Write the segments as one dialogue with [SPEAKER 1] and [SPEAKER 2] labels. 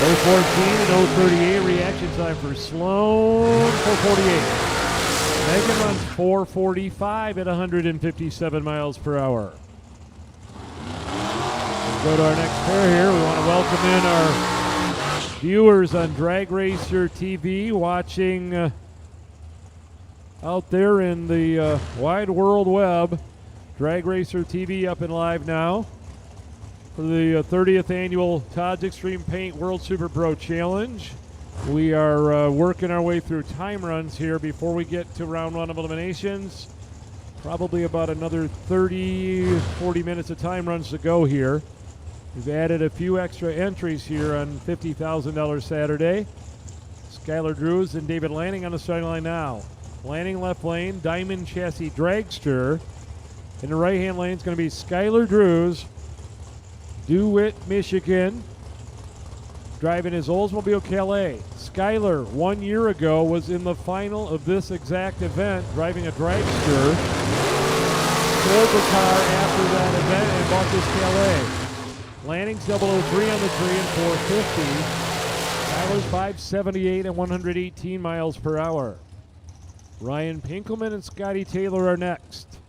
[SPEAKER 1] 014 and 038 reaction time for Sloan, 448. Megan runs 4:45 at 157 miles per hour. Let's go to our next pair here. We want to welcome in our viewers on Drag Racer TV watching out there in the wide world web. Drag Racer TV up and live now for the 30th annual Todd's Extreme Paint World Super Pro Challenge. We are working our way through time runs here before we get to round one of eliminations. Probably about another 30, 40 minutes of time runs to go here. We've added a few extra entries here on $50,000 Saturday. Skylar Drews and David Lanning on the starting line now. Lanning left lane, Diamond Chassis Dragster. In the right-hand lane is going to be Skylar Drews, DeWitt, Michigan, driving his Oldsmobile Calais. Skylar, 1 year ago, was in the final of this exact event, driving a dragster. Sold the car after that event and bought this Calais. Lanning's 003 on the tree and 450. Skylar's 578 and 118 miles per hour. Ryan Pinkelman and Scotty Taylor are next.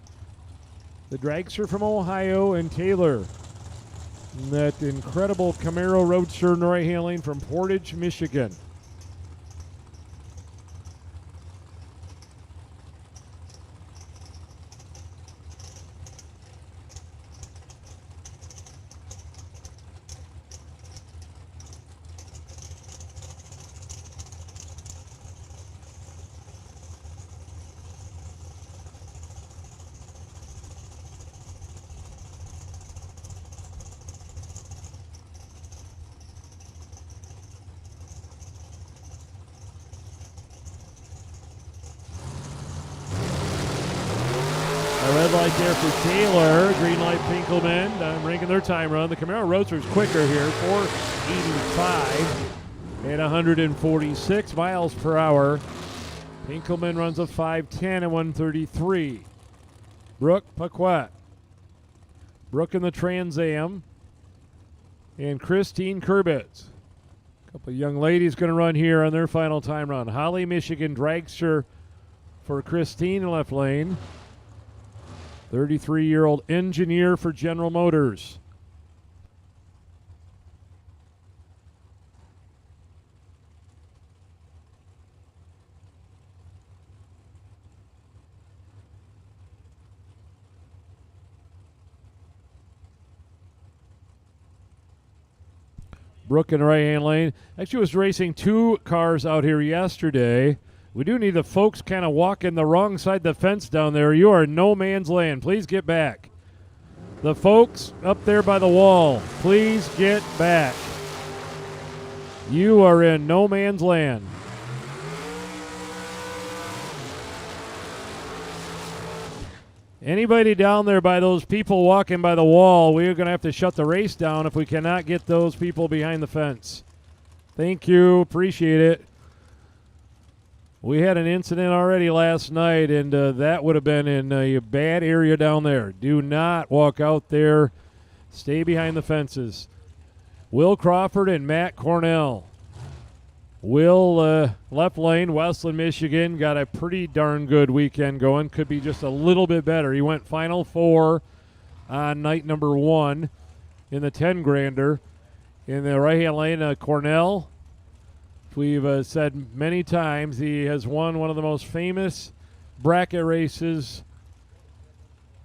[SPEAKER 1] The dragster from Ohio and Taylor. That incredible Camaro Roadster in the right-hand lane from Portage, Michigan. Red light there for Taylor. Green light Pinkelman. Ranking their time run. The Camaro Roadster is quicker here. 485 at 146 miles per hour. Pinkelman runs a 510 and 133. Brooke Paquette. Brooke in the Trans Am. And Christine Kurbitz. A couple of young ladies going to run here on their final time run. Holly, Michigan dragster for Christine in left lane. 33-year-old engineer for General Motors. Brooke in the right-hand lane. Actually was racing two cars out here yesterday. We do need the folks kind of walking the wrong side of the fence down there. You are in no man's land. Please get back. The folks up there by the wall, please get back. You are in no man's land. Anybody down there by those people walking by the wall, we are going to have to shut the race down if we cannot get those people behind the fence. Thank you. Appreciate it. We had an incident already last night, and that would have been in a bad area down there. Do not walk out there. Stay behind the fences. Will Crawford and Matt Cornell. Will, left lane, Westland, Michigan, got a pretty darn good weekend going. Could be just a little bit better. He went Final Four on night number one in the 10-grander. In the right-hand lane, Cornell. We've said many times he has won one of the most famous bracket races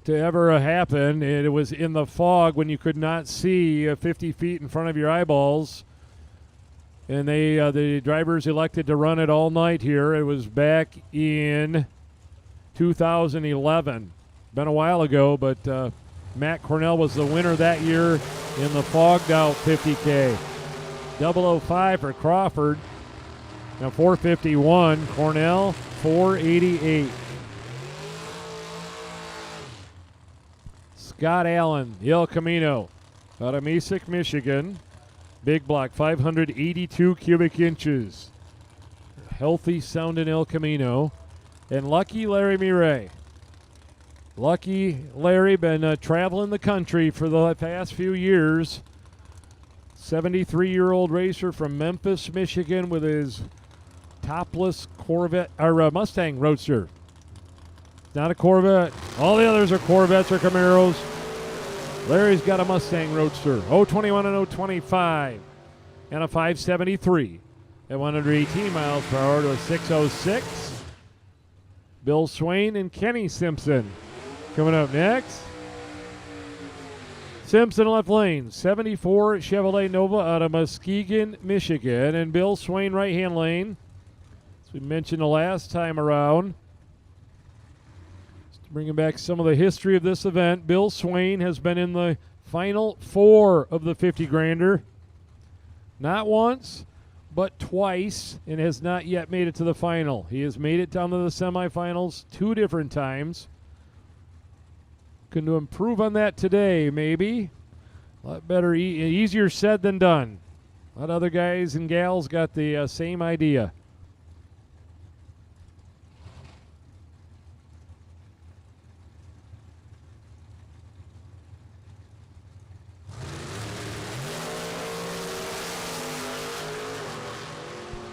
[SPEAKER 1] to ever happen. It was in the fog when you could not see 50 feet in front of your eyeballs. And the drivers elected to run it all night here. It was back in 2011. Been a while ago, but Matt Cornell was the winner that year in the fogged out 50K. 005 for Crawford. Now 451, Cornell 488. Scott Allen, El Camino, out of Mesick, Michigan. Big block, 582 cubic inches. Healthy sounding El Camino. And Lucky Larry Mireille. Lucky Larry been traveling the country for the past few years. 73-year-old racer from Memphis, Michigan, with his topless Corvette or Mustang Roadster. Not a Corvette. All the others are Corvettes or Camaros. Larry's got a Mustang Roadster. 021 and 025. And a 573 at 118 miles per hour to a 606. Bill Swain and Kenny Simpson coming up next. Simpson left lane, 74 Chevrolet Nova out of Muskegon, Michigan. And Bill Swain right-hand lane, as we mentioned the last time around. Just bringing back some of the history of this event. Bill Swain has been in the final 4 of the 50 grander. Not once, but twice, and has not yet made it to the final. He has made it down to the semifinals 2 different times. Going to improve on that today, maybe. A lot better, easier said than done. A lot of other guys and gals got the same idea.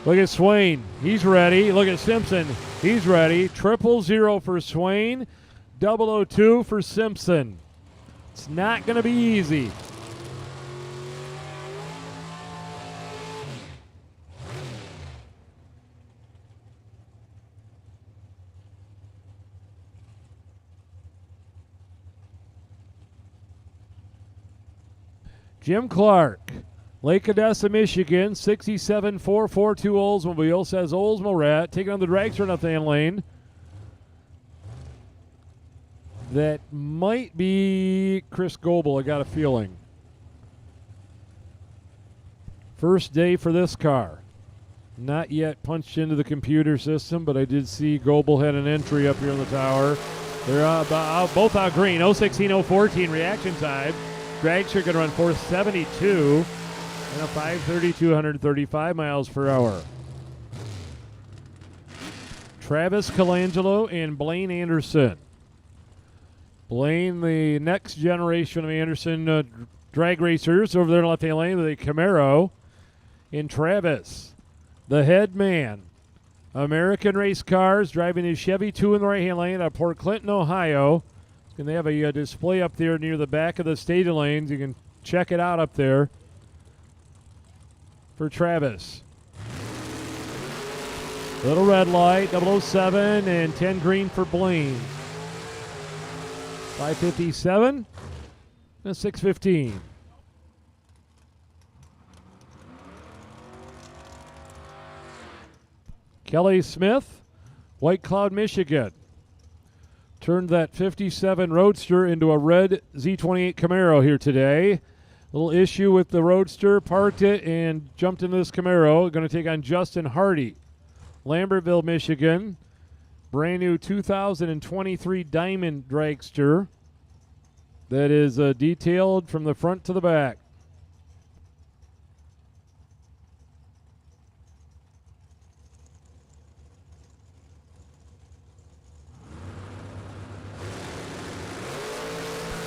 [SPEAKER 1] Look at Swain. He's ready. Look at Simpson. He's ready. 000 for Swain. 002 for Simpson. It's not going to be easy. Jim Clark, Lake Odessa, Michigan, 67-442 Oldsmobile, says Oldsmobile taking on the dragster in the lane. That might be Chris Goebel, I got a feeling. First day for this car. Not yet punched into the computer system, but I did see Goebel had an entry up here in the tower. They're both out green, 016, 014 reaction time. Dragster going to run 472 and a 532, 135 miles per hour. Travis Colangelo and Blaine Anderson. Blaine, the next generation of Anderson drag racers over there in the left-hand lane with a Camaro. And Travis, the head man. American Race Cars driving his Chevy 2 in the right-hand lane out of Port Clinton, Ohio. And they have a display up there near the back of the stadium lanes. You can check it out up there for Travis. Little red light, 007, and 10 green for Blaine. 557 and 615. Kelly Smith, White Cloud, Michigan. Turned that 57 Roadster into a red Z28 Camaro here today. Little issue with the Roadster, parked it and jumped into this Camaro. Going to take on Justin Hardy, Lambertville, Michigan. Brand new 2023 Diamond Dragster that is detailed from the front to the back.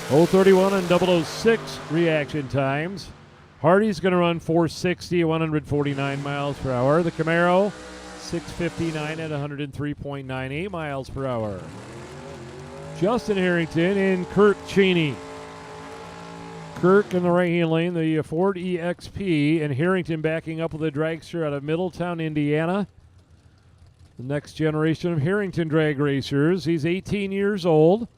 [SPEAKER 1] .031 and 006 reaction times. Hardy's going to run 460 at 149 miles per hour. The Camaro, 659 at 103.98 miles per hour. Justin Harrington and Kirk Cheney. Kirk in the right-hand lane, the Ford EXP, and Harrington backing up with a dragster out of Middletown, Indiana. The next generation of Harrington drag racers. He's 18 years old.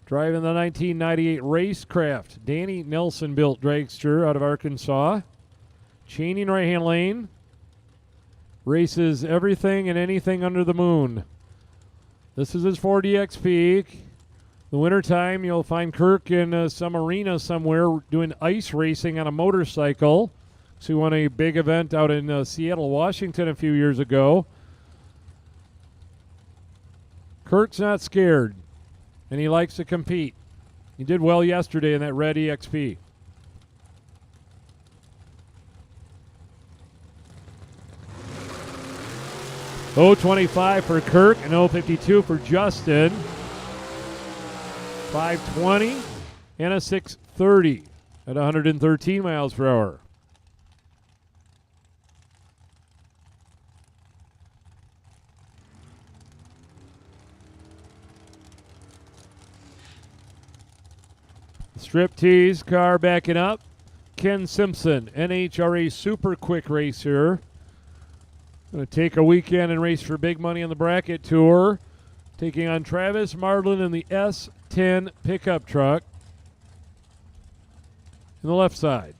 [SPEAKER 1] Driving the 1998 Racecraft Danny Nelson built dragster out of Arkansas. Cheney in right-hand lane. Races everything and anything under the moon. This is his Ford EXP. The wintertime, you'll find Kirk in some arena somewhere doing ice racing on a motorcycle. So he won a big event out in Seattle, Washington a few years ago. Kirk's not scared, and he likes to compete. He did well yesterday in that red EXP. .025 for Kirk and .052 for Justin. 520 and a 630. at 113 miles per hour. Strip tease car backing up. Ken Simpson, NHRA Super Quick Racer. Going to take a weekend and race for big money on the bracket tour. Taking on Travis Marlin in the S10 pickup truck. In the left side.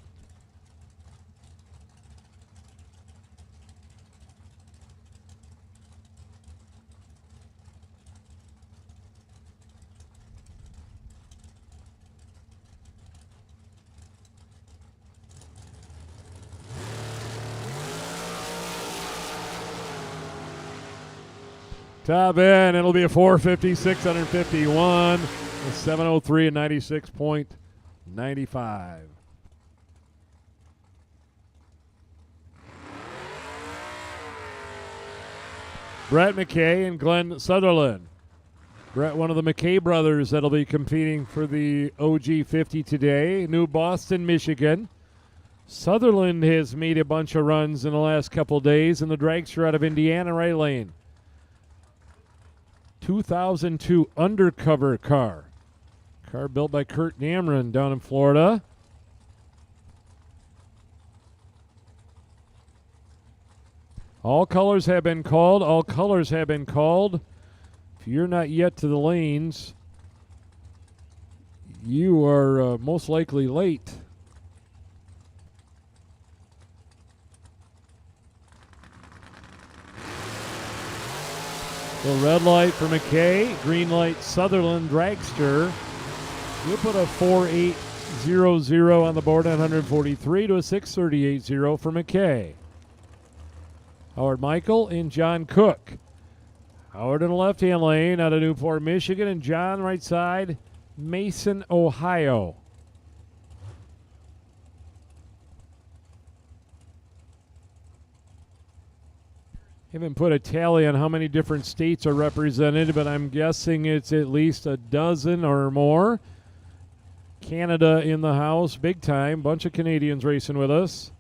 [SPEAKER 1] Top end, it'll be a 450, 651, a 703 and 96.95. Brett McKay and Glenn Sutherland. Brett, one of the McKay brothers that'll be competing for the OG 50 today. New Boston, Michigan. Sutherland has made a bunch of runs in the last couple days in the dragster out of Indiana right lane. 2002 undercover car. Car built by Kurt Namron down in Florida. All colors have been called. All colors have been called. If you're not yet to the lanes, you are most likely late. The red light for McKay, green light Sutherland dragster. We'll put a 4.800 on the board at 143 to a 6.38.0 for McKay. Howard Michael and John Cook. Howard in the left-hand lane out of Newport, Michigan, and John right side, Mason, Ohio. Haven't put a tally on how many different states are represented, but I'm guessing it's at least a dozen or more. Canada in the house, big time. Bunch of Canadians racing with us.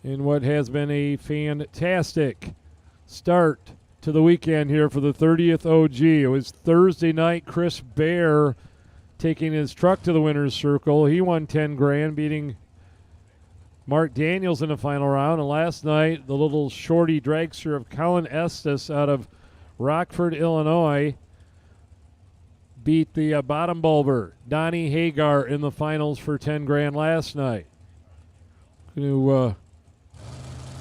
[SPEAKER 1] In what has been a fantastic start to the weekend here for the 30th OG. It was Thursday night, Chris Bear taking his truck to the winner's circle. He won 10 grand, beating Mark Daniels in the final round. And last night, the little shorty dragster of Colin Estes out of Rockford, Illinois, beat the bottom bulber, Donnie Hagar, in the finals for 10 grand last night. Going to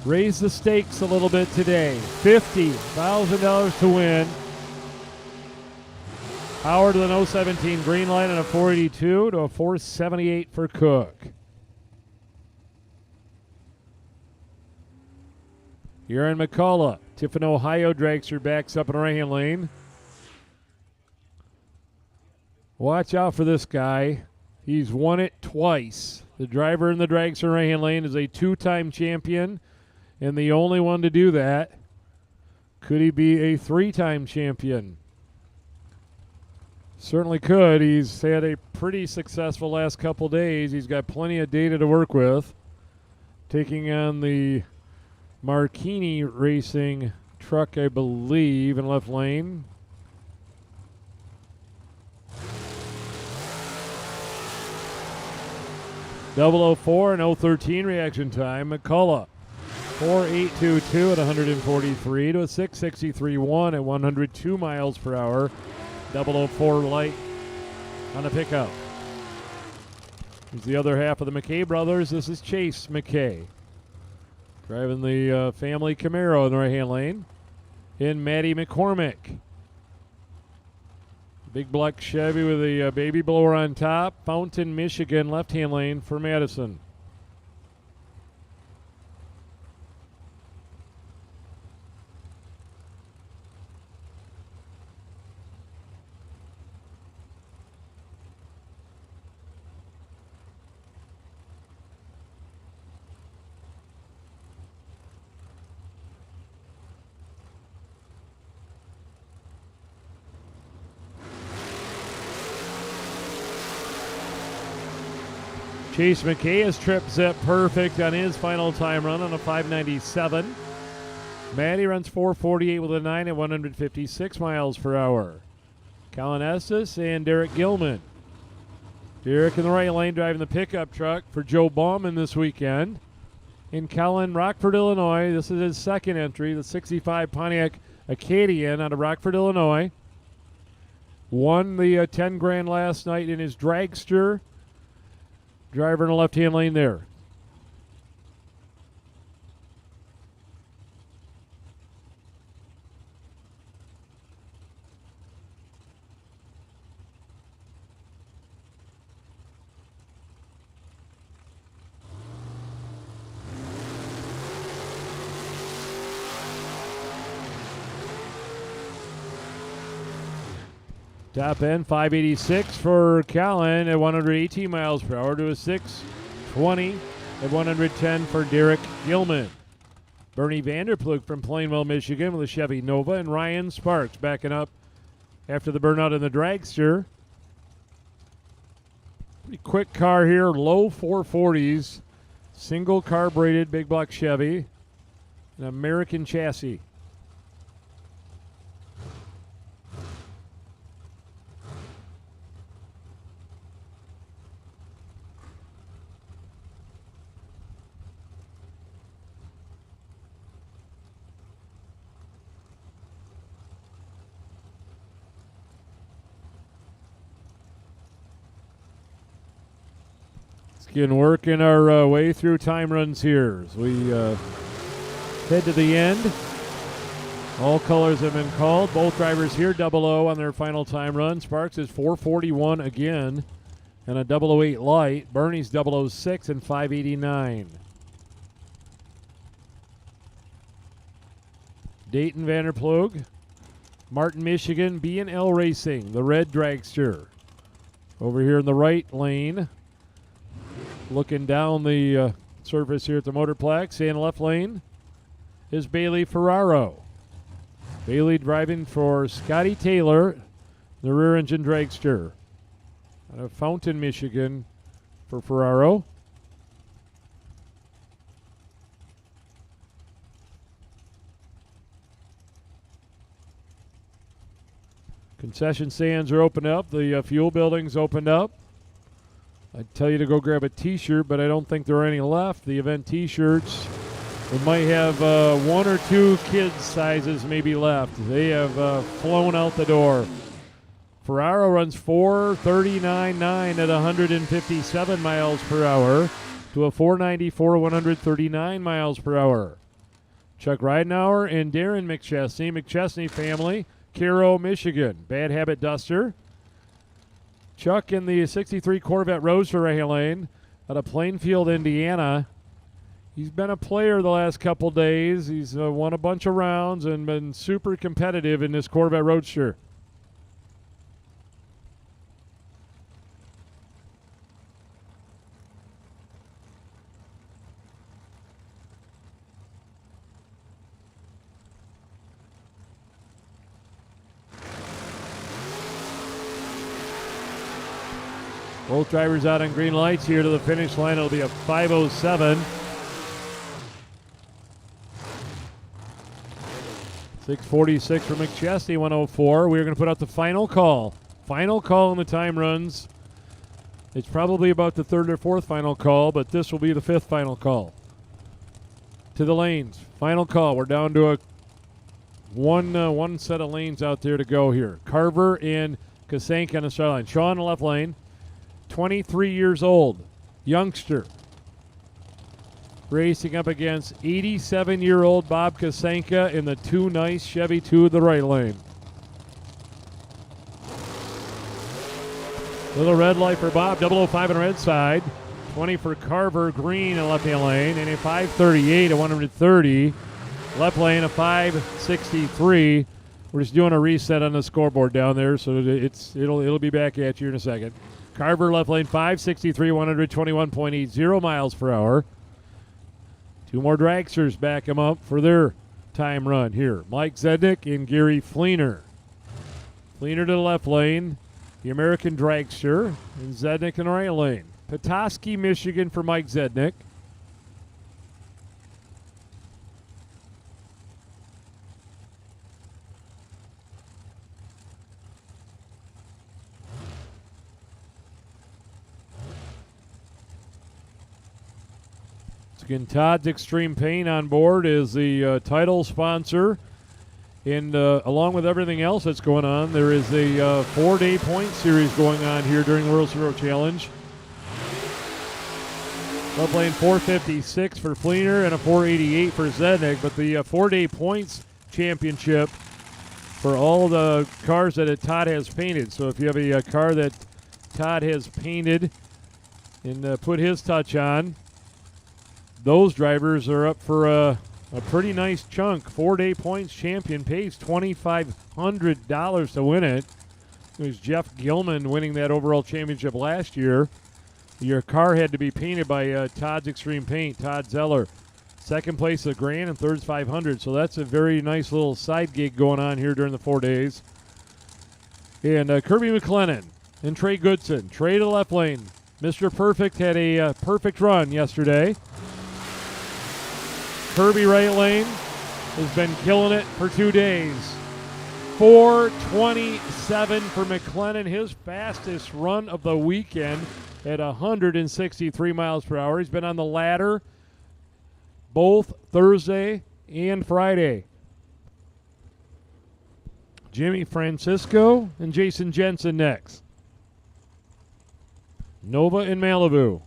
[SPEAKER 1] raise the stakes a little bit today. $50,000 to win. Howard with an 017 green light and a 482 to a 478 for Cook. Aaron McCullough, Tiffin, Ohio dragster, backs up in the right-hand lane. Watch out for this guy. He's won it twice. The driver in the dragster right-hand lane is a two-time champion and the only one to do that. Could he be a three-time champion? Certainly could. He's had a pretty successful last couple days. He's got plenty of data to work with. Taking on the Marchini Racing truck, I believe, in left lane. .004 and 013 reaction time. McCullough, 4.822 at 143 to a 6.63.1 at 102 miles per hour. 004 light on the pickup. Here's the other half of the McKay brothers. This is Chase McKay, driving the family Camaro in the right-hand lane. In Matty McCormick. Big black Chevy with a baby blower on top. Fountain, Michigan, left-hand lane for Madison. Chase McKay has trip zip perfect on his final time run on a 597. Maddie runs 448 with a 9 at 156 miles per hour. Colin Estes and Derek Gilman. Derek in the right lane driving the pickup truck for Joe Bauman this weekend. In Colin, Rockford, Illinois. This is his second entry, the 65 Pontiac Acadian out of Rockford, Illinois. Won the 10 grand last night in his dragster. Driver in the left-hand lane there. Top end 586 for Callan at 118 miles per hour to a 620 at 110 for Derek Gilman. Bernie Vanderplug from Plainwell, Michigan with a Chevy Nova, and Ryan Sparks backing up after the burnout in the dragster. Pretty quick car here, low 440s, single carbureted big block Chevy, an American chassis. Working our way through time runs here as we head to the end. All colors have been called. Both drivers here 00 on their final time run. Sparks is 441 again and a 008 light. Bernie's 006 and 589. Dayton Vanderplug, Martin, Michigan, B&L Racing, the red dragster. Over here in the right lane. Looking down the surface here at the Motorplex. In left lane is Bailey Ferraro. Bailey driving for Scotty Taylor, the rear engine dragster. Out of Fountain, Michigan for Ferraro. Concession stands are opened up. The fuel building's opened up. I'd tell you to go grab a t-shirt, but I don't think there are any left. The event t-shirts, we might have one or two kids' sizes maybe left. They have flown out the door. Ferraro runs 439.9 at 157 miles per hour to a 494 139 miles per hour. Chuck Ridenauer and Darren McChesney family, Cairo, Michigan. Bad Habit Duster. Chuck in the 63 Corvette Roadster right lane out of Plainfield, Indiana. He's been a player the last couple days. He's won a bunch of rounds and been super competitive in this Corvette Roadster. Both drivers out on green lights here to the finish line. It'll be a 5:07. 6:46 for McChesney, 1:04. We're going to put out the final call. Final call in the time runs. It's probably about the third or fourth final call, but this will be the fifth final call. To the lanes. Final call. We're down to a one set of lanes out there to go here. Carver and Kasanka on the start line. Shaw in the left lane. 23 years old, youngster, racing up against 87-year-old Bob Kasanka in the two nice Chevy 2 of the right lane. Little red light for Bob, 005 on the red side, 20 for Carver, green in left-hand lane, and a 538 at 130. Left lane, a 563. We're just doing a reset on the scoreboard down there, so it'll be back at you in a second. Carver left lane 563, 121.80 miles per hour. Two more dragsters back him up for their time run here. Mike Zednick and Gary Fleener. Fleener to the left lane, the American dragster, and Zednick in the right lane. Petoskey, Michigan for Mike Zednick. Again, Todd's Extreme Paint on board is the title sponsor. And along with everything else that's going on, there is a 4-day point series going on here during the World Zero Challenge. They're playing 456 for Fleener and a 488 for Zednick, but the 4-day points championship for all the cars that Todd has painted. So if you have a car that Todd has painted and put his touch on, those drivers are up for a pretty nice chunk. 4-day points champion pays $2,500 to win it. It was Jeff Gilman winning that overall championship last year. Your car had to be painted by Todd's Extreme Paint, Todd Zeller. Second place is $1,000 and third's $500. So that's a very nice little side gig going on here during the 4 days. And Kirby McLennan and Trey Goodson. Trey to the left lane. Mr. Perfect had a perfect run yesterday. Kirby right lane has been killing it for 2 days. 4:27 for McLennan, his fastest run of the weekend at 163 miles per hour. He's been on the ladder both Thursday and Friday. Jimmy Francisco and Jason Jensen next. Nova in Malibu.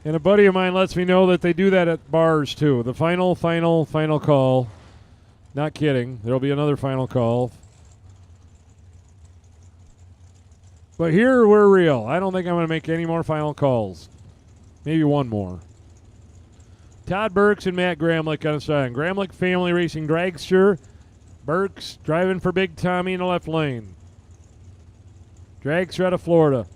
[SPEAKER 1] And a buddy of mine lets me know that they do that at bars too. The final call. Not kidding. There'll be another final call. But here we're real. I don't think I'm going to make any more final calls. Maybe one more. Todd Burks and Matt Gramlich on the side. Gramlich Family Racing Dragster. Burks driving for Big Tommy in the left lane. Dragster out of Florida.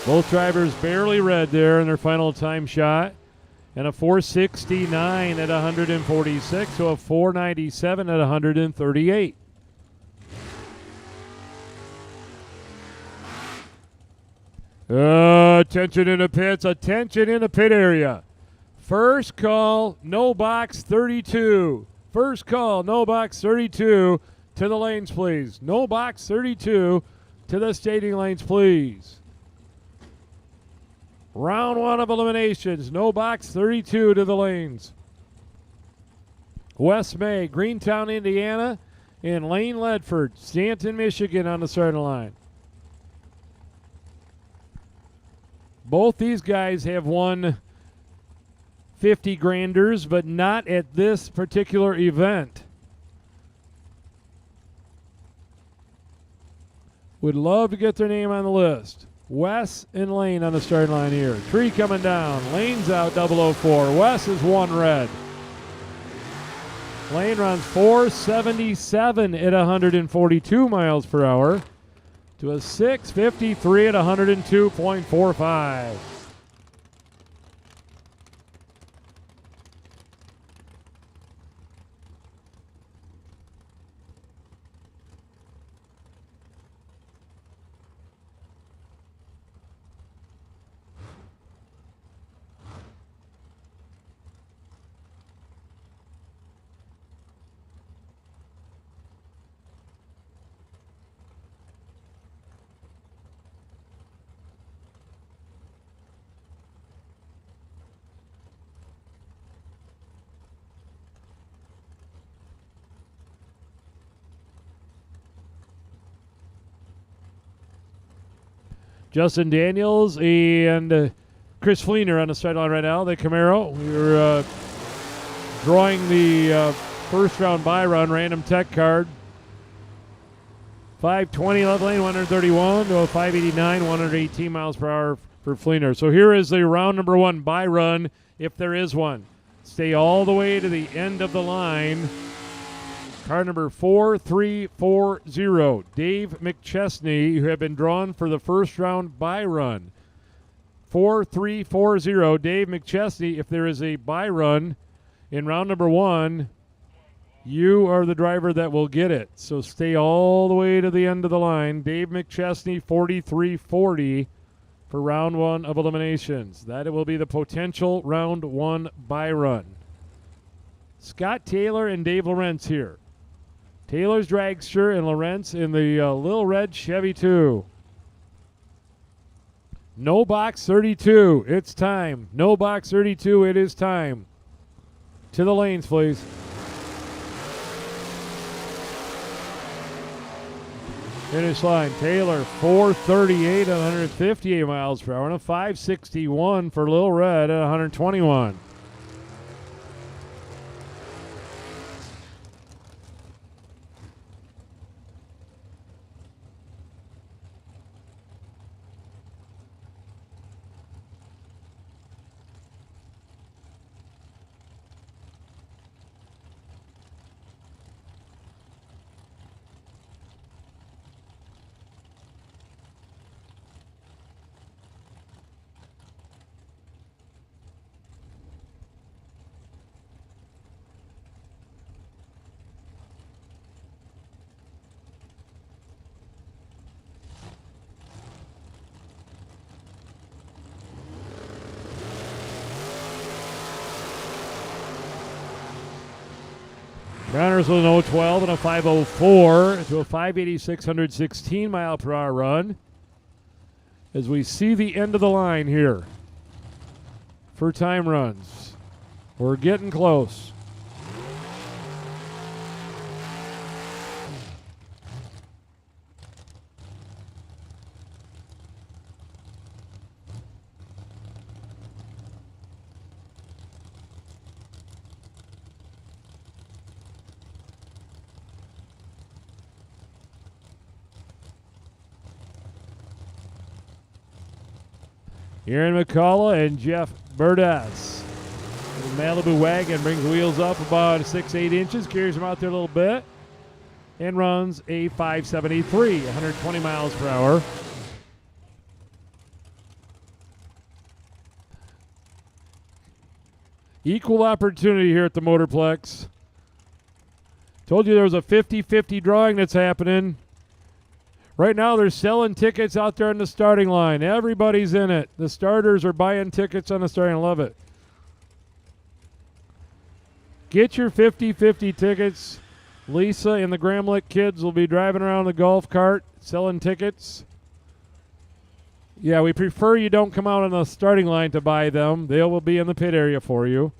[SPEAKER 1] Both drivers barely red there in their final time shot. And a 469 at 146 to a 497 at 138. Attention in the pits. Attention in the pit area. First call, no box 32. First call, no box 32 to the lanes, please. No box 32 to the staging lanes, please. Round one of eliminations. No box 32 to the lanes. West May, Greentown, Indiana, and Lane Ledford, Stanton, Michigan on the starting line. Both these guys have won 50 granders, but not at this particular event. Would love to get their name on the list. Wes and Lane on the starting line here. Tree coming down. Lane's out 004. Wes is one red. Lane runs 477 at 142 miles per hour to a 653 at 102.45. Justin Daniels and Chris Fleener on the sideline right now. The Camaro. We're drawing the first round buy run random tech card 520 left lane, 131 to a 589, 118 miles per hour for Fleener. So here is the round number one by run, if there is one. Stay all the way to the end of the line. Car number 4340, Dave McChesney, who had been drawn for the first round by run. 4340, Dave McChesney. If there is a by run in round number one, you are the driver that will get it. So stay all the way to the end of the line. Dave McChesney, 4340 for round one of eliminations. That will be the potential round one by run. Scott Taylor and Dave Lawrence here. Taylor's dragster and Lawrence in the little red Chevy 2. No box 32. It's time. No box 32. It is time. To the lanes, please. Finish line. Taylor 438 at 158 miles per hour and a 561 for Little Red at 121. Runners with an 012 and a 504 to a 586, 116 mile per hour run. As we see the end of the line here for time runs. We're getting close. Aaron McCullough and Jeff Burdess. The Malibu wagon brings wheels up about 6-8 inches, carries them out there a little bit, and runs a 573, 120 miles per hour. Equal opportunity here at the Motorplex. Told you there was a 50-50 drawing that's happening. Right now, they're selling tickets out there in the starting line. Everybody's in it. The starters are buying tickets on the starting. I love it. Get your 50-50 tickets. Lisa and the Gramlich kids will be driving around the golf cart selling tickets. Yeah, we prefer you don't come out on the starting line to buy them. They will be in the pit area for you.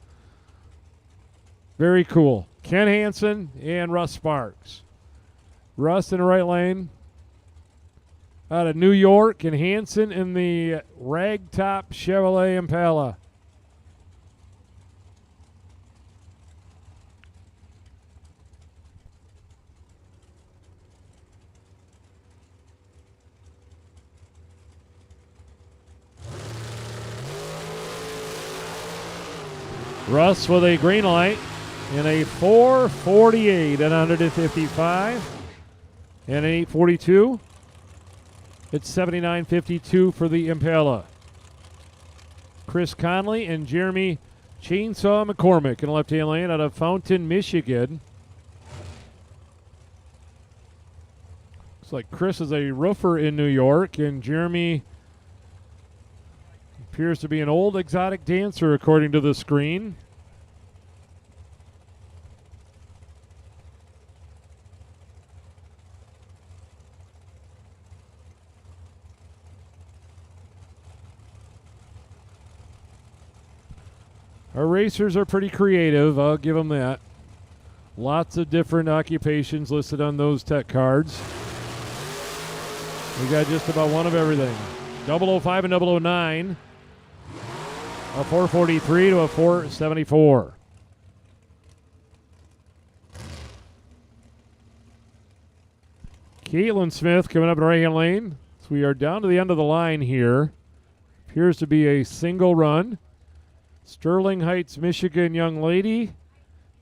[SPEAKER 1] Very cool. Ken Hansen and Russ Sparks. Russ in the right lane. Out of New York, and Hansen in the ragtop Chevrolet Impala. Russ with a green light in a 448 at 155 and an 842. It's 79.52 for the Impala. Chris Conley and Jeremy Chainsaw McCormick in the left-hand lane out of Fountain, Michigan. Looks like Chris is a roofer in New York, and Jeremy appears to be an old exotic dancer, according to the screen. Our racers are pretty creative, I'll give them that. Lots of different occupations listed on those tech cards. We got just about one of everything. 005 and 009. A 443 to a 474. Caitlin Smith coming up in the right-hand lane. So we are down to the end of the line here. Appears to be a single run. Sterling Heights, Michigan young lady.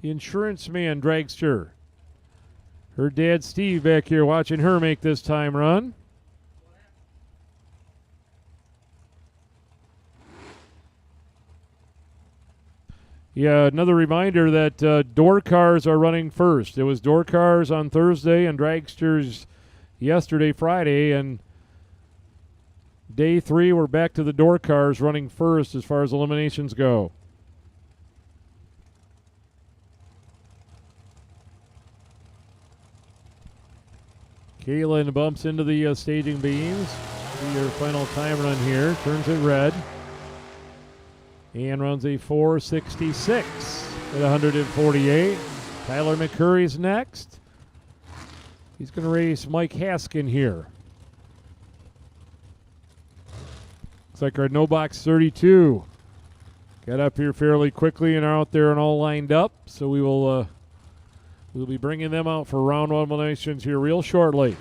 [SPEAKER 1] The insurance man dragster. Her dad Steve back here watching her make this time run. Yeah, another reminder that door cars are running first. It was door cars on Thursday and dragsters yesterday, Friday, and day 3 we're back to the door cars running first as far as eliminations go. Caitlin bumps into the staging beams. See your final time run here. Turns it red. And runs a 4.66 at 148. Tyler McCurry's next. He's going to race Mike Haskin here. Looks like our no box 32 got up here fairly quickly and are out there and all lined up. So we'll be bringing them out for round 1 eliminations here real shortly.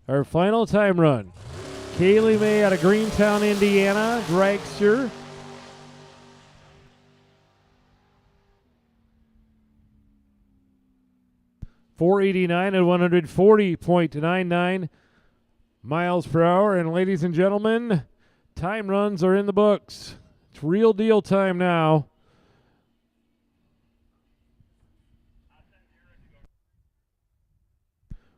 [SPEAKER 1] Our final time run. Kaylee May out of Greentown, Indiana, dragster. .489 at 140.99 miles per hour. And ladies and gentlemen, time runs are in the books. It's real deal time now.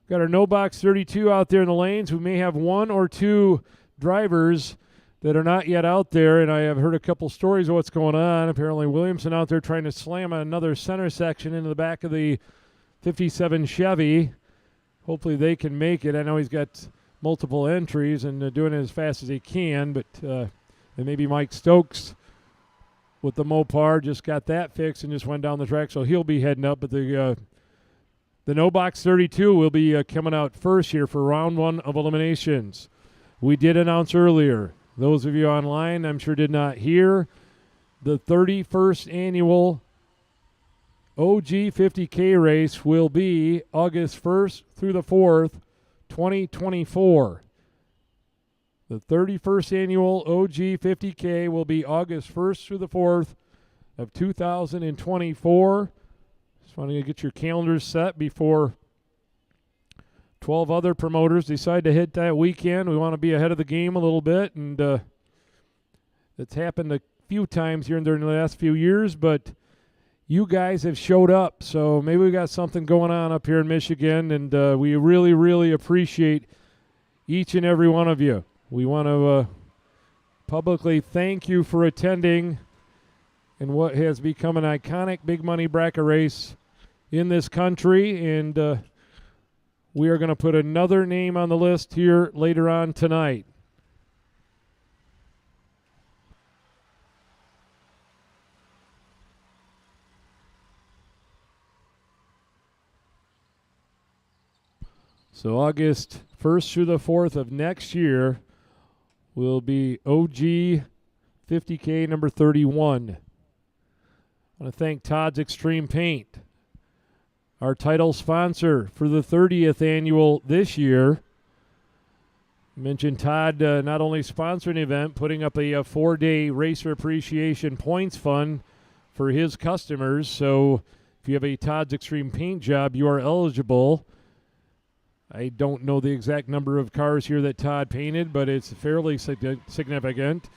[SPEAKER 1] Got our no box 32 out there in the lanes. We may have 1 or 2 drivers that are not yet out there, and I have heard a couple stories of what's going on. Apparently Williamson out there trying to slam another center section into the back of the 57 Chevy. Hopefully they can make it. I know he's got multiple entries and doing it as fast as he can, but and maybe Mike Stokes with the Mopar just got that fixed and just went down the track, so he'll be heading up. But the no box 32 will be coming out first here for round 1 of eliminations. We did announce earlier, those of you online I'm sure did not hear, the 31st annual OG 50K race will be August 1st through the 4th, 2024. The 31st annual OG 50K will be August 1st through the 4th of 2024. Just want to get your calendars set before 12 other promoters decide to hit that weekend. We want to be ahead of the game a little bit, and it's happened a few times here during the last few years, but you guys have showed up. So maybe we got something going on up here in Michigan, and we really, really appreciate each and every one of you. We want to publicly thank you for attending in what has become an iconic big money bracket race in this country, and we are going to put another name on the list here later on tonight. So August 1st through the 4th of next year will be OG 50K number 31. I want to thank Todd's Extreme Paint, our title sponsor for the 30th annual this year. I mentioned Todd not only sponsoring the event, putting up a 4-day Racer Appreciation Points Fund for his customers. So if you have a Todd's Extreme Paint job, you are eligible. I don't know the exact number of cars here that Todd painted, but it's fairly significant.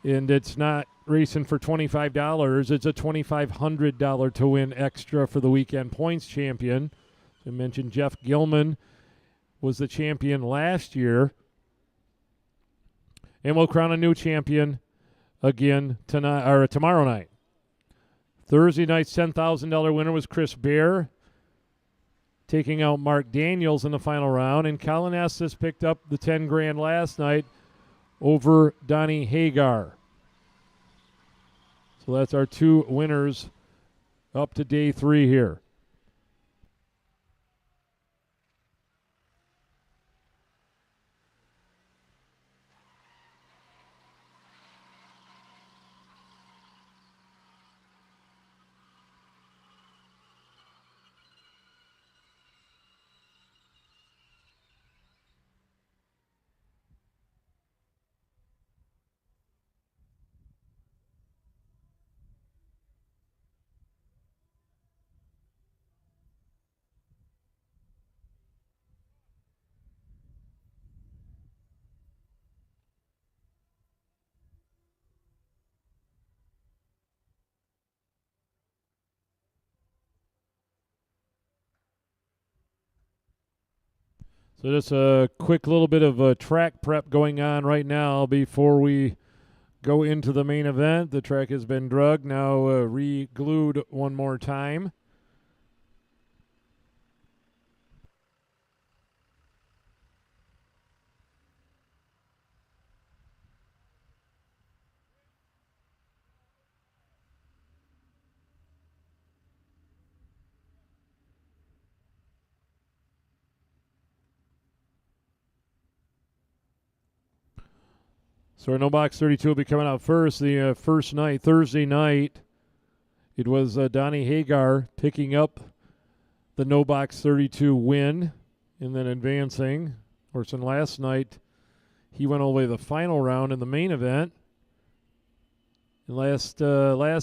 [SPEAKER 1] And it's not racing for $25. It's a $2,500 to win extra for the weekend points champion. I mentioned Jeff Gilman was the champion last year. And we'll crown a new champion again tonight or tomorrow night. Thursday night's $10,000 winner was Chris Bear, taking out Mark Daniels in the final round. And Colin Estes picked up the $10,000 last night over Donnie Hagar. So that's our two winners up to day 3 here. So just a quick little bit of track prep going on right now before we go into the main event. The track has been drugged, now re-glued one more time. So our No Box 32 will be coming out first. The first night, Thursday night, it was Donnie Hagar picking up the No Box 32 win and then advancing. Of course, in last night, he went all the way to the final round in the main event. And last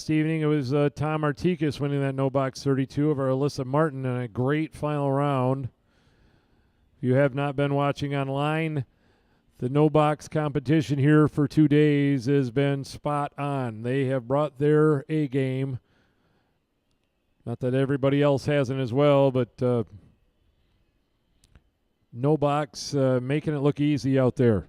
[SPEAKER 1] evening, it was Tom Artikas winning that No Box 32 over Alyssa Martin in a great final round. If you have not been watching online, the No Box competition here for 2 days has been spot on. They have brought their A game. Not that everybody else hasn't as well, but No Box making it look easy out there.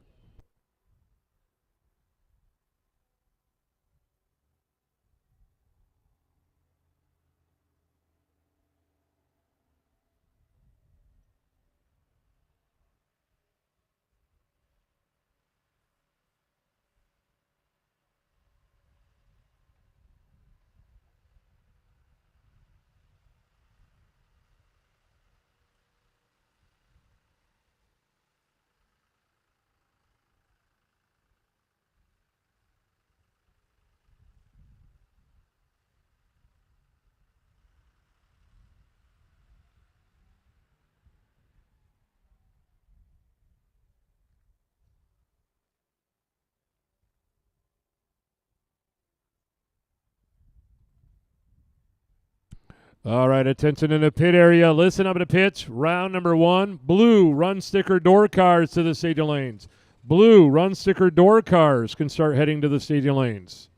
[SPEAKER 1] All right, attention in the pit area. Listen up at the pits. Round number 1. Blue run sticker door cars to the stadium lanes. Blue run sticker door cars can start heading to the stadium lanes.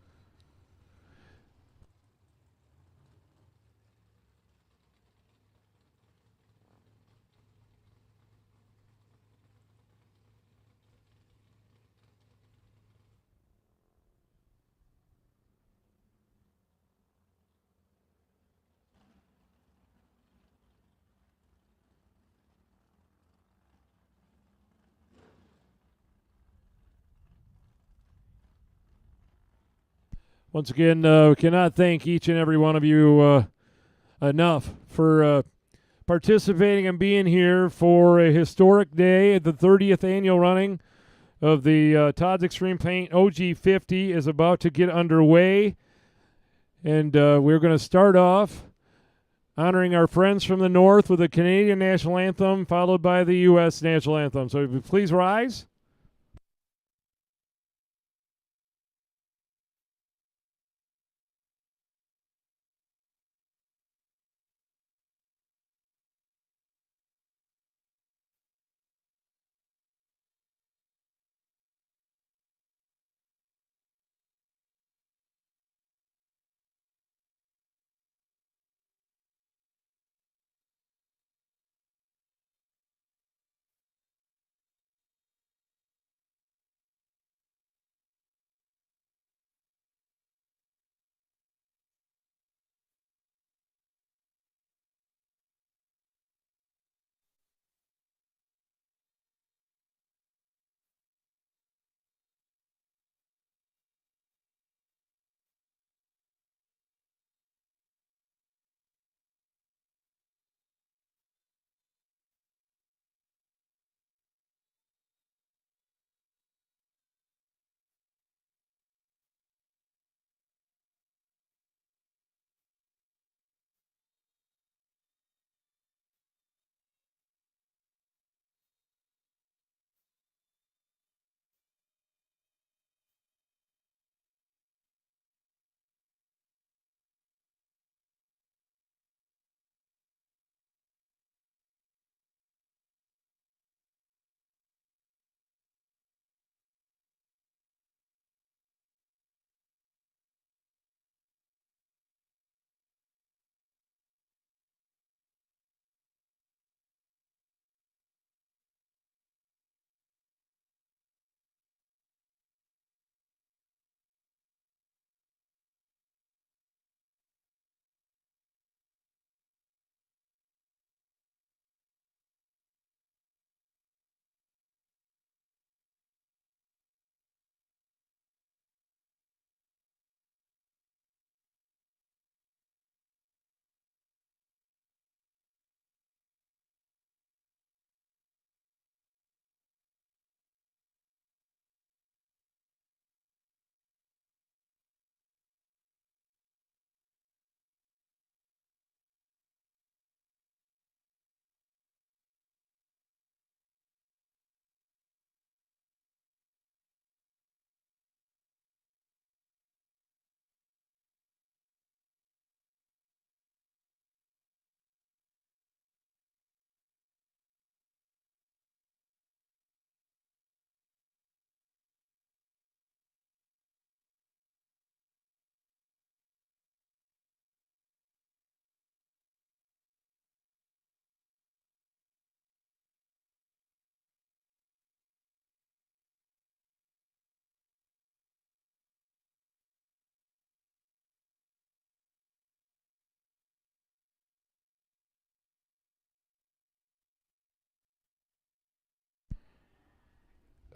[SPEAKER 1] Once again, we cannot thank each and every one of you enough for participating and being here for a historic day at the 30th annual running of the Todd's Extreme Paint OG50 is about to get underway. And we're going to start off honoring our friends from the north with the Canadian National Anthem, followed by the U.S. National Anthem. So please rise.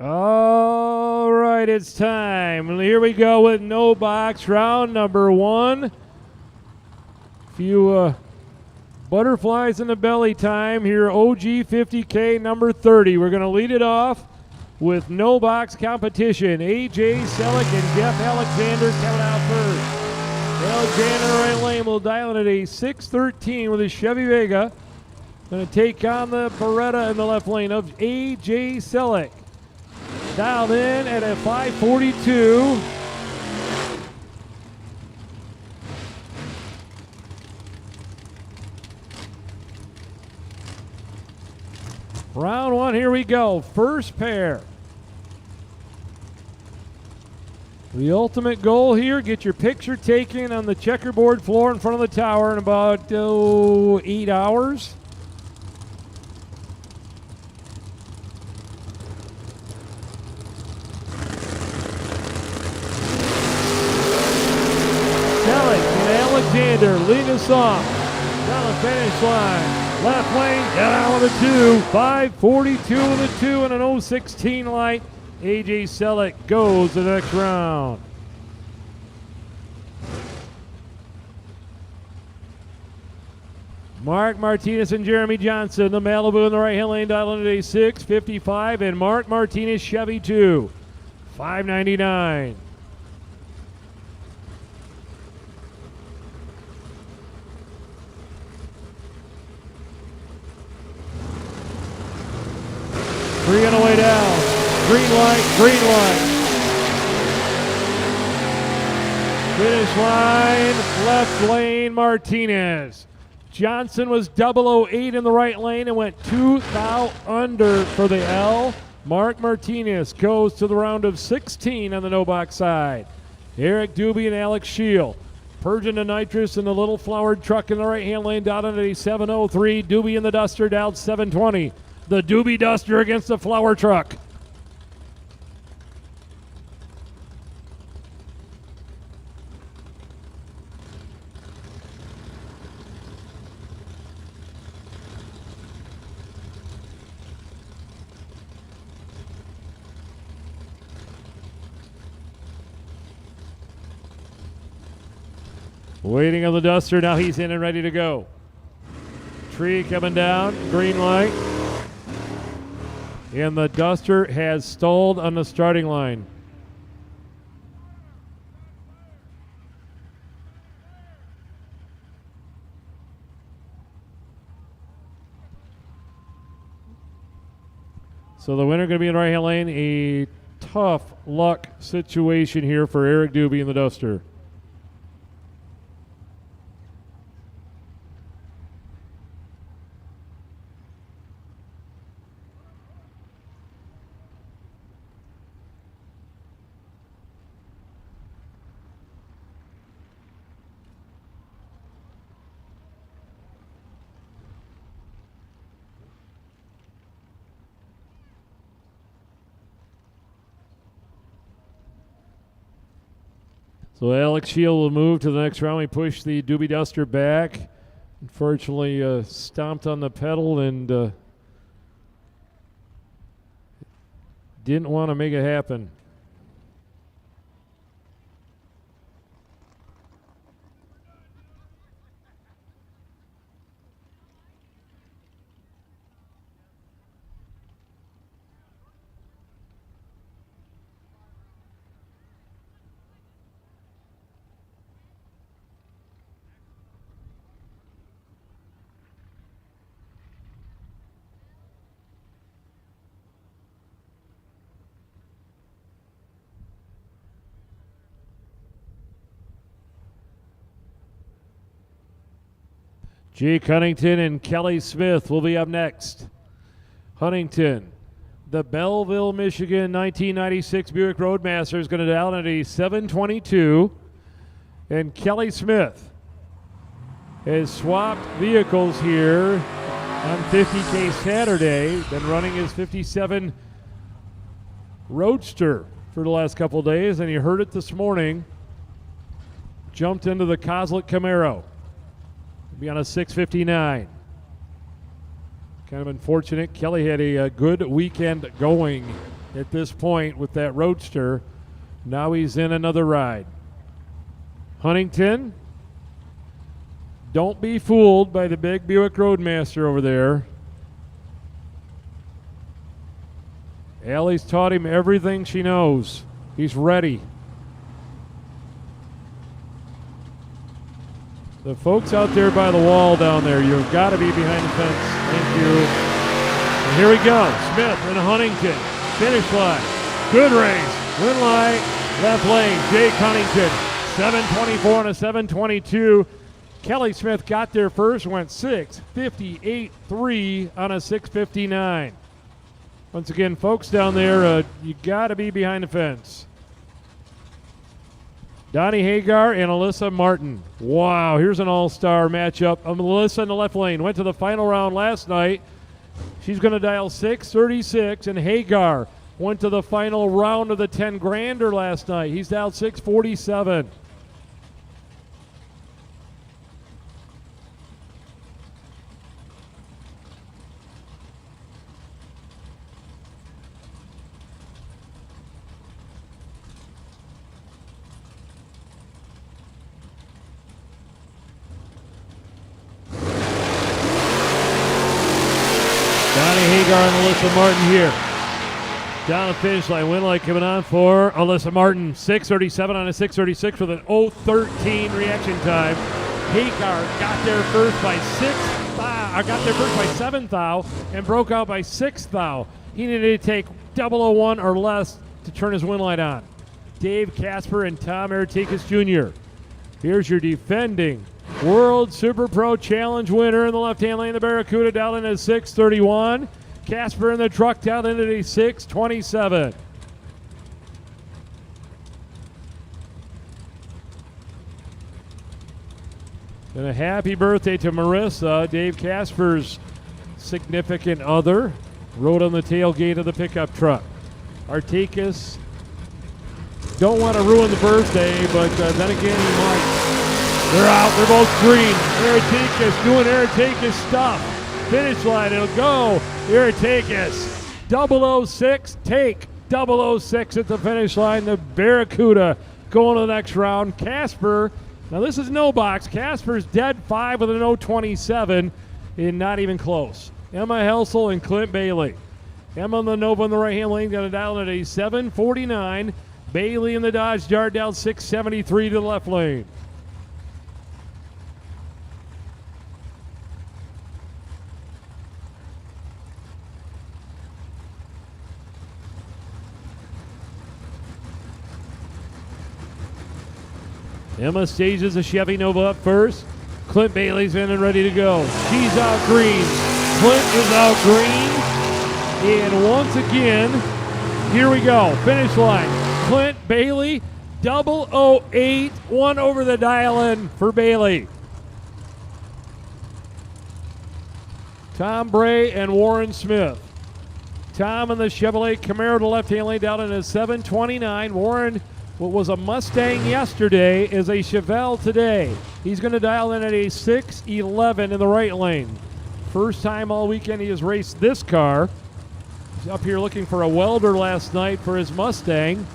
[SPEAKER 1] All right, it's time. Here we go with no box round number one. A few butterflies in the belly time here. OG 50K number 30. We're going to lead it off with no box competition. AJ Selleck and Jeff Alexander coming out first. Alexander right lane will dial in at a 613 with his Chevy Vega. Going to take on the Beretta in the left lane of AJ Selleck. Dialed in at a 542. Round one, here we go. First pair. The ultimate goal here, get your picture taken on the checkerboard floor in front of the tower in about 8 hours. Alexander lead us off down the finish line. Left lane, down with a 2. 542 with a 2 and an 016 light. AJ Selleck goes to the next round. Mark Martinez and Jeremy Johnson. The Malibu in the right-hand lane, dialed into a 655, and Mark Martinez Chevy 2, $5.99. Three on the way down. Green light, green light. Finish line, left lane, Martinez. Johnson was 008 in the right lane and went 2 thou under for the L. Mark Martinez goes to the round of 16 on the no-box side. Eric Doobie and Alex Shield. Purging the nitrous in the little flowered truck in the right-hand lane down into a 703. Doobie in the Duster down 720. The Doobie Duster against the flower truck. Waiting on the Duster, now he's in and ready to go. Tree coming down, green light. And the Duster has stalled on the starting line. So the winner going to be in the right-hand lane. A tough luck situation here for Eric Doobie in the Duster. So Alex Shield will move to the next round. We push the Doobie Duster back. Unfortunately, stomped on the pedal and didn't want to make it happen. Jake Huntington and Kelly Smith will be up next. Huntington, the Belleville, Michigan 1996 Buick Roadmaster is going to down at a 722. And Kelly Smith has swapped vehicles here on 50K Saturday. Been running his 57 Roadster for the last couple days, and you heard it this morning. Jumped into the Coslet Camaro. Be on a 659. Kind of unfortunate. Kelly had a good weekend going at this point with that Roadster. Now he's in another ride. Huntington, don't be fooled by the big Buick Roadmaster over there. Allie's taught him everything she knows. He's ready. The folks out there by the wall down there, you've got to be behind the fence. Thank you. And here we go. Smith and Huntington. Finish line. Good race. Win light. Left lane. Jake Huntington. 724 and a 722. Kelly Smith got there first. Went 6:58.3 on a 6:59. Once again, folks down there, you got to be behind the fence. Donnie Hagar and Alyssa Martin. Wow, here's an all-star matchup. Alyssa in the left lane went to the final round last night. She's going to dial 636, and Hagar went to the final round of the 10 grander last night. He's dialed 647. Hagar and Alyssa Martin here. Down the finish line, win light coming on for Alyssa Martin. 6:37 on a 6:36 with an 0:13 reaction time. Hagar got there first by 7th thou and broke out by 6th thou. He needed to take 001 or less to turn his win light on. Dave Casper and Tom Aratikis Jr. Here's your defending World Super Pro Challenge winner in the left-hand lane, the Barracuda, dialed in at 6:31. Casper in the truck dialed in at a 6:27. And a happy birthday to Marissa, Dave Casper's significant other, rode on the tailgate of the pickup truck. Aratikis don't want to ruin the birthday, but then again he might. They're out. They're both green. Aratikis doing Aratikis stuff. Finish line. It'll go. Aratikis. 006. Take 006 at the finish line. The Barracuda going to the next round. Casper. Now this is no box. Casper's dead 5 with an 027 and not even close. Emma Helsel and Clint Bailey. Emma on the Nova in the right-hand lane got a dial at a 7:49. Bailey in the Dodge Dart down 6:73 to the left lane. Emma stages a Chevy Nova up first. Clint Bailey's in and ready to go. She's out green. Clint is out green. And once again, here we go. Finish line. Clint Bailey, 008. One over the dial-in for Bailey. Tom Bray and Warren Smith. Tom in the Chevrolet Camaro to left-hand lane down in a 7:29. Warren, what was a Mustang yesterday, is a Chevelle today. He's going to dial in at a 6:11 in the right lane. First time all weekend he has raced this car. He's up here looking for a welder last night for his Mustang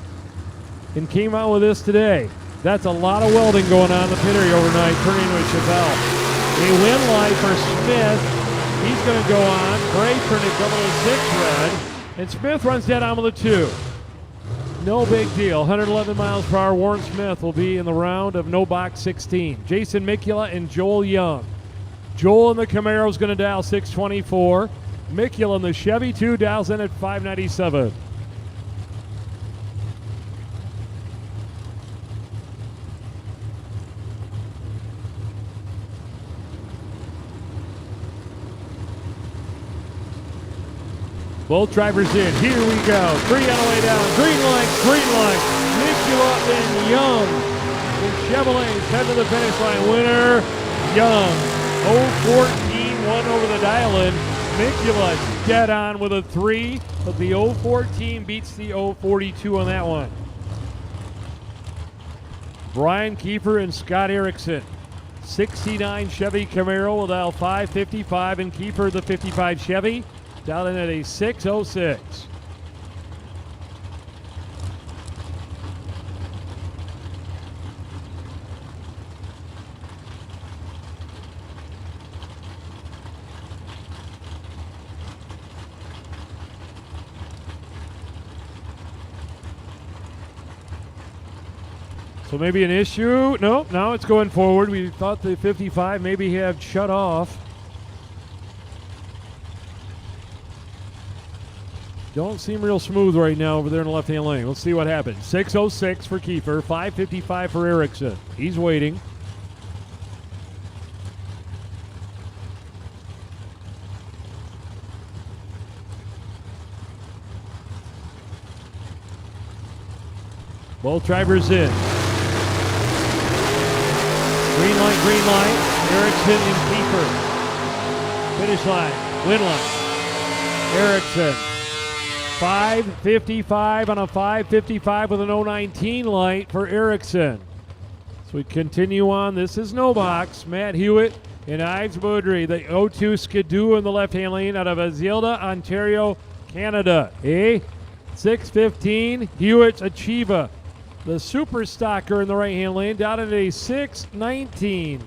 [SPEAKER 1] and came out with this today. That's a lot of welding going on in the pit area overnight, turning into a Chevelle. A win light for Smith. He's going to go on. Bray turned it 006 red. And Smith runs dead on with a 2. No big deal. 111 miles per hour. Warren Smith will be in the round of no box 16. Jason Mikula and Joel Young. Joel in the Camaro is going to dial 624. Mikula in the Chevy 2 dials in at 597. Both drivers in. Here we go. 3 on the way down. Green light, green light. Mikula and Young. And Chevrolets head to the finish line. Winner, Young. 014, 1 over the dial-in. Mikula dead on with a 3, but the 014 beats the 042 on that one. Brian Kiefer and Scott Erickson. 69 Chevy Camaro will dial 555, and Kiefer the 55 Chevy down in at a 606. So maybe an issue. No, now it's going forward. We thought the 55 maybe had shut off. Don't seem real smooth right now over there in the left-hand lane. Let's see what happens. 606 for Kiefer, 555 for Erickson. He's waiting. Both drivers in. Green light, green light. Erickson and Kiefer. Finish line, win line. Erickson. 555 on a 555 with an 019 light for Erickson. So we continue on. This is no box. Matt Hewitt and Ives Boudry, the 02 Skidoo in the left-hand lane out of Azilda, Ontario, Canada. 615, Hewitt's Achieva, the super stocker in the right-hand lane, down at a 619.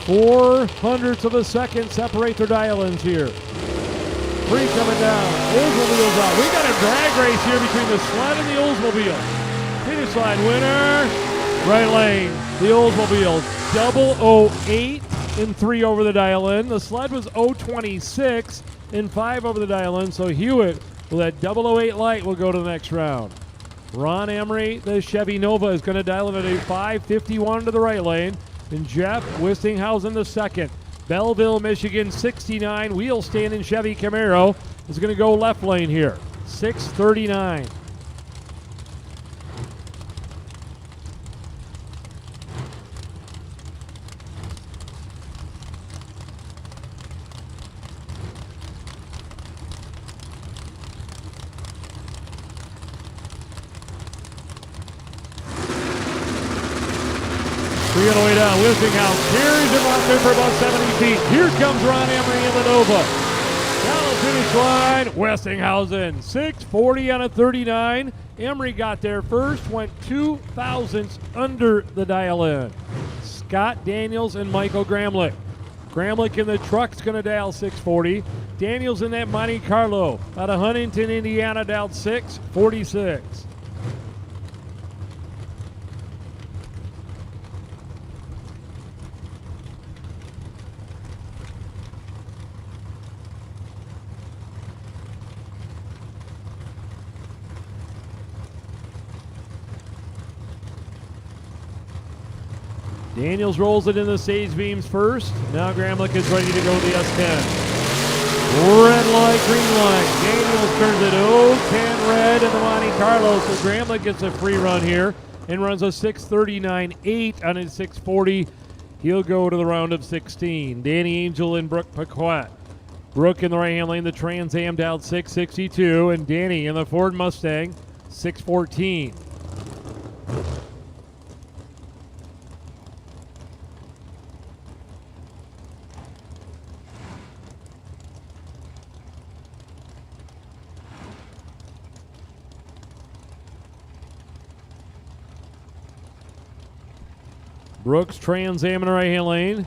[SPEAKER 1] 400ths of a second separate their dial-ins here. 3 coming down. Oldsmobile's out. We got a drag race here between the sled and the Oldsmobile. Finish line winner, right lane, the Oldsmobile. 008 and 3 over the dial-in. The sled was 026 and 5 over the dial-in. So Hewitt with that 008 light will go to the next round. Ron Emery, the Chevy Nova, is going to dial in at a 551 to the right lane. And Jeff Wistinghausen the second. Belleville, Michigan, 69. Wheel standing Chevy Camaro is going to go left lane here. 639. Three on the way down. Wistinghouse carries him out there for about 70 feet. Here comes Ron Emery in the Nova. Down the finish line, Westinghausen. 640 on a 39. Emery got there first, went 2 thousandths under the dial-in. Scott Daniels and Michael Gramlich. Gramlich in the truck's going to dial 640. Daniels in that Monte Carlo out of Huntington, Indiana, dialed 646. Daniels rolls it in the sage beams first. Now Gramlich is ready to go to the S10. Red light, green light. Daniels turns it 0-10 red in the Monte Carlo. So Gramlich gets a free run here and runs a 639.8 on his 640. He'll go to the round of 16. Danny Angel and Brooke Paquette. Brooke in the right-hand lane, the Trans Am dialed 662, and Danny in the Ford Mustang, 614. Brooks Trans Am in the right-hand lane,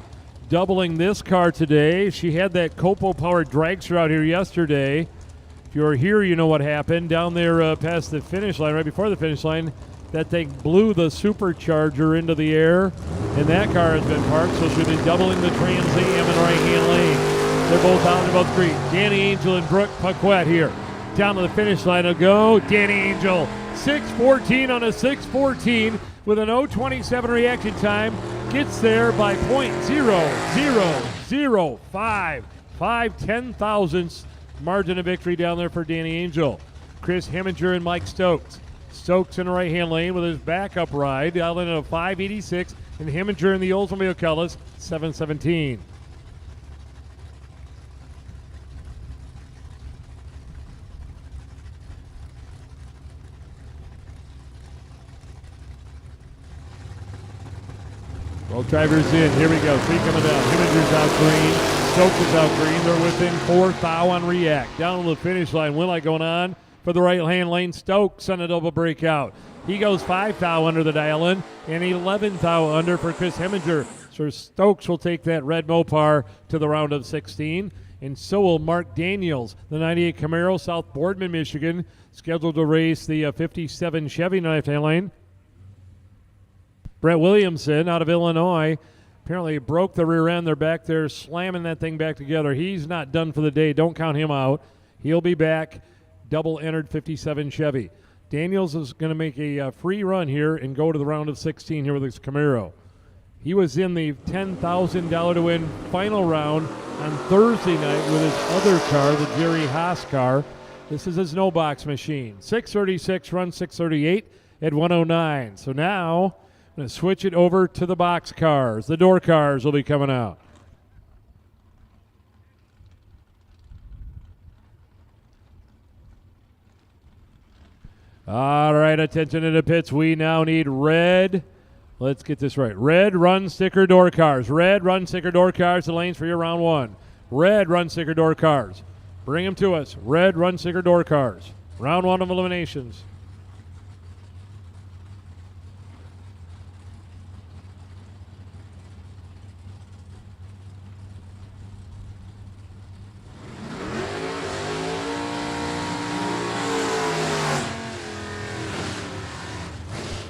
[SPEAKER 1] doubling this car today. She had that Copo-powered dragster out here yesterday. If you were here, you know what happened. Down there past the finish line, right before the finish line, that thing blew the supercharger into the air, and that car has been parked, so she'll be doubling the Trans Am in the right-hand lane. They're both out, they're both green. Danny Angel and Brooke Paquette here. Down to the finish line will go Danny Angel. 6:14 on a 6:14 with an 0:27 reaction time. Gets there by .0005. 5/10,000ths margin of victory down there for Danny Angel. Chris Heminger and Mike Stokes. Stokes in the right-hand lane with his backup ride. Out in a 586. And Heminger in the Oldsmobile Cutlass, 717. Both drivers in. Here we go. 3 coming down. Heminger's out green. Stokes is out green. They're within 4 thou on react. Down to the finish line. Winlight going on for the right-hand lane. Stokes on a double breakout. He goes 5 thou under the dial-in and 11 thou under for Chris Heminger. So Stokes will take that red Mopar to the round of 16. And so will Mark Daniels, the 98 Camaro, South Boardman, Michigan, scheduled to race the 57 Chevy right-hand lane. Brett Williamson out of Illinois apparently broke the rear end. They're back there slamming that thing back together. He's not done for the day. Don't count him out. He'll be back. Double entered 57 Chevy. Daniels is going to make a free run here and go to the round of 16 here with his Camaro. He was in the $10,000 to win final round on Thursday night with his other car, the Jerry Haas car. This is his no box machine. 636, run 638 at 109. So now I'm going to switch it over to the box cars. The door cars will be coming out. All right, attention to the pits. We now need red. Let's get this right. Red run sticker door cars. Red run sticker door cars. The lanes for your round one. Red run sticker door cars. Bring them to us. Red run sticker door cars. Round one of eliminations.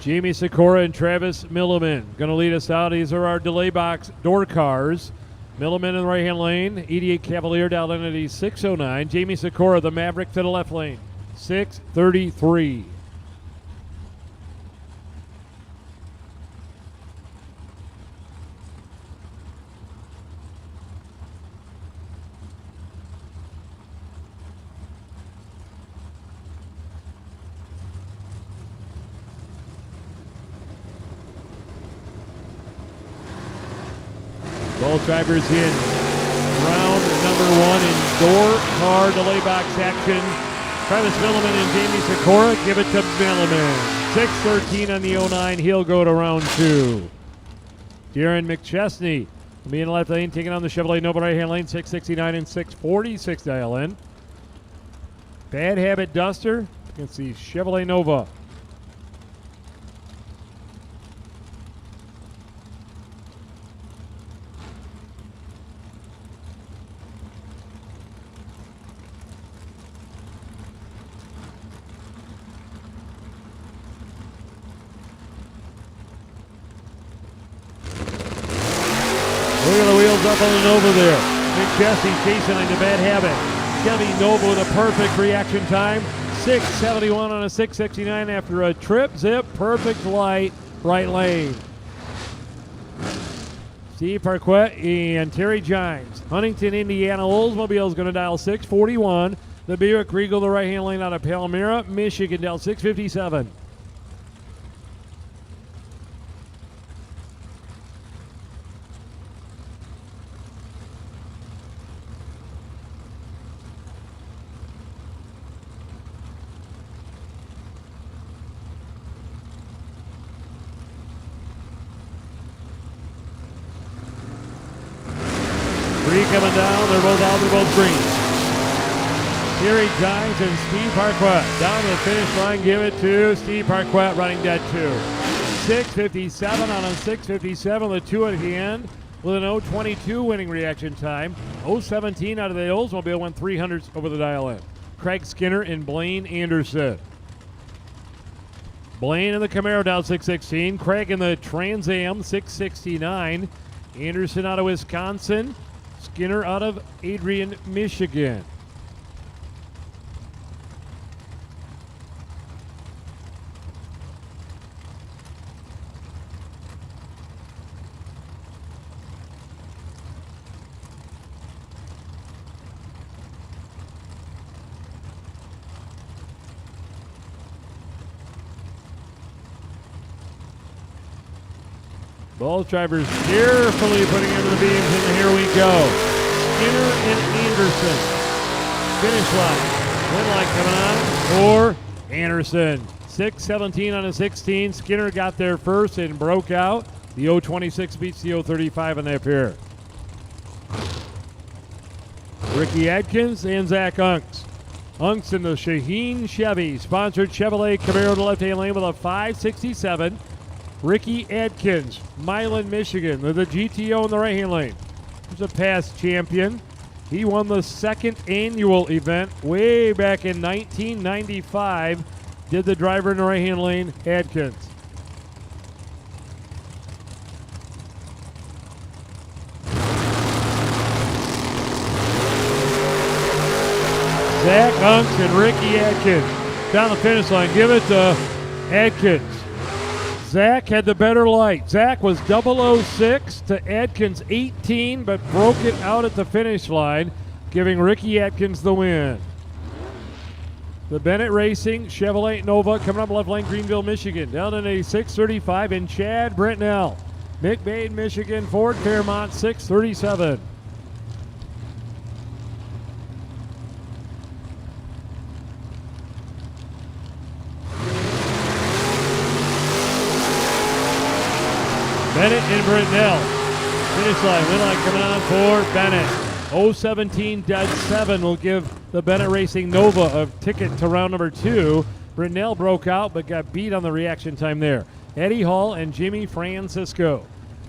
[SPEAKER 1] Jamie Sikora and Travis Milliman going to lead us out. These are our delay box door cars. Milliman in the right-hand lane. 88 Cavalier down into the 609. Jamie Sikora, the Maverick, to the left lane. 633. Both drivers in round number 1 in door car delay box action. Travis Milliman and Jamie Sikora give it to Milliman. 6:13 on the 09. He'll go to round 2. Darren McChesney will be in the left lane, taking on the Chevrolet Nova right-hand lane. 669 and 646 dial in. Bad Habit Duster against the Chevrolet Nova. Look at the wheels up on the Nova there. McChesney chasing into Bad Habit. It's going to be Nova with a perfect reaction time. 671 on a 669 after a trip zip. Perfect light right lane. Steve Parquette and Terry Gimes. Huntington, Indiana Oldsmobile is going to dial 641. The Buick Regal, the right-hand lane out of Palmyra, Michigan, dial 657. Three coming down. They're both out. They're both green. Terry Gimes and Steve Parquette. Down to the finish line. Give it to Steve Parquette running dead 2. 6:57 on a 6:57. The 2 at the end with an 0:22 winning reaction time. 0:17 out of the Oldsmobile went 300s over the dial in. Craig Skinner and Blaine Anderson. Blaine in the Camaro down 6:16. Craig in the Trans Am 6:69. Anderson out of Wisconsin. Skinner out of Adrian, Michigan. Both drivers carefully putting into the beams, and here we go. Skinner and Anderson. Finish line. Win light coming on for Anderson. 6:17 on a 16. Skinner got there first and broke out. The 0:26 beats the 0:35 on that pair. Ricky Adkins and Zach Unks. Unks in the Shaheen Chevy, sponsored Chevrolet Camaro to the left-hand lane with a 5:67. Ricky Adkins, Milan, Michigan, with the GTO in the right-hand lane. He's a past champion. He won the second annual event way back in 1995. Did the driver in the right-hand lane, Adkins. Zach Unks and Ricky Adkins down the finish line. Give it to Adkins. Zach had the better light. Zach was 006 to Adkins 18, but broke it out at the finish line, giving Ricky Adkins the win. The Bennett Racing Chevrolet Nova coming up left lane, Greenville, Michigan. Down in a 6:35 in Chad Britnell. McBain, Michigan, Ford Fairmont 6:37. Bennett and Britnell. Finish line. Win line coming on for Bennett. 0:17 dead 7 will give the Bennett Racing Nova a ticket to round number 2. Britnell broke out but got beat on the reaction time there. Eddie Hall and Jimmy Francisco.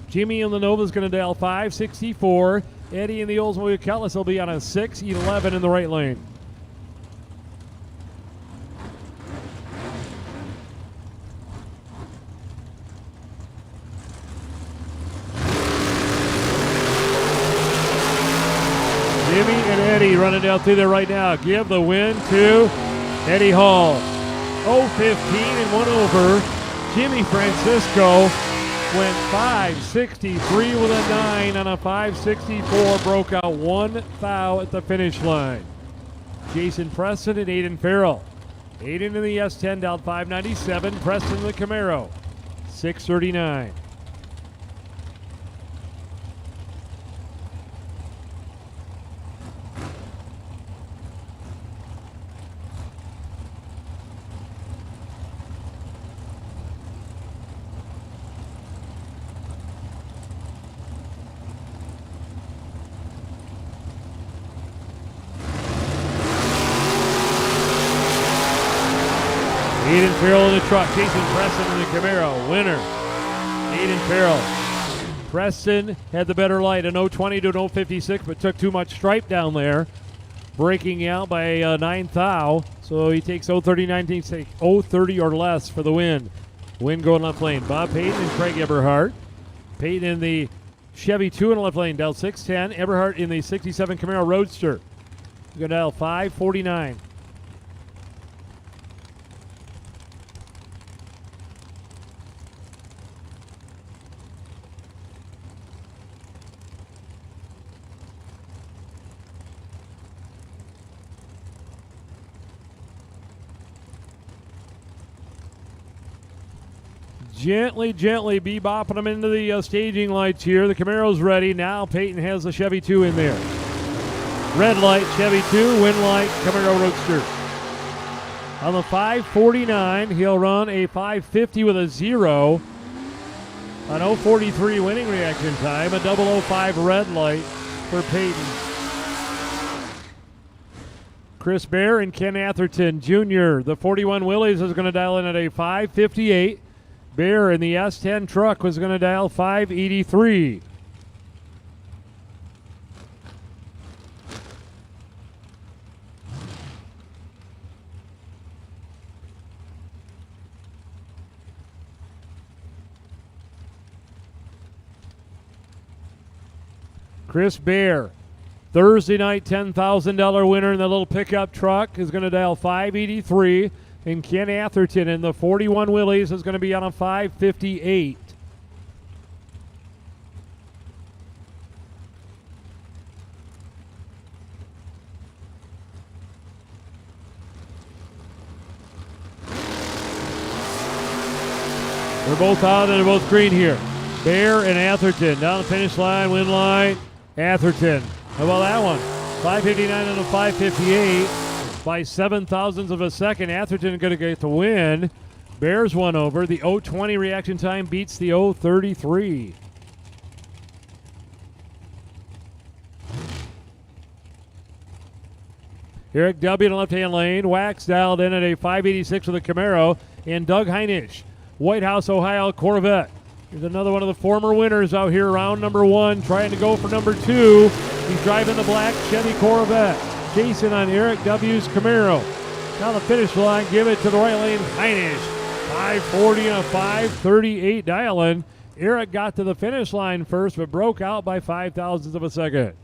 [SPEAKER 1] Jimmy in the Nova is going to dial 564. Eddie in the Oldsmobile Cutlass will be on a 611 in the right lane. Jimmy and Eddie running down through there right now. Give the win to Eddie Hall. 0-15 and 1 over. Jimmy Francisco went 563 with a 9 on a 564. Broke out 1 thou at the finish line. Jason Preston and Aiden Farrell. Aiden in the S10 down 597. Preston in the Camaro 639. Aiden Farrell in the truck. Jason Preston in the Camaro. Winner, Aiden Farrell. Preston had the better light, an 020 to an 056, but took too much stripe down there, breaking out by 9 thou. So he takes 039, he takes 030 or less for the win. Win going left lane. Bob Payton and Craig Eberhardt. Payton in the Chevy 2 in the left lane, dial 610. Eberhardt in the 67 Camaro Roadster. Go dial 549. Gently bebopping them into the staging lights here. The Camaro's ready. Now Peyton has the Chevy 2 in there. Red light, Chevy 2, win light, Camaro Roadster. On the 549, he'll run a 550 with a 0. An 043 winning reaction time. A 005 red light for Peyton. Chris Bear and Ken Atherton Jr. The 41 Willys is going to dial in at a 558. Bear in the S10 truck was going to dial 583. Chris Bear, Thursday night $10,000 winner in the little pickup truck, is going to dial 583. And Ken Atherton in the 41 Willys is going to be on a 558. They're both out and they're both green here. Bear and Atherton down the finish line, win line. Atherton. How about that one? 559 and a 558. By 0.07 of a second. Atherton going to get the win. Bears one over. The 020 reaction time beats the 033. Eric W. in the left-hand lane. Wax dialed in at a 586 with a Camaro. And Doug Heinisch, White House, Ohio Corvette. Here's another one of the former winners out here, round number 1, trying to go for number 2. He's driving the black Chevy Corvette. Jason on Eric W.'s Camaro. Down the finish line, give it to the right lane, Heinisch. 540 and a 538 dial-in. Eric got to the finish line first, but broke out by 0.005 of a second.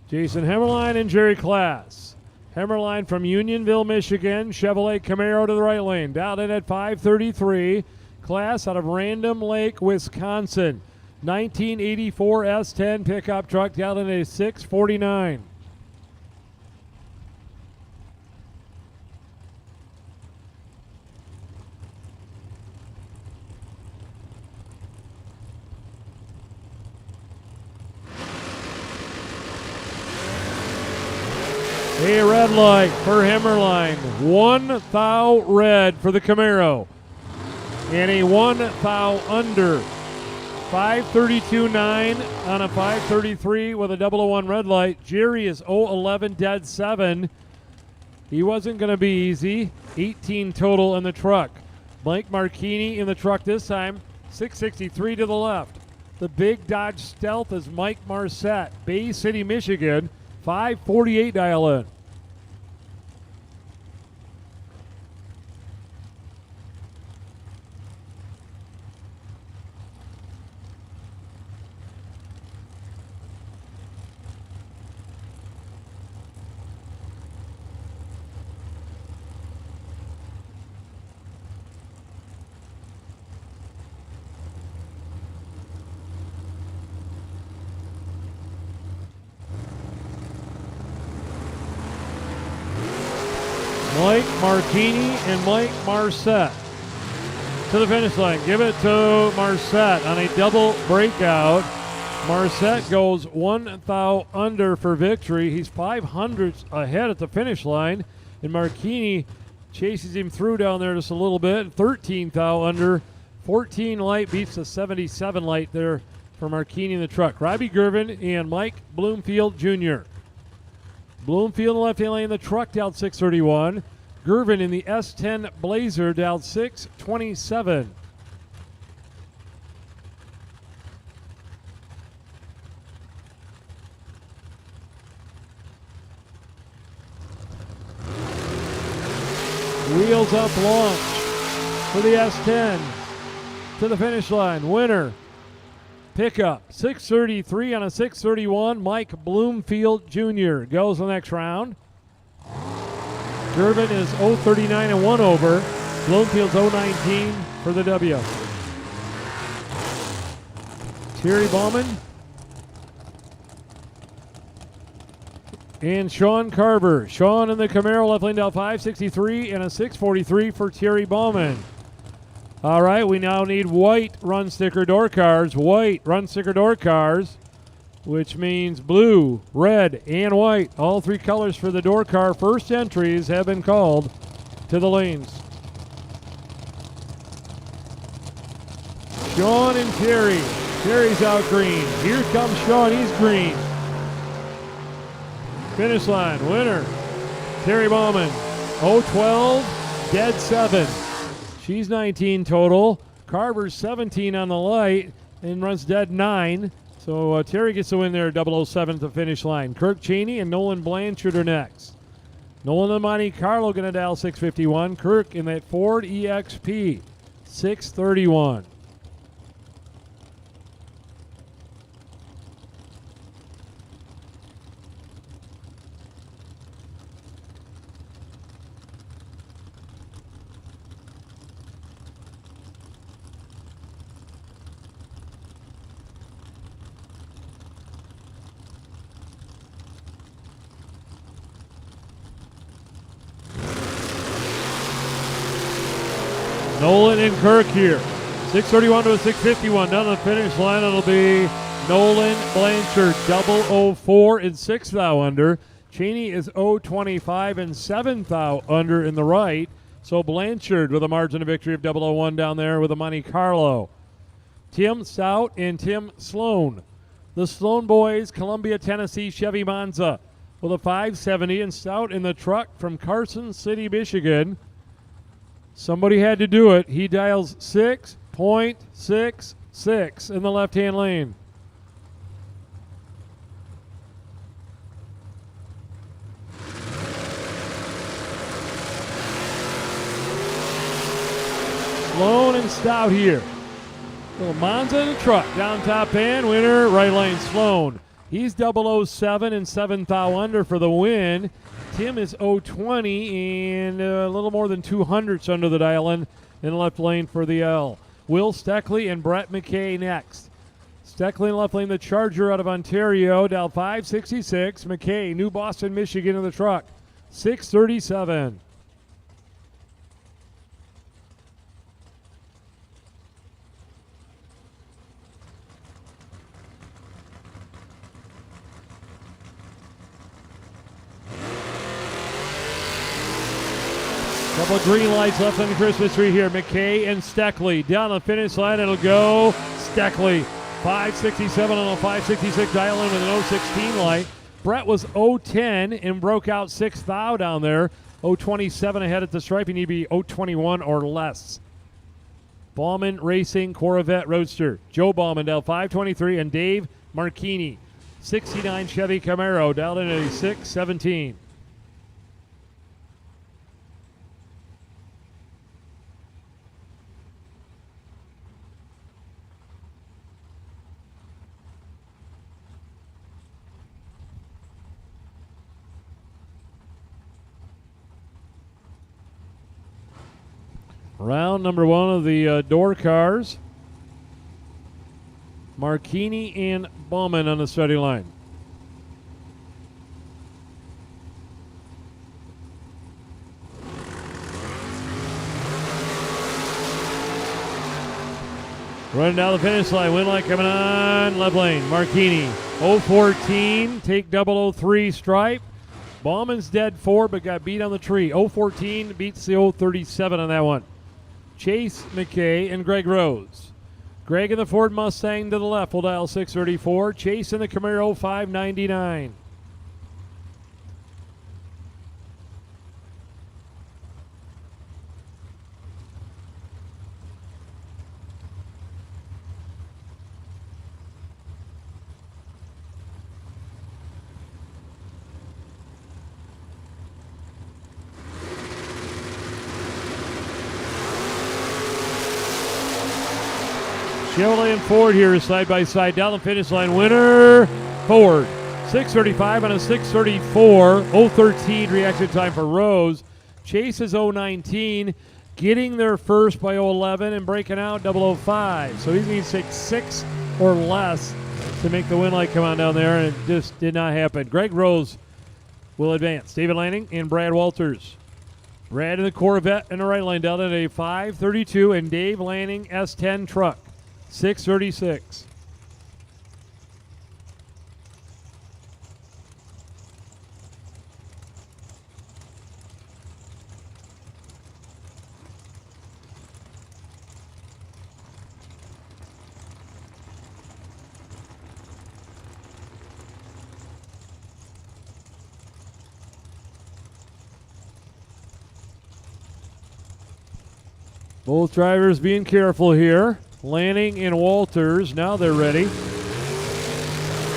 [SPEAKER 1] Jason Hemmerline and Jerry Klass. Hemmerline from Unionville, Michigan. Chevrolet Camaro to the right lane. Dialed in at 533. Klass out of Random Lake, Wisconsin. 1984 S10 pickup truck down in a 649. A red light for Hemmerline. 1 thou red for the Camaro. And a 1 thou under. 532.9 on a 533 with a 001 red light. Jerry is 011 dead 7. He wasn't going to be easy. 18 total in the truck. Mike Marchini in the truck this time. 663 to the left. The big Dodge Stealth is Mike Marcette, Bay City, Michigan. 548 dial in. Mike Marchini and Mike Marset to the finish line. Give it to Marset on a double breakout. Marset goes 1 thou under for victory. He's 500ths ahead at the finish line, and Marchini chases him through down there just a little bit. 13 thou under. 14 light beats the 77 light there for Marchini in the truck. Robbie Gervin and Mike Bloomfield Jr. Bloomfield in the left-hand lane in the truck down 6:31. Gervin in the S10 Blazer down 6:27. Wheels up launch for the S10 to the finish line. Winner pickup 6:33 on a 6:31. Mike Bloomfield Jr. goes the next round. Gervin is 0:39 and 1 over. Bloomfield's 0:19 for the W. Thierry Baumann and Sean Carver. Sean in the Camaro left lane down 5:63 and a 6:43 for Thierry Baumann. All right, we now need white run sticker door cars. White run sticker door cars, which means blue, red, and white. All three colors for the door car. First entries have been called to the lanes. Sean and Terry. Terry's out green. Here comes Sean. He's green. Finish line. Winner, Thierry Baumann. 0:12, dead 7. She's 19 total. Carver's 17 on the light and runs dead 9. So Terry gets the win there, 007 at the finish line. Kirk Cheney and Nolan Blanchard are next. Nolan and Monte Carlo going to dial 651. Kirk in that Ford EXP, 631. Nolan and Kirk here. 631 to a 651. Down the finish line, it'll be Nolan Blanchard, 004 and 6 thou under. Cheney is 025 and 7 thou under in the right. So Blanchard with a margin of victory of 001 down there with a Monte Carlo. Tim Stout and Tim Sloan. The Sloan boys, Columbia, Tennessee, Chevy Monza with a 570, and Stout in the truck from Carson City, Michigan. Somebody had to do it. He dials 6.66 in the left-hand lane. Sloan and Stout here. Little Monza in the truck. Down top end. Winner, right lane, Sloan. He's 007 and 7 thou under for the win. Tim is 020 and a little more than 200ths under the dial in the left lane for the L. Will Steckley and Brett McKay next. Steckley in left lane, the Charger out of Ontario, dial 566. McKay, New Boston, Michigan in the truck, 637. Couple of green lights left on the Christmas tree here. McKay and Steckley down the finish line. It'll go Steckley. 567 on a 566 dial in with an 016 light. Brett was 010 and broke out 6 thou down there. 027 ahead at the stripe. You need to be 021 or less. Baumann Racing Corvette Roadster. Joe Baumann dialed 523 and Dave Marchini. 69 Chevy Camaro dialed in at a 617. Round number one of the door cars. Marchini and Baumann on the starting line. Running down the finish line. Win light coming on. Left lane. Marchini. 014. Take 003 stripe. Bauman's dead 4 but got beat on the tree. 014 beats the 037 on that one. Chase McKay and Greg Rose. Greg in the Ford Mustang to the left will dial 634. Chase in the Camaro 599. Chevrolet and Ford here side by side down the finish line. Winner, Ford. 6:35 on a 6:34. 0:13 reaction time for Rose. Chase is 0:19. Getting there first by 0:11 and breaking out 0:05. So he needs to take 6 or less to make the win light come on down there, and it just did not happen. Greg Rose will advance. David Lanning and Brad Walters. Brad in the Corvette in the right lane down at a 5:32, and Dave Lanning S10 truck. 6:36. Both drivers being careful here. Lanning and Walters, now they're ready.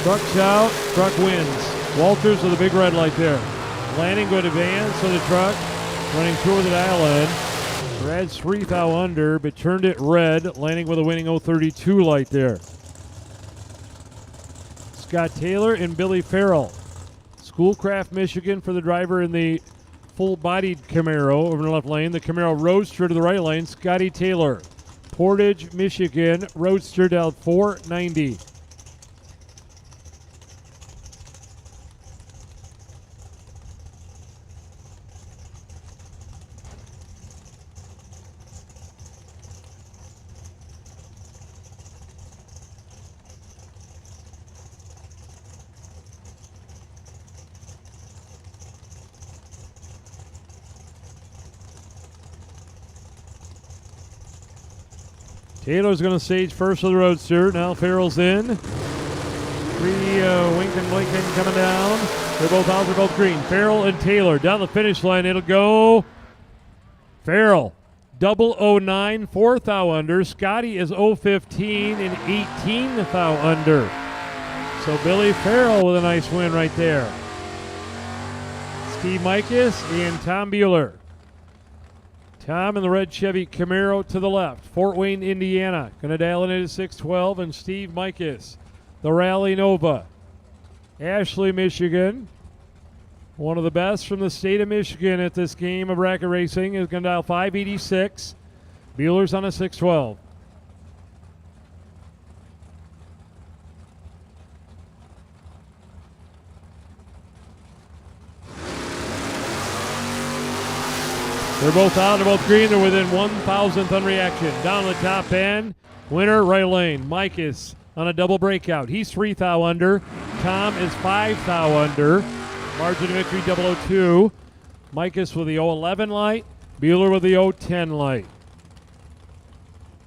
[SPEAKER 1] Truck's out, truck wins. Walters with a big red light there. Lanning going to advance on the truck, running toward the dial end. Brad's 3 thou under, but turned it red. Lanning with a winning 032 light there. Scott Taylor and Billy Farrell. Schoolcraft, Michigan for the driver in the full-bodied Camaro over in the left lane. The Camaro Roadster to the right lane, Scotty Taylor. Portage, Michigan, Roadster down 490. Taylor's going to stage first for the Roadster. Now Farrell's in. Wink and blinking coming down. They're both out. They're both green. Farrell and Taylor down the finish line. It'll go Farrell. 009, 4 thou under. Scotty is 015 and 18 thou under. So Billy Farrell with a nice win right there. Steve Mikas and Tom Bueller. Tom in the red Chevy Camaro to the left. Fort Wayne, Indiana. Going to dial in at 612. And Steve Mikas, the Rally Nova. Ashley, Michigan. One of the best from the state of Michigan at this game of bracket racing is going to dial 586. Bueller's on a 612. They're both out. They're both green. They're within 1,000th on reaction. Down the top end. Winner, right lane. Mikas on a double breakout. He's 3 thou under. Tom is 5 thou under. Margin of victory 002. Mikas with the 011 light. Bueller with the 010 light.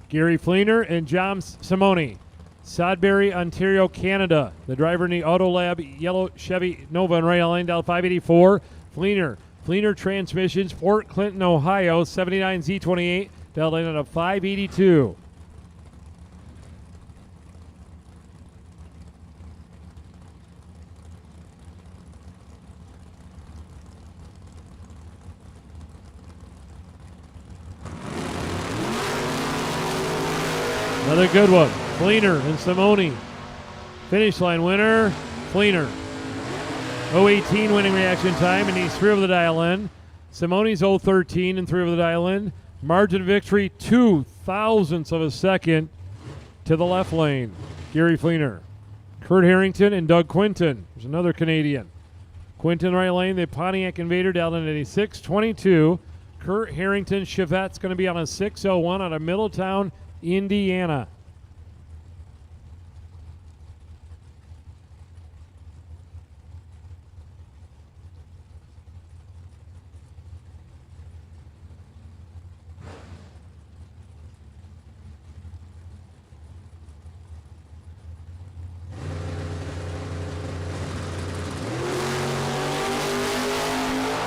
[SPEAKER 1] Gary Fleener and John Simone. Sudbury, Ontario, Canada. The driver in the Auto Lab yellow Chevy Nova in right lane down 584. Fleener Transmissions, Fort Clinton, Ohio, 79 Z28, down lane at 582. Another good one. Fleener and Simone. Finish line winner, Fleener. 018 winning reaction time, and he's 3 over the dial in. Simone's 013 and 3 over the dial in. Margin of victory 0.02 of a second to the left lane. Gary Fleener. Kurt Harrington and Doug Quinton. There's another Canadian. Quinton right lane, the Pontiac Invader down in a 622. Kurt Harrington Chevette's going to be on a 601 out of Middletown, Indiana.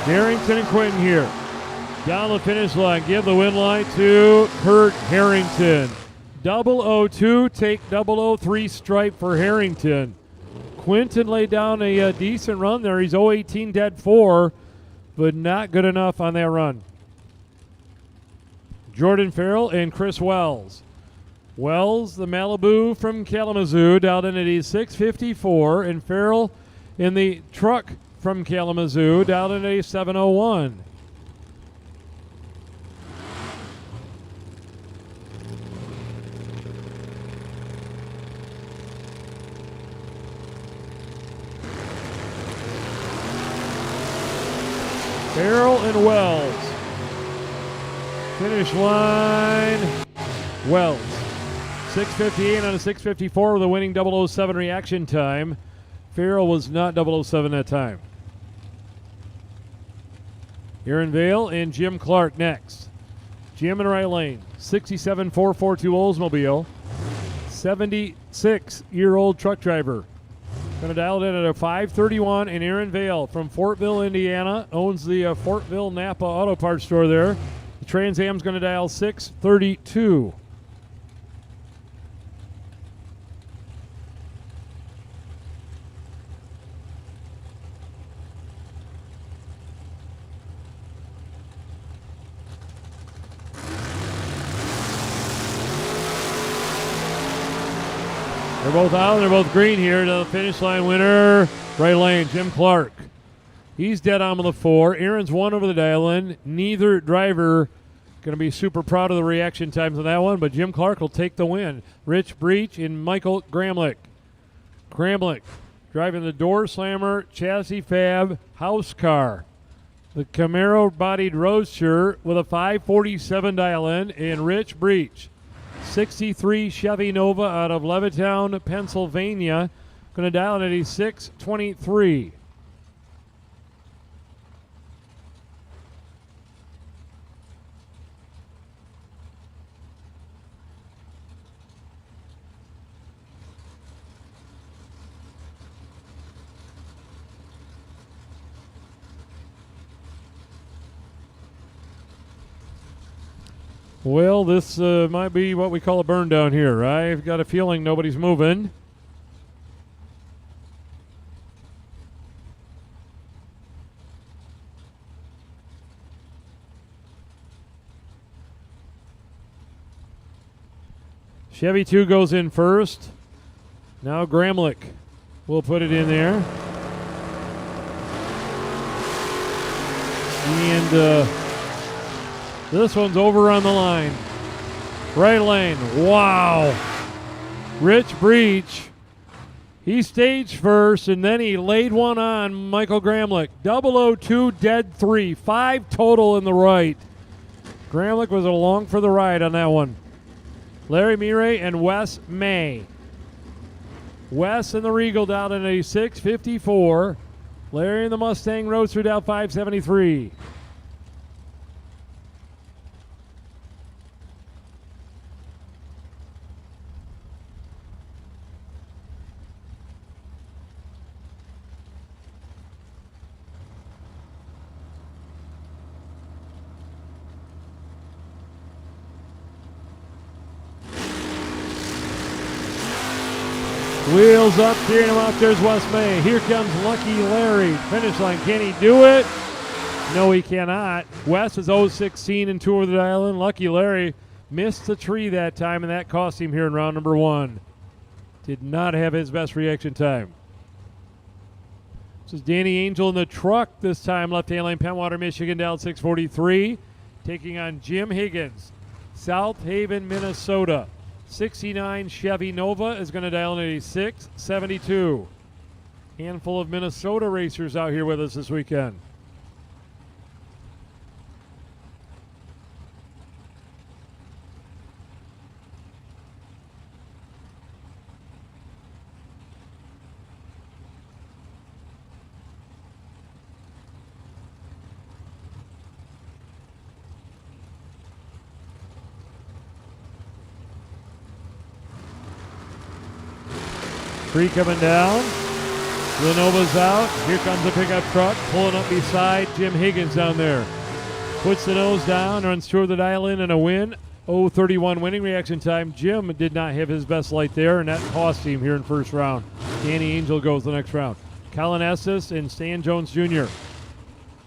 [SPEAKER 1] Harrington and Quinton here. Down the finish line, give the win line to Kurt Harrington. 002, take 003 stripe for Harrington. Quinton laid down a decent run there. He's 018 dead 4, but not good enough on that run. Jordan Farrell and Chris Wells. Wells, the Malibu from Kalamazoo, down in at 654, and Farrell in the truck from Kalamazoo, down in a 701. Farrell and Wells. Finish line, Wells. 6:58 on a 6:54 with a winning 007 reaction time. Farrell was not 007 that time. Aaron Vale and Jim Clark next. Jim in the right lane. 67-442 Oldsmobile. 76-year-old truck driver. Going to dial it in at a 531, and Aaron Vale from Fortville, Indiana, owns the Fortville Napa Auto Parts store there. The Trans Am's going to dial 632. They're both out, and they're both green here. To the finish line winner, right lane, Jim Clark. He's dead on with the 4. Aaron's 1 over the dial-in. Neither driver going to be super proud of the reaction times on that one, but Jim Clark will take the win. Rich Breach and Michael Gramlich. Gramlich driving the door slammer, chassis fab, house car. The Camaro-bodied Roadster with a 547 dial-in, and Rich Breach. 63 Chevy Nova out of Levittown, Pennsylvania. Going to dial in at a 623. Well, this might be what we call a burn down here. I've got a feeling nobody's moving. Chevy 2 goes in first. Now Gramlich will put it in there. And this one's over on the line. Right lane. Wow. Rich Breach. He staged first, and then he laid one on Michael Gramlich. 002 dead 3. 5 total in the right. Gramlich was along for the ride on that one. Larry Murray and Wes May. Wes in the Regal down in a 654. Larry in the Mustang Roadster down 573. Wheels up, tearing him off. There's Wes May. Here comes Lucky Larry. Finish line. Can he do it? No, he cannot. Wes is 0-16 and 2 over the dial-in. Lucky Larry missed the tree that time, and that cost him here in round number 1. Did not have his best reaction time. This is Danny Angel in the truck this time. Left-hand lane, Pentwater, Michigan, down 643. Taking on Jim Higgins, South Haven, Minnesota. 69 Chevy Nova is going to dial in at 672. Handful of Minnesota racers out here with us this weekend. Three coming down. Villanova's out. Here comes the pickup truck pulling up beside Jim Higgins down there. Puts the nose down, runs through the dial in and a win. 0:31 winning reaction time. Jim did not have his best light there, and that cost him here in first round. Danny Angel goes the next round. Colin Estes and Stan Jones Jr.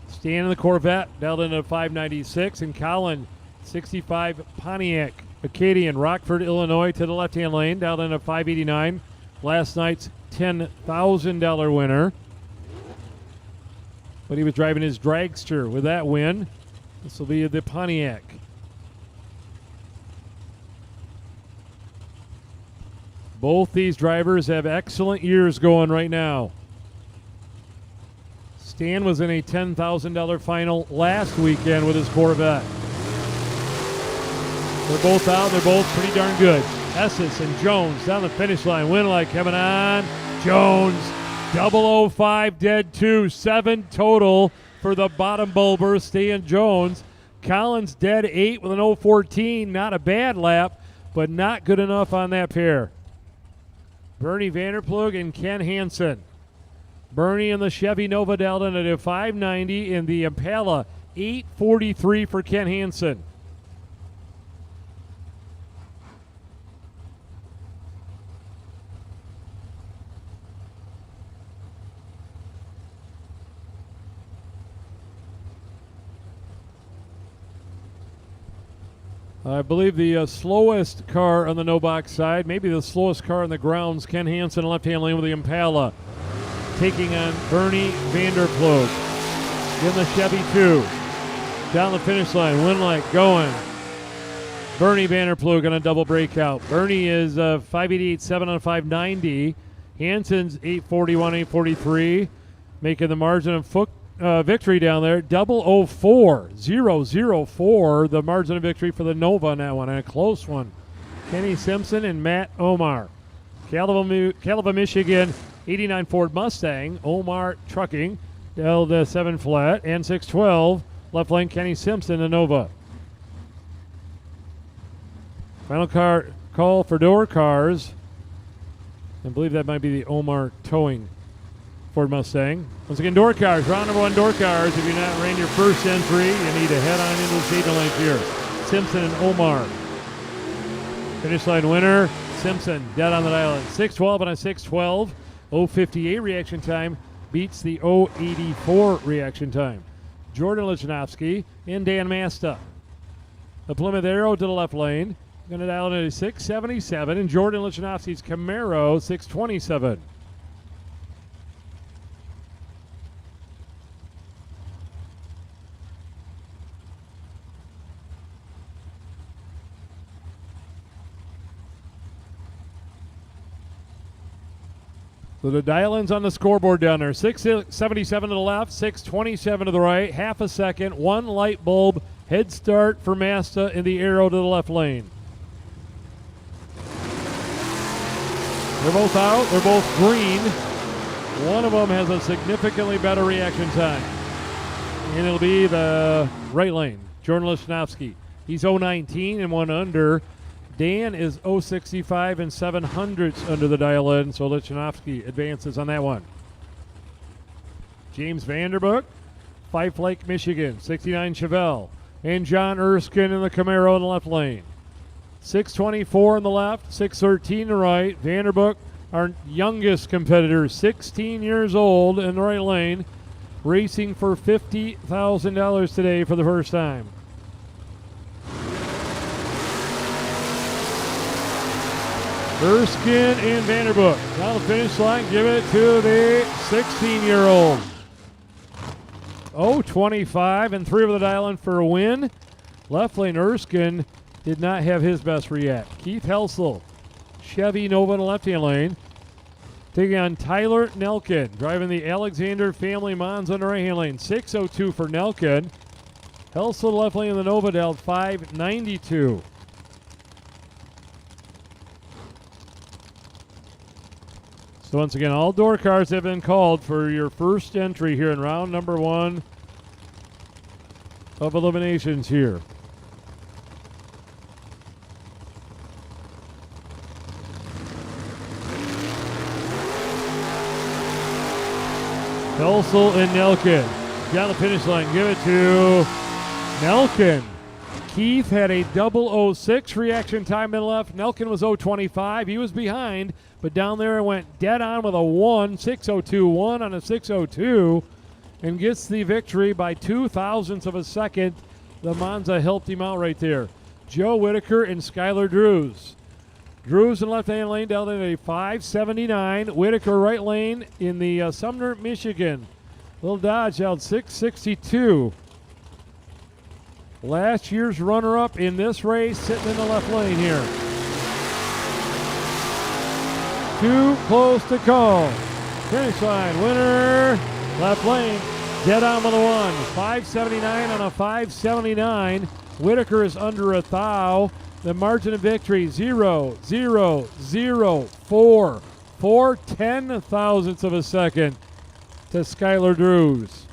[SPEAKER 1] Stan in the Corvette, dialed in at 596, and Colin, 65 Pontiac Acadian, Rockford, Illinois, to the left-hand lane, dialed in at 589. Last night's $10,000 winner. But he was driving his dragster with that win. This will be the Pontiac. Both these drivers have excellent years going right now. Stan was in a $10,000 final last weekend with his Corvette. They're both out. They're both pretty darn good. Estes and Jones down the finish line. Winlight coming on. Jones, 005 dead 2. 7 total for the bottom bulber, Stan Jones. Collins dead 8 with an 014. Not a bad lap, but not good enough on that pair. Bernie Vanderplug and Ken Hansen. Bernie in the Chevy Nova Delta at a 590, in the Impala 843 for Ken Hansen. I believe the slowest car on the no-box side, maybe the slowest car on the grounds, Ken Hansen, left-hand lane with the Impala, taking on Bernie Vanderplug in the Chevy 2. Down the finish line, Winlight going. Bernie Vanderplug on a double breakout. Bernie is 588.7 on 590. Hansen's 841, 843, making the margin of victory down there. 004, 004, the margin of victory for the Nova on that one, and a close one. Kenny Simpson and Matt Omar. Calava, Michigan, 89 Ford Mustang. Omar Trucking, Delta 7 flat, and 612. Left lane, Kenny Simpson, the Nova. Final car call for door cars. I believe that might be the Omar Towing Ford Mustang. Once again, door cars, round number 1 door cars. If you're not ran your first entry, you need to head on into the stadium lane here. Simpson and Omar. Finish line winner, Simpson, dead on the dial. 612 on a 612. 058 reaction time beats the 084 reaction time. Jordan Lichnowsky and Dan Masta. The Plymouth Arrow to the left lane. Going to dial in at a 677, and Jordan Lichnowsky's Camaro 627. So the dial-ins on the scoreboard down there. 677 to the left, 627 to the right, half a second, 1 light bulb head start for Masta in the Arrow to the left lane. They're both out. They're both green. One of them has a significantly better reaction time, and it'll be the right lane, Jordan Lichnowsky. He's 019 and 1 under. Dan is 065 and 700ths under the dial-in, so Lichnowsky advances on that one. James Vanderbook, Fife Lake, Michigan, 69 Chevelle, and John Erskine in the Camaro in the left lane. 624 on the left, 613 on the right. Vanderbook, our youngest competitor, 16 years old in the right lane, racing for $50,000 today for the first time. Erskine and Vanderbook. Now the finish line, give it to the 16-year-old. 025 and 3 over the dial-in for a win. Left lane Erskine did not have his best react. Keith Helsel, Chevy Nova in the left-hand lane, taking on Tyler Nelkin, driving the Alexander family Monza in the right-hand lane. 602 for Nelkin. Helsel left lane in the Nova dialed 592. So once again, all door cars have been called for your first entry here in round number 1 of eliminations here. Helsel and Nelkin. Down the finish line, give it to Nelkin. Keith had a 006 reaction time in the left. Nelkin was 025. He was behind, but down there it went dead on with a 6:02.1 on a 6:02, and gets the victory by 0.02 of a second. The Monza helped him out right there. Joe Whitaker and Skylar Drews. Drews in left-hand lane down in a 5:79. Whitaker right lane in the Sumner, Michigan. Little Dodge out 6:62. Last year's runner-up in this race sitting in the left lane here. Too close to call. Finish line, winner, left lane, dead on with a 1. 5:79 on a 5:79. Whitaker is under a thou. The margin of victory, 0.0004. 4/10,000ths of a second to Skylar Drews.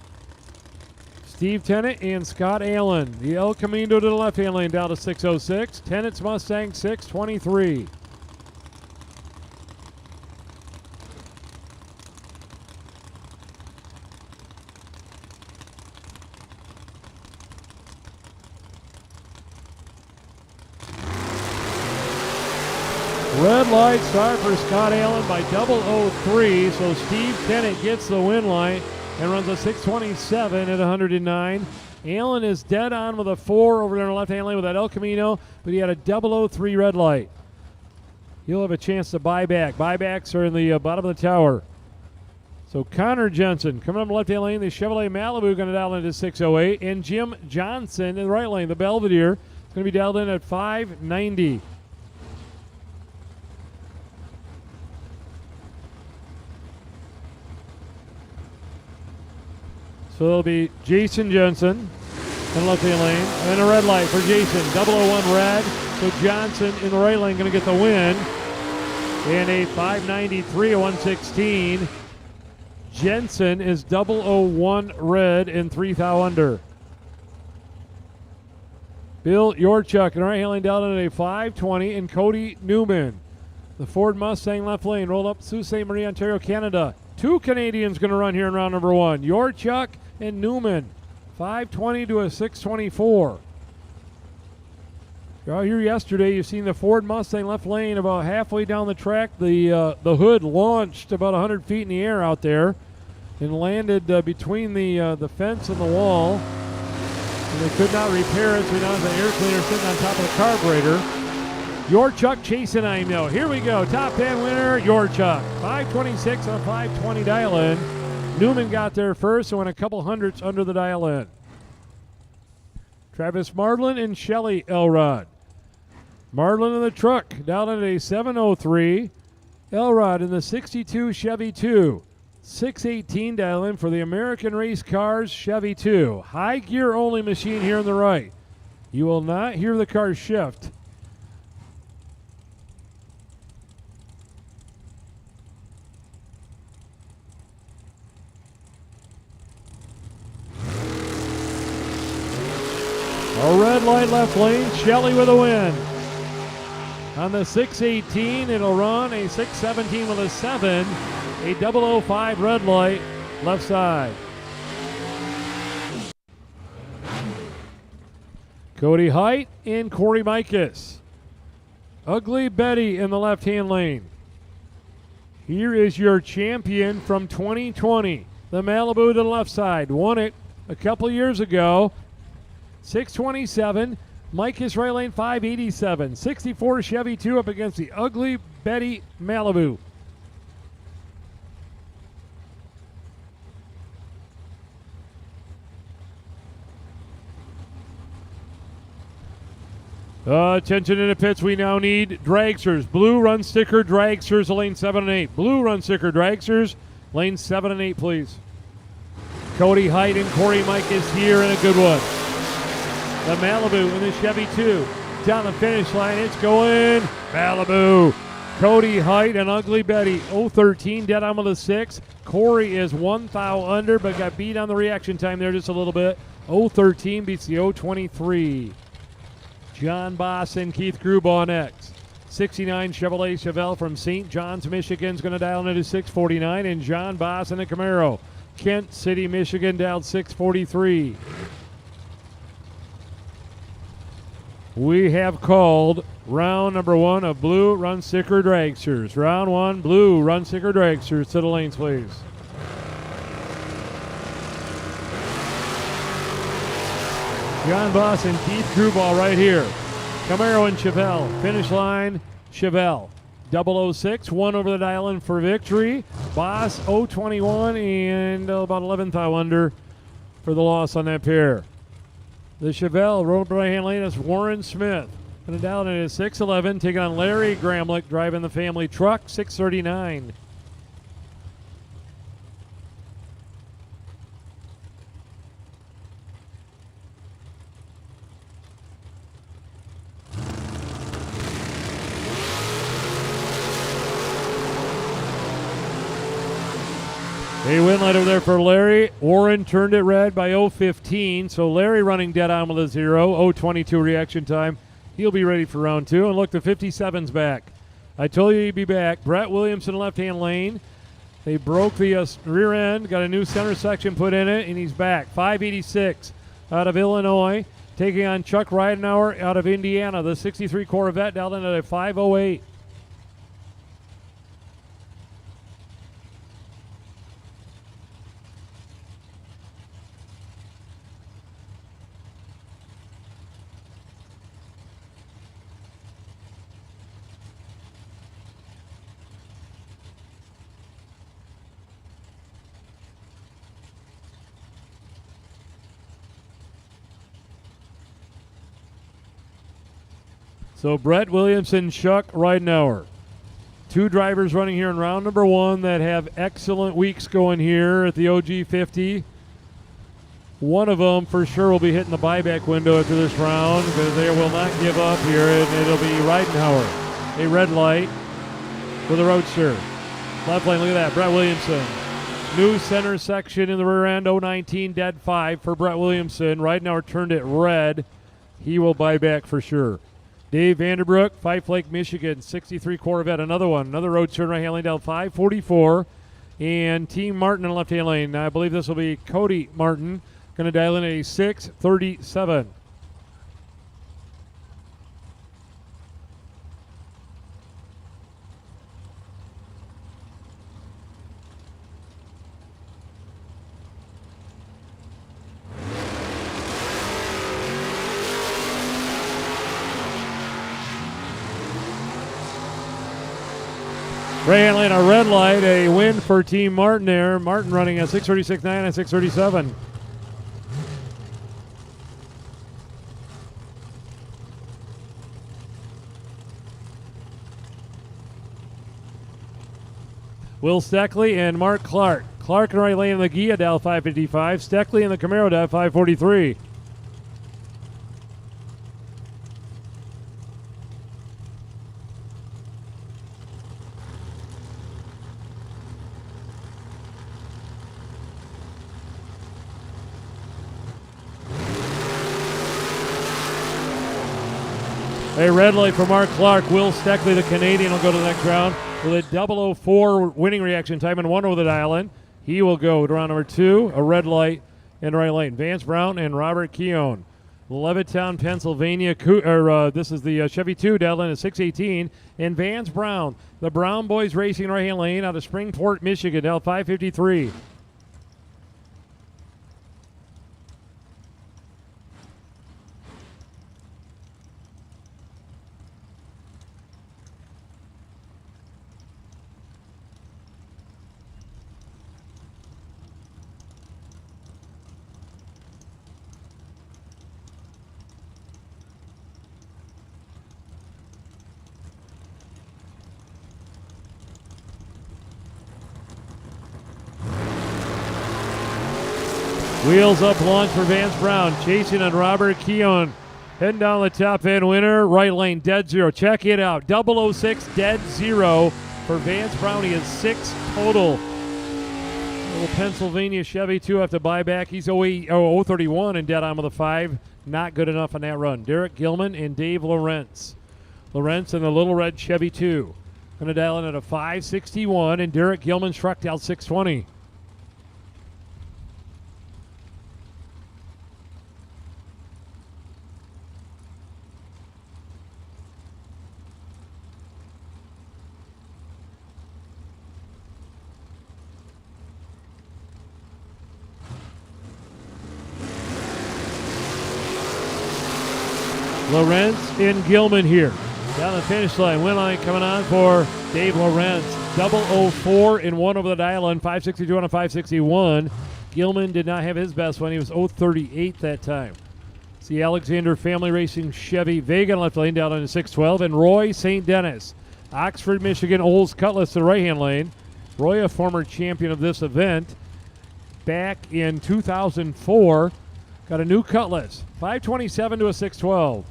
[SPEAKER 1] Steve Tennant and Scott Allen. The El Camino to the left-hand lane down to 6:06. Tennant's Mustang 6:23. Red light start for Scott Allen by 003, so Steve Tennant gets the win light and runs a 6:27 at 109. Allen is dead on with a 4 over there in the left-hand lane with that El Camino, but he had a 003 red light. He'll have a chance to buy back. Buybacks are in the bottom of the tower. So Connor Jensen coming up the left-hand lane. The Chevrolet Malibu going to dial into 6:08, and Jim Johnson in the right lane. The Belvedere is going to be dialed in at 5:90. So it'll be Jason Jensen in left-hand lane, and a red light for Jason, 001 red. So Johnson in the right lane going to get the win. And a 593, a 116. Jensen is 001 red and 3 thou under. Bill Yorchuk in the right-hand lane down in a 520, and Cody Newman. The Ford Mustang left lane rolled up Sault Ste. Marie, Ontario, Canada. 2 Canadians going to run here in round number 1. Yorchuk and Newman. 520 to a 624. You're out here yesterday. You've seen the Ford Mustang left lane about halfway down the track. The hood launched about 100 feet in the air out there and landed between the fence and the wall. And they could not repair it, so now there's an air cleaner sitting on top of the carburetor. Yorchuk chasing him though. Here we go. Top 10 winner, Yorchuk. 526 on 520 dial in. Newman got there first, so went a couple hundredths under the dial in. Travis Marlin and Shelly Elrod. Marlin in the truck down at a 703. Elrod in the 62 Chevy 2. 618 dial in for the American Race Cars Chevy 2. High gear only machine here on the right. You will not hear the car shift. A red light left lane, Shelley with a win. On the 618, it'll run a 617 with a 7, a 005 red light left side. Cody Height and Corey Mikas. Ugly Betty in the left-hand lane. Here is your champion from 2020. The Malibu to the left side. Won it a couple years ago. 627, Mikas right lane 587. 64 Chevy 2 up against the Ugly Betty Malibu. Attention in the pits, we now need dragsters. Blue run sticker dragsters, lane 7 and 8. Blue run sticker dragsters, lane 7 and 8, please. Cody Height and Corey Mikas here in a good one. The Malibu in the Chevy 2. Down the finish line, it's going Malibu. Cody Height and Ugly Betty, 013, dead on with a 6. Corey is 1 thou under, but got beat on the reaction time there just a little bit. 013 beats the 023. John Boss and Keith Grubaugh next. 69 Chevrolet Chevelle from St. John's, Michigan is going to dial into 649, and John Boss in a Camaro. Kent City, Michigan, down 6:43. We have called round number 1 of Blue Run Sticker Dragsters. Round 1, Blue Run Sticker Dragsters. To the lanes, please. John Boss and Keith Gruball right here. Camaro and Chevelle. Finish line, Chevelle. 006, 1 over the dial in for victory. Boss 021 and about 11th under for the loss on that pair. The Chevelle, road right hand lane is Warren Smith. And the dial in is 611, taking on Larry Gramlich, driving the family truck, 639. A win light over there for Larry. Warren turned it red by 0:15, so Larry running dead on with a 0. 0:22 reaction time. He'll be ready for round 2. And look, the 57's back. I told you he'd be back. Brett Williamson, left-hand lane. They broke the rear end, got a new center section put in it, and he's back. 586 out of Illinois, taking on Chuck Ridenauer out of Indiana. The 63 Corvette down in at a 508. So Brett Williamson, Chuck Ridenauer. 2 drivers running here in round number 1 that have excellent weeks going here at the OG50. One of them for sure will be hitting the buyback window after this round because they will not give up here, and it'll be Ridenauer. A red light for the Roadster. Left lane, look at that, Brett Williamson. New center section in the rear end, 019, dead 5 for Brett Williamson. Ridenauer turned it red. He will buy back for sure. Dave Vanderbrook, Fife Lake, Michigan, 63 Corvette, another one. Another Roadster right-hand lane down 544. And Team Martin in the left-hand lane. I believe this will be Cody Martin. Going to dial in a 637. Right-hand lane, a red light, a win for Team Martin there. Martin running a 636.9 and 637. Will Steckley and Mark Clark. Clark in right lane in the Gia Dow 555. Steckley in the Camaro Dow 543. A red light for Mark Clark. Will Steckley, the Canadian, will go to the next round with a 004 winning reaction time and 1 over the dial-in. He will go to round number 2, a red light in right lane. Vance Brown and Robert Keown. Levittown, Pennsylvania. This is the Chevy 2, dial-in at 618. And Vance Brown, the Brown Boys Racing right-hand lane out of Springport, Michigan, dial 553. Wheels up launch for Vance Brown. Chasing on Robert Keown. Heading down the top end winner. Right lane, dead 0. Check it out. 006, dead 0 for Vance Brown. He has 6 total. Little Pennsylvania Chevy 2 have to buy back. He's 031 and dead on with a 5. Not good enough on that run. Derek Gilman and Dave Lawrence. Lawrence in the Little Red Chevy 2. Going to dial in at a 561, and Derek Gilman struck out 620. Lawrence and Gilman here. Down the finish line, win line coming on for Dave Lawrence. 004 in one over the dial on 562 on a 561. Gilman did not have his best one. He was 038 that time. See Alexander Family Racing Chevy Vega left lane down on the 612. And Roy St. Dennis, Oxford, Michigan, Olds Cutlass to the right-hand lane. Roy, a former champion of this event back in 2004. Got a new Cutlass, 527 to a 612.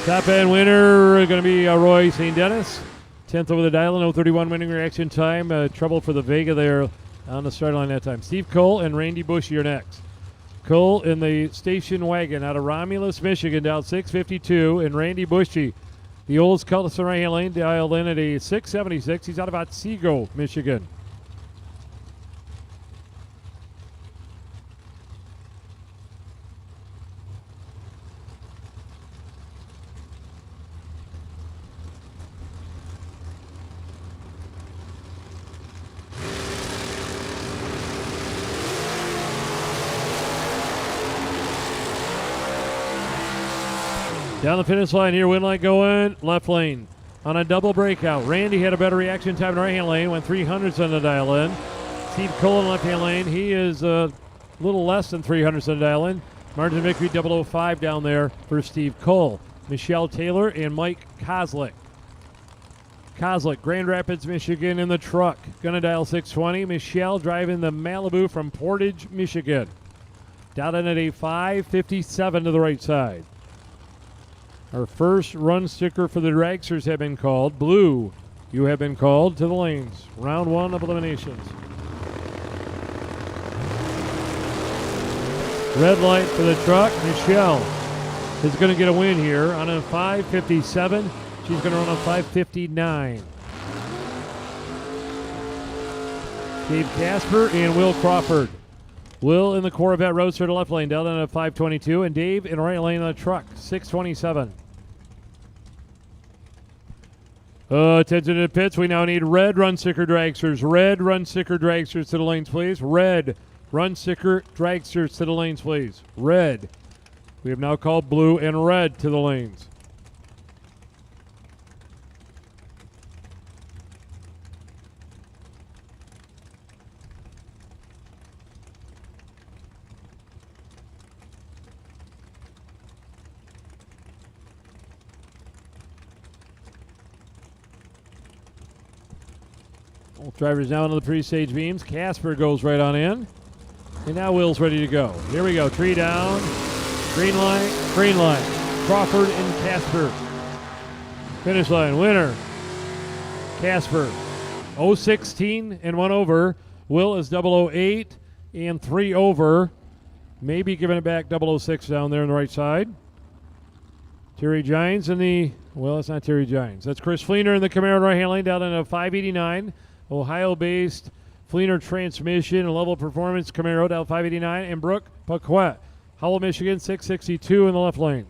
[SPEAKER 1] Top end winner going to be Roy St. Dennis. 10th over the dial, 031 winning reaction time. Trouble for the Vega there on the start line that time. Steve Cole and Randy Bushy are next. Cole in the station wagon out of Romulus, Michigan, down 652. And Randy Bushy, the Olds Cutlass right hand lane, dialed in at a 676. He's out of Otsego, Michigan. Down the finish line here, win line going, left lane. On a double breakout, Randy had a better reaction time in the right-hand lane, went 300s on the dial in. Steve Cole in the left-hand lane, he is a little less than 300s on the dial in. Margin of victory 005 down there for Steve Cole. Michelle Taylor and Mike Kozlik. Kozlik, Grand Rapids, Michigan in the truck. Gonna dial 620. Michelle driving the Malibu from Portage, Michigan. Down in at a 557 to the right side. Our first run sticker for the dragsters have been called. Blue, you have been called to the lanes. Round one of eliminations. Red light for the truck. Michelle is going to get a win here on a 557. She's going to run a 559. Dave Casper and Will Crawford. Will in the Corvette Roadster to left lane, down in a 522. And Dave in right lane on the truck, 627. Attention to the pits. We now need red run sticker dragsters. Red run sticker dragsters to the lanes, please. Red run sticker dragsters to the lanes, please. Red. We have now called blue and red to the lanes. Both drivers now into the pre-stage beams. Casper goes right on in. And now Will's ready to go. Here we go. Tree down. Green light. Green light. Crawford and Casper. Finish line. Winner. Casper. 016 and 1 over. Will is 008 and 3 over. Maybe giving it back 006 down there on the right side. Terry Gines in the, well, it's not Terry Gines. That's Chris Fleener in the Camaro right-hand lane down in a 589. Ohio-based Fleener transmission and level performance Camaro down 589. And Brooke Paquette, Howell, Michigan, 662 in the left lane.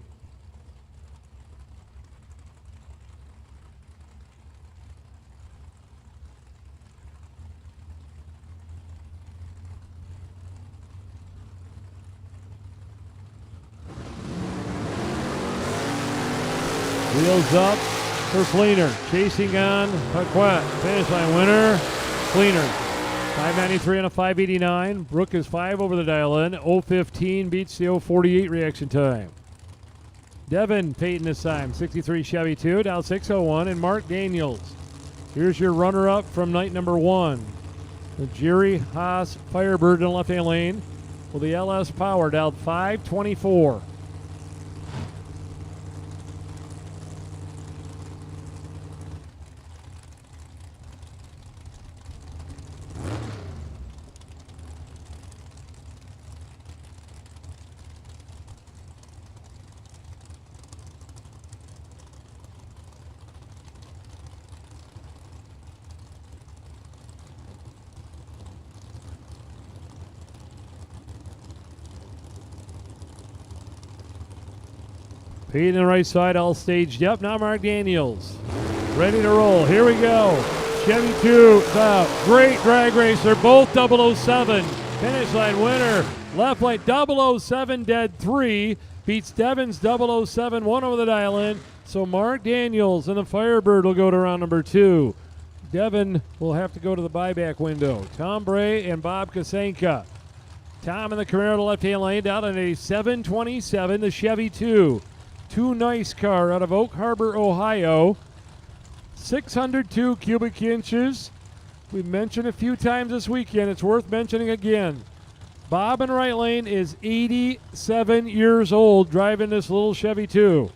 [SPEAKER 1] Wheels up for Fleener. Chasing on Paquette. Finish line winner, Fleener. 593 on a 589. Brooke is 5 over the dial in. 015 beats the 048 reaction time. Devin Payton this time. 63 Chevy 2, down 601. And Mark Daniels. Here's your runner-up from night number 1. The Jerry Haas Firebird in the left-hand lane with the LS Power down 524. Pete in the right side, all staged up. Now Mark Daniels, ready to roll. Here we go. Chevy 2, the great drag racer, both 007. Finish line winner, left light 007, dead 3. Beats Devon's 007, 1 over the dial in. So Mark Daniels and the Firebird will go to round number 2. Devon will have to go to the buyback window. Tom Bray and Bob Kasenka. Tom in the Camaro to left-hand lane down in a 727, the Chevy 2. Two nice car out of Oak Harbor, Ohio. 602 cubic inches. We've mentioned a few times this weekend. It's worth mentioning again. Bob in right lane is 87 years old driving this little Chevy 2.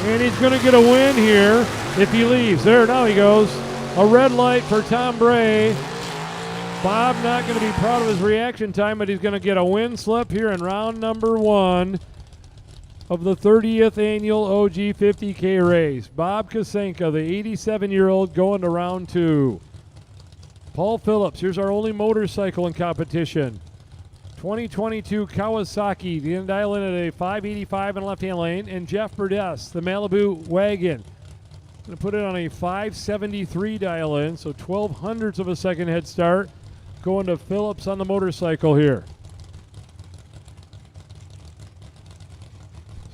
[SPEAKER 1] And he's going to get a win here if he leaves. There, now he goes. A red light for Tom Bray. Bob not going to be proud of his reaction time, but he's going to get a win slip here in round number 1 of the 30th annual OG 50K race. Bob Kasenka, the 87-year-old, going to round 2. Paul Phillips, here's our only motorcycle in competition. 2022 Kawasaki, the dial in at a 585 in the left-hand lane, and Jeff Burdess, the Malibu wagon. Going to put it on a 573 dial in, so 0.12 of a second head start. Going to Phillips on the motorcycle here.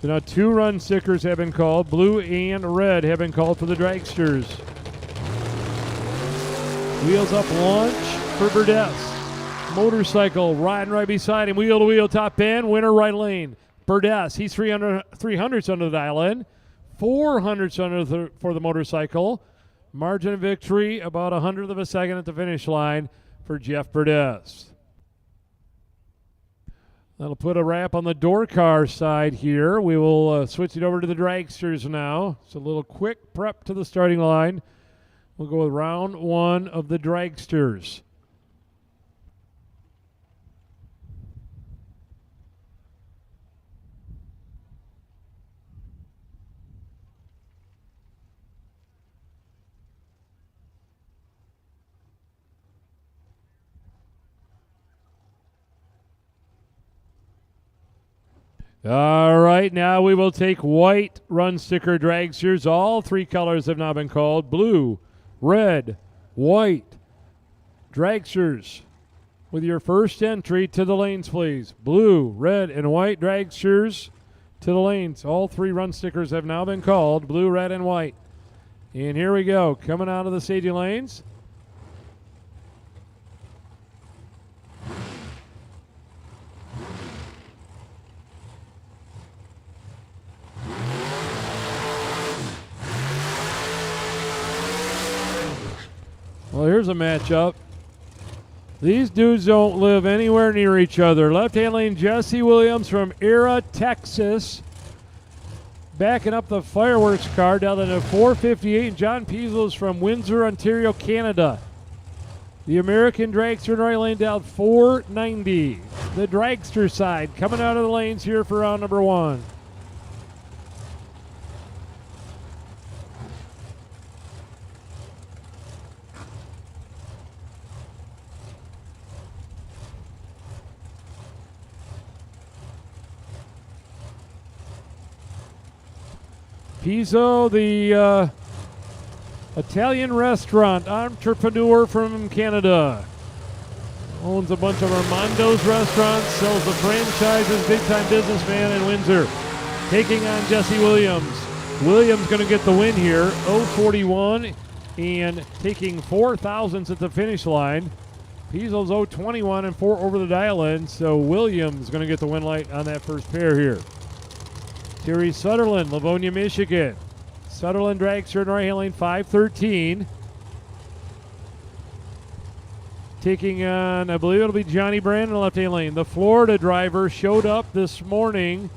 [SPEAKER 1] So now 2 run stickers have been called. Blue and red have been called for the dragsters. Wheels up launch for Burdess. Motorcycle riding right beside him, wheel to wheel, top end, winner right lane. Burdess, he's 300ths under the dial in, 400ths for the motorcycle. Margin of victory, about 100th of a second at the finish line for Jeff Burdess. That'll put a wrap on the door car side here. We will switch it over to the dragsters now. It's a little quick prep to the starting line. We'll go with round 1 of the dragsters. All right, now we will take white run sticker dragsters. All 3 colors have now been called. Blue, red, white. Dragsters with your first entry to the lanes, please. Blue, red, and white dragsters to the lanes. All 3 run stickers have now been called. Blue, red, and white. And here we go. Coming out of the staging lanes. Well, here's a matchup. These dudes don't live anywhere near each other. Left-hand lane, Jesse Williams from Era, Texas. Backing up the fireworks car down to 458. And John Peasles from Windsor, Ontario, Canada. The American dragster in right lane down 490. The dragster side coming out of the lanes here for round number 1. Pizzo, the Italian restaurant entrepreneur from Canada. Owns a bunch of Armando's restaurants, sells the franchises, big-time businessman in Windsor. Taking on Jesse Williams. Williams going to get the win here, 041, and taking 4,000ths at the finish line. Pizzo's 021 and 4 over the dial-in, so Williams going to get the win light on that first pair here. Terry Sutherland, Livonia, Michigan. Sutherland dragster in right-hand lane, 513. Taking on, I believe it'll be Johnny Brand in the left-hand lane. The Florida driver showed up this morning.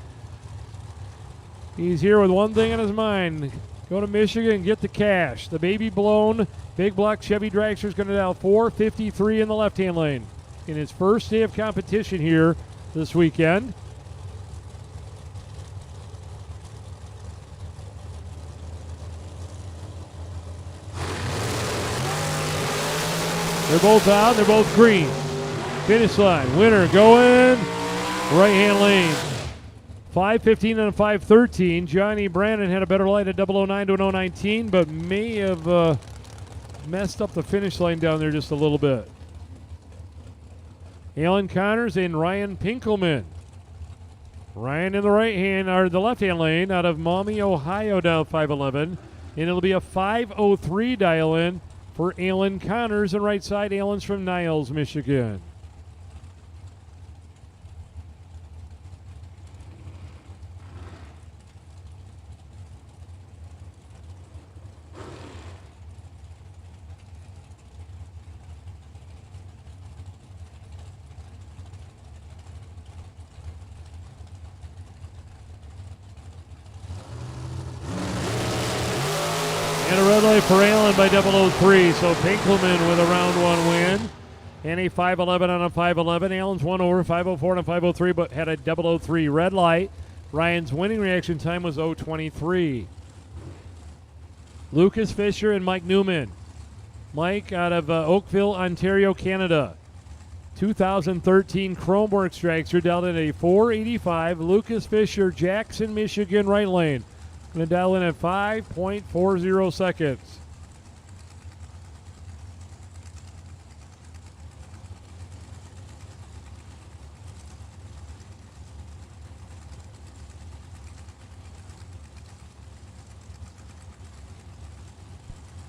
[SPEAKER 1] He's here with one thing on his mind. Go to Michigan and get the cash. The baby blown big block Chevy dragster is going to dial 453 in the left-hand lane. In his first day of competition here this weekend. They're both out. They're both green. Finish line. Winner going right-hand lane. 5:15 and a 5:13. Johnny Brandon had a better light at 009 to an 019, but may have messed up the finish line down there just a little bit. Alan Connors and Ryan Pinkelman. Ryan in the right hand, or the left-hand lane out of Maumee, Ohio, down 5:11. And it'll be a 5:03 dial-in for Alan Connors. And right side, Alan's from Niles, Michigan. And a red light for Allen by 003. So Pinkelman with a round one win. And a 5:11 on a 5:11. Allen's won over 5:04 and a 5:03, but had a 003 red light. Ryan's winning reaction time was 0:23. Lucas Fisher and Mike Newman. Mike out of Oakville, Ontario, Canada. 2013 Chromworks dragster dealt in a 485. Lucas Fisher, Jackson, Michigan, right lane. Going to dial in at 5.40 seconds.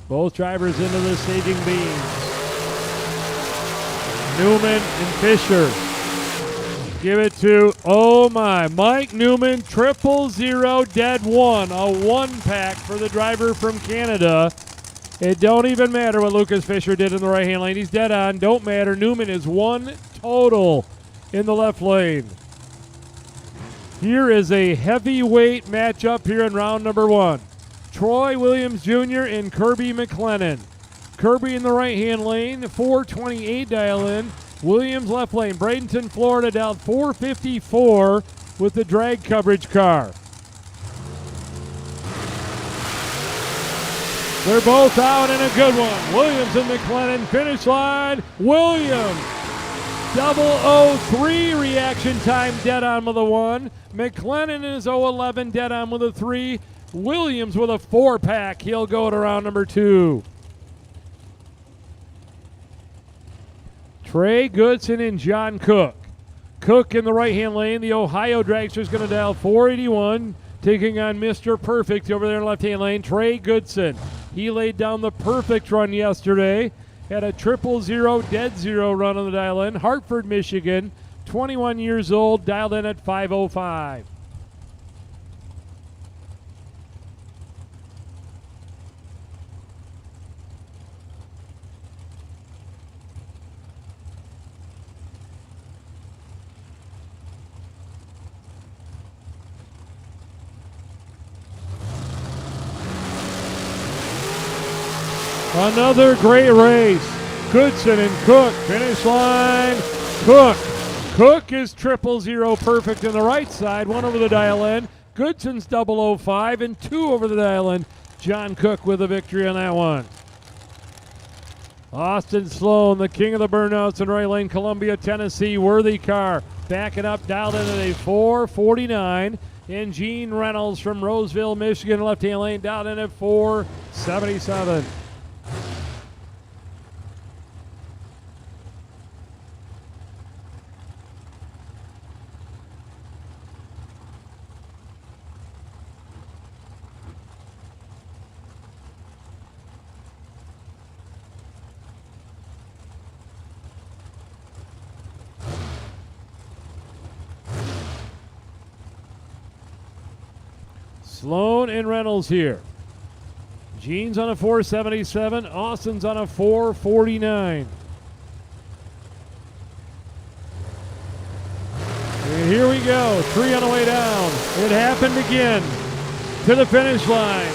[SPEAKER 1] Both drivers into the staging beams. Newman and Fisher. Give it to, oh my, Mike Newman, 000 dead one. A one pack for the driver from Canada. It don't even matter what Lucas Fisher did in the right-hand lane. He's dead on. Don't matter. Newman is one total in the left lane. Here is a heavyweight matchup here in round number one. Troy Williams Jr. and Kirby McLennan. Kirby in the right-hand lane, 428 dial in. Williams left lane, Bradenton, Florida, down 454 with the drag coverage car. They're both out in a good one. Williams and McLennan finish line. Williams, 003 reaction time, dead on with a 1. McLennan is 011, dead on with a 3. Williams with a 4-pack. He'll go to round number 2. Trey Goodson and John Cook. Cook in the right-hand lane. The Ohio dragster is going to dial 481, taking on Mr. Perfect over there in the left-hand lane. Trey Goodson. He laid down the perfect run yesterday. Had a 000 dead zero run on the dial-in. Hartford, Michigan. 21 years old. Dialed in at 5:05. Another great race. Goodson and Cook, finish line. Cook is 000 perfect in the right side. 1 over the dial in. Goodson's 005 and 2 over the dial in. John Cook with a victory on that one. Austin Sloan, the king of the burnouts in right lane, Columbia, Tennessee. Worthy car. Backing up, dialed in at a 449. And Gene Reynolds from Roseville, Michigan, left-hand lane, dialed in at 477. Sloan and Reynolds here. Gene's on a 477. Austin's on a 449. And here we go. 3 on the way down. It happened again. To the finish line.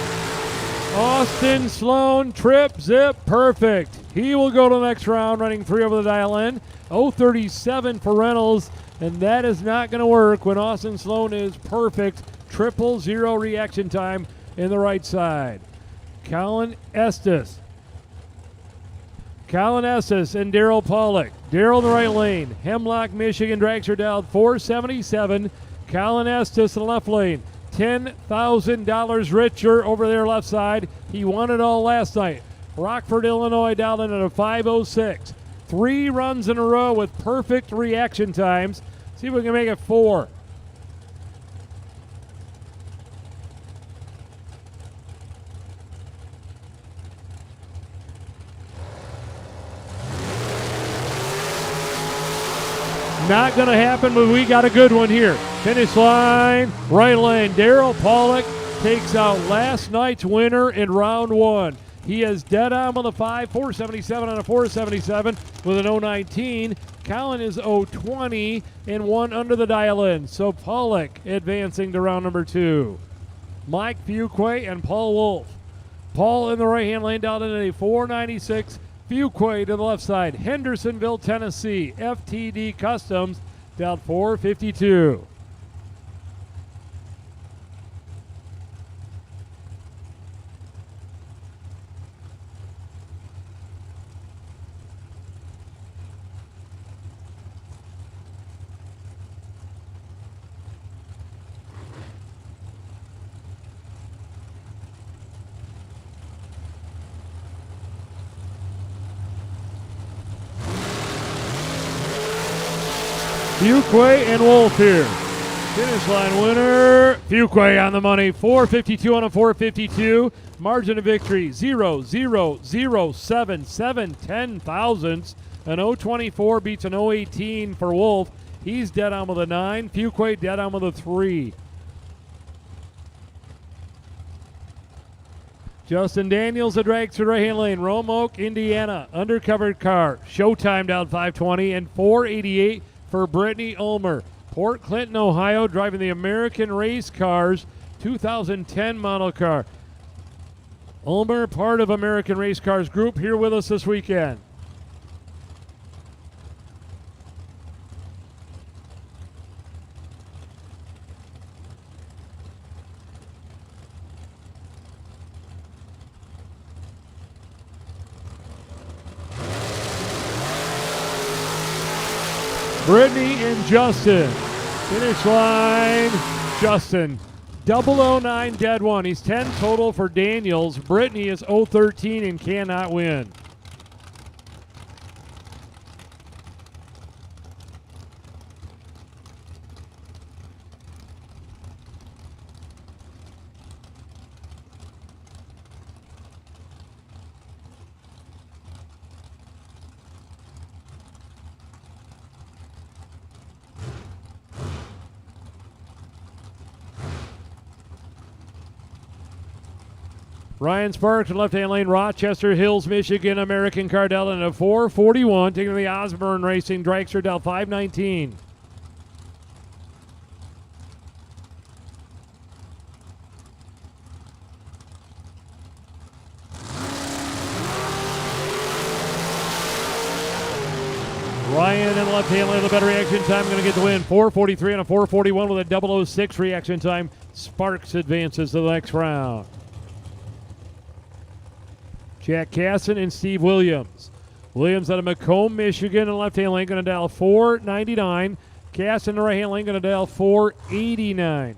[SPEAKER 1] Austin Sloan, trip, zip, perfect. He will go to the next round running 3 over the dial in. 037 for Reynolds. And that is not going to work when Austin Sloan is perfect. 000 reaction time in the right side. Colin Estes. Colin Estes and Daryl Pollock. Daryl in the right lane. Hemlock, Michigan dragster down 477. Colin Estes in the left lane. $10,000 richer over there left side. He won it all last night. Rockford, Illinois down in at a 5:06. 3 runs in a row with perfect reaction times. See if we can make it 4. Not going to happen, but we got a good one here. Finish line, right lane. Daryl Pollock takes out last night's winner in round 1. He is dead on with a 5, 477 on a 477 with an 019. Colin is 020 and 1 under the dial-in. So Pollock advancing to round number 2. Mike Fuquay and Paul Wolf. Paul in the right-hand lane down in a 496. Fuquay to the left side. Hendersonville, Tennessee. FTD Customs down 452. Fuquay and Wolf here. Finish line winner, Fuquay on the money, 452 on a 452. Margin of victory, 0.00077 ten thousandths. An 024 beats an 018 for Wolf. He's dead on with a 9. Fuquay dead on with a 3. Justin Daniels, a dragster right-hand lane. Roanoke, Indiana, undercovered car. Showtime down 520 and 488 for Brittany Ulmer. Port Clinton, Ohio, driving the American Race Cars 2010 model car. Ulmer, part of American Race Cars Group, here with us this weekend. Brittany and Justin. Finish line, Justin. 009 dead one. He's 10 total for Daniels. Brittany is 013 and cannot win. Ryan Sparks in left-hand lane, Rochester Hills, Michigan, American Cardell in a 441, taking the Osborne Racing dragster down 519. Ryan in the left-hand lane, the better reaction time, going to get the win. 443 and a 441 with a 006 reaction time. Sparks advances to the next round. Jack Casson and Steve Williams. Williams out of Macomb, Michigan, in the left-hand lane, going to dial 499. Casson in the right-hand lane, going to dial 489.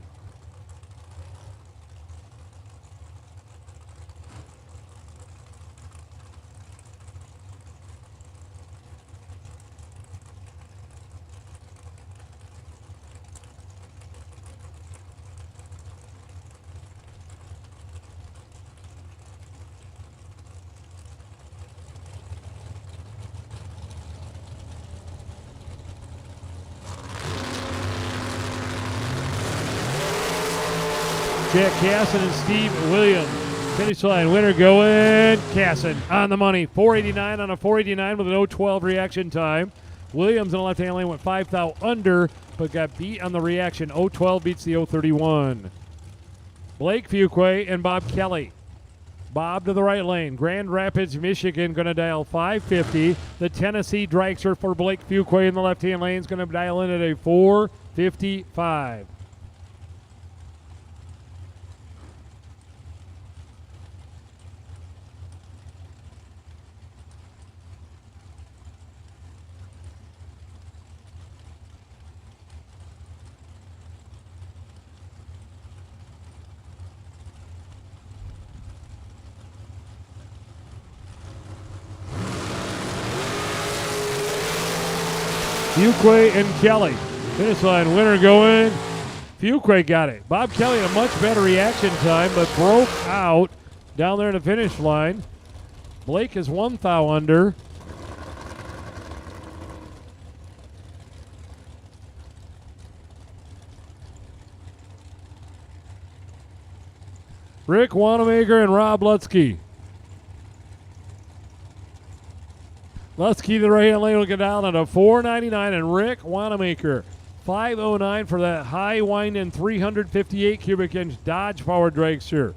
[SPEAKER 1] Jack Casson and Steve Williams. Finish line winner going Casson on the money. 489 on a 489 with an 012 reaction time. Williams in the left-hand lane went 5 thou under, but got beat on the reaction. 012 beats the 031. Blake Fuquay and Bob Kelly. Bob to the right lane. Grand Rapids, Michigan, going to dial 550. The Tennessee dragster for Blake Fuquay in the left-hand lane is going to dial in at a 455. Fuqua and Kelly. Finish line winner going. Fuqua got it. Bob Kelly a much better reaction time, but broke out down there in the finish line. Blake is 1 thou under. Rick Wanamaker and Rob Lutzke. Lutzke, the right-hand lane, will get down at a 4.99, and Rick Wanamaker, 5.09 for that high-winding 358 cubic inch Dodge powered dragster.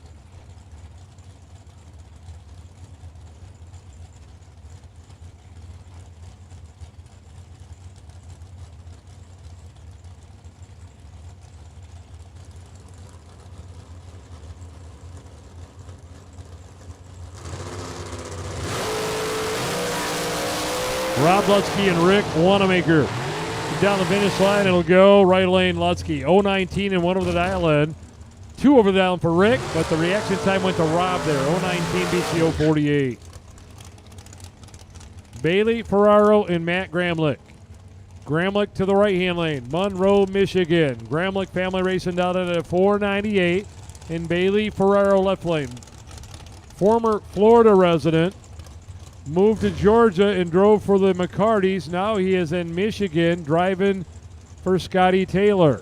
[SPEAKER 1] Rob Lutzke and Rick Wanamaker. Down the finish line, it'll go right lane Lutzke. 0.19 and 1 over the dial in. 2 over the dial in for Rick, but the reaction time went to Rob there. 0.19 beats the 0.48. Bailey Ferraro and Matt Gramlich. Gramlich to the right-hand lane. Monroe, Michigan. Gramlich family racing down at a 4.98. And Bailey Ferraro left lane. Former Florida resident. Moved to Georgia and drove for the McCartys. Now he is in Michigan driving for Scotty Taylor.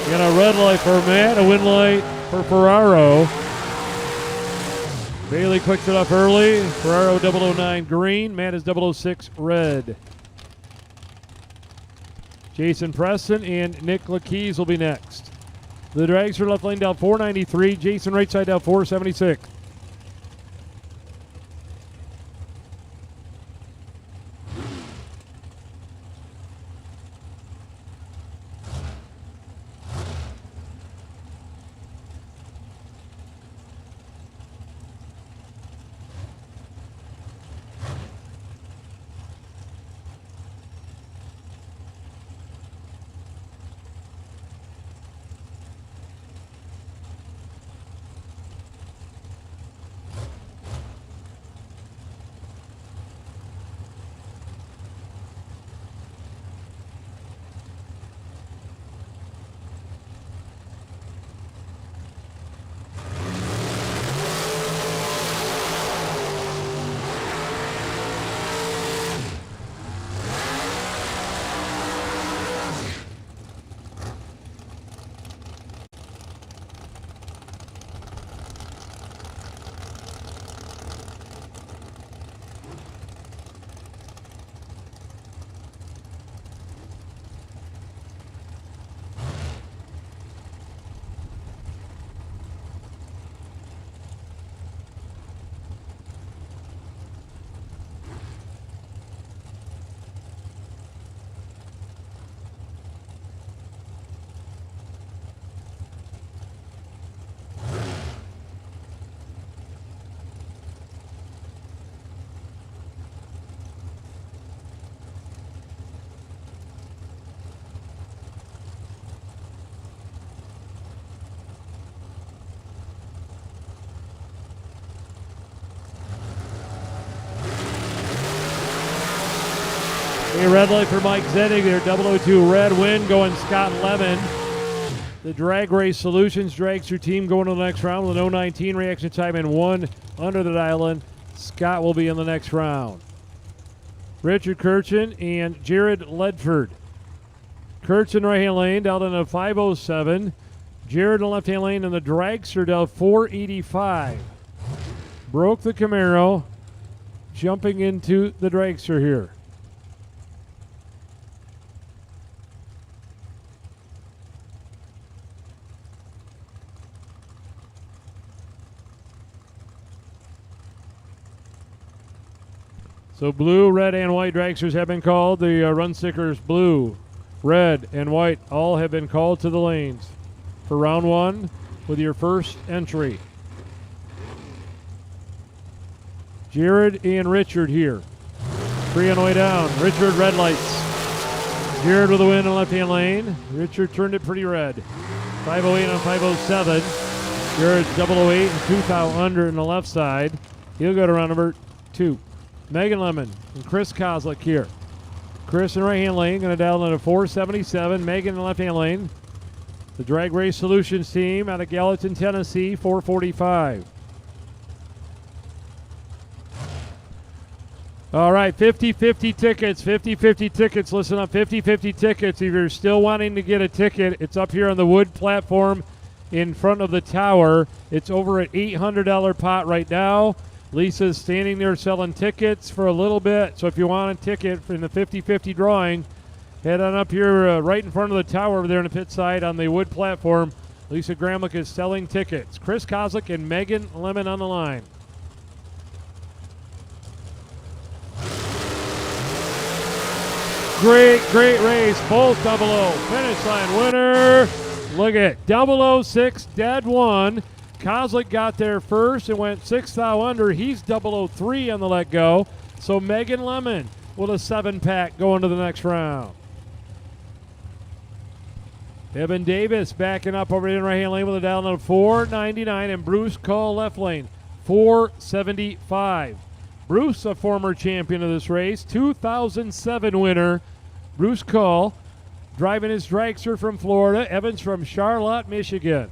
[SPEAKER 1] Got a red light for Matt, a win light for Ferraro. Bailey clicks it up early. Ferraro 009 green. Matt is 006 red. Jason Preston and Nick Lakeys will be next. The dragster left lane down 493. Jason right side down 476. A red light for Mike Zennig there, 002 red win going Scott Lemon. The Drag Race Solutions dragster team going to the next round with an 019 reaction time and 1 under the dial in. Scott will be in the next round. Richard Kirchen and Jared Ledford. Kirchen right-hand lane down in a 507. Jared in the left-hand lane in the dragster down 485. Broke the Camaro, jumping into the dragster here. So blue, red, and white dragsters have been called. The run stickers blue, red, and white all have been called to the lanes for round one with your first entry. Jared and Richard here. 3 on the way down. Richard, red lights. Jared with the win in the left-hand lane. Richard turned it pretty red. 508 on 507. Jared's 008 and 2 thou under in the left side. He'll go to round number 2. Megan Lemon and Chris Kozlik here. Chris in the right-hand lane, going to dial into 477. Megan in the left-hand lane. The Drag Race Solutions team out of Gallatin, Tennessee, 445. All right, 50-50 tickets, 50-50 tickets. Listen up, 50-50 tickets. If you're still wanting to get a ticket, it's up here on the wood platform in front of the tower. It's over at $800 pot right now. Lisa's standing there selling tickets for a little bit. So if you want a ticket in the 50-50 drawing, head on up here right in front of the tower over there on the pit side on the wood platform. Lisa Gramlich is selling tickets. Chris Kozlik and Megan Lemon on the line. Great race. Both 00. Finish line winner. Look at it. 006, dead one. Kozlik got there first and went 6 thou under. He's 003 on the let go. So Megan Lemon with a 7-pack going to the next round. Evan Davis backing up over in the right-hand lane with a down of 499, and Bruce Call left lane 475. Bruce, a former champion of this race, 2007 winner. Bruce Call driving his dragster from Florida. Evans from Charlotte, Michigan.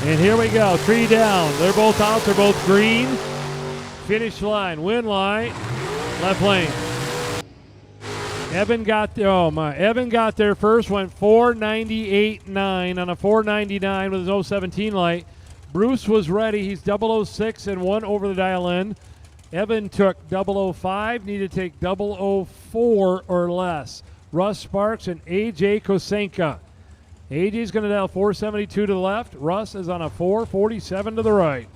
[SPEAKER 1] And here we go, 3 down. They're both out, they're both green. Finish line, win line, left lane. Evan got there first, went 498.9 on a 499 with his 017 light. Bruce was ready, he's 006 and 1 over the dial in. Evan took 005, needed to take 004 or less. Russ Sparks and AJ Kosenka. AJ's going to dial 472 to the left. Russ is on a 447 to the right.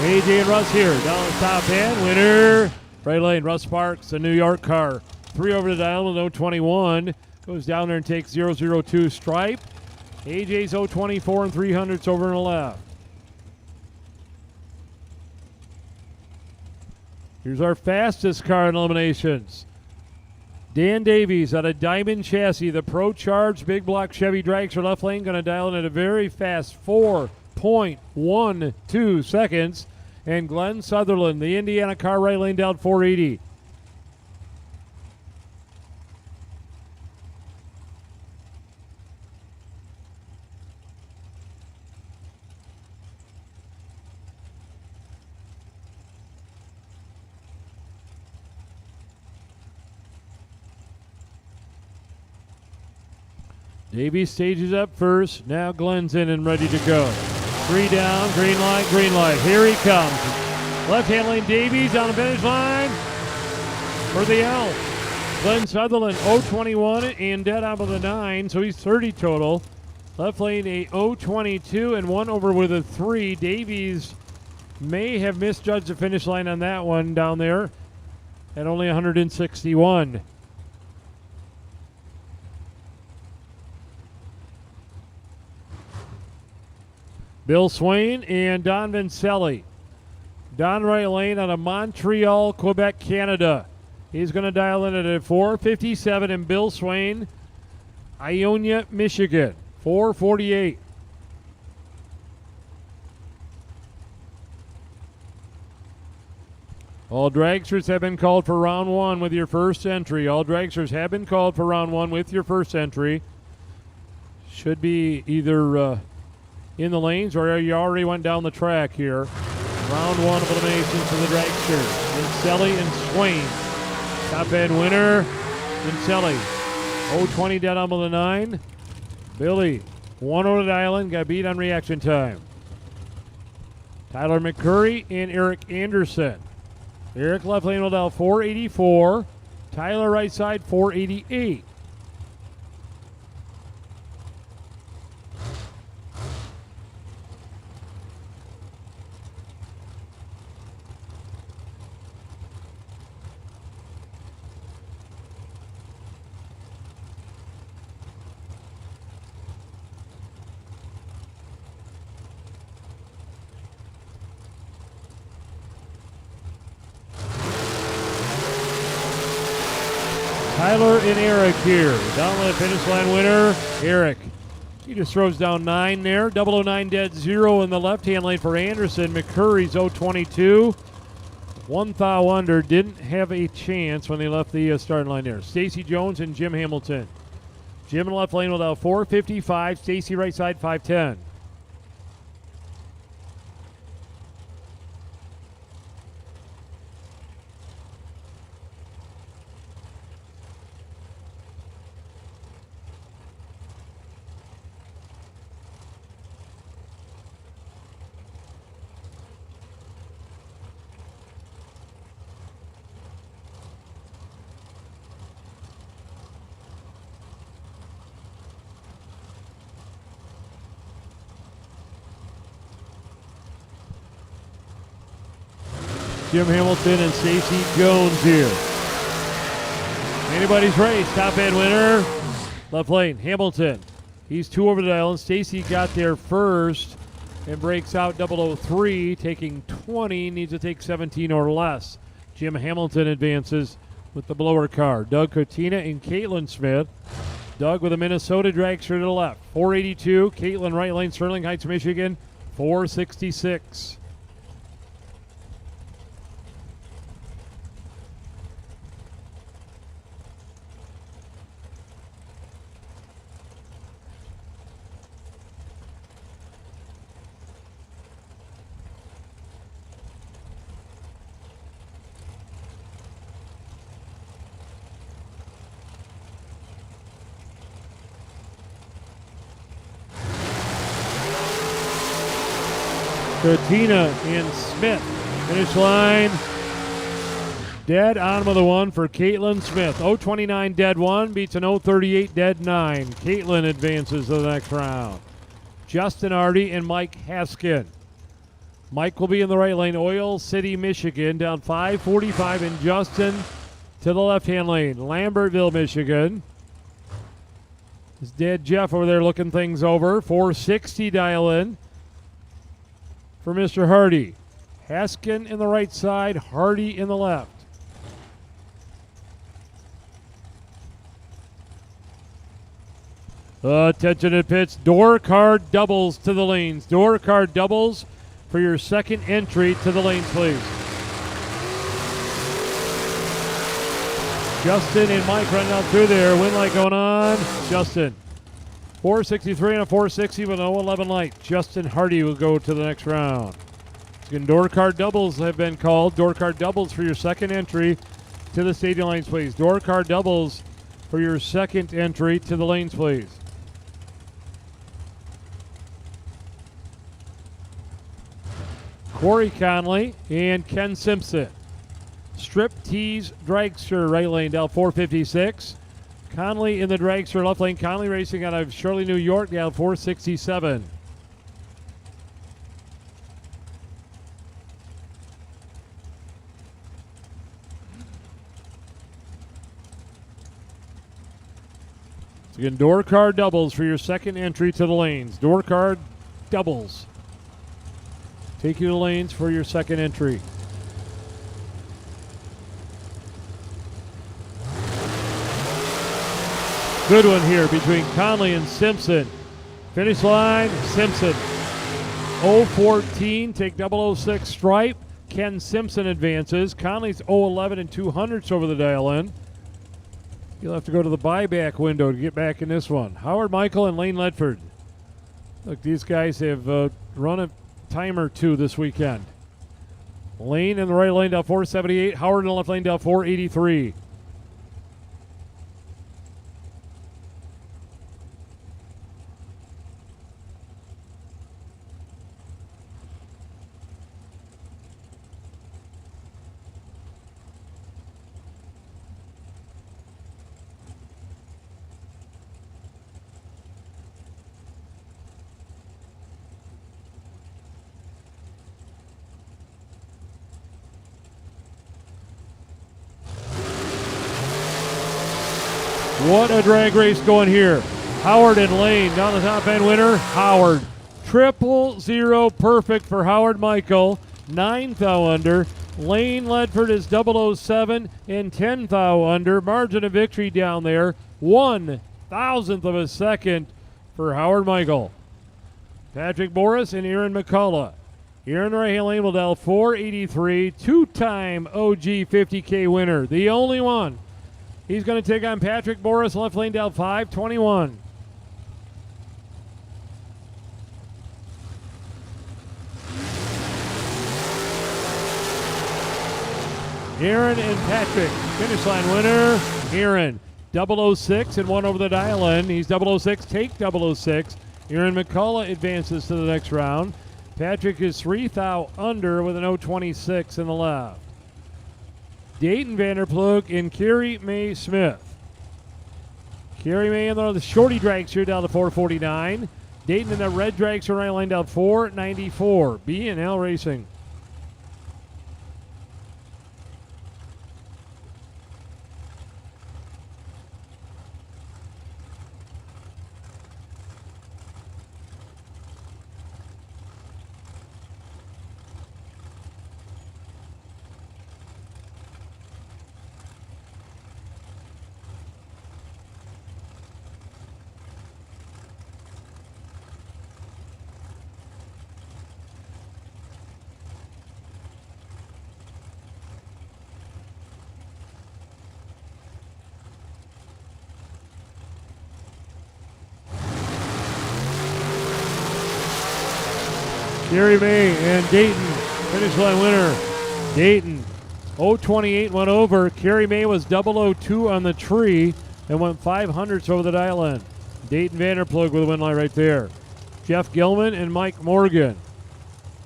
[SPEAKER 1] AJ and Russ here, down the top end, winner. Right lane, Russ Sparks, a New York car. 3 over the dial with 021. Goes down there and takes 002 stripe. AJ's 024 and 300s over on the left. Here's our fastest car in eliminations. Dan Davies out of Diamond Chassis, the Pro Charge Big Block Chevy dragster left lane, going to dial in at a very fast 4.12 seconds. And Glenn Sutherland, the Indiana car, right lane down 480. Davies stages up first. Now Glenn's in and ready to go. 3 down, green light, green light. Here he comes. Left-hand lane Davies on the finish line for the L. Glenn Sutherland, 021 and dead out of the 9, so he's 30 total. Left lane a 022 and 1 over with a 3. Davies may have misjudged the finish line on that one down there at only 161. Bill Swain and Don Vincelli. Don right lane out of Montreal, Quebec, Canada. He's going to dial in at 4:57, and Bill Swain, Ionia, Michigan, 4:48. All dragsters have been called for round one with your first entry. All dragsters have been called for round one with your first entry. Should be either in the lanes or you already went down the track here. Round one of eliminations for the dragsters. Vincelli and Swain. Top end winner, Vincelli. 0:20 dead on the 9. Billy, 1 over the island, got beat on reaction time. Tyler McCurry and Eric Anderson. Eric left lane will dial 484. Tyler right side 488. Tyler and Eric here. Down the finish line winner, Eric. He just throws down 9 there. 009 dead 0 in the left-hand lane for Anderson. McCurry's 0:22. 1 thou under. Didn't have a chance when they left the starting line there. Stacy Jones and Jim Hamilton. Jim in left lane will dial 4:55. Stacy right side 5:10. Jim Hamilton and Stacy Jones here. Anybody's race. Top end winner. Left lane, Hamilton. He's 2 over the island. Stacy got there first and breaks out 003, taking 20. Needs to take 17 or less. Jim Hamilton advances with the blower car. Doug Cotina and Caitlin Smith. Doug with a Minnesota dragster to the left. 482. Caitlin right lane, Sterling Heights, Michigan. 466. Cotina and Smith. Finish line. Dead on with a 1 for Caitlin Smith. 0:29 dead 1 beats an 0:38 dead 9. Caitlin advances to the next round. Justin Hardy and Mike Haskin. Mike will be in the right lane. Oil City, Michigan, down 5:45, and Justin to the left-hand lane. Lambertville, Michigan. His dead Jeff over there looking things over. 460 dial in for Mr. Hardy. Haskin in the right side, Hardy in the left. Attention at pits. Door card doubles to the lanes. Door card doubles for your second entry to the lanes, please. Justin and Mike running out through there. Win light going on. Justin. 463 and a 460 with an 011 light. Justin Hardy will go to the next round. Again, door card doubles have been called. Door card doubles for your second entry to the stadium lanes, please. Door card doubles for your second entry to the lanes, please. Corey Conley and Ken Simpson. Strip Tees Dragster right lane down 456. Conley in the dragster left lane. Conley racing out of Shirley, New York, down 467. So again, door card doubles for your second entry to the lanes. Door card doubles. Take you to the lanes for your second entry. Good one here between Conley and Simpson. Finish line, Simpson. 0-14, take 006 stripe. Ken Simpson advances. Conley's 0-11 and 200ths over the dial-in. You'll have to go to the buyback window to get back in this one. Howard Michael and Lane Ledford. Look, these guys have run a time or two this weekend. Lane in the right lane down 478. Howard in the left lane down 483. What a drag race going here. Howard and Lane down the top end winner. Howard. 000 perfect for Howard Michael. 9 thou under. Lane Ledford is 007 and 10 thou under. Margin of victory down there. 1/1000th of a second for Howard Michael. Patrick Boris and Aaron McCullough. Aaron right-hand lane will dial 483. Two-time OG 50K winner. The only one. He's going to take on Patrick Boris, left lane down 521. Aaron and Patrick, finish line winner. Aaron, 006 and 1 over the dial-in. He's 006, take 006. Aaron McCullough advances to the next round. Patrick is 3 thou under with an 026 in the left. Dayton Vanderplug and Carrie Mae Smith. Carrie Mae in the shorty dragster down to 449. Dayton in the red dragster right line down 494. B&L Racing. Carrie Mae and Dayton, finish line winner. Dayton, 028 went over. Carrie Mae was 002 on the tree and went 500ths over the dial-in. Dayton Vanderplug with a win line right there. Jeff Gilman and Mike Morgan.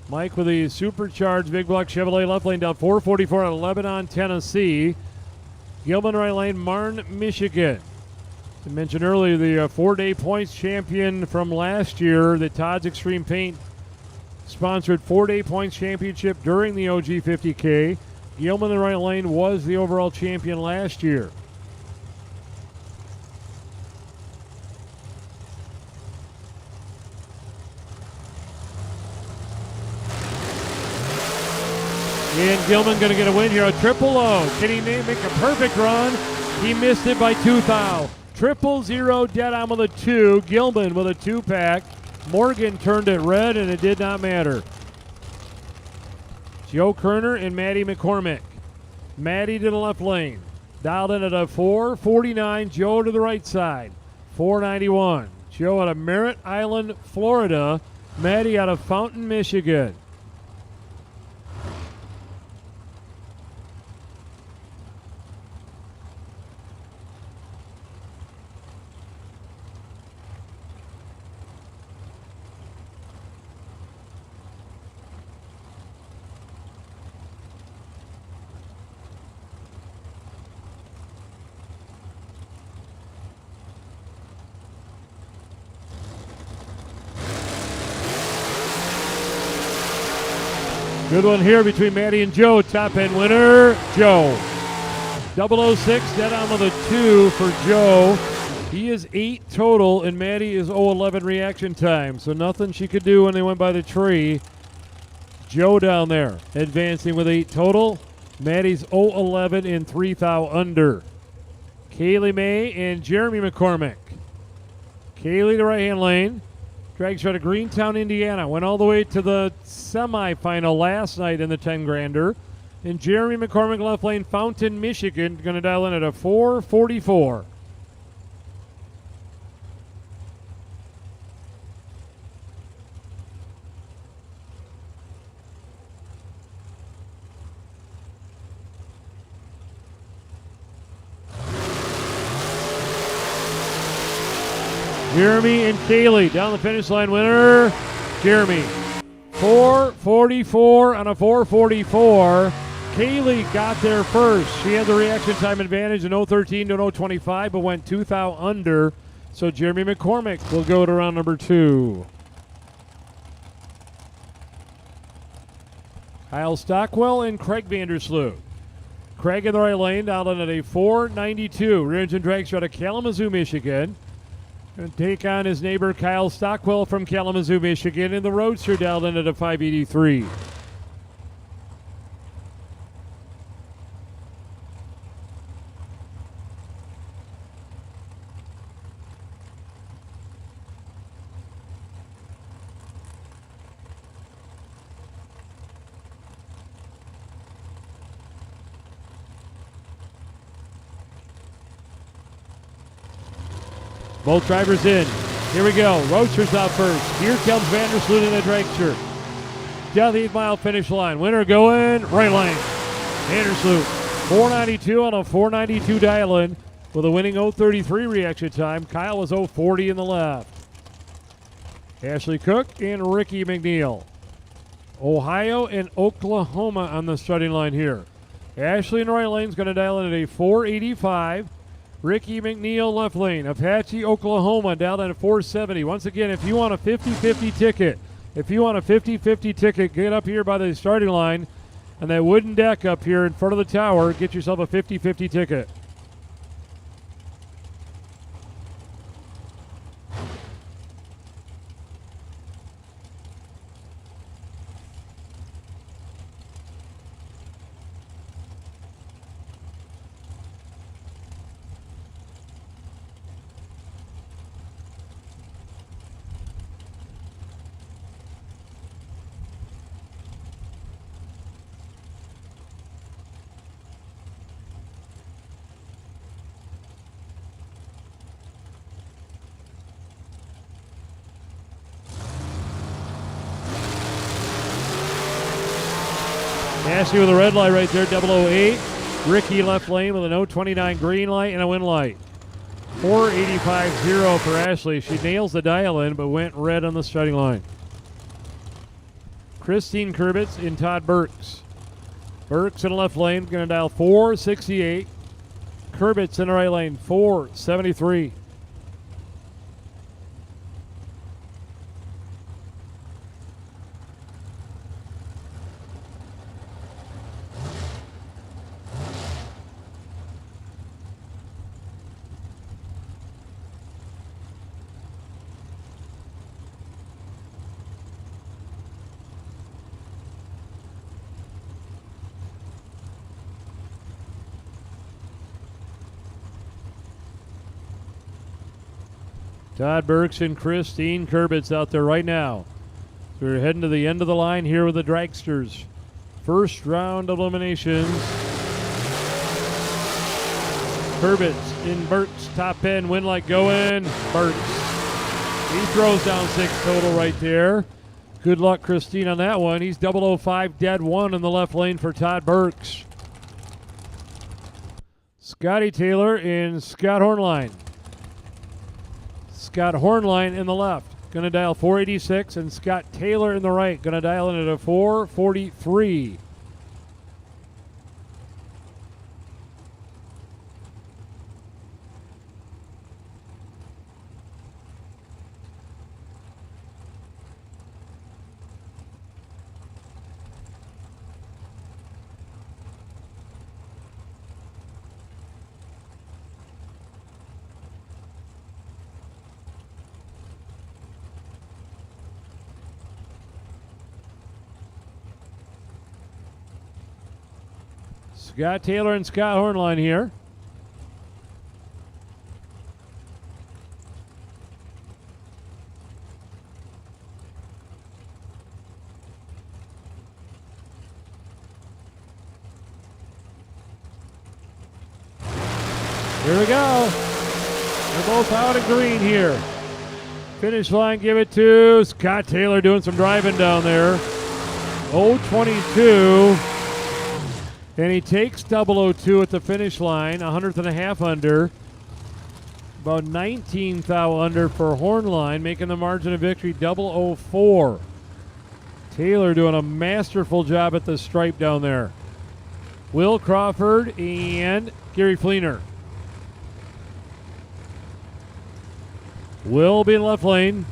[SPEAKER 1] Mike with the supercharged big block Chevrolet left lane down 444 out of Lebanon, Tennessee. Gilman right lane, Marne, Michigan. I mentioned earlier the 4-day points champion from last year, the Todd's Extreme Paint sponsored 4-day points championship during the OG 50K. Gilman in the right lane was the overall champion last year. And Gilman going to get a win here, a triple O. Can he make a perfect run? He missed it by 2 thou. 000 dead on with a 2. Gilman with a 2-pack. Morgan turned it red, and it did not matter. Joe Kerner and Maddie McCormick. Maddie to the left lane. Dialed in at a 449. Joe to the right side. 491. Joe out of Merritt Island, Florida. Maddie out of Fountain, Michigan. Good one here between Maddie and Joe. Top end winner, Joe. 006, dead on with a 2 for Joe. He is 8 total, and Maddie is 011 reaction time. So nothing she could do when they went by the tree. Joe down there, advancing with 8 total. Maddie's 011 and 3 thou under. Kaylee May and Jeremy McCormick. Kaylee, the right-hand lane, drag strut of Greentown, Indiana. Went all the way to the semifinal last night in the 10-grander. And Jeremy McCormick, left lane, Fountain, Michigan, going to dial in at a 4:44. Jeremy and Kaylee down the finish line. Winner, Jeremy. 4:44 on a 4:44. Kaylee got there first. She had the reaction time advantage in 0:13 to 0:25, but went 2 thou under. So Jeremy McCormick will go to round number 2. Kyle Stockwell and Craig Vandersloot. Craig in the right lane, out in at a 4:92. Rear engine drag strut of Kalamazoo, Michigan. Going to take on his neighbor Kyle Stockwell from Kalamazoo, Michigan, in the Roadster dialed in at a 583. Both drivers in. Here we go. Roadster's out first. Here comes Vandersloot in the dragster. Down the 8-mile finish line. Winner going right lane. Vandersloot. 492 on a 492 dial-in with a winning 0:33 reaction time. Kyle was 0:40 in the left. Ashley Cook and Ricky McNeil. Ohio and Oklahoma on the starting line here. Ashley in the right lane is going to dial in at a 485. Ricky McNeil left lane. Apache, Oklahoma down at 470. Once again, if you want a 50-50 ticket, get up here by the starting line and that wooden deck up here in front of the tower. Get yourself a 50-50 ticket. Ashley with a red light right there, 008. Ricky left lane with a 029 green light and a win light. 485.0 for Ashley. She nails the dial in, but went red on the starting line. Christine Kurbitz and Todd Burks. Burks in the left lane, going to dial 468. Kurbitz in the right lane, 473. Todd Burks and Christine Kurbitz out there right now. So we're heading to the end of the line here with the dragsters. First round of eliminations. Kurbitz in Burks, top end, win like going. Burks. He throws down 6 total right there. Good luck, Christine, on that one. He's 005 dead 1 in the left lane for Todd Burks. Scotty Taylor and Scott Hornline. Scott Hornline in the left, going to dial 486, and Scott Taylor in the right, going to dial in at a 443. Scott Taylor and Scott Hornline here. Here we go. They're both out of green here. Finish line, give it to Scott Taylor doing some driving down there. 0.22. And he takes 002 at the finish line, 100th under. About 19th thou under for Hornline, making the margin of victory 004. Taylor doing a masterful job at the stripe down there. Will Crawford and Gary Fleener. Will be in left lane.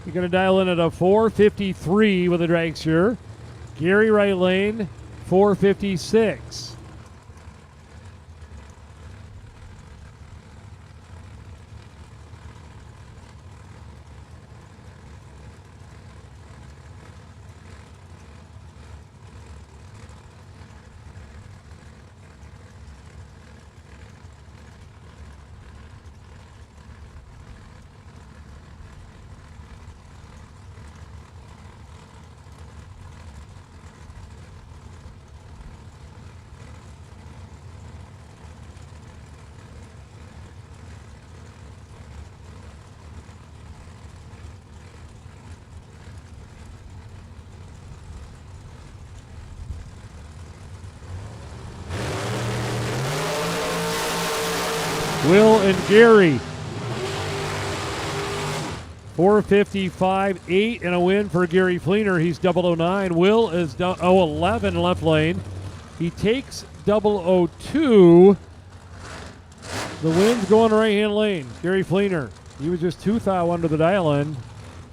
[SPEAKER 1] You're going to dial in at a 4:53 with a dragster. Gary right lane, 4:56. Will and Gary. 4:55, 8 and a win for Gary Fleener. He's 009. Will is 011 left lane. He takes 002. The win's going right hand lane. Gary Fleener. He was just 2 thou under the dial in.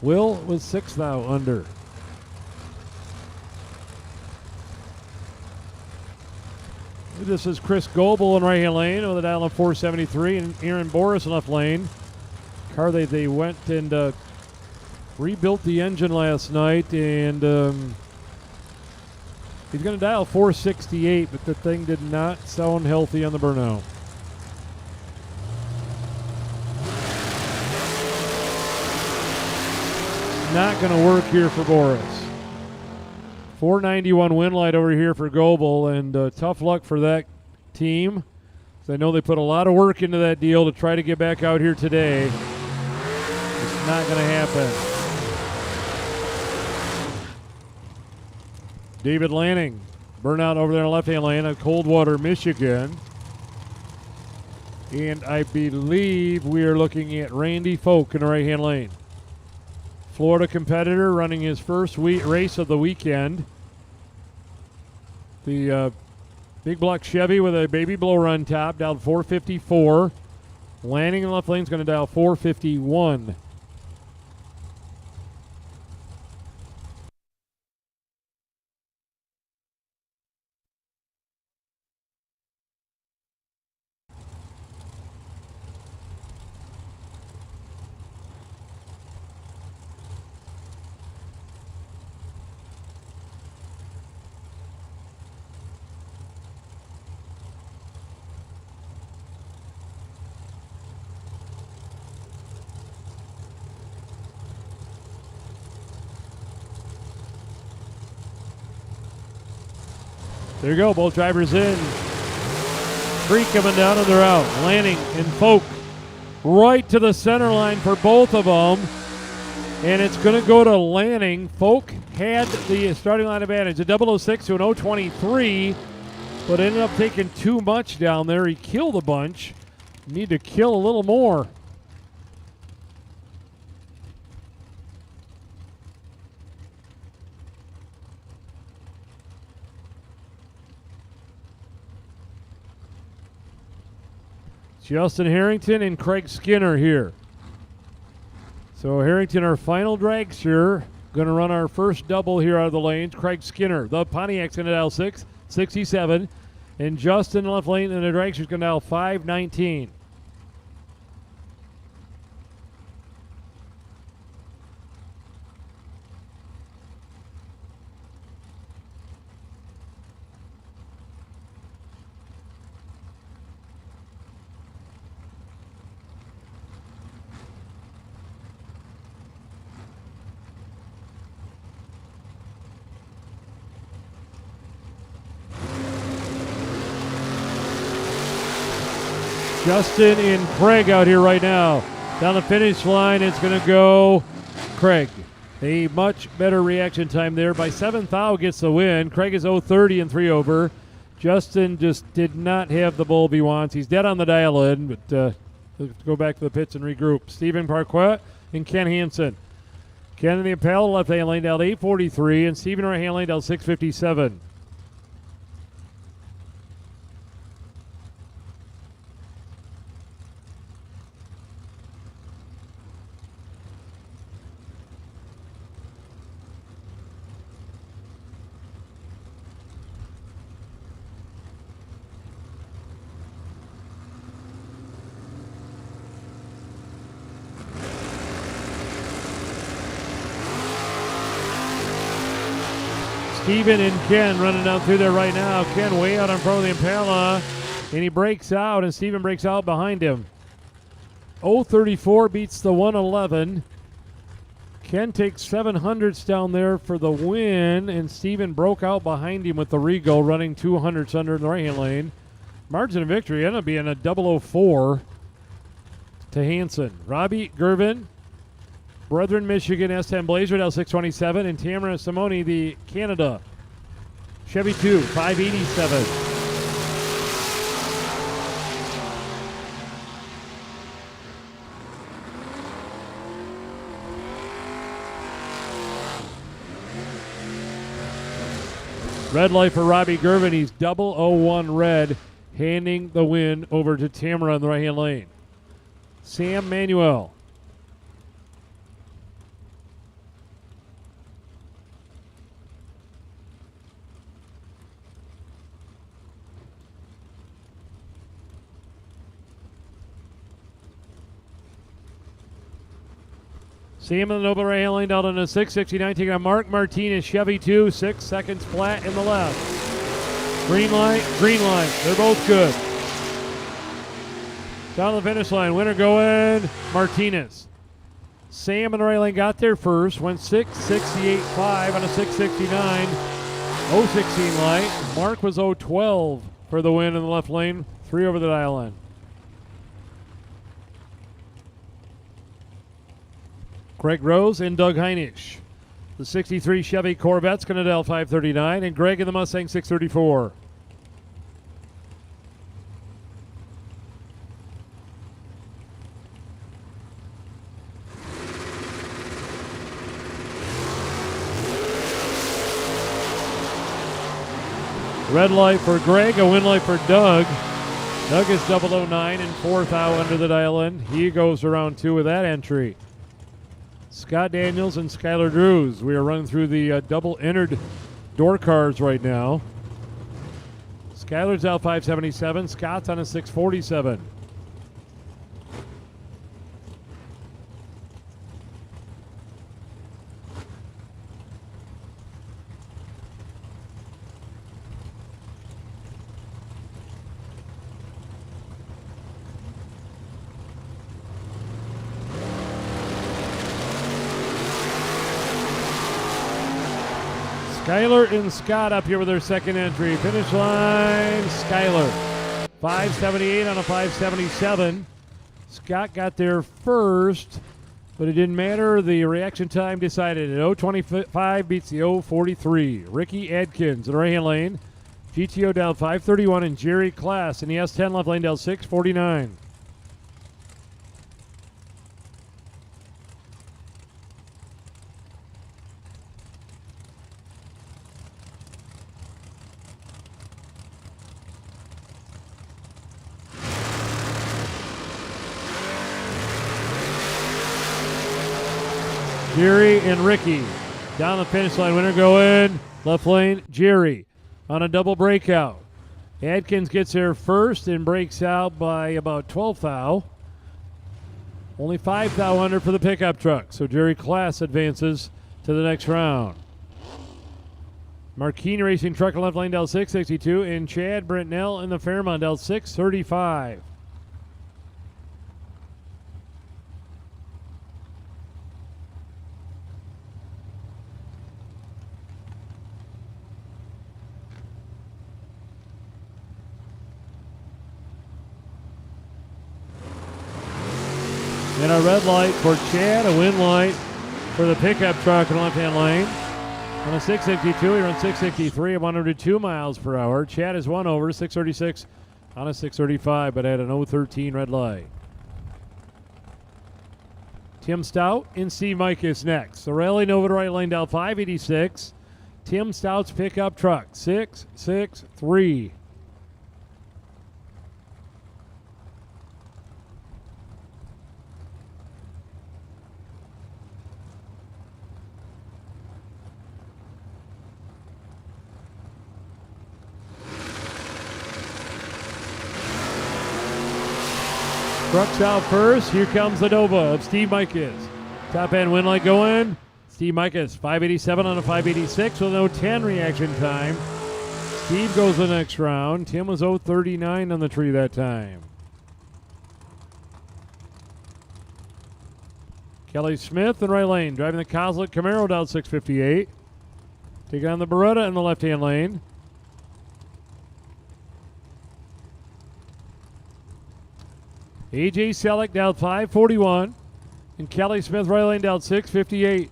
[SPEAKER 1] Will was 6 thou under. This is Chris Goebel in right-hand lane with a dial in 473, and Aaron Boris in left lane. Car they went and rebuilt the engine last night, and he's going to dial 468, but the thing did not sound healthy on the burnout. Not going to work here for Boris. 491 win light over here for Goebel, and tough luck for that team. I know they put a lot of work into that deal to try to get back out here today. It's not going to happen. David Lanning, burnout over there in the left-hand lane at Coldwater, Michigan. And I believe we are looking at Randy Folk in the right-hand lane. Florida competitor running his first race of the weekend. The big block Chevy with a baby blower on top, down 454. Landing in left lane is going to dial 451. There you go, both drivers in. 3 coming down and they're out. Lanning and Folk right to the center line for both of them. And it's going to go to Lanning. Folk had the starting line advantage, a 006 to an 023, but ended up taking too much down there. He killed a bunch. Need to kill a little more. Justin Harrington and Craig Skinner here. So Harrington, our final dragster, going to run our first double here out of the lanes. Craig Skinner, the Pontiac's going to dial 667, and Justin left lane and the dragster's going to dial 519. Justin and Craig out here right now. Down the finish line, it's going to go Craig. A much better reaction time there. By 7th thou gets the win. Craig is 0:30 and 3 over. Justin just did not have the bulb he wants. He's dead on the dial in, but let's go back to the pits and regroup. Stephen Parquet and Ken Hansen. Ken in the Impala left-hand lane down 8:43, and Stephen right-hand lane down 6:57. Steven and Ken running down through there right now. Ken way out in front of the Impala, and he breaks out, and Steven breaks out behind him. 0:34 beats the 1:11. Ken takes 700ths down there for the win, and Steven broke out behind him with the Regal, running 200ths under in the right-hand lane. Margin of victory ended up being a 004 to Hansen. Robbie Gervin, Brethren, Michigan, S10 Blazer, down 627, and Tamara Simone, the Canada Chevy 2, 587. Red light for Robbie Gervin. He's 001 red, handing the win over to Tamara in the right-hand lane. Sam Manuel. Sam in the Nova right-hand lane down in the 669, taking on Mark Martinez, Chevy 2, 6 seconds flat in the left. Green light, they're both good. Down the finish line, winner going Martinez. Sam in the right lane got there first, went 668.5 on a 669, 016 light. Mark was 012 for the win in the left lane, 3 over the dial line. Craig Rose and Doug Heinisch. The 63 Chevy Corvette's going to dial 539, and Greg in the Mustang 634. Red light for Greg, a win light for Doug. Doug is 009 and 4th out under the dial in. He goes around 2 with that entry. Scott Daniels and Skylar Drews. We are running through the double entered door cars right now. Skylar's out 577. Scott's on a 647. Skylar and Scott up here with their second entry. Finish line, Skylar. 578 on a 577. Scott got there first, but it didn't matter. The reaction time decided it. 025 beats the 043. Ricky Adkins in the right-hand lane. GTO down 531, and Jerry Class in the S10 left lane down 649. Jerry and Ricky down the finish line. Winner going left lane, Jerry on a double breakout. Adkins gets there first and breaks out by about 12 thou. Only 5 thou under for the pickup truck. So Jerry Class advances to the next round. Marquini Racing Truck in left lane down 662, and Chad Brentnell in the Fairmont down 635. And a red light for Chad, a win light for the pickup truck in the left-hand lane. On a 662, he runs 663 at 102 miles per hour. Chad is one over, 636 on a 635, but had an 013 red light. Tim Stout and Steve Mikas next. The rally Nova to right lane down 586. Tim Stout's pickup truck, 663. Trucks out first. Here comes the Nova of Steve Mikas. Top end win light going. Steve Mikas, 587 on a 586 with no 10 reaction time. Steve goes the next round. Tim was 039 on the tree that time. Kelly Smith in right lane, driving the Kozlik Camaro down 658. Taking on the Beretta in the left-hand lane. A.J. Selleck down 541. And Kelly Smith right lane down 658.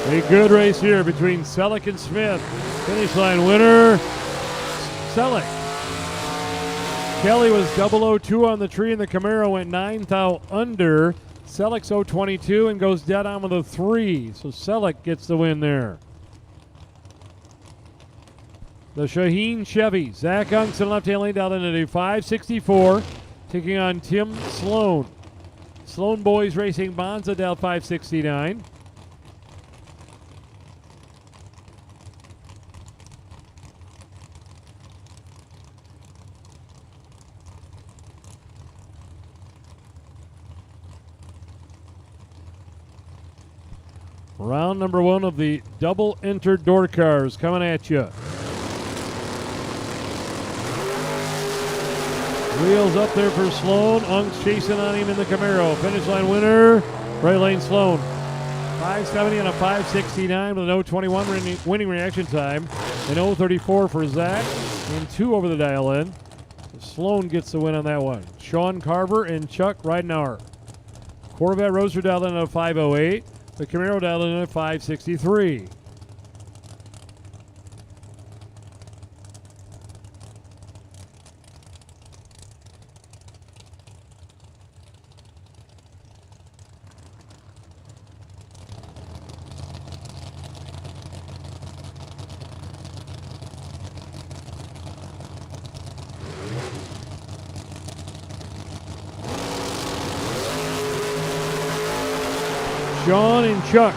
[SPEAKER 1] A good race here between Selleck and Smith. Finish line winner, Selleck. Kelly was 002 on the tree, and the Camaro went 9th out under. Selleck's 022 and goes dead on with a 3. So Selleck gets the win there. The Shaheen Chevy. Zach Unks left-hand lane down into 564, taking on Tim Sloan. Sloan Boys Racing Bonza down 569. Round number 1 of the double entered door cars coming at you. Wheels up there for Sloan. Unks chasing on him in the Camaro. Finish line winner, right lane Sloan. 570 on a 569 with an 021 winning reaction time. An 034 for Zach and 2 over the dial in. Sloan gets the win on that one. Sean Carver and Chuck Ridenour. Corvette Roadster dialed in at a 508. The Camaro dialed in at 563. Sean and Chuck.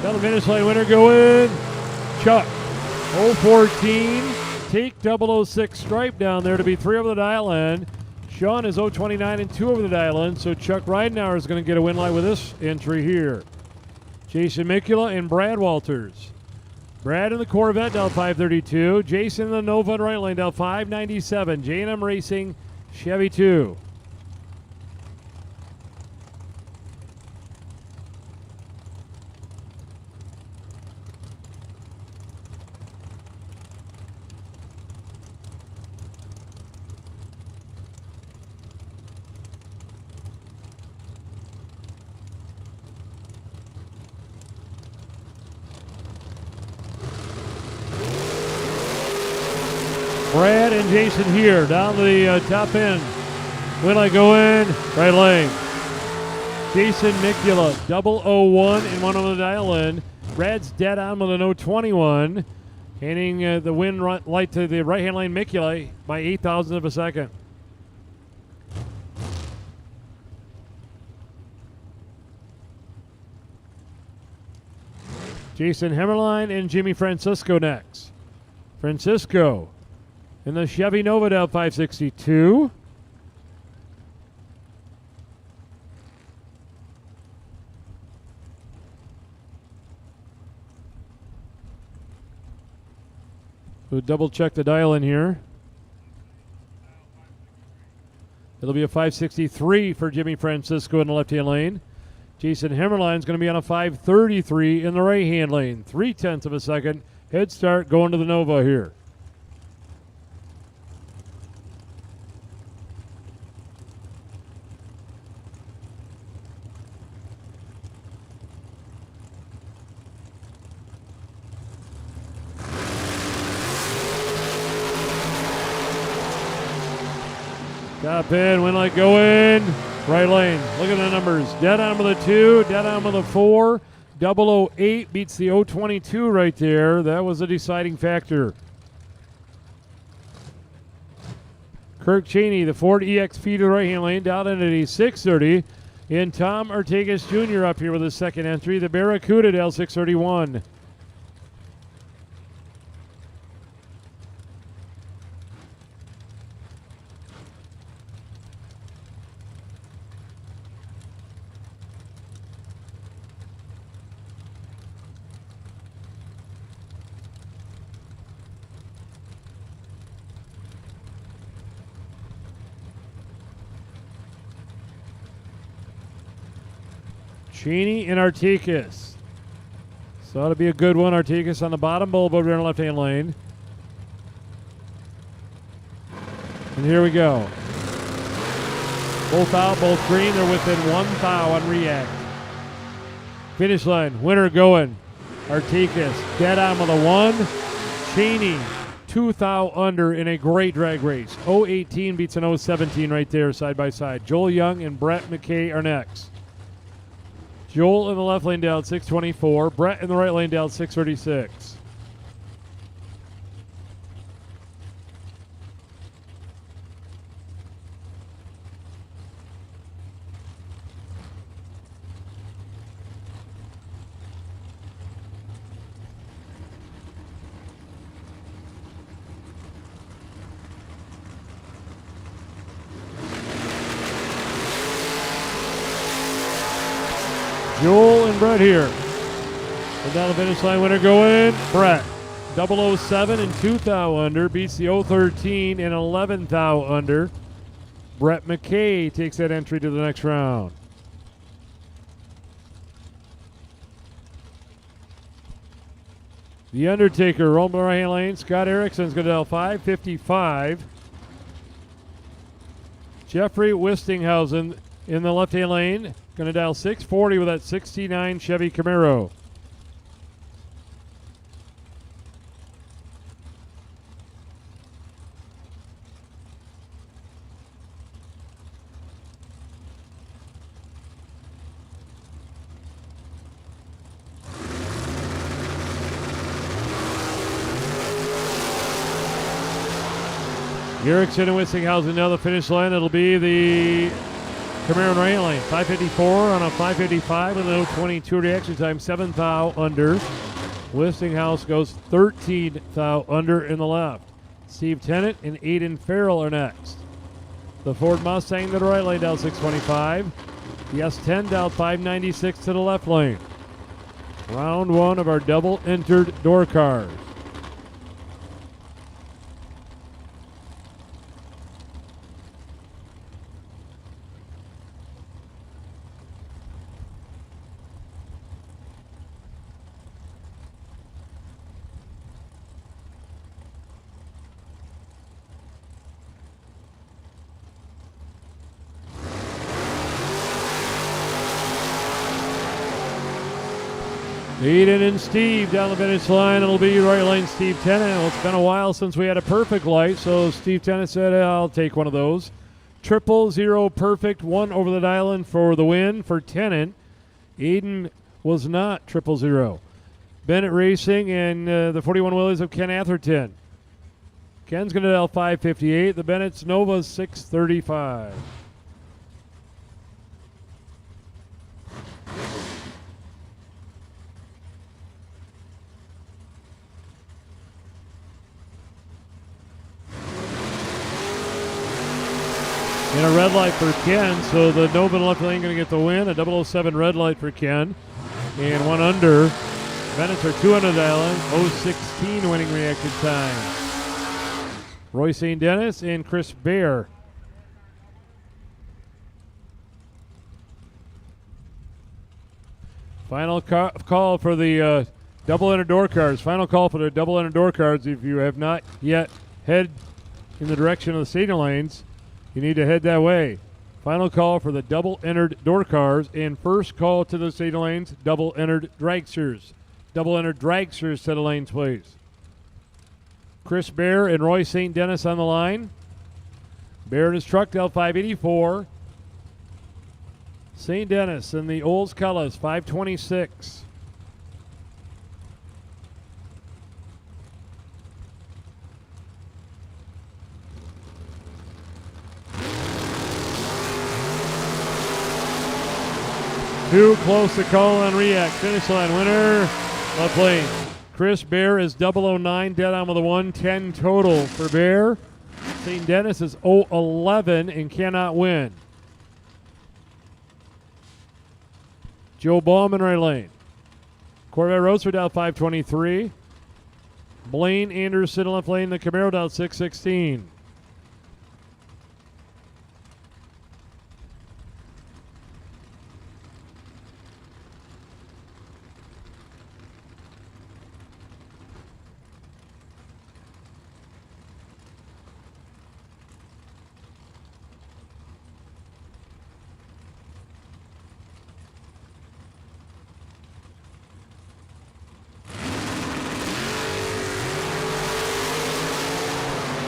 [SPEAKER 1] Down the finish line winner go in. Chuck. 014. Take 006 stripe down there to be 3 over the dial in. Sean is 029 and 2 over the dial in. So Chuck Ridenour is going to get a win light with this entry here. Jason Mikula and Brad Walters. Brad in the Corvette down 532. Jason in the Nova right lane down 597. J&M Racing Chevy 2. Brad and Jason here down the top end. When I go in, right lane. Jason Mikula, 001 and 1 on the dial in. Brad's dead on with an 021. Handing the win light to the right-hand lane Mikula by 8,000 of a second. Jason Hemmerline and Jimmy Francisco next. Francisco in the Chevy Nova down 562. We'll double check the dial in here. It'll be a 5:63 for Jimmy Francisco in the left-hand lane. Jason Hemmerline's going to be on a 5:33 in the right-hand lane. 0.3 of a second head start going to the Nova here. Top in, wind light going. Right lane. Look at the numbers. Dead on with a 2, dead on with a 4. 008 beats the 022 right there. That was a deciding factor. Kirk Cheney, the Ford EXP to the right-hand lane, down into the 630. And Tom Artigas Jr. up here with his second entry, the Barracuda L631. Cheney and Artigas. So that'll be a good one. Artigas on the bottom bulb over there in the left-hand lane. And here we go. Both out, both green. They're within 1 thou on React. Finish line. Winner going. Artigas dead on with a 1. Cheney 2 thou under in a great drag race. 018 beats an 017 right there side by side. Joel Young and Brett McKay are next. Joel in the left lane down 624. Brett in the right lane down 636. Joel and Brett here. And down the finish line, winner going, Brett. 007 and 2 thou under beats the 013 and 11 thou under. Brett McKay takes that entry to the next round. The Undertaker, rolling the right-hand lane. Scott Erickson's going to dial 555. Jeffrey Wistinghausen in the left-hand lane. Going to dial 640 with that 69 Chevy Camaro. Erickson and Wistinghausen now the finish line. It'll be the Camaro in right lane. 554 on a 555 with a 22 reaction time. 7 thou under. Wistinghouse goes 13 thou under in the left. Steve Tennant and Aiden Farrell are next. The Ford Mustang to the right lane down 625. The S10 down 596 to the left lane. Round one of our double entered door cars. Aiden and Steve down the finish line. It'll be right lane Steve Tennant. Well, it's been a while since we had a perfect light, so Steve Tennant said, I'll take one of those. 000 perfect, 1 over the dial-in for the win for Tennant. Aiden was not 000. Bennett Racing and the 41 Willies of Ken Atherton. Ken's going to dial 558. The Bennett's Nova's 635. And a red light for Ken, so the Nova left lane going to get the win. A 007 red light for Ken. And 1 under. Bennett's are 2 under dial-in. 016 winning reacted time. Roy St. Dennis and Chris Baer. Final call for the double-enter door cards. Final call for the double-enter door cards. If you have not yet head in the direction of the stadium lanes, you need to head that way. Final call for the double-entered door cars, and first call to the stadium lanes, double-entered dragsters. Double-entered dragsters to the lanes, please. Chris Bear and Roy St. Dennis on the line. Bear in his truck, Del 584. St. Dennis in the Olds Cullis, 526. Too close to call on React. Finish line winner, left lane. Chris Bear is 009, dead on with a 110 total for Bear. St. Dennis is 011 and cannot win. Joe Ballman, right lane. Corvette Roadster down 523. Blaine Anderson, left lane. The Camaro down 616.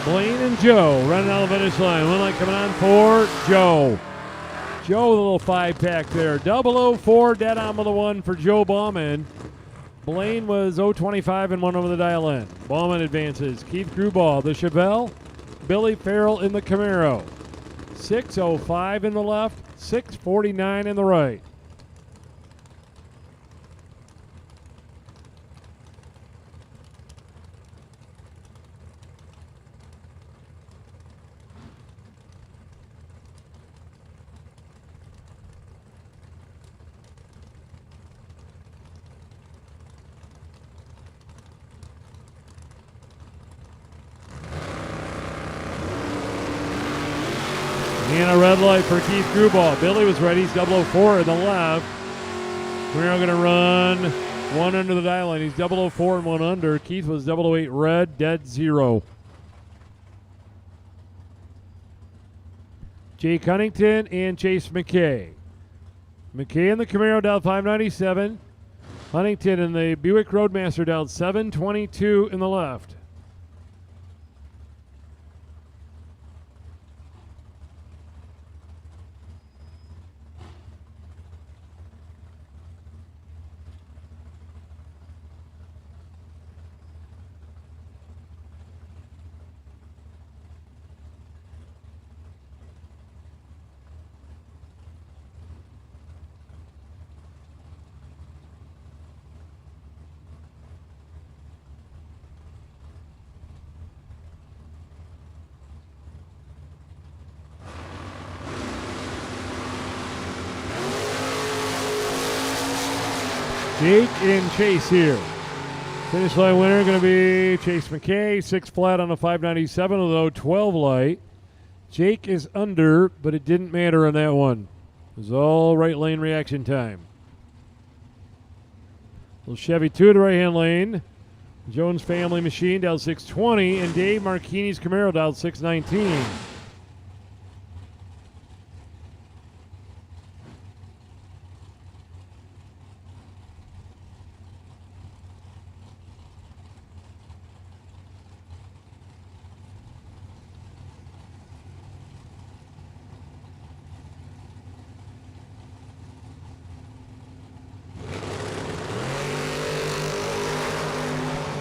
[SPEAKER 1] Blaine and Joe running out of the finish line. One light coming on for Joe. Joe with a little 5-pack there. 004, dead on with a 1 for Joe Bauman. Blaine was 025 and 1 over the dial in. Bauman advances. Keith Gruball, the Chevelle. Billy Farrell in the Camaro. 605 in the left, 649 in the right. And a red light for Keith Gruball. Billy was ready. He's 004 in the left. We're now going to run 1 under the dial line. He's 004 and 1 under. Keith was 008 red, dead 0. Jake Huntington and Chase McKay. McKay in the Camaro down 597. Huntington in the Buick Roadmaster down 722 in the left. Jake and Chase here. Finish line winner going to be Chase McKay, 6 flat on a 597 with a 12 light. Jake is under, but it didn't matter on that one. It was all right lane reaction time. Little Chevy 2 to right hand lane. Jones Family Machine down 620, and Dave Marchini's Camaro down 619.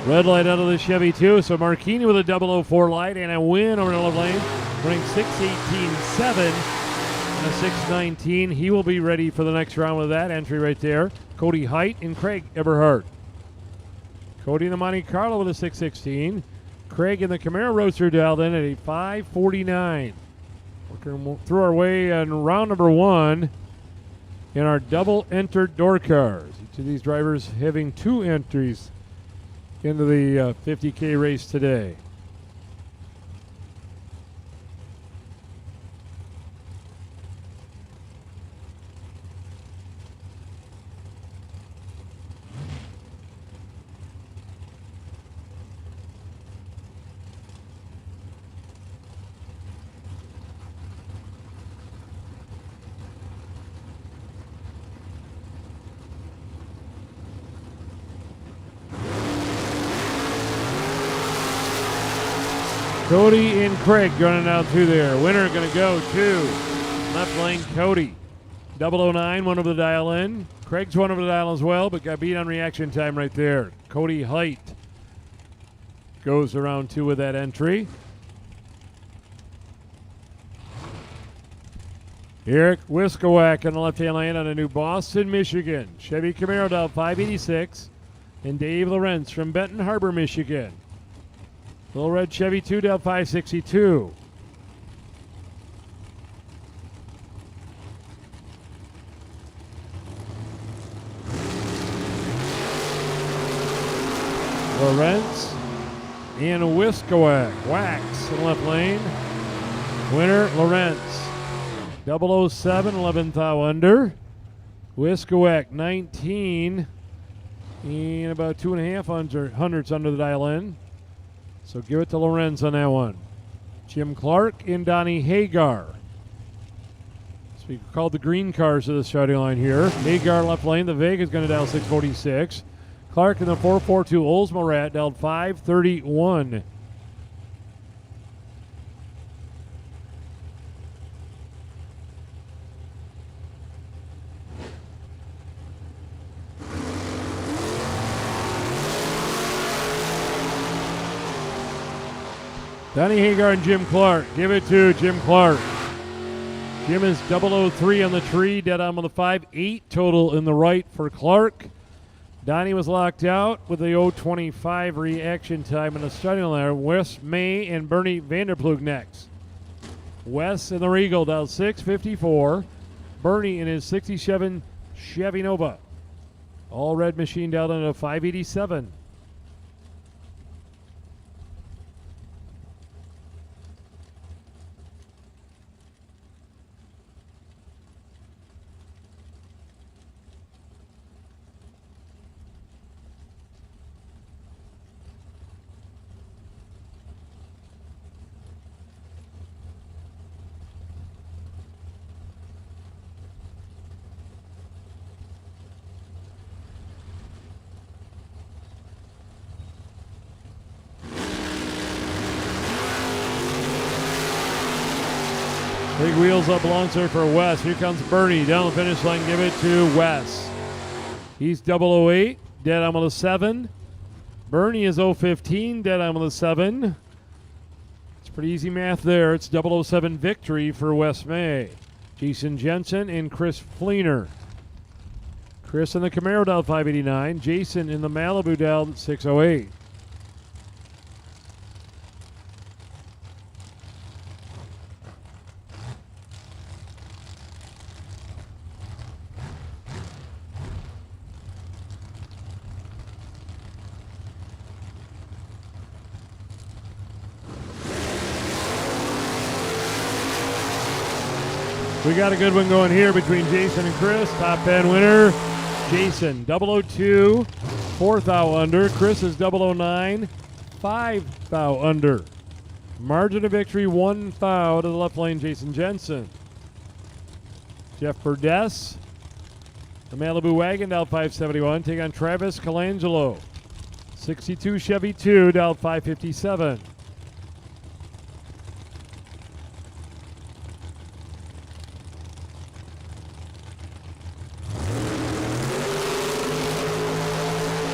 [SPEAKER 1] Red light out of the Chevy 2, so Marchini with a 004 light and a win over the left lane. Running 6:18.7 and a 6:19. He will be ready for the next round with that entry right there. Cody Height and Craig Eberhardt. Cody in the Monte Carlo with a 6:16. Craig in the Camaro Roadster dialed in at a 5:49. Working through our way on round number 1 in our double-entered door cars. Each of these drivers having 2 entries into the 50K race today. Cody and Craig running out through there. Winner going to go to left lane Cody. 009, one over the dial in. Craig's one over the dial as well, but got beat on reaction time right there. Cody Height goes around 2 with that entry. Eric Wiskowak on the left-hand lane on a new Boston, Michigan. Chevy Camaro dial 586. And Dave Lorenz from Benton Harbor, Michigan. Little Red Chevy 2 dial 562. Lorenz and Wiskowak. Wax in the left lane. Winner, Lorenz. 007, 11th thou under. Wiskowak, 19. And about 2.5 hundredths under the dial in. So give it to Lorenz on that one. Jim Clark and Donnie Hagar. So we called the green cars to the starting line here. Hagar left lane. The Vega's going to dial 646. Clark in the 442 Oldsmobile dialed 531. Donnie Hagar and Jim Clark. Give it to Jim Clark. Jim is 003 on the tree, dead on the 5-8 total in the right for Clark. Donnie was locked out with the 025 reaction time in the starting line. Wes May and Bernie Vanderplug next. Wes in the Regal dialed 654. Bernie in his 67 Chevy Nova. All red machine dialed into 587. Big wheels up launcher for Wes. Here comes Bernie down the finish line. Give it to Wes. He's 008, dead on the 7. Bernie is 015, dead on the 7. It's pretty easy math there. It's 007 victory for Wes May. Jason Jensen and Chris Fleener. Chris in the Camaro dialed 589. Jason in the Malibu dialed 608. We got a good one going here between Jason and Chris. Top 10 winner, Jason, 002, 4th thou under. Chris is 009, 5 thou under. Margin of victory, 1 thou to the left lane, Jason Jensen. Jeff Burdess, the Malibu Wagon, dialed 571. Take on Travis Colangelo. 62 Chevy 2, dialed 557.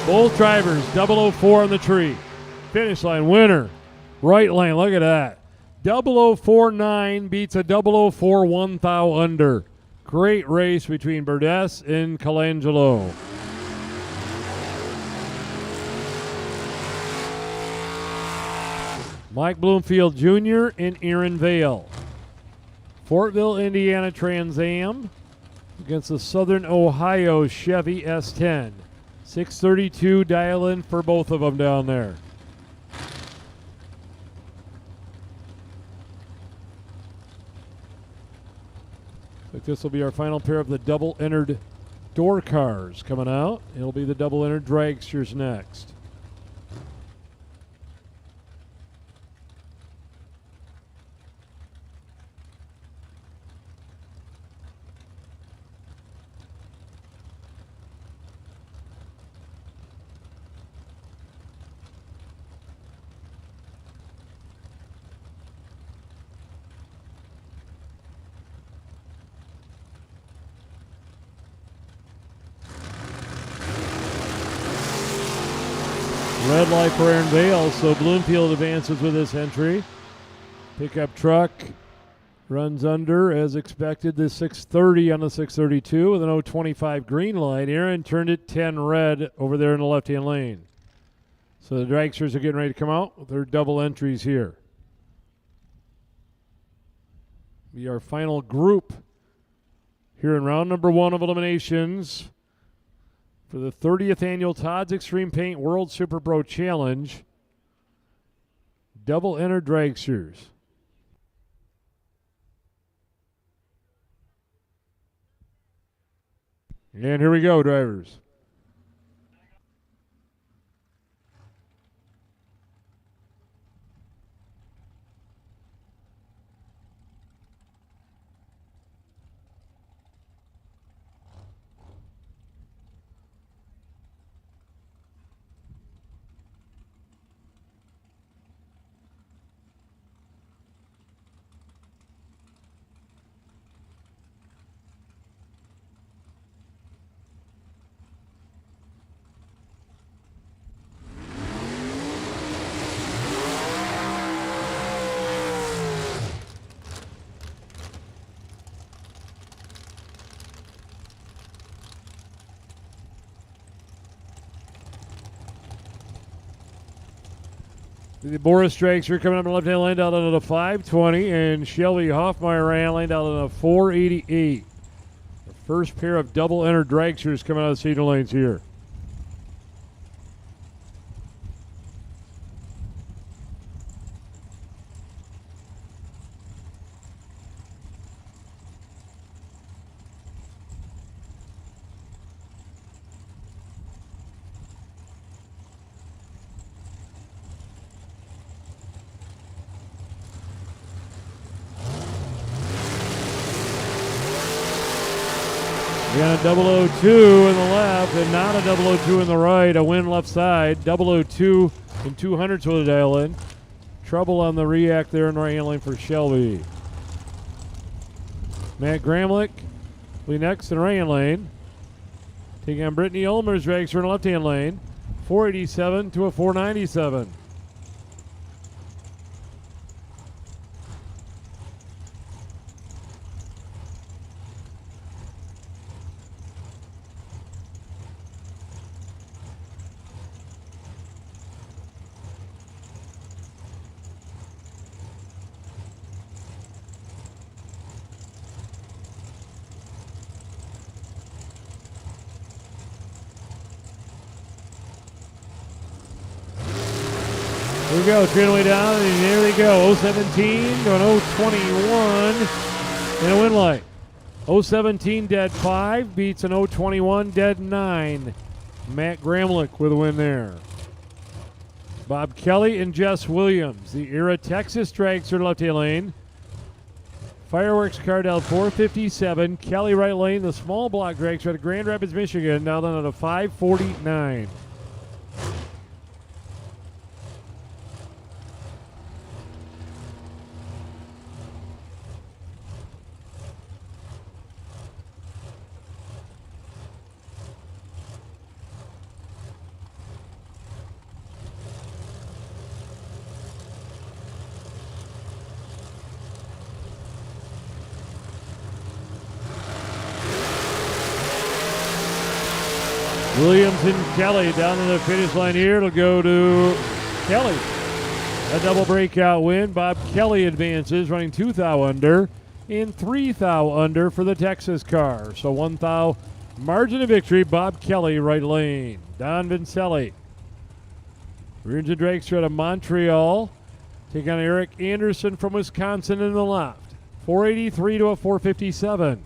[SPEAKER 1] Both drivers, 004 on the tree. Finish line winner, right lane, look at that. 0049 beats a 004 1 thou under. Great race between Burdess and Colangelo. Mike Bloomfield Jr. and Aaron Vale. Fortville, Indiana Trans Am against the Southern Ohio Chevy S10. 632 dial in for both of them down there. Like this will be our final pair of the double entered door cars coming out. It'll be the double entered dragsters next. Red light for Aaron Vale, so Bloomfield advances with this entry. Pickup truck runs under, as expected, the 630 on the 632 with an 025 green light. Aaron turned it 10 red over there in the left-hand lane. So the dragsters are getting ready to come out with their double entries here. Be our final group here in round number 1 of eliminations for the 30th annual Todd's Extreme Paint World Super Pro Challenge. Double enter dragsters. And here we go, drivers. The Boris dragster coming up in the left-hand lane down to the 520, and Shelby Hoffmeyer ran lane down to the 488. The first pair of double enter dragsters coming out of the signal lanes here. We got a 002 in the left and not a 002 in the right. A win left side. 002 and 200s with a dial in. Trouble on the react there in right hand lane for Shelby. Matt Gramlich will be next in right hand lane. Taking on Brittany Ulmer's dragster in the left hand lane. 487 to a 497. Here we go, straight away down, and there we go. 017 to an 021 and a win light. 017 dead 5 beats an 021 dead 9. Matt Gramlich with a win there. Bob Kelly and Jess Williams, the Era Texas dragster left-hand lane. Fireworks Cardell 457. Kelly right lane, the small block dragster out of Grand Rapids, Michigan, now down at a 549. Williams and Kelly down to the finish line here. It'll go to Kelly. A double breakout win. Bob Kelly advances, running 2 thou under and 3 thou under for the Texas car. So 1 thou margin of victory. Bob Kelly right lane. Don Vincelli. Region dragster out of Montreal. Take on Eric Anderson from Wisconsin in the left. 483 to a 457.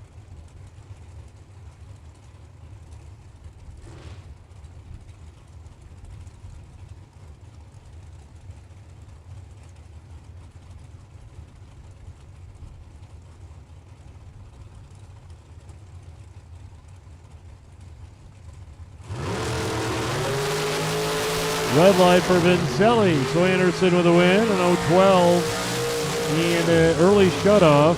[SPEAKER 1] Red light for Vincelli. So Anderson with a win, an 012 and an early shutoff.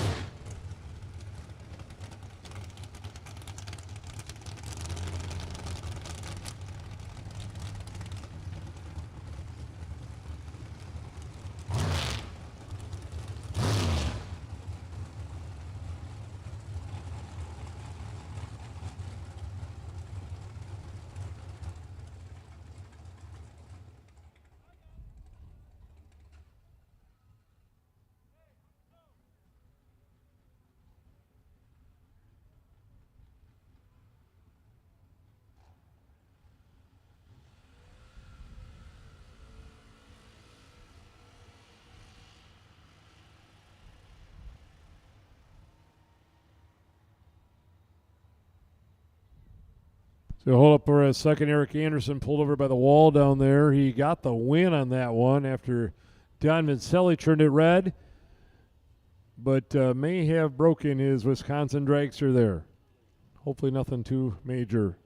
[SPEAKER 1] So hold up for a second. Eric Anderson pulled over by the wall down there. He got the win on that one after Don Vincelli turned it red, but may have broken his Wisconsin dragster there. Hopefully nothing too major.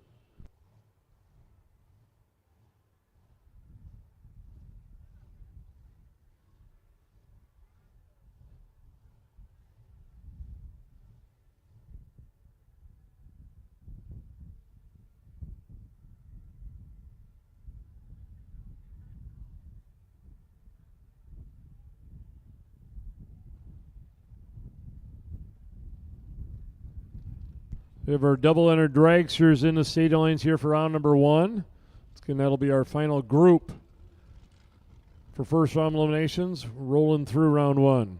[SPEAKER 1] We have our double-entered dragsters in the state lanes here for round number 1. That'll be our final group for first round eliminations, rolling through round 1.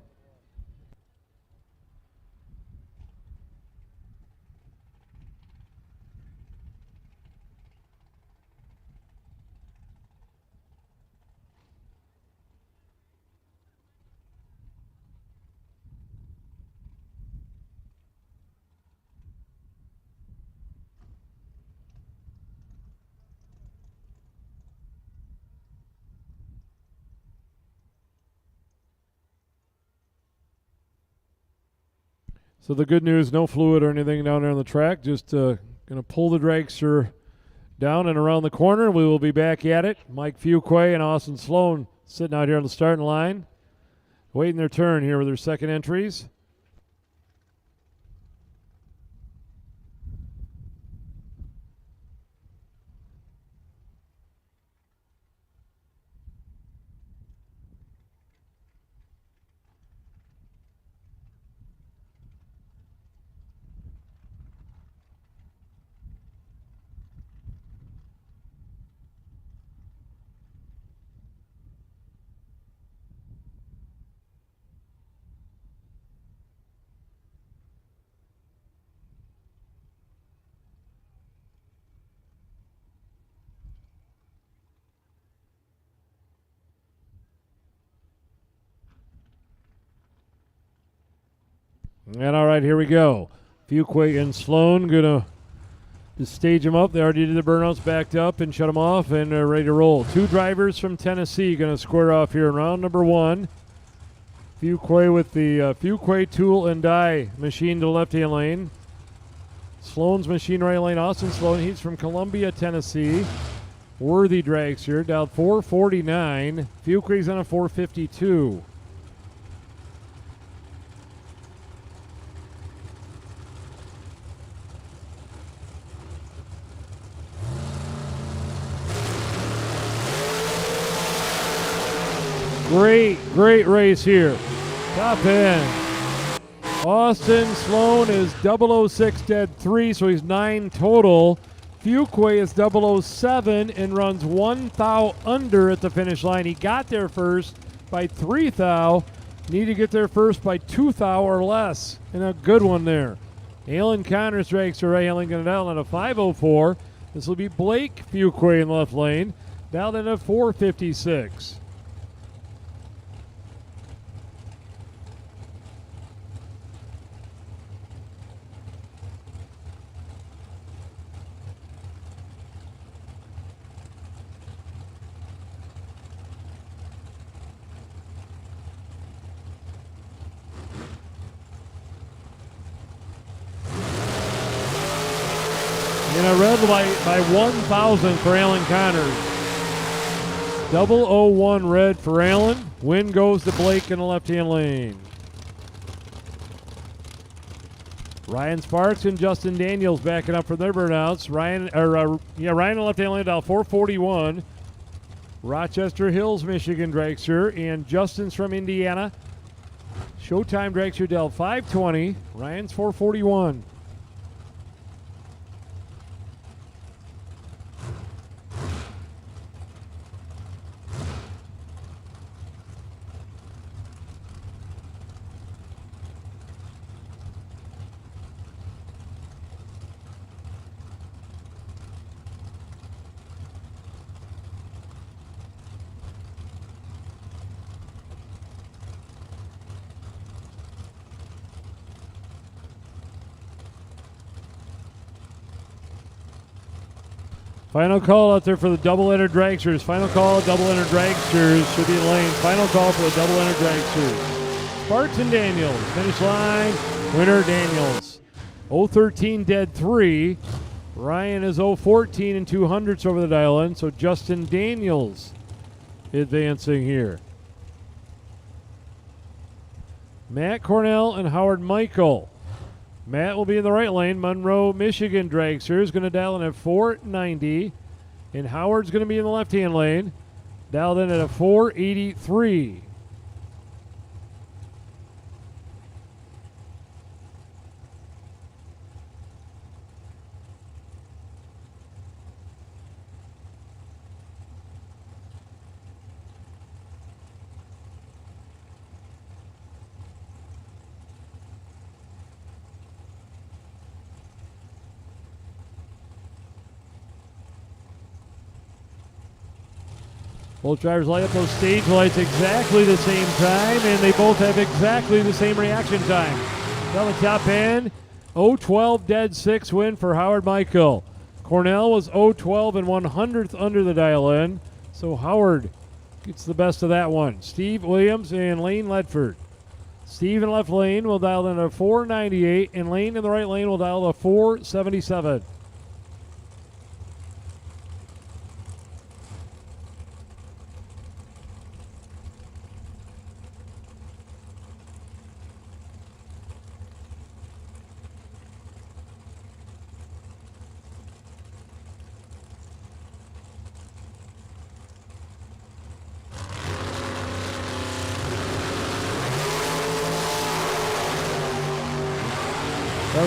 [SPEAKER 1] So the good news, no fluid or anything down there on the track. Just going to pull the dragster down and around the corner. We will be back at it. Mike Fuquay and Austin Sloan sitting out here on the starting line, waiting their turn here with their second entries. And all right, here we go. Fuquay and Sloan going to just stage them up. They already did the burnouts, backed up and shut them off, and they're ready to roll. 2 drivers from Tennessee going to square off here in round number 1. Fuquay with the Fuquay tool and die machine to the left-hand lane. Sloan's machine right lane. Austin Sloan, he's from Columbia, Tennessee. Worthy dragster, down 449. Fuquay's on a 452. Great race here. Top end. Austin Sloan is 006 dead 3, so he's 9 total. Fuquay is 007 and runs 1 thou under at the finish line. He got there first by 3 thou. Need to get there first by 2 thou or less. And a good one there. Alan Connors dragster right handling it down at a 504. This will be Blake Fuquay in left lane. Down at a 456. In a red light by 1,000 for Alan Connors. 001 red for Alan. Win goes to Blake in the left-hand lane. Ryan Sparks and Justin Daniels backing up for their burnouts. Ryan in the left-hand lane down 441. Rochester Hills, Michigan dragster, and Justin's from Indiana. Showtime dragster Dell 520. Ryan's 441. Final call out there for the double-enter dragsters. Final call, double-enter dragsters should be in lane. Final call for the double-enter dragsters. Sparks and Daniels, finish line, winner Daniels. 013 dead 3. Ryan is 014 and 200ths over the dial-in, so Justin Daniels advancing here. Matt Cornell and Howard Michael. Matt will be in the right lane. Monroe, Michigan dragster is going to dial in at 490. And Howard's going to be in the left-hand lane. Dialed in at a 483. Both drivers light up those stage lights exactly the same time, and they both have exactly the same reaction time. Down the top end, 012 dead 6 win for Howard Michael. Cornell was 012 and 100th under the dial-in, so Howard gets the best of that one. Steve Williams and Lane Ledford. Steve in left lane will dial in a 498, and Lane in the right lane will dial a 477.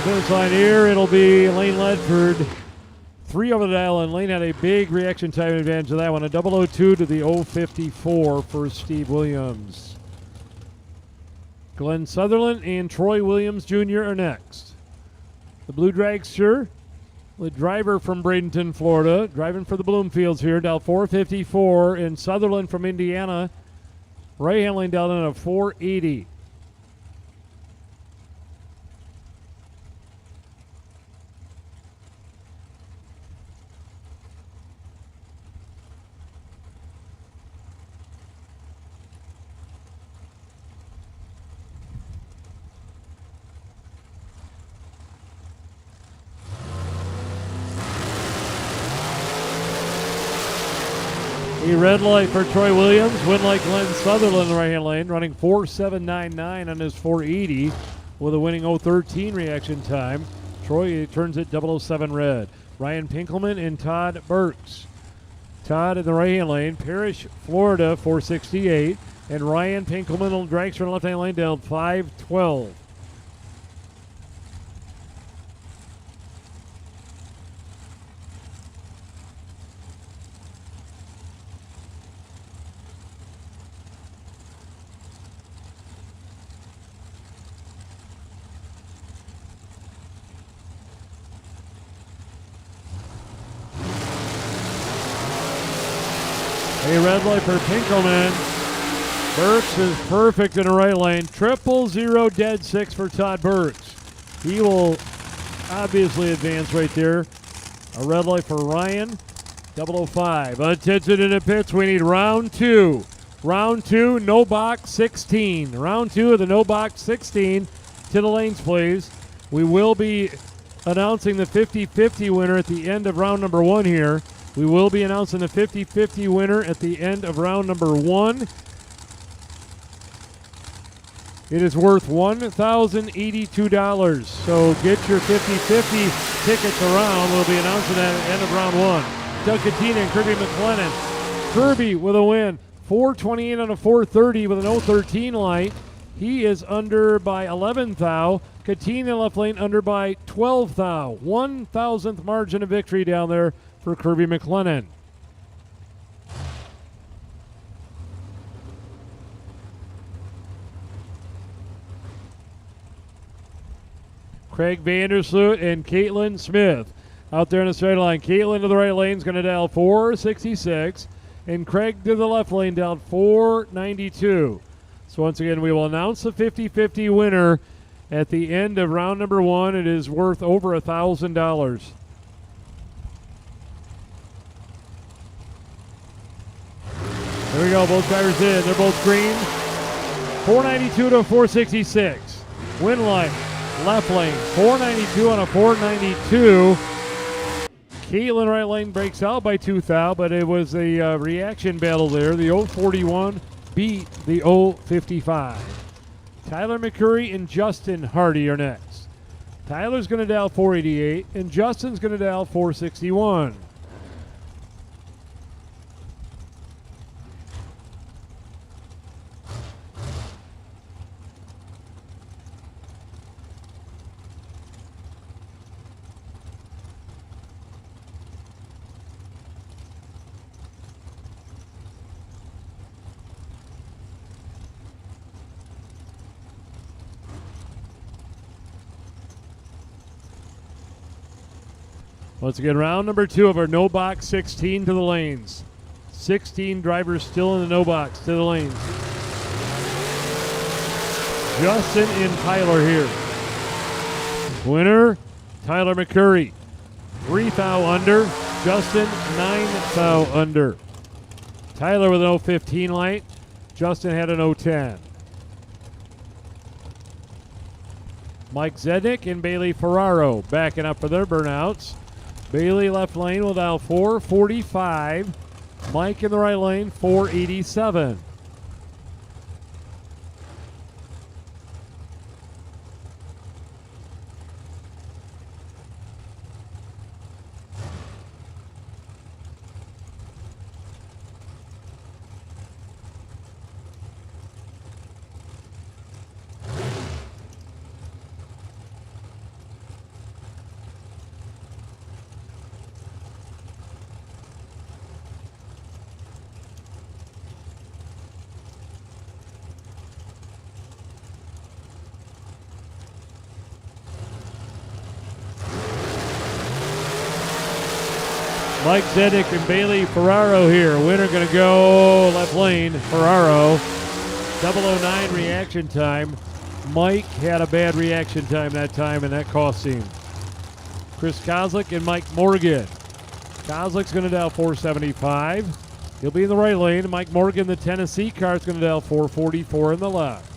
[SPEAKER 1] Finish line here, it'll be Lane Ledford. 3 over the dial, and Lane had a big reaction time advantage of that one. A 002 to the 054 for Steve Williams. Glenn Sutherland and Troy Williams Jr. are next. The blue dragster, the driver from Bradenton, Florida, driving for the Bloomfields here, dial 454, and Sutherland from Indiana, right-hand lane down in a 480. A red light for Troy Williams, win like Glenn Sutherland in the right-hand lane, running 4.799 on his 480 with a winning 013 reaction time. Troy turns it 007 red. Ryan Pinkelman and Todd Burks. Todd in the right-hand lane, Parrish, Florida, 468, and Ryan Pinkelman will drag from the left-hand lane down 512. A red light for Pinkelman. Burks is perfect in the right lane. 000 dead 6 for Todd Burks. He will obviously advance right there. A red light for Ryan. 005. Attention in the pits. We need round 2. Round 2, no box 16. Round 2 of the no box 16 to the lanes, please. We will be announcing the 50-50 winner at the end of round number 1 here. We will be announcing the 50-50 winner at the end of round number 1. It is worth $1,082. So get your 50-50 tickets around. We'll be announcing that at the end of round 1. Doug Katina and Kirby McLennan. Kirby with a win. 428 on a 430 with an 013 light. He is under by 11 thou. Katina left lane under by 12 thou. 1,000th margin of victory down there for Kirby McLennan. Craig Vandersloot and Caitlin Smith out there in the straight line. Caitlin to the right lane is going to dial 466, and Craig to the left lane dialed 492. So once again, we will announce the 50-50 winner at the end of round number 1. It is worth over $1,000. There we go, both drivers in. They're both green. 492 to 466. Win line, left lane, 492 on a 492. Caitlin right lane breaks out by 2 thou, but it was a reaction battle there. The 041 beat the 055. Tyler McCurry and Justin Hardy are next. Tyler's going to dial 488, and Justin's going to dial 461. Once again, round number 2 of our no box 16 to the lanes. 16 drivers still in the no box to the lanes. Justin and Tyler here. Winner, Tyler McCurry. 3 thou under. Justin, 9 thou under. Tyler with an 015 light. Justin had an 010. Mike Zednick and Bailey Ferraro backing up for their burnouts. Bailey left lane will dial 445. Mike in the right lane, 487. Mike Zednick and Bailey Ferraro here. Winner going to go left lane, Ferraro. 009 reaction time. Mike had a bad reaction time that time, and that cost him. Chris Kozlik and Mike Morgan. Kozlik's going to dial 475. He'll be in the right lane. Mike Morgan, the Tennessee car, is going to dial 444 in the left.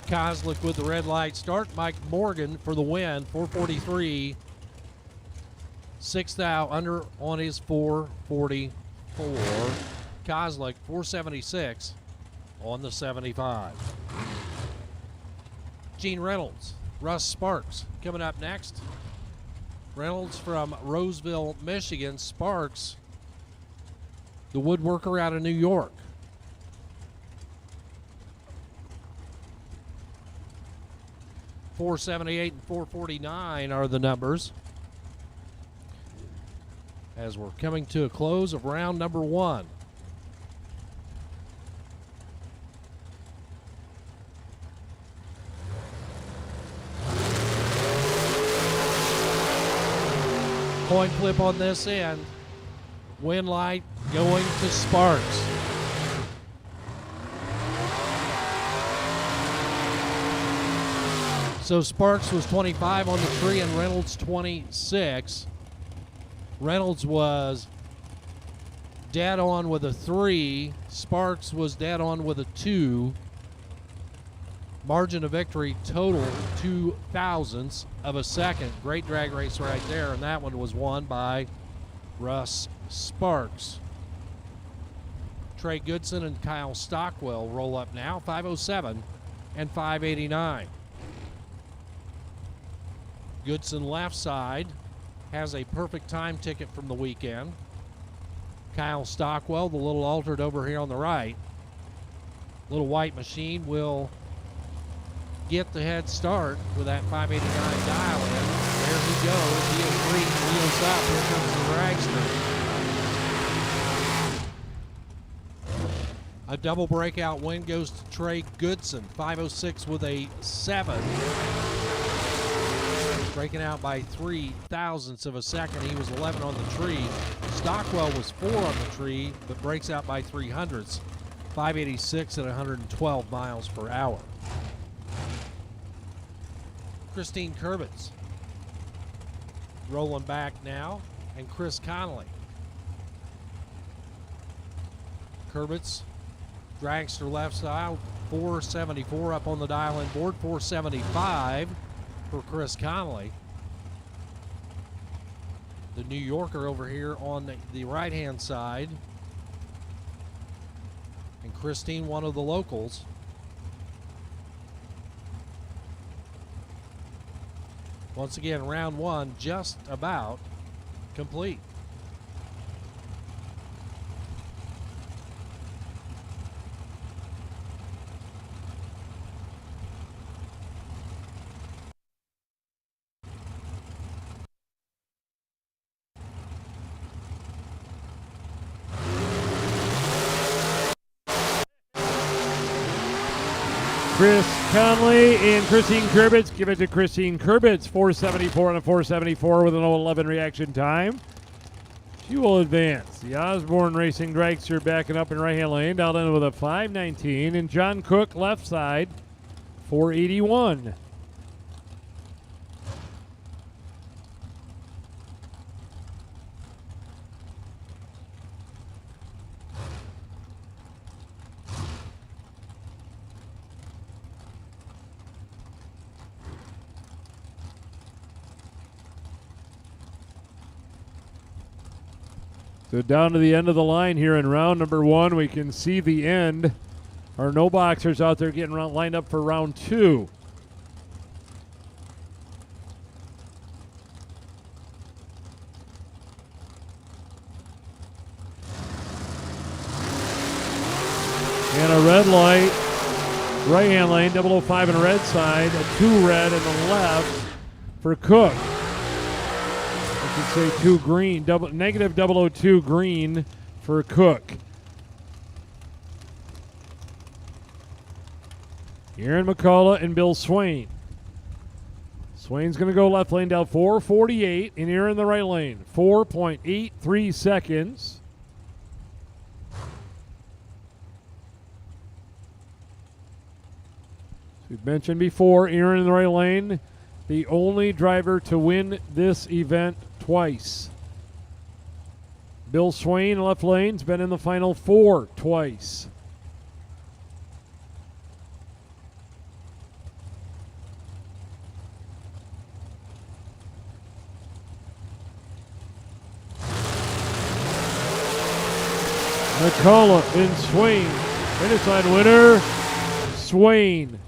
[SPEAKER 2] Kozlik with the red light start. Mike Morgan for the win, 443. 6 thou under on his 444. Kozlik, 476 on the 75. Gene Reynolds, Russ Sparks coming up next. Reynolds from Roseville, Michigan. Sparks, the woodworker out of New York. .478 and 449 are the numbers as we're coming to a close of round number 1. Coin flip on this end. Win light going to Sparks. So Sparks was 25 on the tree and Reynolds 26. Reynolds was dead on with a 3. Sparks was dead on with a 2. Margin of victory total 2 thousandths of a second. Great drag race right there, and that one was won by Russ Sparks. Trey Goodson and Kyle Stockwell roll up now, 507 and 589. Goodson left side has a perfect time ticket from the weekend. Kyle Stockwell, the little altered over here on the right. Little white machine will get the head start with that 589 dial in. There he goes. He is green, wheels up. Here comes the dragster. A double breakout win goes to Trey Goodson. 506 with a 7. Breaking out by 0.03 of a second. He was 11 on the tree. Stockwell was 4 on the tree, but breaks out by 0.03. 586 at 112 miles per hour. Christine Kurbitz rolling back now, and Chris Connolly. Kurbitz drags to left side, 474 up on the dial-in board, 475 for Chris Connolly. The New Yorker over here on the right-hand side. And Christine, one of the locals. Once again, round one just about complete.
[SPEAKER 1] Chris Conley and Christine Kurbitz. Give it to Christine Kurbitz. 474 and a 474 with an 011 reaction time. She will advance. The Osborne Racing dragster backing up in right-hand lane. Down in with a 519. And John Cook left side, 481. So down to the end of the line here in round number one, we can see the end. Our no boxers out there getting lined up for round two. And a red light, right-hand lane, 005 in red side, a 2 red in the left for Cook. I should say 2 green, negative 002 green for Cook. Aaron McCullough and Bill Swain. Swain's going to go left lane down 4:48, and Aaron in the right lane, 4.83 seconds. We've mentioned before, Aaron in the right lane, the only driver to win this event twice. Bill Swain, left lane's been in the Final Four twice. McCullough and Swain. Finish line winner, Swain.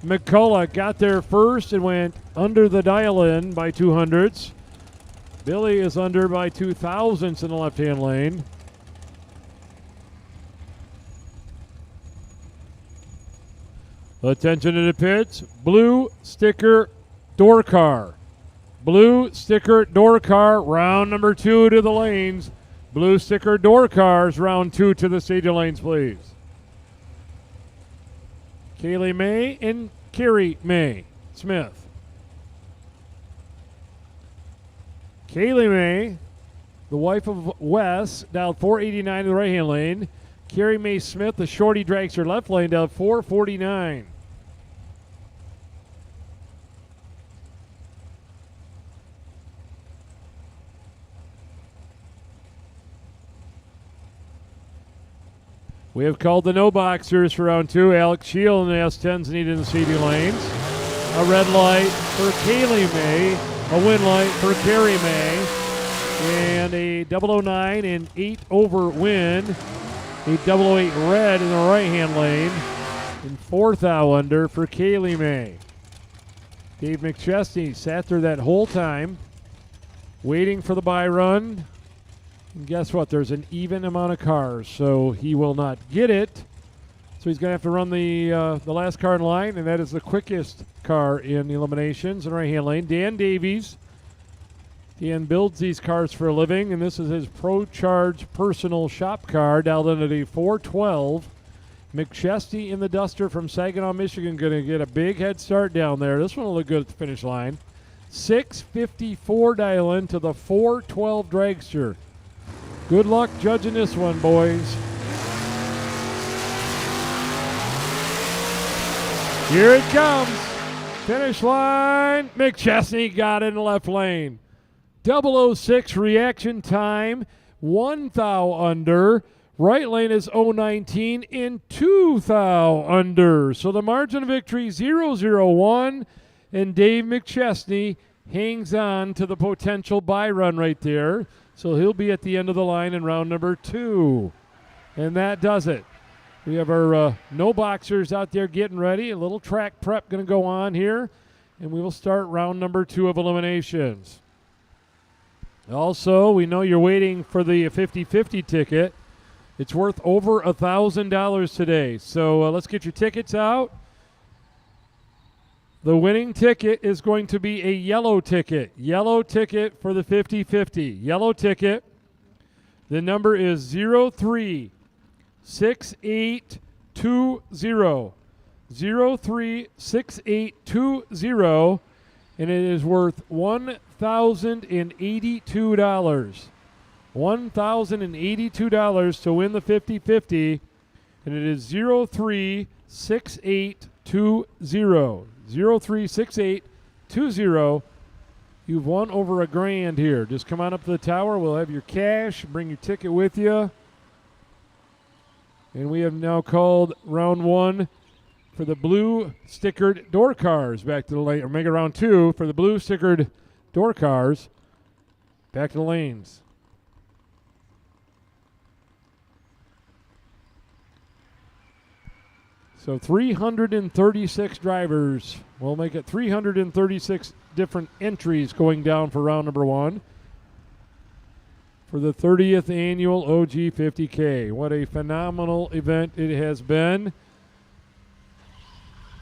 [SPEAKER 1] McCullough got there first and went under the dial-in by 200ths. Billy is under by 2,000ths in the left-hand lane. Attention to the pits. Blue sticker door car. Blue sticker door car, round number 2 to the lanes. Blue sticker door cars, round 2 to the stadium lanes, please. Kaylee May and Carrie May Smith. Kaylee May, the wife of Wes, down 489 in the right-hand lane. Carrie May Smith, the shorty, drags her left lane down 449. We have called the no boxers for round 2. Alex Shield and the S10s needed in the CD lanes. A red light for Kaylee May. A win light for Carrie May. And a 009 and 8 over win. A 008 red in the right-hand lane. And 4th out under for Kaylee May. Dave McChesney sat there that whole time, waiting for the bye run. And guess what? There's an even amount of cars, so he will not get it. So he's going to have to run the last car in line, and that is the quickest car in the eliminations in right-hand lane. Dan Davies. Dan builds these cars for a living, and this is his Pro Charge personal shop car, dialed into the 412. McChesney in the Duster from Saginaw, Michigan, going to get a big head start down there. This one will look good at the finish line. 6:54 dial in to the 412 dragster. Good luck judging this one, boys. Here it comes. Finish line. McChesney got in the left lane. 006 reaction time. 1 thou under. Right lane is 019 in 2 thou under. So the margin of victory 001. And Dave McChesney hangs on to the potential bye run right there. So he'll be at the end of the line in round number 2. And that does it. We have our no boxers out there getting ready. A little track prep going to go on here. And we will start round number 2 of eliminations. Also, we know you're waiting for the 50-50 ticket. It's worth over $1,000 today. So let's get your tickets out. The winning ticket is going to be a yellow ticket. Yellow ticket for the 50-50. Yellow ticket. The number is 036820. 036820. And it is worth $1,082. $1,082 to win the 50-50. And it is 036820. 036820. You've won over $1,000 here. Just come on up to the tower. We'll have your cash. Bring your ticket with you. And we have now called round 1 for the blue stickered door cars back to the lane. Or make it round 2 for the blue stickered door cars back to the lanes. So 336 drivers. We'll make it 336 different entries going down for round number 1 for the 30th annual OG 50K. What a phenomenal event it has been.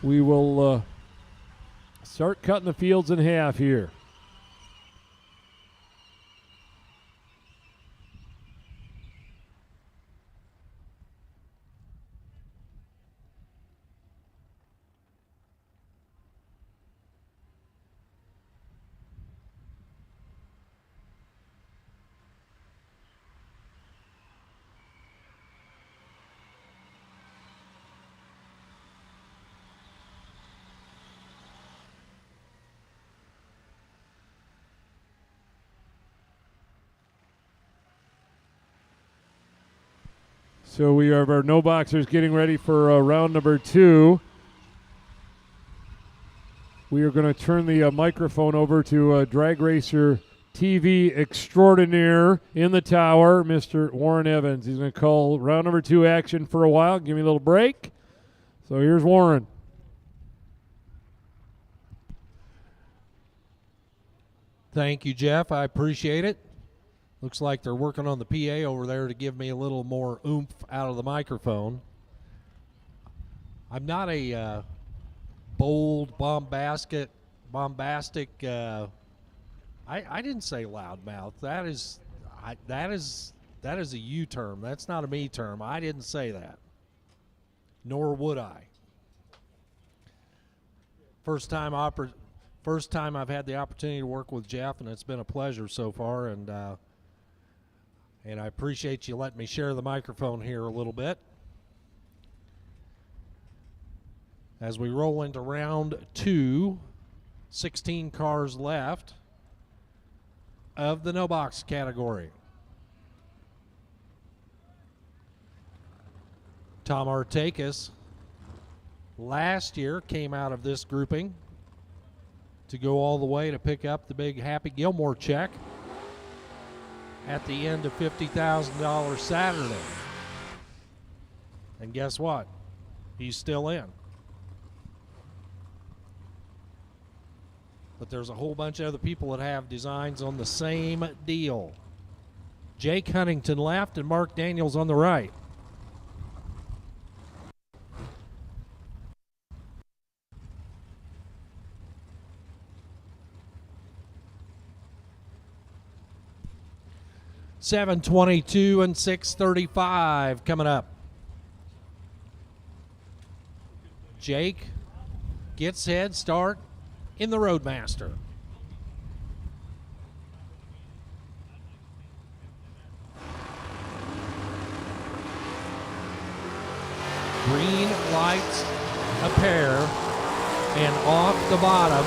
[SPEAKER 1] We will start cutting the fields in half here. So we have our no boxers getting ready for round number 2. We are going to turn the microphone over to Drag Racer TV extraordinaire in the tower, Mr. Warren Evans. He's going to call round number 2 action for a while. Give me a little break. So here's Warren.
[SPEAKER 2] Thank you, Jeff. I appreciate it. Looks like they're working on the PA over there to give me a little more oomph out of the microphone. I'm not a bold, bombastic. I didn't say loudmouth. That is a you term. That's not a me term. I didn't say that. Nor would I. First time I've had the opportunity to work with Jeff, and it's been a pleasure so far. And I appreciate you letting me share the microphone here a little bit. As we roll into round 2, 16 cars left of the no box category. Tom Artakis last year came out of this grouping to go all the way to pick up the big Happy Gilmore check at the end of $50,000 Saturday. And guess what? He's still in. But there's a whole bunch of other people that have designs on the same deal. Jake Huntington left and Mark Daniels on the right. $7:22 and $6:35 coming up. Jake gets head start in the Roadmaster. Green lights appear, and off the bottom,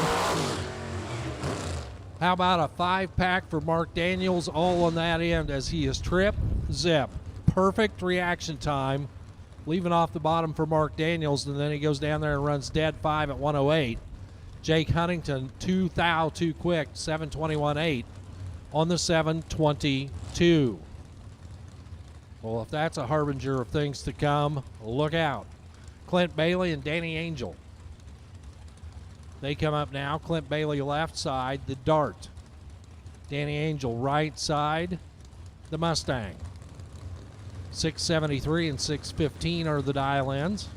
[SPEAKER 2] how about a 5-pack for Mark Daniels, all on that end as he is trip, zip. Perfect reaction time, leaving off the bottom for Mark Daniels, and then he goes down there and runs dead 5 at 108. Jake Huntington, 2 thou too quick, 7:21.8 on the 7:22. Well, if that's a harbinger of things to come, look out. Clint Bailey and Danny Angel. They come up now. Clint Bailey left side, the Dart. Danny Angel right side, the Mustang. 673 and 615 are the dial-ins.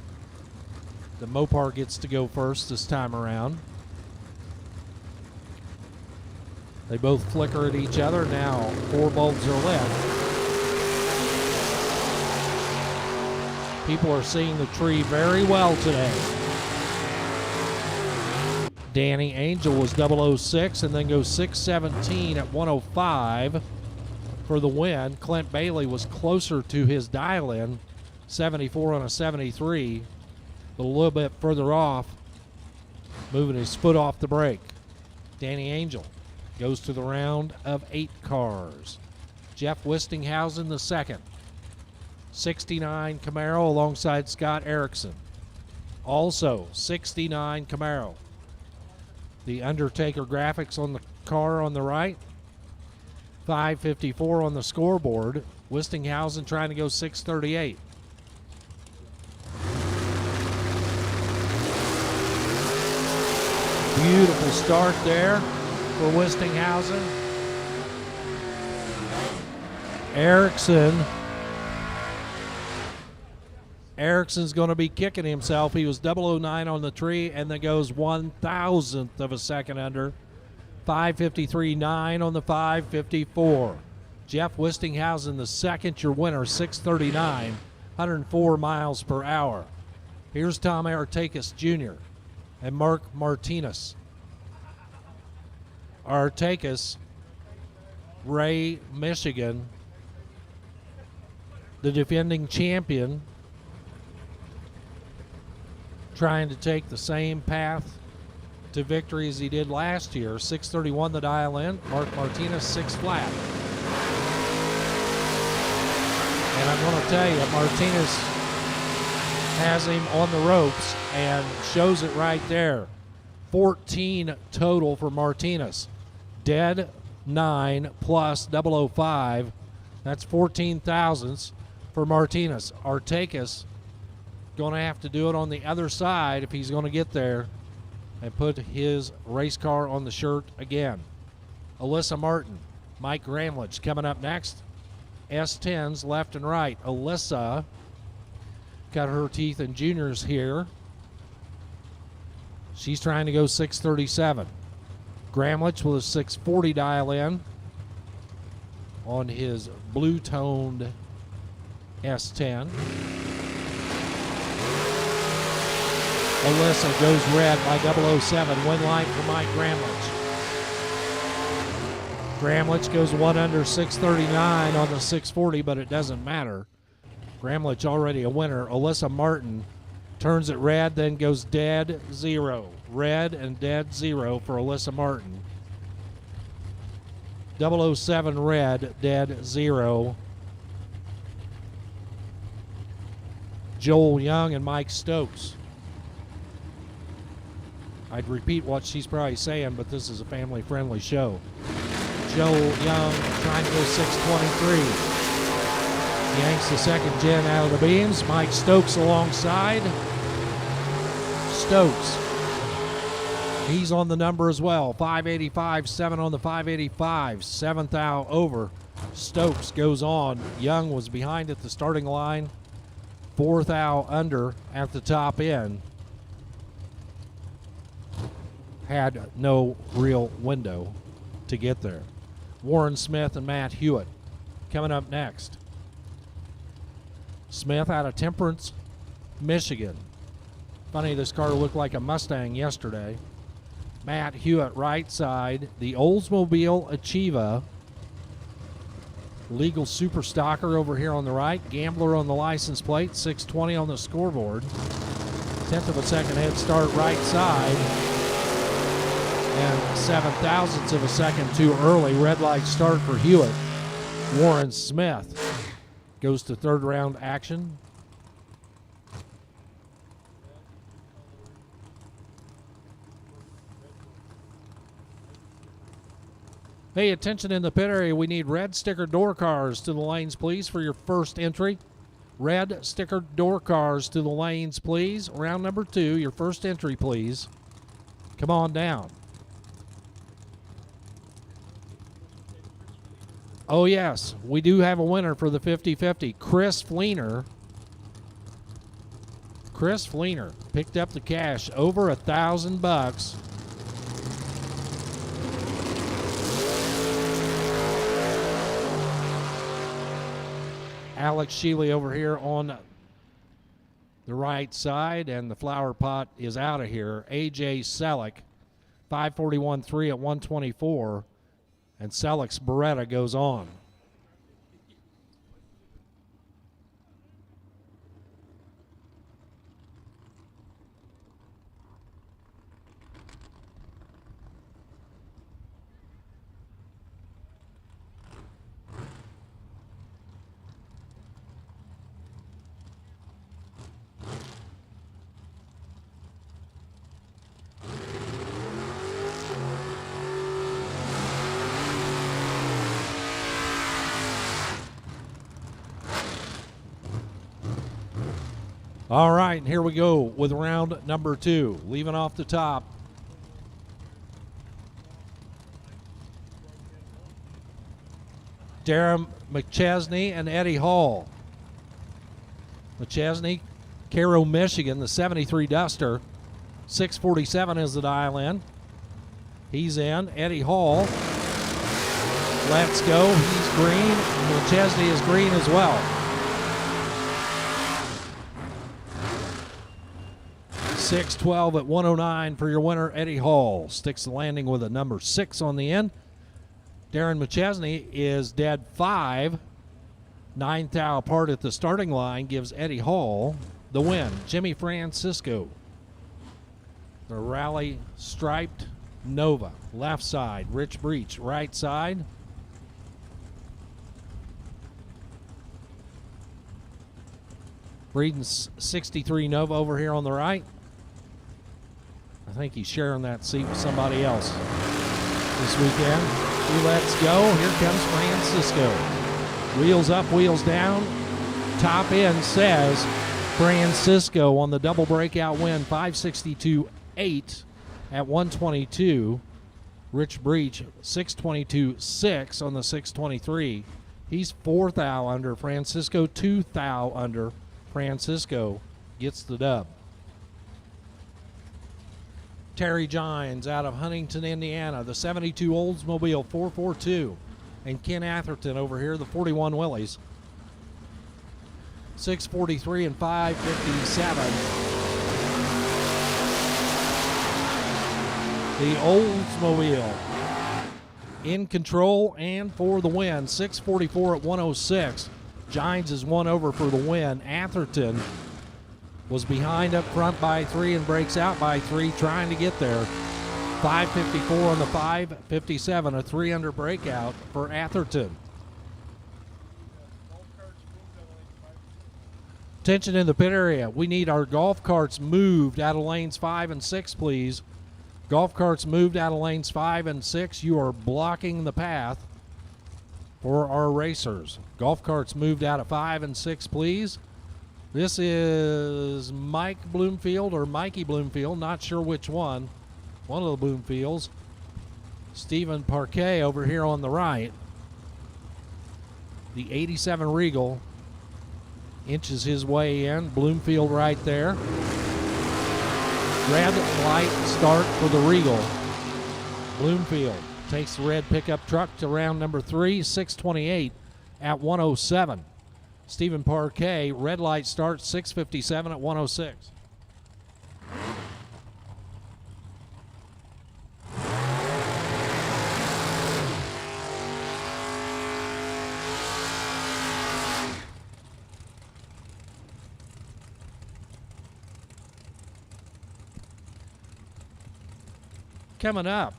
[SPEAKER 2] The Mopar gets to go first this time around. They both flicker at each other. Now 4 bulbs are lit. People are seeing the tree very well today. Danny Angel was 006 and then goes 617 at 105 for the win. Clint Bailey was closer to his dial-in, 74 on a 73, but a little bit further off, moving his foot off the brake. Danny Angel goes to the round of 8 cars. Jeff Wistinghausen the second. 69 Camaro alongside Scott Erickson. Also 69 Camaro. The Undertaker graphics on the car on the right. 554 on the scoreboard. Wistinghausen trying to go 638. Beautiful start there for Wistinghausen. Erickson's going to be kicking himself. He was 009 on the tree and then goes 1,000th of a second under. 553.9 on the 554. Jeff Wistinghausen the second, your winner, 639, 104 miles per hour. Here's Tom Artakis Jr. and Mark Martinez. Artakis, Ray, Michigan, the defending champion, trying to take the same path to victory as he did last year. 631 the dial in. Mark Martinez 6 flat. And I'm going to tell you, Martinez has him on the ropes and shows it right there. 14 total for Martinez. Dead 9 plus 005. That's 14 thousandths for Martinez. Artakis going to have to do it on the other side if he's going to get there and put his race car on the shirt again. Alyssa Martin, Mike Gramlich coming up next. S10s left and right. Alyssa got her teeth in juniors here. She's trying to go 637. Gramlich with a 640 dial in on his blue toned S10. Alyssa goes red by 007. Win light for Mike Gramlich. Gramlich goes 1 under 639 on the 640, but it doesn't matter. Gramlich already a winner. Alyssa Martin turns it red, then goes dead 0. Red and dead 0 for Alyssa Martin. 007 red, dead 0. Joel Young and Mike Stokes. I'd repeat what she's probably saying, but this is a family-friendly show. Joel Young trying to go 623. Yanks the second gen out of the beams. Mike Stokes alongside. Stokes. He's on the number as well. 585, 7 on the 585. 7th out over Stokes goes on. Young was behind at the starting line. 4th thou under at the top end. Had no real window to get there. Warren Smith and Matt Hewitt coming up next. Smith out of Temperance, Michigan. Funny, this car looked like a Mustang yesterday. Matt Hewitt right side. The Oldsmobile Achieva. Legal super stocker over here on the right. Gambler on the license plate. 620 on the scoreboard. 1/10 of a second head start right side. And 7/1000ths of a second too early. Red light start for Hewitt. Warren Smith goes to 3rd round action. Hey, attention in the pit area. We need red sticker door cars to the lanes, please, for your first entry. Red sticker door cars to the lanes, please. Round number 2, your first entry, please. Come on down. Oh, yes, we do have a winner for the 50-50. Chris Fleener. Chris Fleener picked up the cash, over $1,000. Alex Sheely over here on the right side, and the flower pot is out of here. AJ Selleck, 541.3 at 124, and Selleck's Beretta goes on. All right, and here we go with round number 2. Leaving off the top. Darren McChesney and Eddie Hall. McChesney, Cairo, Michigan, the 73 Duster. 647 is the dial in. He's in. Eddie Hall. Let's go. He's green. McChesney is green as well. 612 at 109 for your winner, Eddie Hall. Sticks the landing with a number 6 on the end. Darren McChesney is dead 5. 9 thou apart at the starting line gives Eddie Hall the win. Jimmy Francisco. The Rally striped Nova. Left side. Rich Breach. Right side. Breeden's 63 Nova over here on the right. I think he's sharing that seat with somebody else this weekend. Let's go. Here comes Francisco. Wheels up, wheels down. Top end says Francisco on the double breakout win. 562.8 at 122. Rich Breach 622.6 on the 623. He's 4 thou under. Francisco 2 thou under. Francisco gets the dub. Terry Gines out of Huntington, Indiana, the 72 Oldsmobile 442. And Ken Atherton over here, the 41 Willys. 643 and 557. The Oldsmobile in control and for the win. 644 at 106. Gines is one over for the win. Atherton was behind up front by 3 and breaks out by 3, trying to get there. 554 on the 557, a 3 under breakout for Atherton. Attention in the pit area. We need our golf carts moved out of lanes 5 and 6, please. Golf carts moved out of lanes 5 and 6. You are blocking the path for our racers. Golf carts moved out of 5 and 6, please. This is Mike Bloomfield or Mikey Bloomfield, not sure which one. One of the Bloomfields. Stephen Parquet over here on the right. The 87 Regal inches his way in. Bloomfield right there. Red light start for the Regal. Bloomfield takes the red pickup truck to round number 3, 6:28 at 107. Stephen Parquet, red light start, 6:57 at 106. Coming up,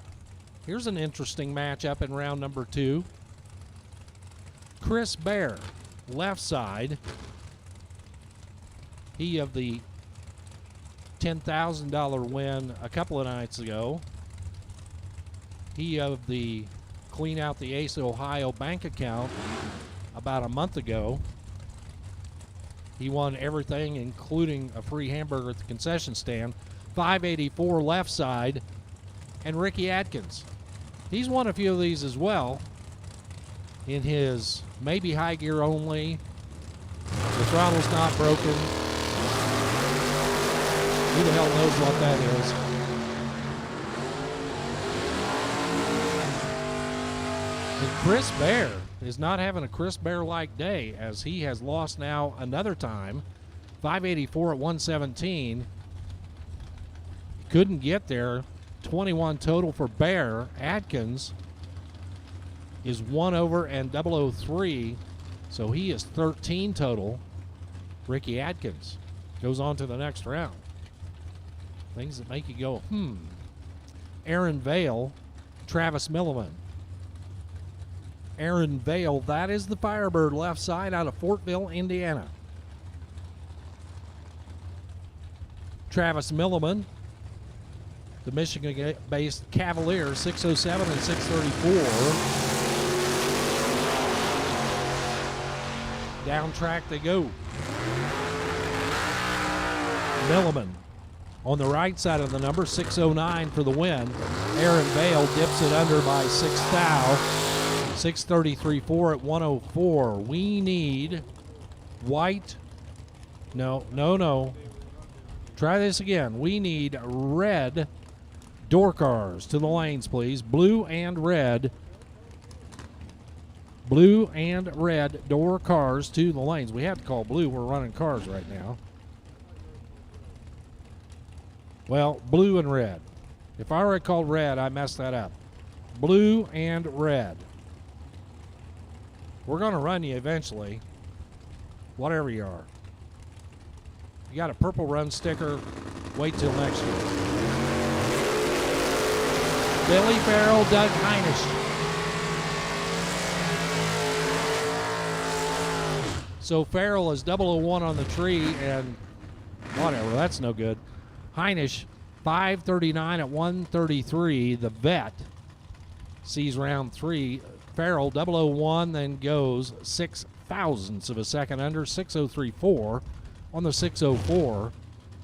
[SPEAKER 2] here's an interesting matchup in round number 2. Chris Bear, left side. He of the $10,000 win a couple of nights ago. He of the clean out the Ace Ohio bank account about a month ago. He won everything, including a free hamburger at the concession stand. 584 left side. And Ricky Atkins. He's won a few of these as well in his maybe high gear only. The throttle's not broken. Who the hell knows what that is? And Chris Bear is not having a Chris Bear-like day, as he has lost now another time. 584 at 117. Couldn't get there. 21 total for Bear. Atkins is 1 over and 003, so he is 13 total. Ricky Atkins goes on to the next round. Things that make you go, Aaron Vale, Travis Milliman. Aaron Vale, that is the Firebird left side out of Fortville, Indiana. Travis Milliman, the Michigan-based Cavalier, 607 and 634. Down track they go. Milliman on the right side of the number, 609 for the win. Aaron Vale dips it under by 6 thou. 633.4 at 104. We need white. No. Try this again. We need red door cars to the lanes, please. Blue and red. Blue and red door cars to the lanes. We have to call blue. We're running cars right now. Well, blue and red. If I already called red, I messed that up. Blue and red. We're going to run you eventually, whatever you are. You got a purple run sticker, wait till next year. Billy Farrell, Doug Heinisch. So Farrell is 001 on the tree, and whatever, that's no good. Heinisch, 539 at 133. The vet sees round 3. Farrell, 001, then goes 6 thousandths of a second under, 603.4. On the 604,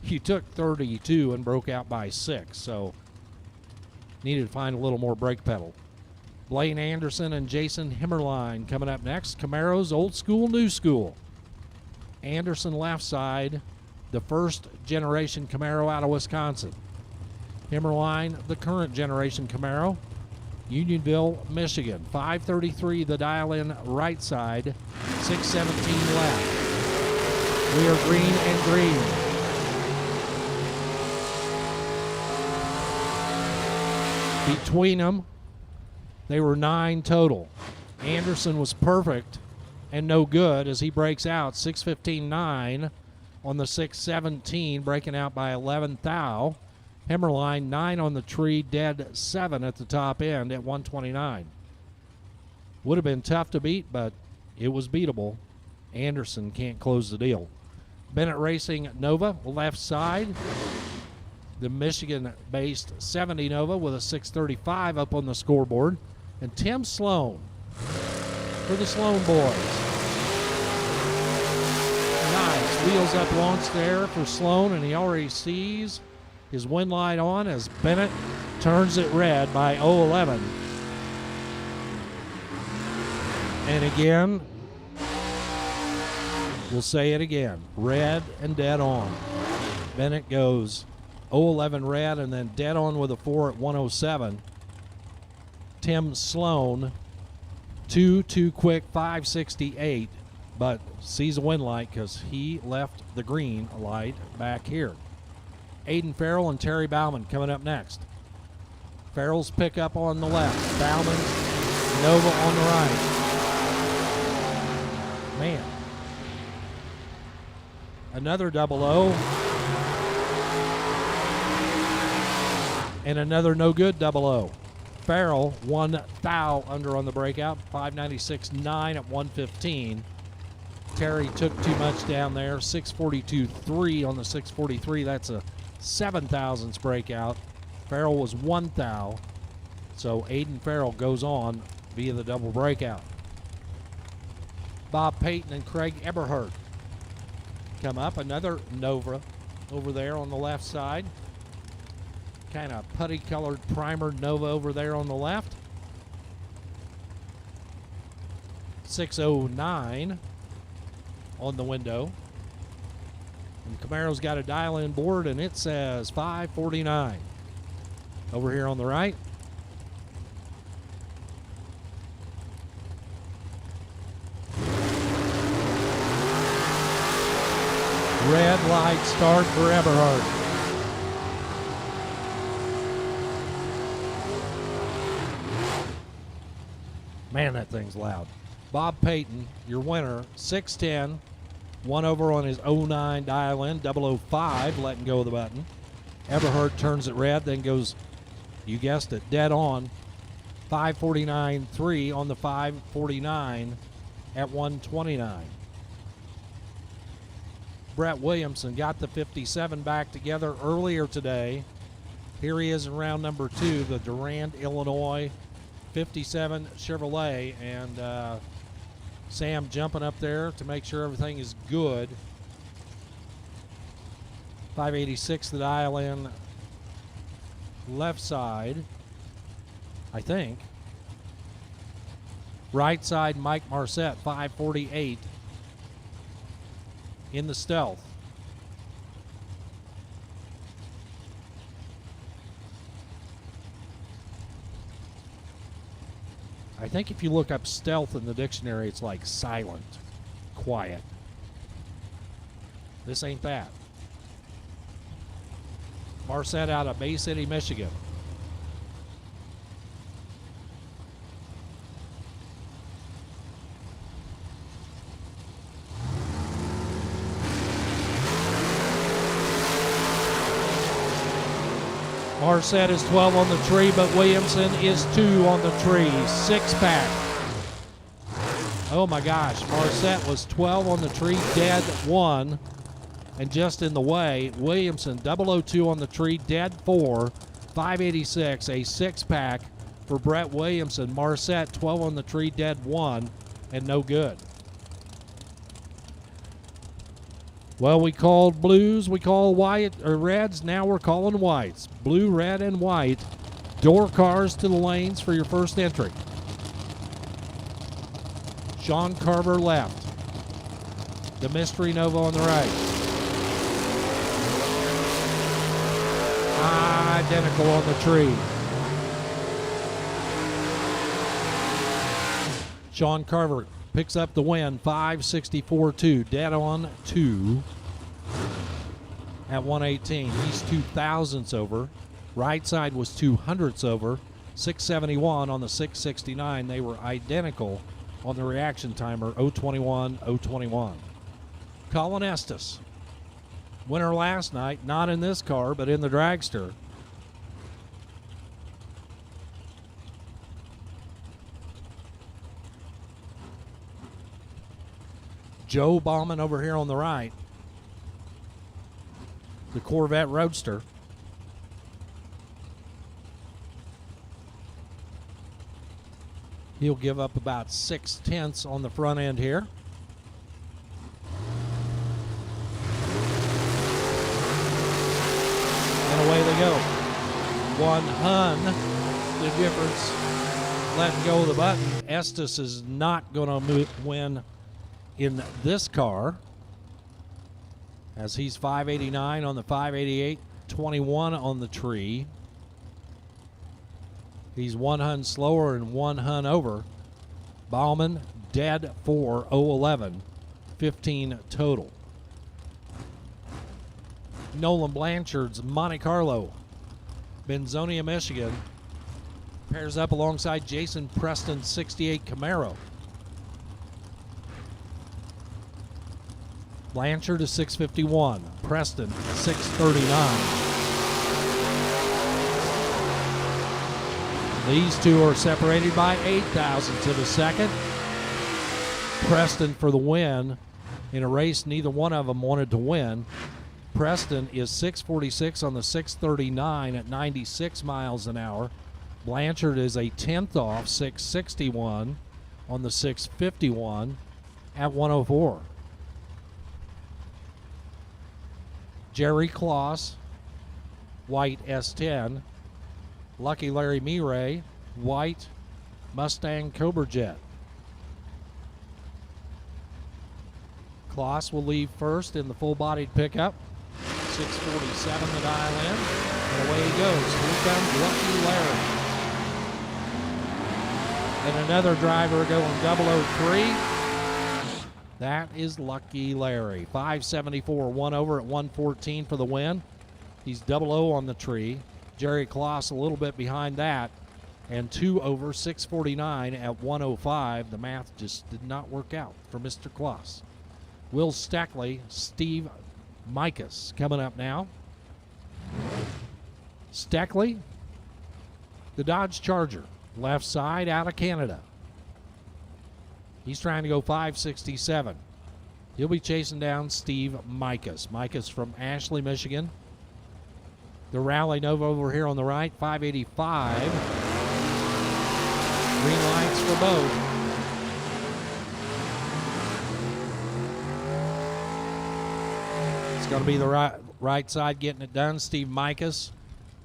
[SPEAKER 2] he took 32 and broke out by 6, so needed to find a little more brake pedal. Blaine Anderson and Jason Himmerline coming up next. Camaro's old school, new school. Anderson left side, the first generation Camaro out of Wisconsin. Himmerline, the current generation Camaro. Unionville, Michigan. 533 the dial in right side, 617 left. We are green and green. Between them, they were 9 total. Anderson was perfect and no good as he breaks out 6:15.9 on the 6:17, breaking out by 11 thou. Himmerline 9 on the tree, dead 7 at the top end at 129. Would have been tough to beat, but it was beatable. Anderson can't close the deal. Bennett Racing Nova, left side. The Michigan-based 70 Nova with a 635 up on the scoreboard. And Tim Sloan for the Sloan boys. Nice. Wheels up launch there for Sloan, and he already sees his wind light on as Bennett turns it red by 011. And again, We'll say it again. Red and dead on. Bennett goes 011 red and then dead on with a 4 at 107. Tim Sloan, 2 too quick, 568, but sees a win light because he left the green light back here. Aiden Farrell and Terry Bauman coming up next. Farrell's pickup on the left. Bauman's Nova on the right. Man. Another 00. And another no good 00. Farrell, 1 thou under on the breakout, 596.9 at 115. Terry took too much down there, 642.3 on the 643. That's a 7 thousandths breakout. Farrell was 1 thou. So Aiden Farrell goes on via the double breakout. Bob Payton and Craig Eberhardt come up. Another Nova over there on the left side. Kind of putty colored primer Nova over there on the left. 609 on the window. And Camaro's got a dial-in board and it says 549. Over here on the right. Red light start for Eberhardt. Man, that thing's loud. Bob Payton, your winner, 610. 1 over on his 09 dial-in, 005, letting go of the button. Eberhardt turns it red, then goes, you guessed it, dead on. 549.3 on the 549 at 129. Brett Williamson got the 57 back together earlier today. Here he is in round number 2, the Durand, Illinois 57 Chevrolet, and Sam jumping up there to make sure everything is good. 586 the dial in left side, I think. Right side Mike Marcette, 548 in the stealth. I think if you look up stealth in the dictionary, it's like silent, quiet. This ain't that. Marcette out of Bay City, Michigan. Marcette is 12 on the tree, but Williamson is 2 on the tree. 6-pack. Oh my gosh, Marcette was 12 on the tree, dead 1, and just in the way. Williamson 002 on the tree, dead 4, 586, a 6-pack for Brett Williamson. Marcette 12 on the tree, dead 1, and no good. Well, we called blues, we call white or reds, now we're calling whites. Blue, red, and white. Door cars to the lanes for your first entry. Sean Carver left. The Mystery Nova on the right. Identical on the tree. Sean Carver picks up the win, 564.2, dead on 2 at 118. He's 2 thousandths over. Right side was 200ths over. 671 on the 669. They were identical on the reaction timer, 021, 021. Colin Estes, winner last night, not in this car, but in the dragster. Joe Bauman over here on the right. The Corvette Roadster. He'll give up about 6/10 on the front end here. And away they go. 1 hun, the difference, letting go of the button. Estes is not going to win in this car. as he's 589 on the 588, 21 on the tree. He's 1 hun slower and 1 hun over. Bauman dead 4, 011, 15 total. Nolan Blanchard's Monte Carlo, Benzonia, Michigan, pairs up alongside Jason Preston's 68 Camaro. Blanchard is 651, Preston 639. These two are separated by 8 thousandths of a second. Preston for the win in a race neither one of them wanted to win. Preston is 646 on the 639 at 96 miles an hour. Blanchard is a tenth off, 661 on the 651 at 104. Jerry Kloss, white S10. Lucky Larry Mirai, white Mustang Cobra Jet. Kloss will leave first in the full-bodied pickup. 647 to dial in, and away he goes. Here comes Lucky Larry. And another driver going 003. That is Lucky Larry. 574, 1 over at 114 for the win. He's 00 on the tree. Jerry Kloss a little bit behind that, and 2 over, 649 at 105. The math just did not work out for Mr. Kloss. Will Steckley, Steve Mikas coming up now. Steckley, the Dodge Charger, left side out of Canada. He's trying to go 567. He'll be chasing down Steve Mikas. Mikas from Ashley, Michigan. The Rally Nova over here on the right, 585. Green lights for both. It's going to be the right side getting it done. Steve Mikas,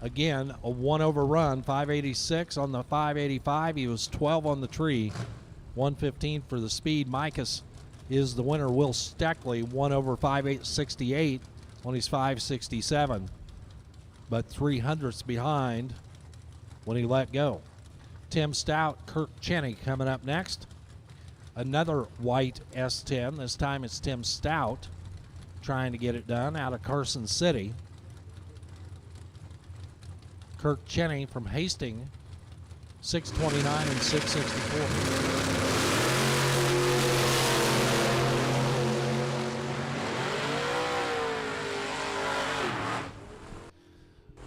[SPEAKER 2] again, a 1 over run, 586 on the 585. He was 12 on the tree, 115 for the speed. Mikas is the winner. Will Steckley, 1 over 568 on his 567. But 300ths behind when he let go. Tim Stout, Kirk Cheney coming up next. Another white S10. This time it's Tim Stout trying to get it done out of Carson City. Kirk Cheney from Hastings, 629 and 664.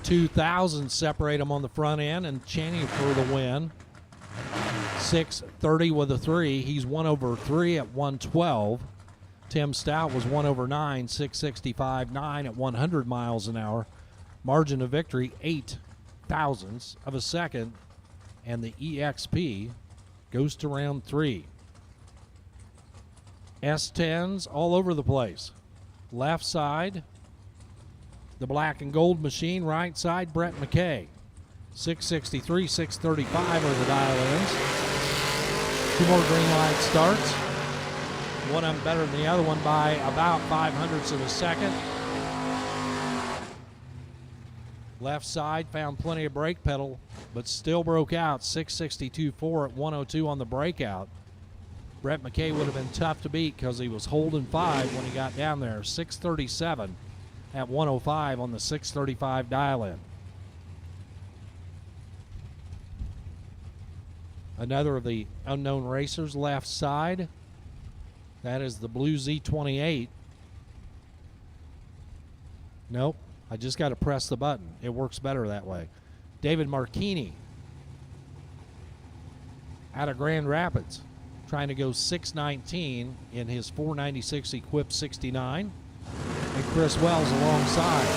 [SPEAKER 2] 2,000 separate them on the front end, and Cheney for the win. 630 with a 3. He's 1 over 3 at 112. Tim Stout was 1 over 9, 665, 9 at 100 miles an hour. Margin of victory, 8 thousandths of a second, and the EXP goes to round 3. S10s all over the place. Left side, the black and gold machine. Right side, Brett McKay. 663, 635 are the dial-ins. 2 more green light starts. One of them better than the other one by about 0.05 of a second. Left side found plenty of brake pedal, but still broke out. 662.4 at 102 on the breakout. Brett McKay would have been tough to beat because he was holding 5 when he got down there. 637 at 105 on the 635 dial-in. Another of the unknown racers left side. That is the blue Z28. Nope, I just got to press the button. It works better that way. David Marchini out of Grand Rapids, trying to go 619 in his 496 equipped 69. And Chris Wells alongside.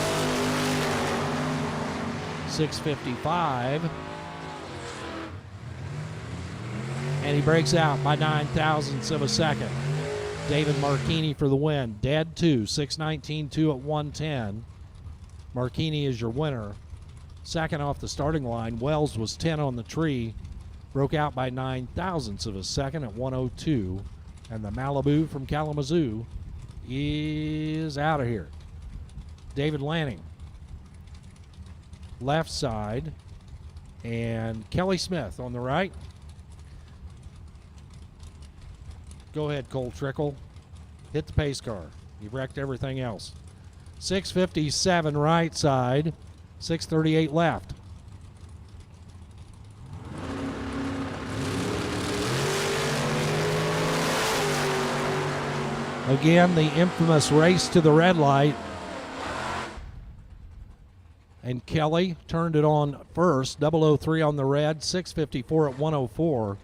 [SPEAKER 2] 655. And he breaks out by 9 thousandths of a second. David Marchini for the win. Dead 2, 619.2 at 110. Marchini is your winner. Second off the starting line, Wells was 10 on the tree. Broke out by 9 thousandths of a second at 102. And the Malibu from Kalamazoo is out of here. David Lanning, left side, and Kelly Smith on the right. Go ahead, Cole Trickle. Hit the pace car. You've wrecked everything else. 6:57 right side, 6:38 left. Again, the infamous race to the red light. And Kelly turned it on first, 003 on the red, 6:54 at 104.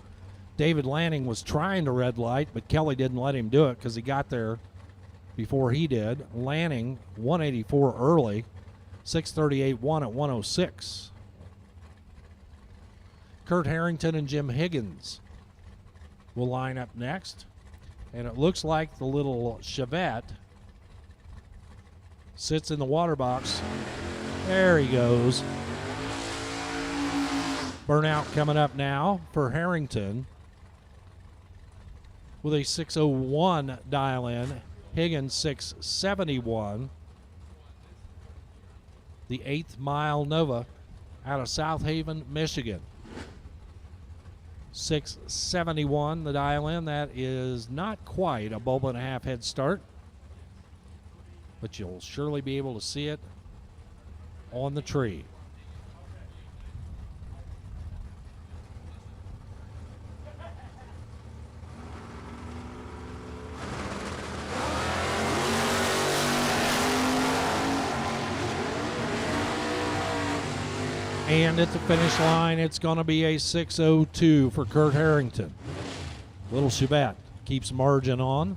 [SPEAKER 2] David Lanning was trying to red light, but Kelly didn't let him do it because he got there before he did. Lanning, 184 early, 6:38.1 at 106. Kurt Harrington and Jim Higgins will line up next. And it looks like the little Chevette sits in the water box. There he goes. Burnout coming up now for Harrington with a 6:01 dial in. Higgins 6:71. The 8th Mile Nova out of South Haven, Michigan. 6:71 the dial in. That is not quite a bulb and a half head start, but you'll surely be able to see it on the tree. And at the finish line, it's going to be a 6:02 for Kurt Harrington. Little Chevette keeps margin on.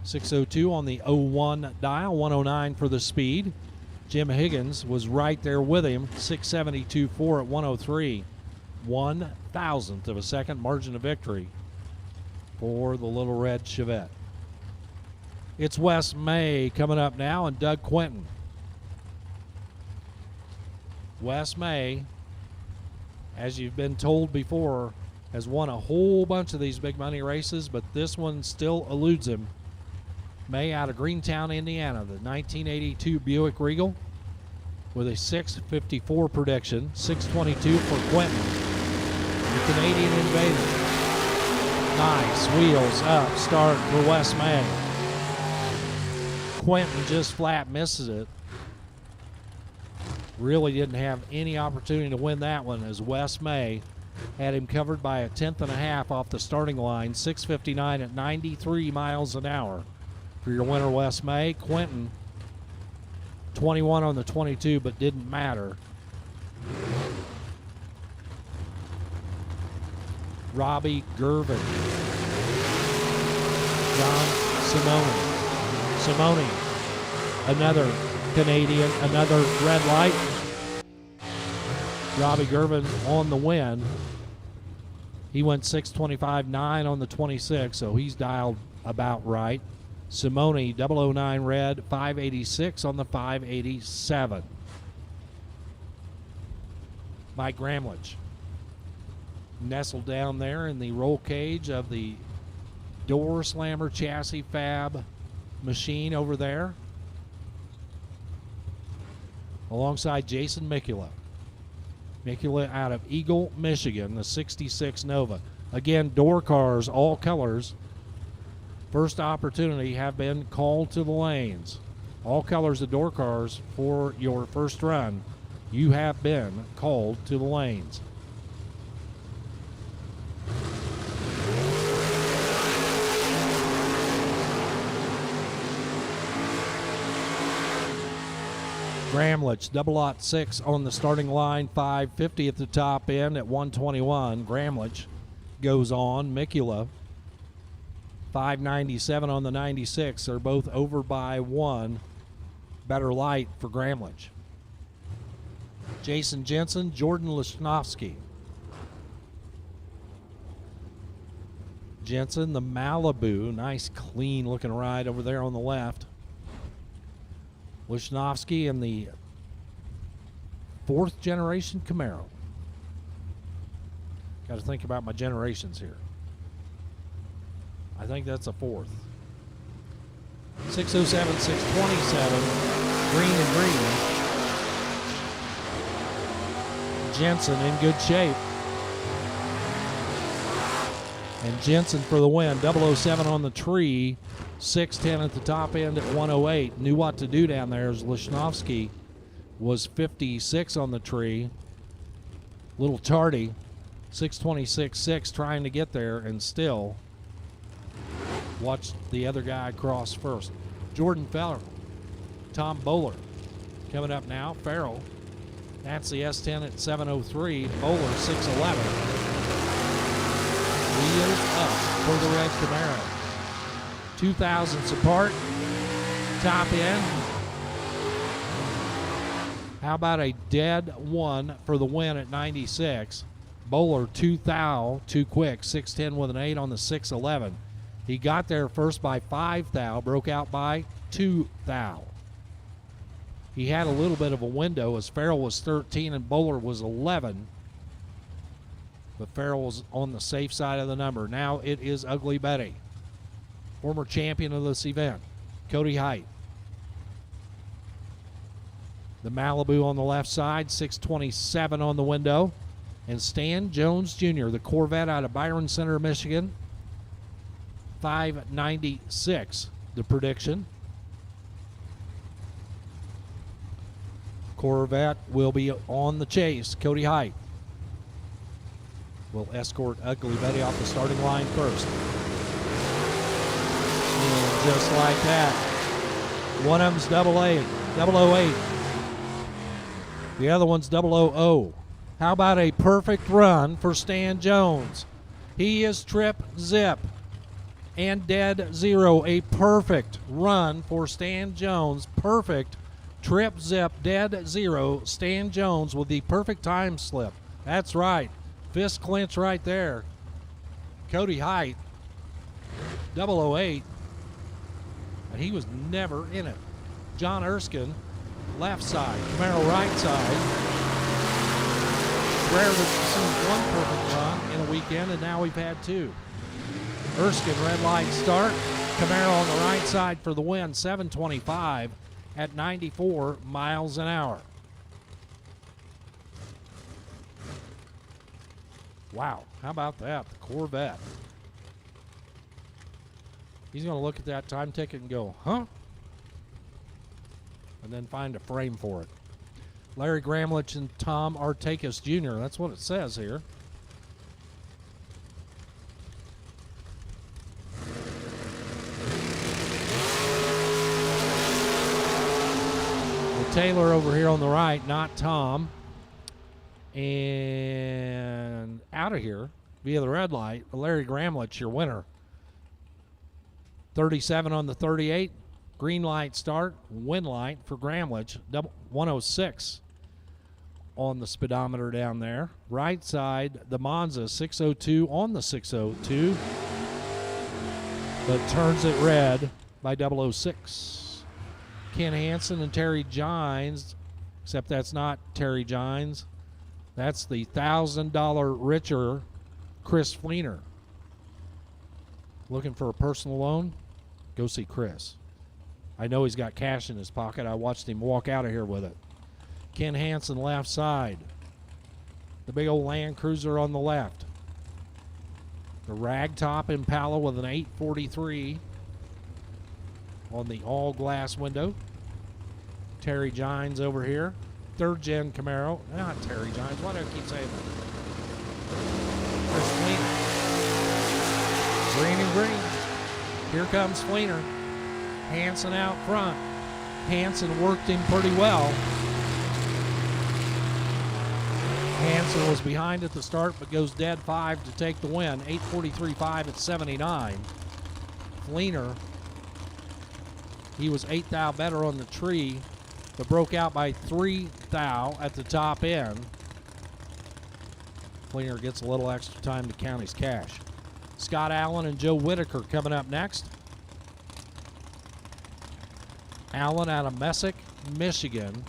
[SPEAKER 2] 6:02 on the 01 dial, 109 for the speed. Jim Higgins was right there with him, 6:72.4 at 103. 1,000th of a second margin of victory for the little red Chevette. It's Wes May coming up now and Doug Quinton. Wes May, as you've been told before, has won a whole bunch of these big money races, but this one still eludes him. May out of Greentown, Indiana, the 1982 Buick Regal with a 6:54 prediction, 6:22 for Quinton, the Canadian Invader. Nice wheels up start for Wes May. Quinton just flat misses it. Really didn't have any opportunity to win that one as Wes May had him covered by a 1/10 and a half off the starting line. 6:59 at 93 miles an hour for your winner, Wes May. Quinton, 21 on the 22, but didn't matter. Robbie Gervin. John Simone, another Canadian, another red light. Robbie Gervin on the win. He went 6:25.9 on the 26, so he's dialed about right. Simone, 009 red, 586 on the 587. Mike Gramlich, nestled down there in the roll cage of the door slammer chassis fab machine over there, alongside Jason Mikula. Mikula out of Eagle, Michigan, the 66 Nova. Again, door cars, all colors. First opportunity have been called to the lanes. All colors of door cars for your first run. You have been called to the lanes. Gramlich, 006 on the starting line, 550 at the top end at 121. Gramlich goes on. Mikula, 597 on the 96. They're both over by one. Better light for Gramlich. Jason Jensen, Jordan Lichnowsky. Jensen, the Malibu, nice clean looking ride over there on the left. Lichnowsky in the 4th generation Camaro. Got to think about my generations here. I think that's a 4th. 607, 627. Green and green. Jensen in good shape. And Jensen for the win. 007 on the tree. 610 at the top end at 108. Knew what to do down there as Lishnovsky was 56 on the tree. Little tardy. 626.6 trying to get there and still watch the other guy cross first. Jordan Feller. Tom Bowler coming up now. Farrell. That's the S10 at 703. Bowler 611. Wheels up for the red Camaro. 2,000ths apart. Top end. How about a dead one for the win at 96? Bowler 2 thou, too quick. 610 with an 8 on the 611. He got there first by 5 thou, broke out by 2 thou. He had a little bit of a window as Farrell was 13 and Bowler was 11. But Farrell was on the safe side of the number. Now it is Ugly Betty, former champion of this event, Cody Height. The Malibu on the left side, 627 on the window. And Stan Jones Jr., the Corvette out of Byron Center, Michigan, 596, the prediction. Corvette will be on the chase. Cody Height will escort Ugly Betty off the starting line first. And just like that, one of them's 008. The other one's 000. How about a perfect run for Stan Jones? He is trip, zip, and dead zero. A perfect run for Stan Jones. Perfect trip, zip, dead zero. Stan Jones with the perfect time slip. That's right. Fist clinch right there. Cody Height, 008, and he was never in it. John Erskine, left side. Camaro right side. Rare that you've seen one perfect run in a weekend, and now we've had two. Erskine, red light start. Camaro on the right side for the win, 725 at 94 miles an hour. Wow, how about that? The Corvette. He's going to look at that time ticket and go, huh? And then find a frame for it. Larry Gramlich and Tom Artakis Jr. That's what it says here. Well, Taylor over here on the right, not Tom. And out of here via the red light, Larry Gramlich, your winner. 37 on the 38. Green light start, win light for Gramlich, 106 on the speedometer down there. Right side, the Monza, 602 on the 602, but turns it red by 006. Ken Hansen and Terry Gines, except that's not Terry Gines. That's the $1,000 richer Chris Fleener. Looking for a personal loan? Go see Chris. I know he's got cash in his pocket. I watched him walk out of here with it. Ken Hansen left side. The big old Land Cruiser on the left. The ragtop Impala with an 843 on the all-glass window. Terry Gines over here. Third gen Camaro. Not Terry Gines. Why do I keep saying that? Chris Fleener. Green and green. Here comes Fleener. Hansen out front. Hansen worked him pretty well. Hansen was behind at the start, but goes dead 5 to take the win. 8:43.5 at 79. Fleener, he was 8 thou better on the tree, but broke out by 3 thou at the top end. Fleener gets a little extra time to count his cash. Scott Allen and Joe Whitaker coming up next. Allen out of Messick, Michigan.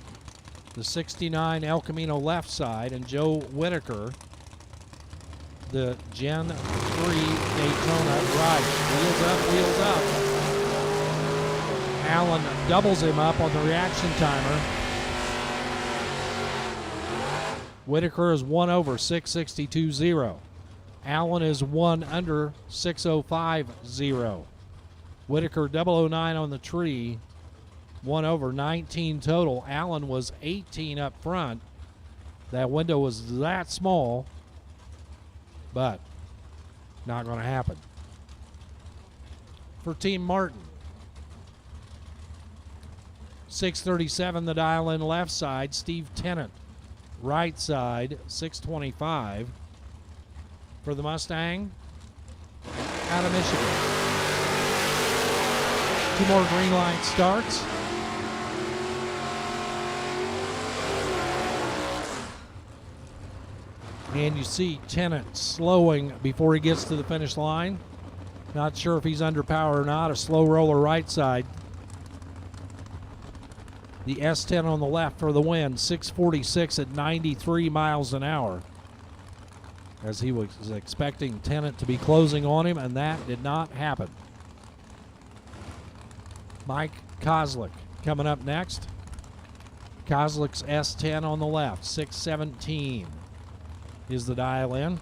[SPEAKER 2] The 69 El Camino left side, and Joe Whitaker, the Gen 3 Daytona right. Wheels up, wheels up. Allen doubles him up on the reaction timer. Whitaker is 1 over, 662.0. Allen is 1 under, 605.0. Whitaker 009 on the tree, 1 over, 19 total. Allen was 18 up front. That window was that small, but not going to happen. For Team Martin, 637 the dial in left side. Steve Tennant, right side, 625. For the Mustang, out of Michigan. 2 more green light starts. And you see Tennant slowing before he gets to the finish line. Not sure if he's under power or not. A slow roller right side. The S10 on the left for the win. 646 at 93 miles an hour. As he was expecting Tennant to be closing on him, and that did not happen. Mike Kozlik coming up next. Kozlik's S10 on the left. 617 is the dial in.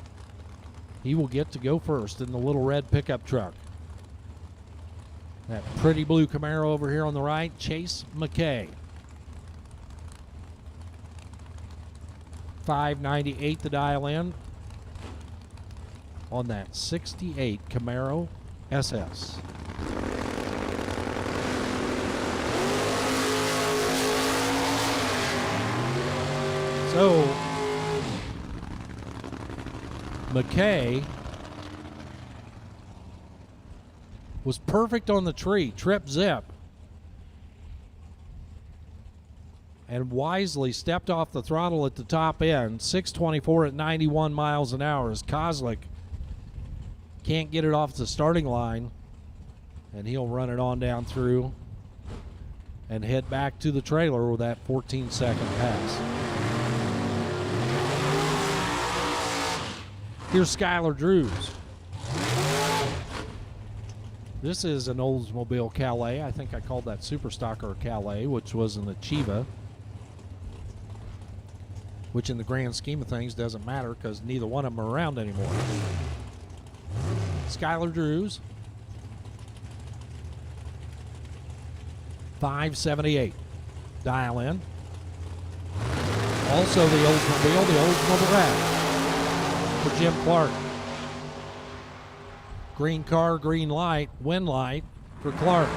[SPEAKER 2] He will get to go first in the little red pickup truck. That pretty blue Camaro over here on the right, Chase McKay. 598 the dial in on that 68 Camaro SS. So McKay was perfect on the tree, trip zip, and wisely stepped off the throttle at the top end. 624 at 91 miles an hour as Kozlik can't get it off the starting line, and he'll run it on down through and head back to the trailer with that 14-second pass. Here's Skylar Drews. This is an Oldsmobile Calais. I think I called that Superstocker Calais, which was an Achieva, which in the grand scheme of things doesn't matter because neither one of them are around anymore. Skylar Drews, 578. Dial in. Also the Oldsmobile Rat for Jim Clark. Green car, green light, win light for Clark.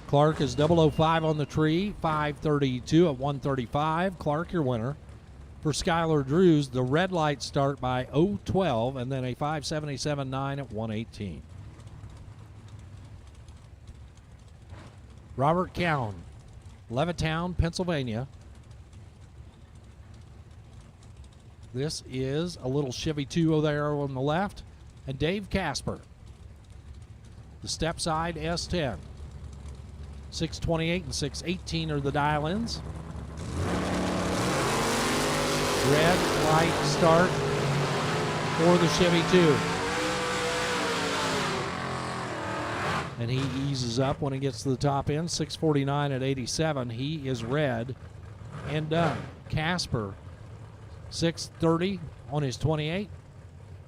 [SPEAKER 2] Clark is 005 on the tree, 532 at 135. Clark, your winner. For Skylar Drews, the red light start by 012 and then a 577.9 at 118. Robert Cowan, Levittown, Pennsylvania. This is a little Chevy 2 there on the left. And Dave Casper, the step side S10. 628 and 618 are the dial-ins. Red light start for the Chevy 2. And he eases up when he gets to the top end. 649 at 87. He is red and done. Casper, 630 on his 28.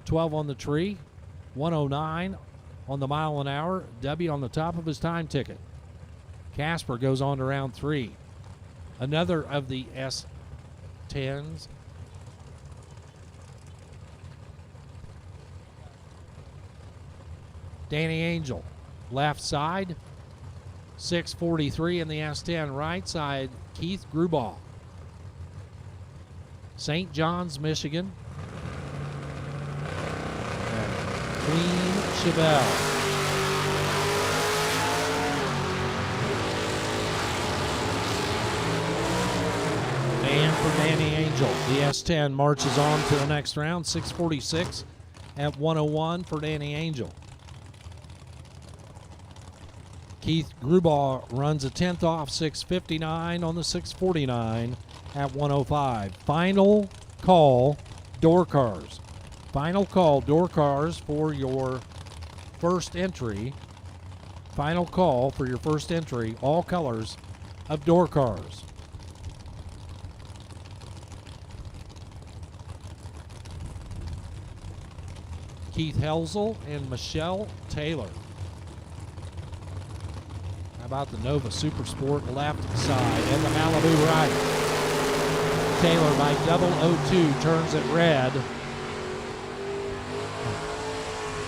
[SPEAKER 2] 12 on the tree. 109 on the mile an hour. W on the top of his time ticket. Casper goes on to round 3. Another of the S10s. Danny Angel, left side. 643 in the S10. Right side, Keith Grubaugh. St. John's, Michigan. And Queen Chevelle. And for Danny Angel, the S10 marches on to the next round. 646 at 101 for Danny Angel. Keith Grubaugh runs a 10th off, 659 on the 649 at 105. Final call, door cars. Final call, door cars for your first entry. Final call for your first entry, all colors of door cars. Keith Helzel and Michelle Taylor. How about the Nova Super Sport left side and the Malibu right? Taylor by 002 turns it red.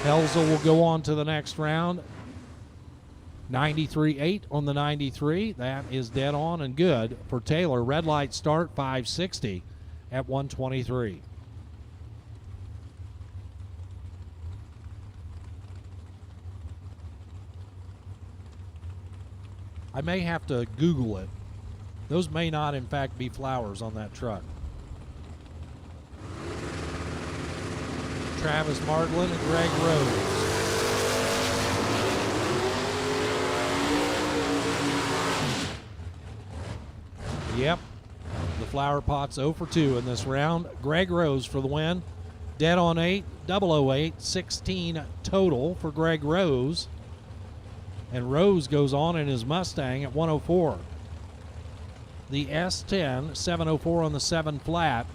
[SPEAKER 2] Helzel will go on to the next round. 93.8 on the 93. That is dead on and good for Taylor. Red light start 560 at 123. I may have to Google it. Those may not, in fact, be flowers on that truck. Travis Marglin and Greg Rose. Yep, the flower pot's 0 for 2 in this round. Greg Rose for the win. Dead on 8, 008, 16 total for Greg Rose. And Rose goes on in his Mustang at 104. The S10, 704 on the 7 flat.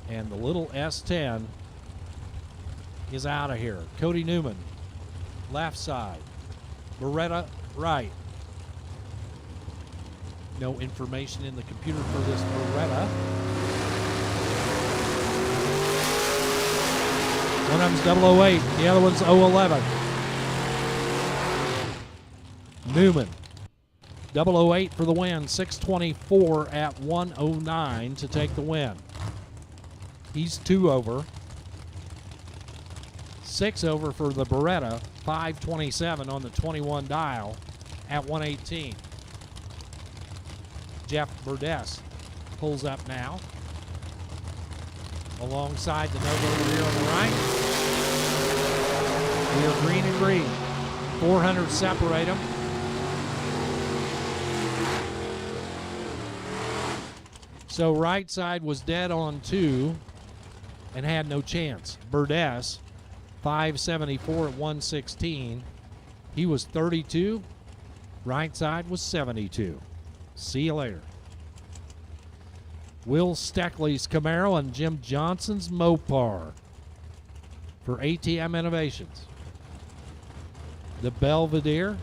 [SPEAKER 2] And the little S10 is out of here. Cody Newman, left side. Beretta, right. No information in the computer for this Beretta. One of them's 008, the other one's 011. Newman, 008 for the win, 624 at 109 to take the win. He's 2 over. 6 over for the Beretta, 527 on the 21 dial at 118. Jeff Burdess pulls up now. Alongside the Nova over here on the right. We are green and green. 400 separate them. So right side was dead on 2 and had no chance. Burdess, 574 at 116. He was 32. Right side was 72. See you later. Will Steckley's Camaro and Jim Johnson's Mopar for ATM Innovations. The Belvedere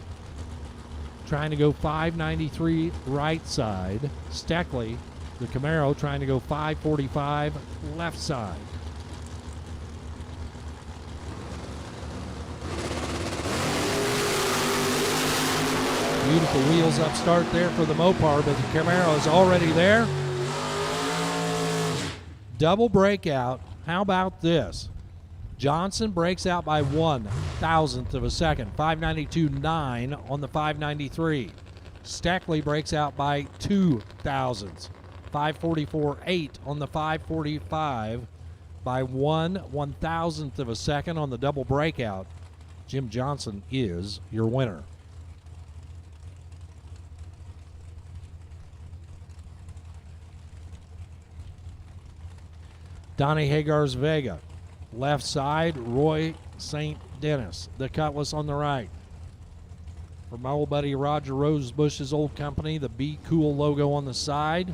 [SPEAKER 2] trying to go 593 right side. Steckley, the Camaro, trying to go 545 left side. Beautiful wheels up start there for the Mopar, but the Camaro is already there. Double breakout. How about this? Johnson breaks out by 1/1000th of a second. 592.9 on the 593. Steckley breaks out by 2/1000ths. 544.8 on the 545. By 1/1000th of a second on the double breakout. Jim Johnson is your winner. Donnie Hagar's Vega. Left side, Roy St. Dennis. The Cutlass on the right. For my old buddy Roger Rosebush's old company, the Be Cool logo on the side.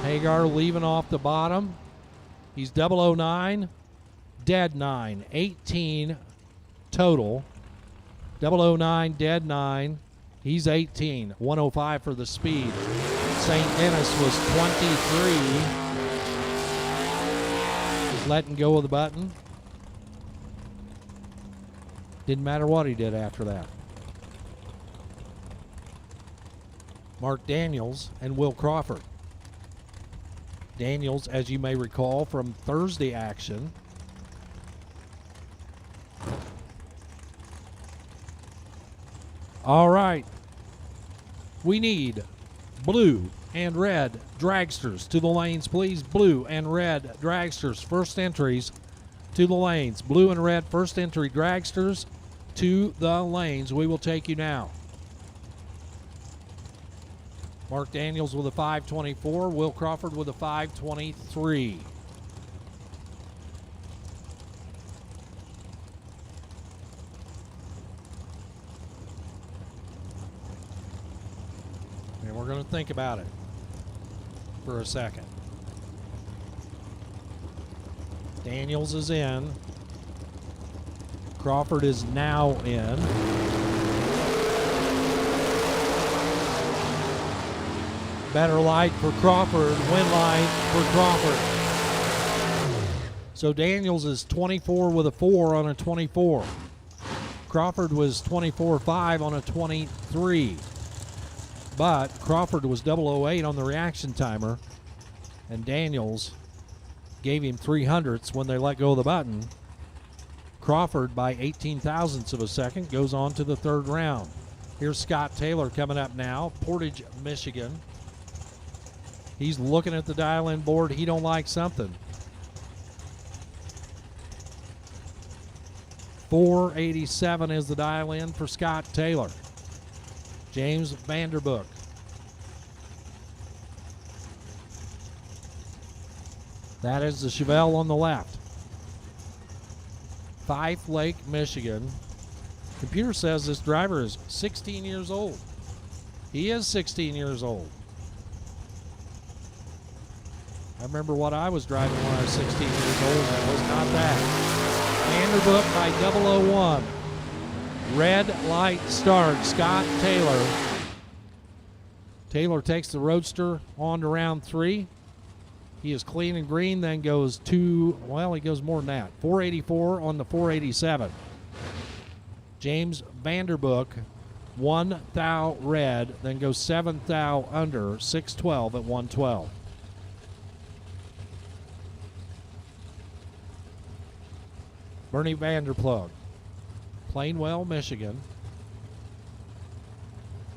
[SPEAKER 2] Hagar leaving off the bottom. He's 009, dead 9, 18 total. 009, dead 9. He's 18, 105 for the speed. St. Dennis was 23. Just letting go of the button. Didn't matter what he did after that. Mark Daniels and Will Crawford. Daniels, as you may recall from Thursday action, all right. We need blue and red dragsters to the lanes, please. Blue and red dragsters, first entries to the lanes. Blue and red first entry dragsters to the lanes. We will take you now. Mark Daniels with a 5:24. Will Crawford with a 5:23. And we're going to think about it for a second. Daniels is in. Crawford is now in. Better light for Crawford, win light for Crawford. So Daniels is 24 with a 4 on a 24. Crawford was 24.5 on a 23. But Crawford was 008 on the reaction timer, and Daniels gave him 300ths when they let go of the button. Crawford, by 18 thousandths of a second, goes on to the third round. Here's Scott Taylor coming up now, Portage, Michigan. He's looking at the dial-in board. He don't like something. 487 is the dial-in for Scott Taylor. James Vanderbook. That is the Chevelle on the left. Fife Lake, Michigan. Computer says this driver is 16 years old. He is 16 years old. I remember what I was driving when I was 16 years old. That was not that. Vanderbook by 001. Red light start, Scott Taylor. Taylor takes the Roadster on to round 3. He is clean and green, then goes he goes more than that. 484 on the 487. James Vanderbook, 1 thou red, then goes 7 thou under, 612 at 112. Bernie Vanderplug, Plainwell, Michigan.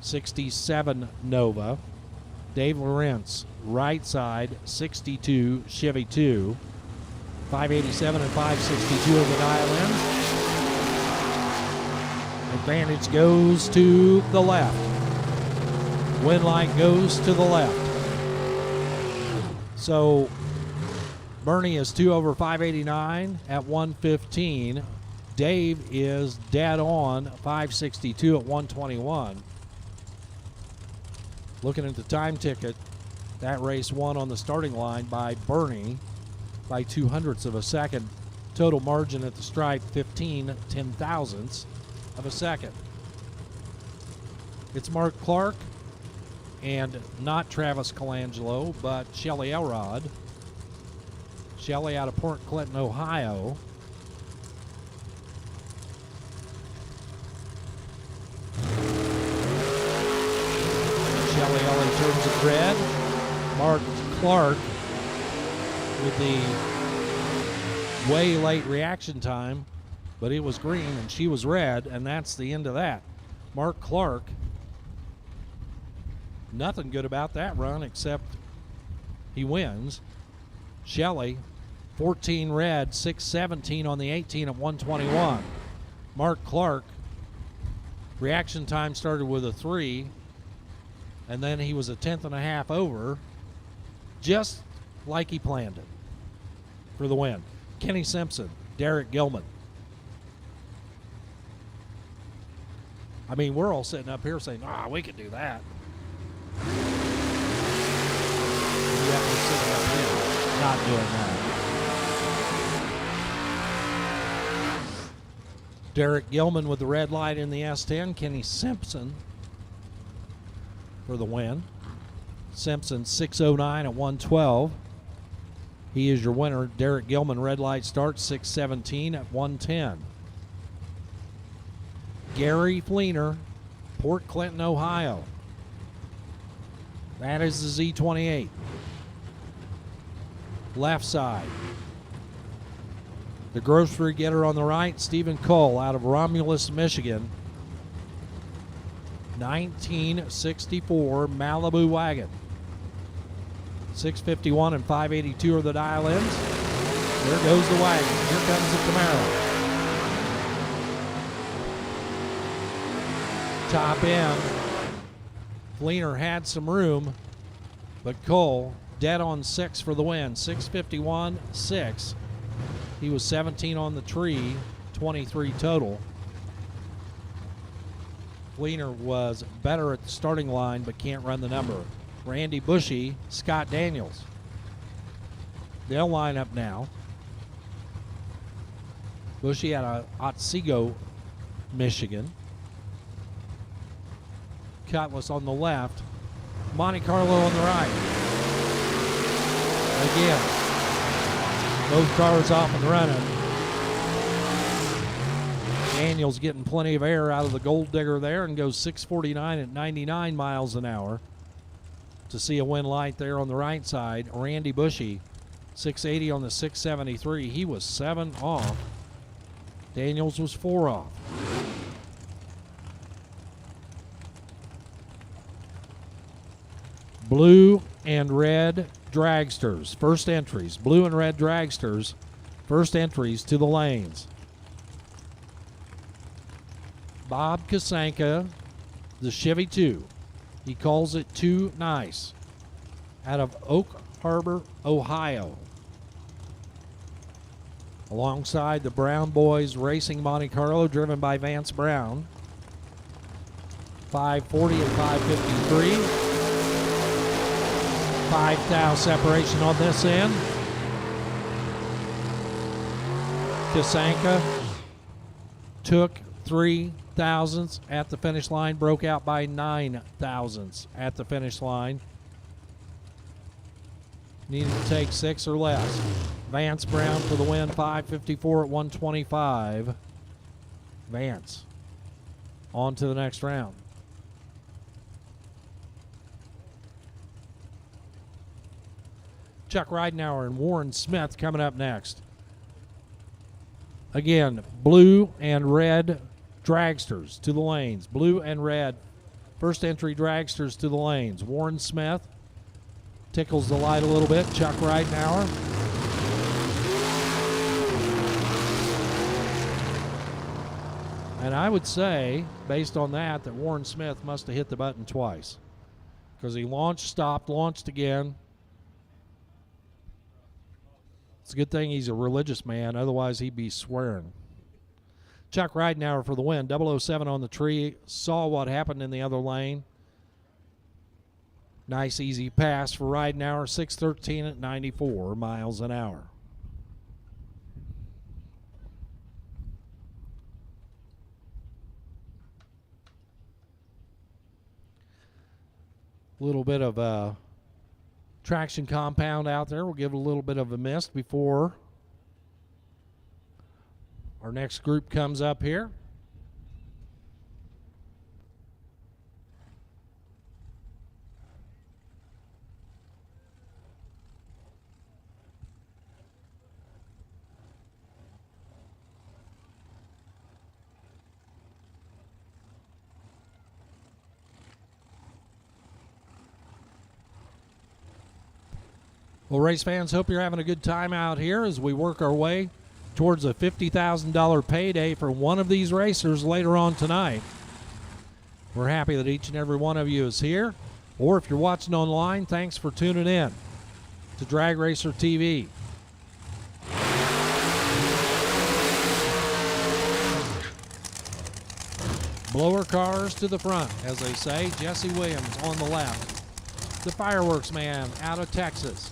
[SPEAKER 2] 67 Nova. Dave Lawrence, right side, 62 Chevy 2. 587 and 562 of the dial-in. Advantage goes to the left. Win light goes to the left. So Bernie is 2 over 589 at 115. Dave is dead on 562 at 121. Looking at the time ticket, that race won on the starting line by Bernie by 200ths of a second. Total margin at the stripe, 15 ten-thousandths of a second. It's Mark Clark and not Travis Colangelo, but Shelly Elrod. Shelly out of Port Clinton, Ohio. Shelly Ellie turns it red. Mark Clark with the way late reaction time, but it was green and she was red, and that's the end of that. Mark Clark, nothing good about that run except he wins. Shelly, 14 red, 617 on the 18 at 121. Mark Clark, reaction time started with a 3, and then he was a tenth and a half over, just like he planned it for the win. Kenny Simpson, Derek Gilman. I mean, we're all sitting up here saying, we could do that. Yet we're sitting up here not doing that. Derek Gilman with the red light in the S10. Kenny Simpson for the win. Simpson 609 at 112. He is your winner. Derek Gilman, red light start, 617 at 110. Gary Fleener, Port Clinton, Ohio. That is the Z28. Left side. The grocery getter on the right, Stephen Cole out of Romulus, Michigan. 1964 Malibu wagon. 651 and 582 are the dial-ins. There goes the wagon. Here comes the Camaro. Top end Fleener had some room, but Cole dead on 6 for the win. 6:51.6. He was 17 on the tree, 23 total. Fleener was better at the starting line, but can't run the number. Randy Bushy, Scott Daniels. They'll line up now. Bushy out of Otsego, Michigan. Cutlass on the left. Monte Carlo on the right. Again, both cars off and running. Daniels getting plenty of air out of the Gold Digger there and goes 6:49 at 99 miles an hour to see a win light there on the right side. Randy Bushy, 680 on the 673. He was 7 off. Daniels was 4 off. Blue and red dragsters, first entries. Blue and red dragsters, first entries to the lanes. Bob Kasanka, the Chevy 2. He calls it too nice. Out of Oak Harbor, Ohio. Alongside the Brown Boys Racing Monte Carlo, driven by Vance Brown. 540 and 553. 5 thou separation on this end. Kasanka took 3 thousandths at the finish line, broke out by 9 thousandths at the finish line. Needed to take 6 or less. Vance Brown for the win, 554 at 125. Vance on to the next round. Chuck Ridenauer and Warren Smith coming up next. Again, blue and red dragsters to the lanes. Blue and red first entry dragsters to the lanes. Warren Smith tickles the light a little bit. Chuck Ridenauer. And I would say, based on that Warren Smith must have hit the button twice. Because he launched, stopped, launched again. It's a good thing he's a religious man, otherwise he'd be swearing. Chuck Ridenauer for the win, 007 on the tree, saw what happened in the other lane. Nice easy pass for Ridenauer, 6:13 at 94 miles an hour. A little bit of traction compound out there. We'll give it a little bit of a mist before our next group comes up here. Well, race fans, hope you're having a good time out here as we work our way towards a $50,000 payday for one of these racers later on tonight. We're happy that each and every one of you is here. Or if you're watching online, thanks for tuning in to Drag Racer TV. Blower cars to the front, as they say. Jesse Williams on the left. The fireworks man out of Texas.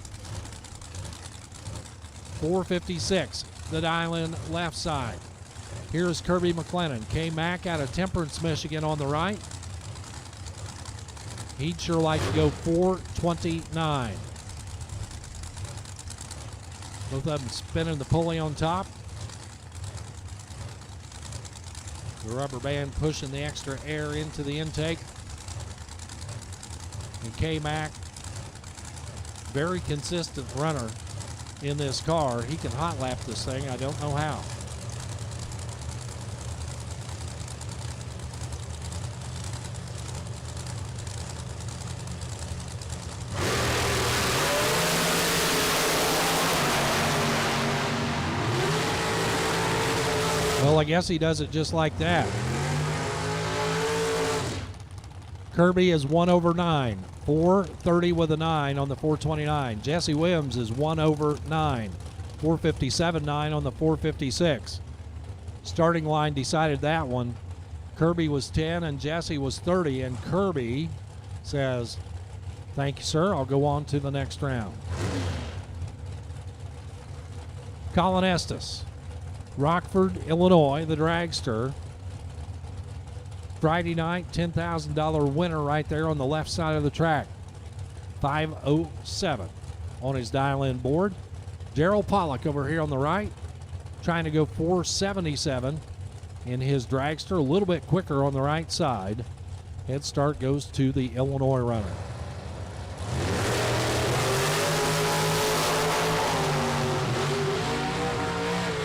[SPEAKER 2] 456, the Dylan left side. Here's Kirby McLennan. K. Mack out of Temperance, Michigan on the right. He'd sure like to go 429. Both of them spinning the pulley on top. The rubber band pushing the extra air into the intake. And K. Mack, very consistent runner in this car. He can hot lap this thing. I don't know how. Well, I guess he does it just like that. Kirby is 1 over 9. 430 with a 9 on the 429. Jesse Williams is 1 over 9. 457.9 on the 456. Starting line decided that one. Kirby was 10 and Jesse was 30, and Kirby says, "Thank you, sir. I'll go on to the next round." Colin Estes, Rockford, Illinois, the dragster. Friday night, $10,000 winner right there on the left side of the track. 5:07 on his dial-in board. Gerald Pollock over here on the right, trying to go 477 in his dragster, a little bit quicker on the right side. Head start goes to the Illinois runner.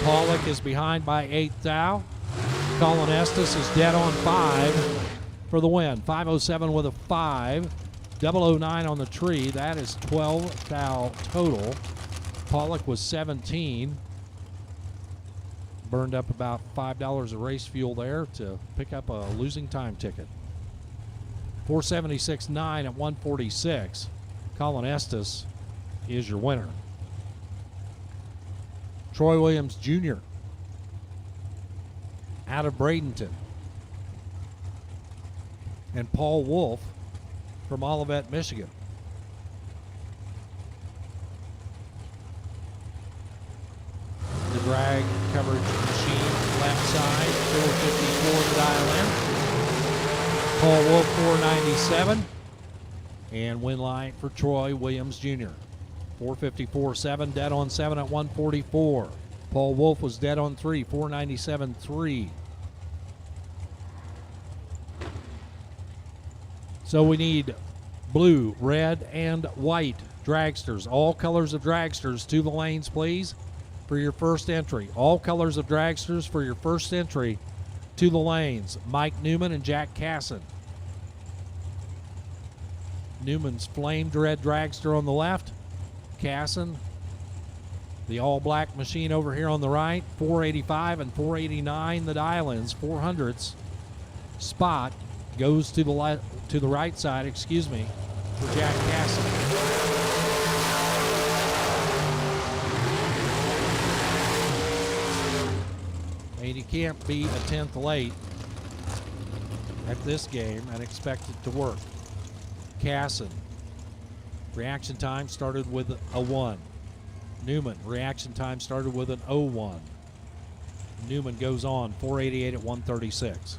[SPEAKER 2] Pollock is behind by 8 thou. Colin Estes is dead on 5 for the win. 5:07 with a 5. 009 on the tree. That is 12 thou total. Pollock was 17. Burned up about $5 of race fuel there to pick up a losing time ticket. 476.9 at 146. Colin Estes is your winner. Troy Williams Jr. out of Bradenton. And Paul Wolf from Olivet, Michigan. The drag coverage machine left side, 454 to dial in. Paul Wolf 497. And win line for Troy Williams Jr. 454.7, dead on 7 at 144. Paul Wolf was dead on 3, 497.3. So we need blue, red, and white dragsters. All colors of dragsters to the lanes, please, for your first entry. All colors of dragsters for your first entry to the lanes. Mike Newman and Jack Casson. Newman's flamed red dragster on the left. Casson, the all-black machine over here on the right. 485 and 489 the dial-ins. 400s spot goes to the right side, for Jack Casson. And you can't be a tenth late at this game and expect it to work. Casson, reaction time started with a 1. Newman, reaction time started with an 01. Newman goes on, 488 at 136.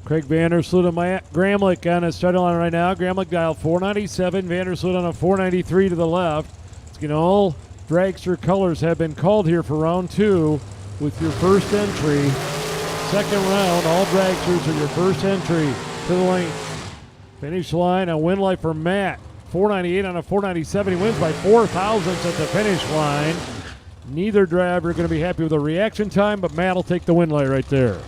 [SPEAKER 1] Craig Vandersloot and Matt Gramlich on his starting line right now. Gramlich dialed 497. Vandersloot on a 493 to the left. It's going all dragster colors have been called here for round 2 with your first entry. Second round, all dragsters are your first entry to the lane. Finish line, a win light for Matt. 498 on a 497. He wins by 4 thousandths at the finish line. Neither driver going to be happy with the reaction time, but Matt will take the win light right there.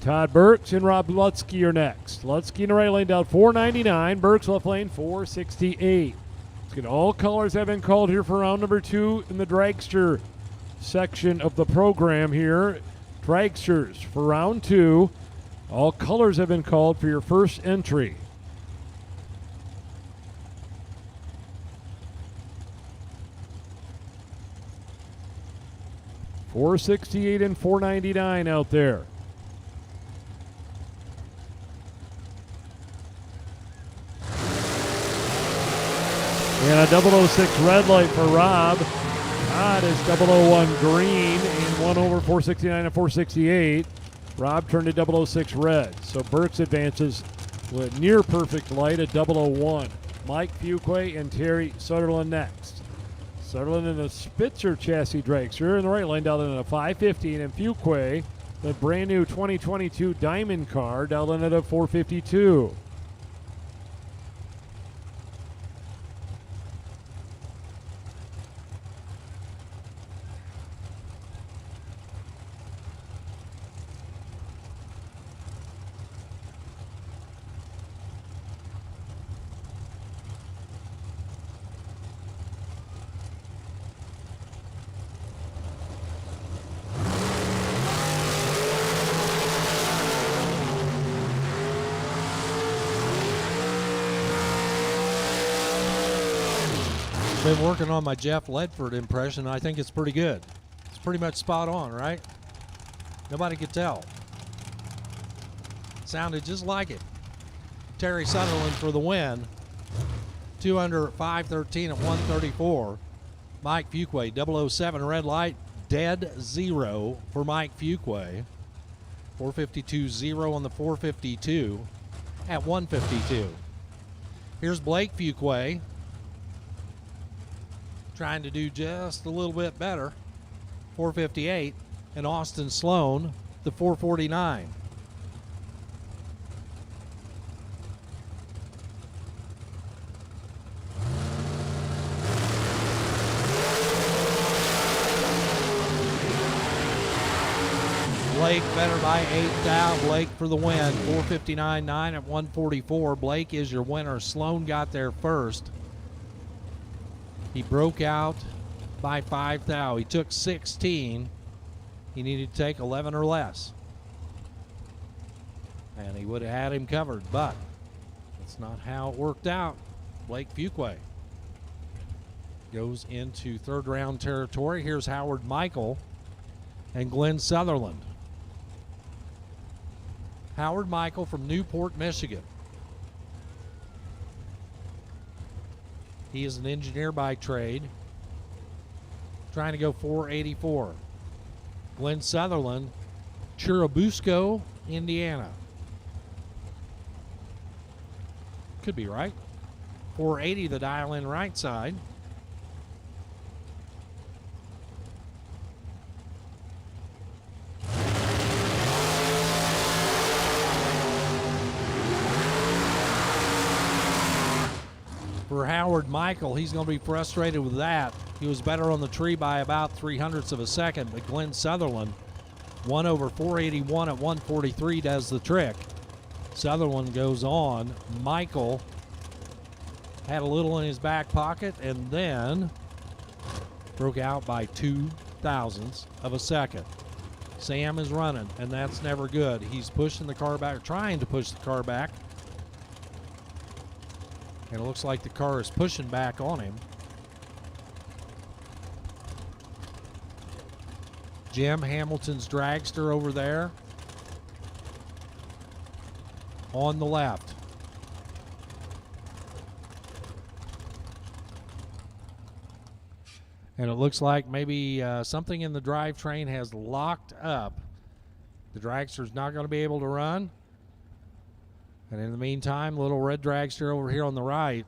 [SPEAKER 1] Todd Burks and Rob Lutzke are next. Lutzke in the right lane down 499. Burks left lane 468. It's good. All colors have been called here for round number 2 in the dragster section of the program here. Dragsters for round 2. All colors have been called for your first entry. $468 and $499 out there. And a 006 red light for Rob. Todd is 001 green and 1 over 469 and 468. Rob turned to 006 red. So Burks advances with near perfect light at 001. Mike Fuquay and Terry Sutherland next. Sutherland in a Spitzer chassis dragster in the right lane down in a 515, and Fuquay, the brand new 2022 Diamond car, down in at a 452.
[SPEAKER 2] Been working on my Jeff Ledford impression. I think it's pretty good. It's pretty much spot on, right? Nobody could tell. Sounded just like it. Terry Sutherland for the win. 2 under at 5:13 at 134. Mike Fuquay, 007 red light, dead 0 for Mike Fuquay. 452.0 on the 452 at 152. Here's Blake Fuquay trying to do just a little bit better. 458. And Austin Sloan, the 449. Blake better by 8 down. Blake for the win. 459.9 at 144. Blake is your winner. Sloan got there first. He broke out by 5 thou. He took 16. He needed to take 11 or less. And he would have had him covered, but that's not how it worked out. Blake Fuquay goes into third round territory. Here's Howard Michael and Glenn Sutherland. Howard Michael from Newport, Michigan. He is an engineer by trade. Trying to go 484. Glenn Sutherland, Churubusco, Indiana. Could be right. 480 the dial in right side. For Howard Michael, he's going to be frustrated with that. He was better on the tree by about 0.03 of a second, but Glenn Sutherland, 1 over 481 at 143, does the trick. Sutherland goes on. Michael had a little in his back pocket and then broke out by 0.02 of a second. Sam is running, and that's never good. He's pushing the car back, trying to push the car back. And it looks like the car is pushing back on him. Jim Hamilton's dragster over there on the left. And it looks like maybe something in the drivetrain has locked up. The dragster's not going to be able to run. And in the meantime, little red dragster over here on the right.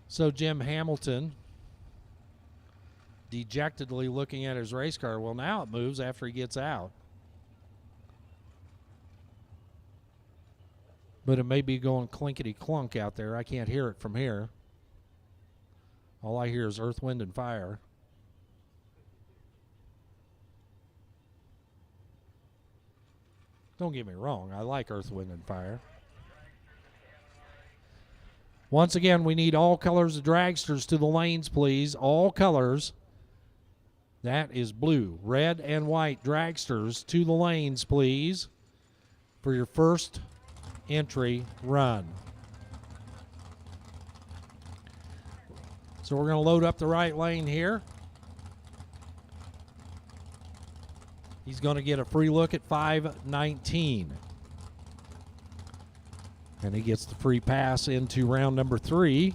[SPEAKER 2] So Jim Hamilton dejectedly looking at his race car. Well, now it moves after he gets out. But it may be going clinkety clunk out there. I can't hear it from here. All I hear is earth, wind, and fire. Don't get me wrong. I like earth, wind, and fire. Once again, we need all colors of dragsters to the lanes, please. All colors. That is blue, red, and white dragsters to the lanes, please, for your first entry run. So we're going to load up the right lane here. He's going to get a free look at 519. And he gets the free pass into round number 3.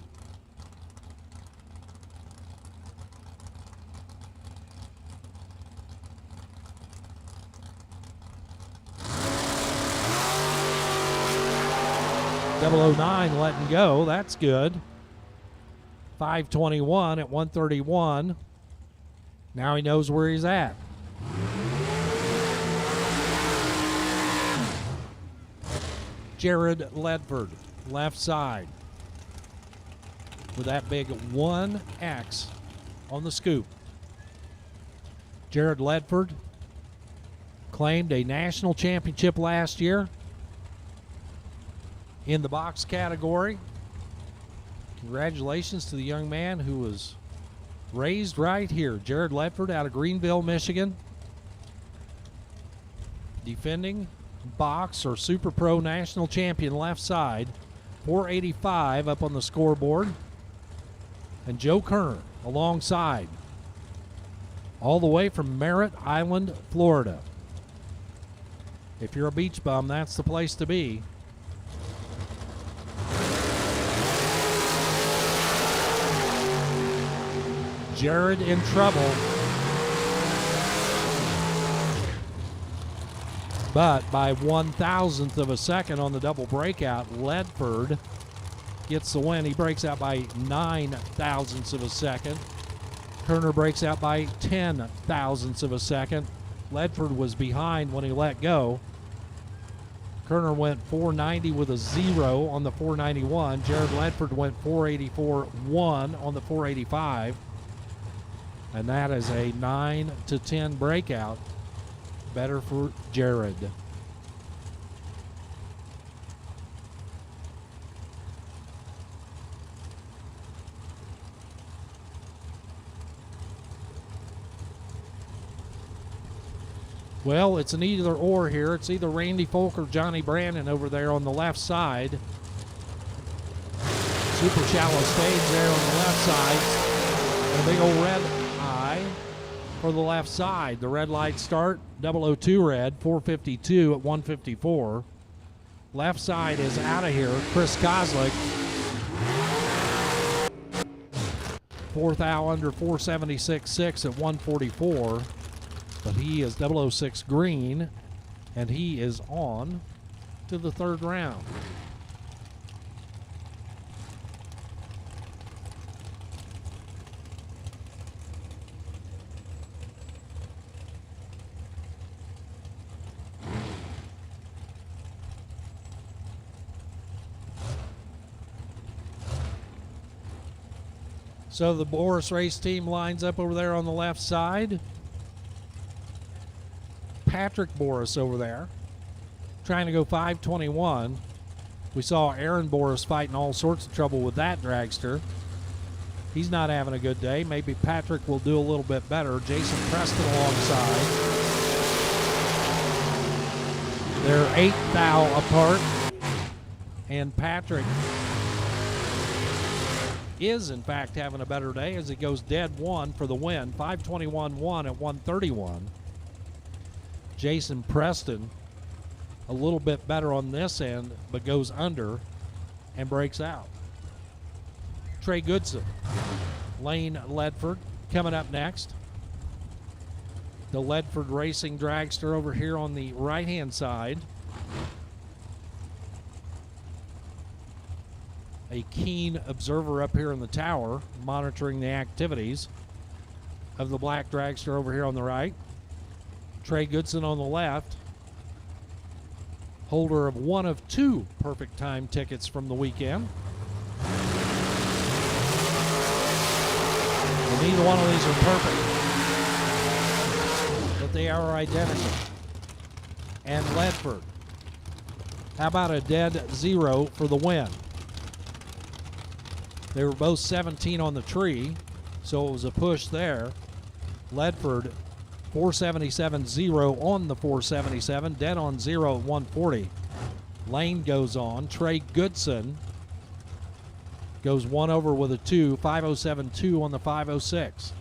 [SPEAKER 2] .009 letting go. That's good. 521 at 131. Now he knows where he's at. Jared Ledford, left side, with that big 1X on the scoop. Jared Ledford claimed a national championship last year in the box category. Congratulations to the young man who was raised right here. Jared Ledford out of Greenville, Michigan. Defending box or Super Pro national champion left side. 485 up on the scoreboard. And Joe Kerner alongside. All the way from Merritt Island, Florida. If you're a beach bum, that's the place to be. Jared in trouble. But by 1,000th of a second on the double breakout, Ledford gets the win. He breaks out by 9,000ths of a second. Kerner breaks out by 10,000ths of a second. Ledford was behind when he let go. Kerner went 490 with a 0 on the 491. Jared Ledford went 484.1 on the 485. And that is a 9-10 breakout. Better for Jared. Well, it's an either or here. It's either Randy Folk or Johnny Brandon over there on the left side. Super shallow stage there on the left side. And a big old red eye for the left side. The red light start, 002 red, 452 at 154. Left side is out of here. Chris Kozlik. 4th out under 476.6 at 144. But he is 006 green, and he is on to the third round. So the Boris race team lines up over there on the left side. Patrick Boris over there trying to go 521. We saw Aaron Boris fighting all sorts of trouble with that dragster. He's not having a good day. Maybe Patrick will do a little bit better. Jason Preston alongside. They're 8 thou apart. And Patrick is, in fact, having a better day as he goes dead one for the win. 521.1 at 131. Jason Preston a little bit better on this end, but goes under and breaks out. Trey Goodson, Lane Ledford coming up next. The Ledford Racing dragster over here on the right-hand side. A keen observer up here in the tower, monitoring the activities of the black dragster over here on the right. Trey Goodson on the left, holder of one of 2 perfect time tickets from the weekend. And neither one of these are perfect, but they are identical. And Ledford, how about a dead 0 for the win? They were both 17 on the tree, so it was a push there. Ledford 477.0 on the 477, dead on 0 at 140. Lane goes on. Trey Goodson goes 1 over with a 2, 507.2 on the 506.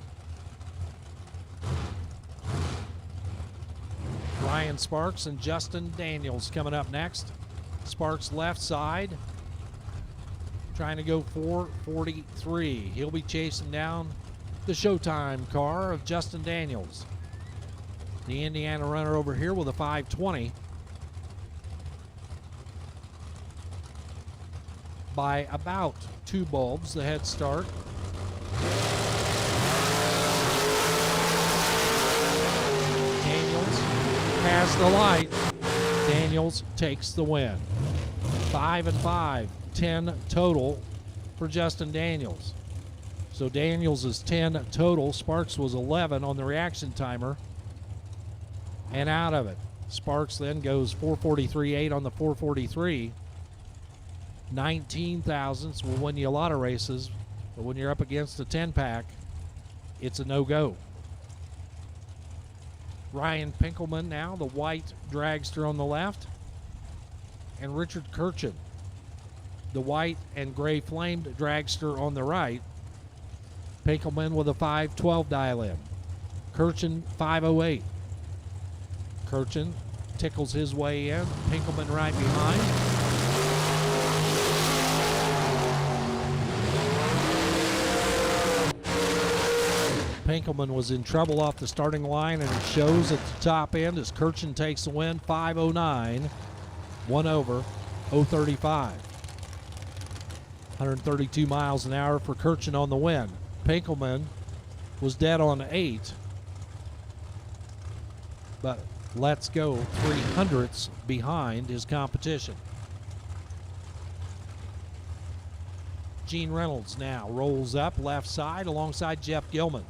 [SPEAKER 2] Ryan Sparks and Justin Daniels coming up next. Sparks left side, trying to go 443. He'll be chasing down the Showtime car of Justin Daniels. The Indiana runner over here with a 520 by about 2 bulbs, the head start. Daniels has the light. Daniels takes the win. 5 and 5, 10 total for Justin Daniels. So Daniels is 10 total. Sparks was 11 on the reaction timer and out of it. Sparks then goes 443.8 on the 443. 19 thousandths will win you a lot of races, but when you're up against a 10-pack, it's a no-go. Ryan Pinkelman now, the white dragster on the left, and Richard Kirchen, the white and gray flamed dragster on the right. Pinkelman with a 512 dial-in. Kirchen 508. Kirchen tickles his way in. Pinkelman right behind. Pinkelman was in trouble off the starting line, and it shows at the top end as Kirchen takes the win. 509, 1 over, 035. 132 miles an hour for Kirchen on the win. Pinkelman was dead on 8, but let's go 300ths behind his competition. Gene Reynolds now rolls up left side alongside Jeff Gilman.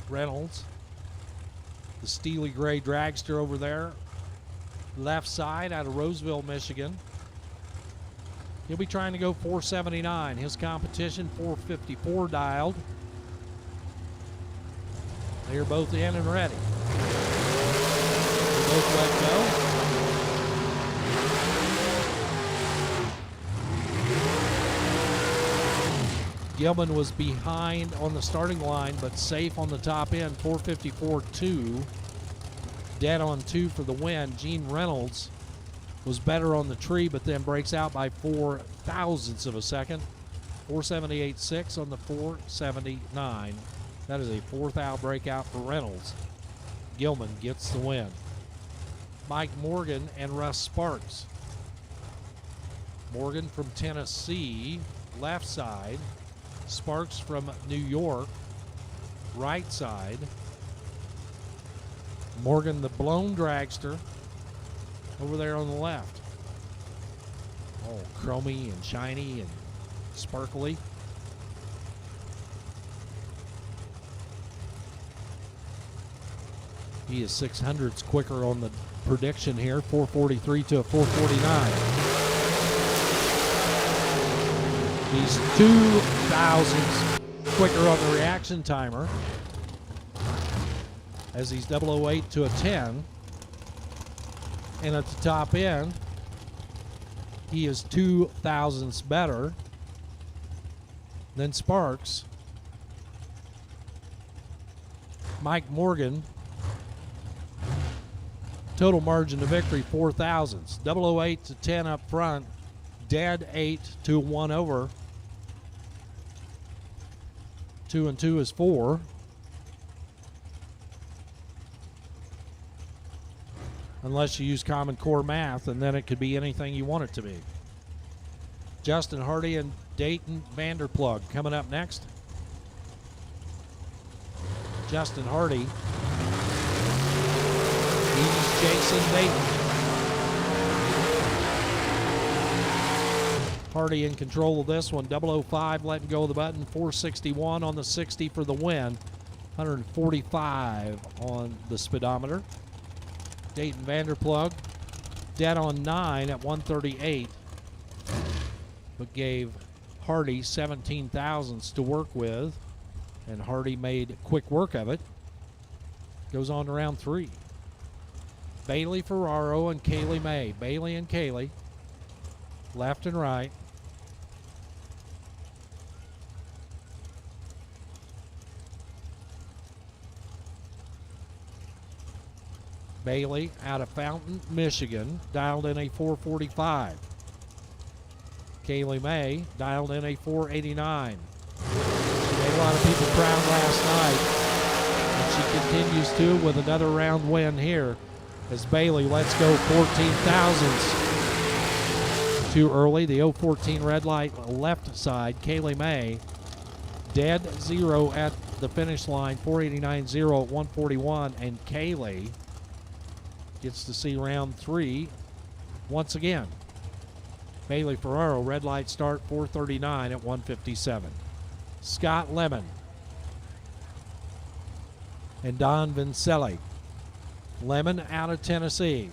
[SPEAKER 2] Reynolds, the steely gray dragster over there, left side out of Roseville, Michigan. He'll be trying to go 479. His competition 454 dialed. They're both in and ready. They both let go. Gilman was behind on the starting line, but safe on the top end. 454.2. Dead on 2 for the win. Gene Reynolds was better on the tree, but then breaks out by 4 thousandths of a second. 478.6 on the 479. That is a 4th out breakout for Reynolds. Gilman gets the win. Mike Morgan and Russ Sparks. Morgan from Tennessee, left side. Sparks from New York, right side. Morgan, the blown dragster, over there on the left. Oh, chromy and shiny and sparkly. He is 600ths quicker on the prediction here, 443 to a 449. He's 2 thousandths quicker on the reaction timer as he's 008 to a 10. And at the top end, he is 2 thousandths better than Sparks. Mike Morgan, total margin of victory 4 thousandths. 008 to 10 up front, dead 8 to 1 over. 2 and 2 is 4. Unless you use Common Core math, and then it could be anything you want it to be. Justin Hardy and Dayton Vanderplug coming up next. Justin Hardy, he's chasing Dayton. Hardy in control of this one. 005 letting go of the button. 461 on the 60 for the win. 145 on the speedometer. Dayton Vanderplug dead on 9 at 138, but gave Hardy 17 thousandths to work with, and Hardy made quick work of it. Goes on to round 3. Bailey Ferraro and Kaylee May. Bailey and Kaylee, left and right. Bailey out of Fountain, Michigan, dialed in a 445. Kaylee May dialed in a 489. She made a lot of people proud last night, and she continues to with another round win here as Bailey lets go 14 thousandths too early. The 014 red light left side. Kaylee May dead 0 at the finish line, 489.0 at 141, and Kaylee gets to see round 3 once again. Bailey Ferraro, red light start, 439 at 157. Scott Lemon, and Don Vincelli. Lemon out of Tennessee.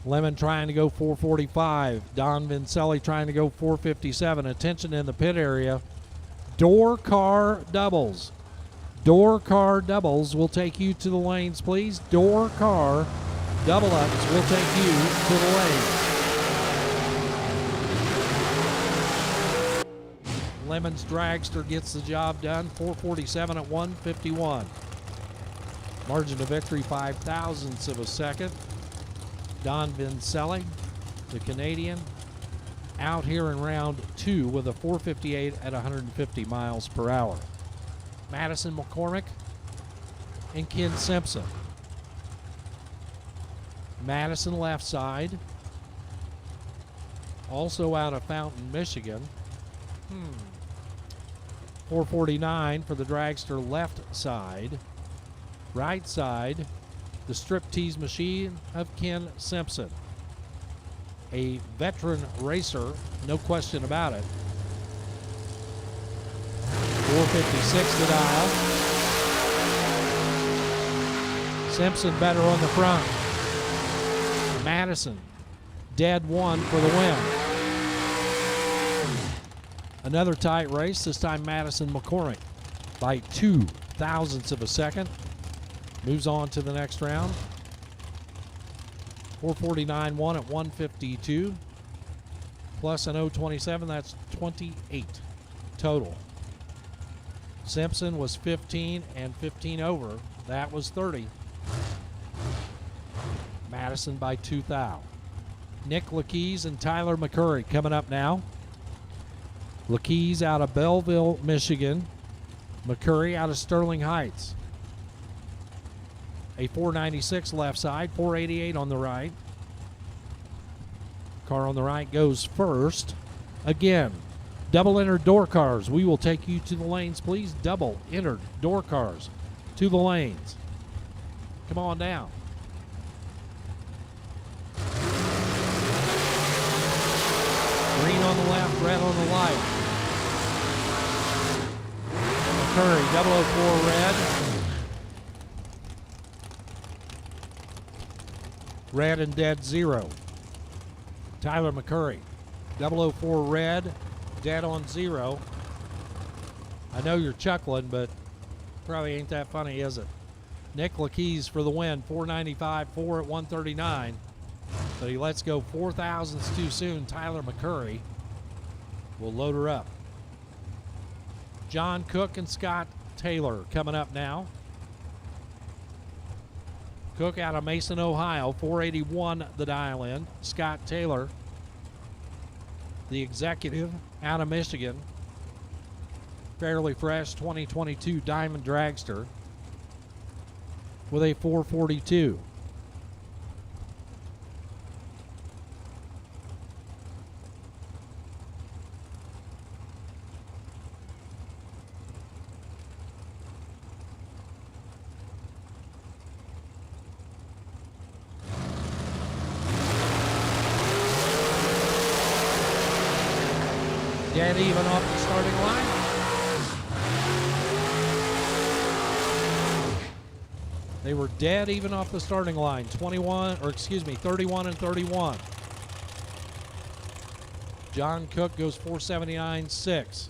[SPEAKER 2] Lemon trying to go 445. Don Vincelli trying to go 457. Attention in the pit area. Door car doubles. Door car doubles will take you to the lanes, please. Door car double ups will take you to the lanes. Lemon's dragster gets the job done. 447 at 151. Margin of victory 0.005 of a second. Don Vincelli, the Canadian, out here in round 2 with a 458 at 150 miles per hour. Madison McCormick and Ken Simpson. Madison left side, also out of Fountain, Michigan. 449 for the dragster left side. Right side, the striptease machine of Ken Simpson. A veteran racer, no question about it. 456 the dial. Simpson better on the front. Madison, dead one for the win. Another tight race, this time Madison McCormick by 0.002 of a second. Moves on to the next round. 449 won at 152. Plus an 027, that's 28 total. Simpson was 15 and 15 over. That was 30. Madison by 2 thou. Nick Lakeys and Tyler McCurry coming up now. Lakeys out of Belleville, Michigan. McCurry out of Sterling Heights. A 496 left side, 488 on the right. Car on the right goes first. Again, double entered door cars. We will take you to the lanes, please. Double entered door cars to the lanes. Come on down. Green on the left, red on the light. McCurry, 004 red. Red and dead 0. Tyler McCurry, 004 red, dead on 0. I know you're chuckling, but probably ain't that funny, is it? Nick Lakeys for the win, 495, 4 at 139. But he lets go 4 thousandths too soon. Tyler McCurry will load her up. John Cook and Scott Taylor coming up now. Cook out of Mason, Ohio, 481 the dial in. Scott Taylor, the executive, out of Michigan. Fairly fresh 2022 Diamond Dragster with a 442. Dead even off the starting line. They were dead even off the starting line. 31 and 31. John Cook goes 479.6.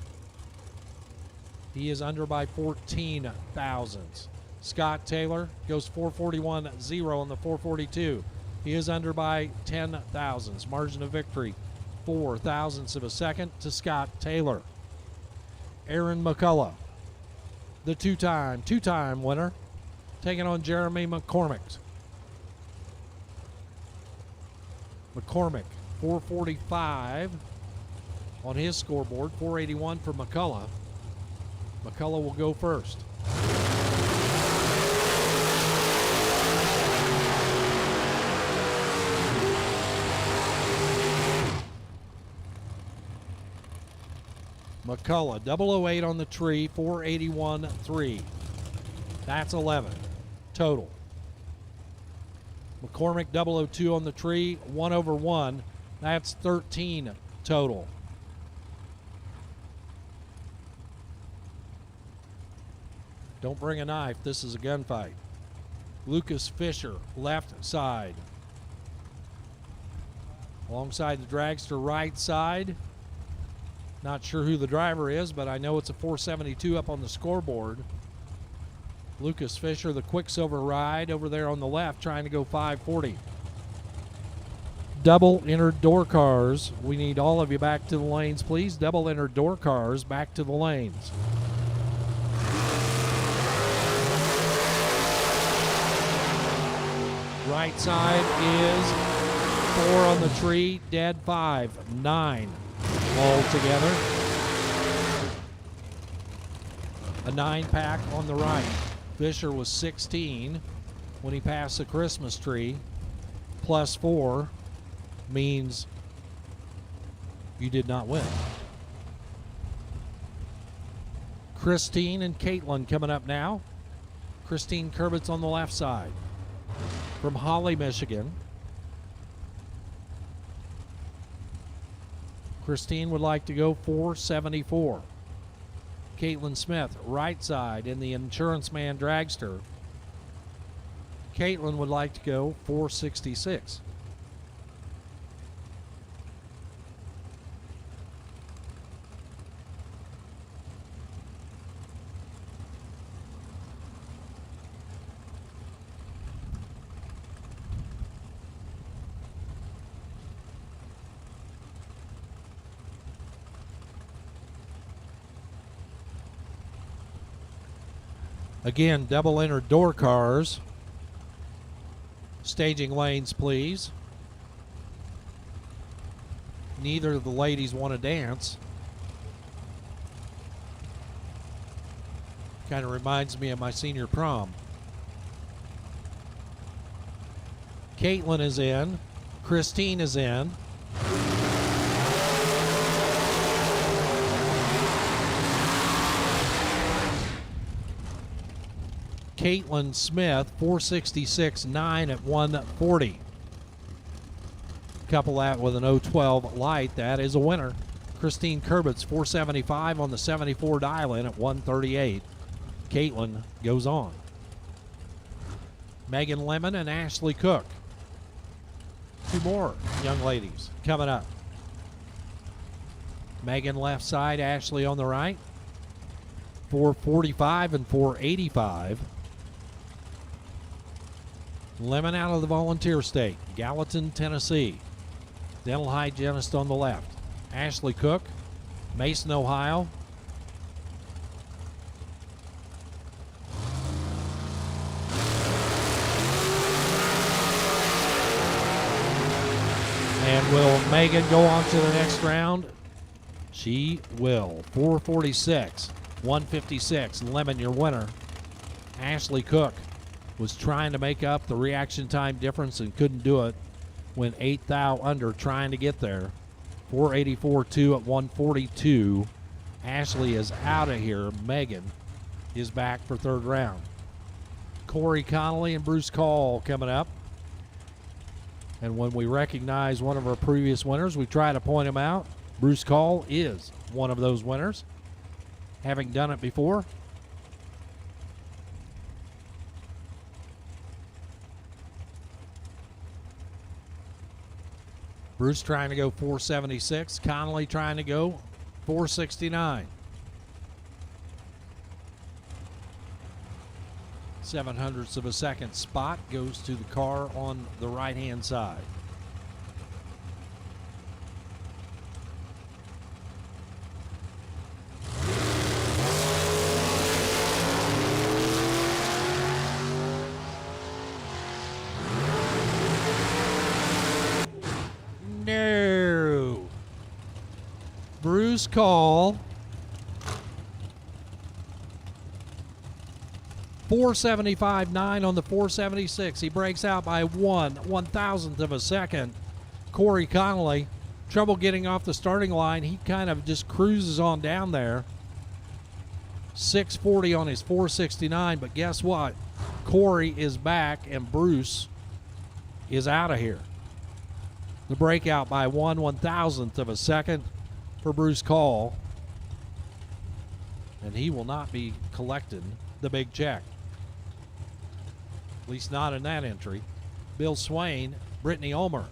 [SPEAKER 2] He is under by 14 thousandths. Scott Taylor goes 441.0 on the 442. He is under by 10 thousandths. Margin of victory 4 thousandths of a second to Scott Taylor. Aaron McCullough, the two-time winner, taking on Jeremy McCormick. McCormick, 445 on his scoreboard, 481 for McCullough. McCullough will go first. McCullough, 008 on the tree, 481.3. That's 11 total. McCormick, 002 on the tree, 1 over 1. That's 13 total. Don't bring a knife. This is a gunfight. Lucas Fisher, left side. Alongside the dragster, right side. Not sure who the driver is, but I know it's a 472 up on the scoreboard. Lucas Fisher, the Quicksilver ride over there on the left, trying to go 540. Double entered door cars. We need all of you back to the lanes, please. Double entered door cars back to the lanes. Right side is 4 on the tree, dead 5, 9 all together. A 9-pack on the right. Fisher was 16 when he passed the Christmas tree. Plus 4 means you did not win. Christine and Caitlin coming up now. Christine Kurbitz on the left side. From Holly, Michigan. Christine would like to go 474. Caitlin Smith, right side in the Insurance Man dragster. Caitlin would like to go 466. Again, double entered door cars. Staging lanes, please. Neither of the ladies want to dance. Kind of reminds me of my senior prom. Caitlin is in. Christine is in. Caitlin Smith, 466.9 at 140. Couple that with an 012 light, that is a winner. Christine Kurbitz, 475 on the 74 dial-in at 138. Caitlin goes on. Megan Lemon and Ashley Cook. 2 more young ladies coming up. Megan left side, Ashley on the right. 445 and 485. Lemon out of the volunteer state, Gallatin, Tennessee. Dental hygienist on the left. Ashley Cook, Mason, Ohio. And will Megan go on to the next round? She will. 446, 156. Lemon, your winner. Ashley Cook was trying to make up the reaction time difference and couldn't do it. Went 8 thou under trying to get there. 484.2 at 142. Ashley is out of here. Megan is back for third round. Corey Connolly and Bruce Call coming up. And when we recognize one of our previous winners, we try to point him out. Bruce Call is one of those winners, having done it before. Bruce trying to go 476. Connolly trying to go 469. 0.07 of a second spot goes to the car on the right-hand side. No. Bruce Call. 475.9 on the 476. He breaks out by 1/1000th of a second. Corey Connolly, trouble getting off the starting line. He kind of just cruises on down there. 640 on his 469, but guess what? Corey is back and Bruce is out of here. The breakout by 1/1000th of a second for Bruce Call. And he will not be collecting the big check. At least not in that entry. Bill Swain, Brittany Ulmer.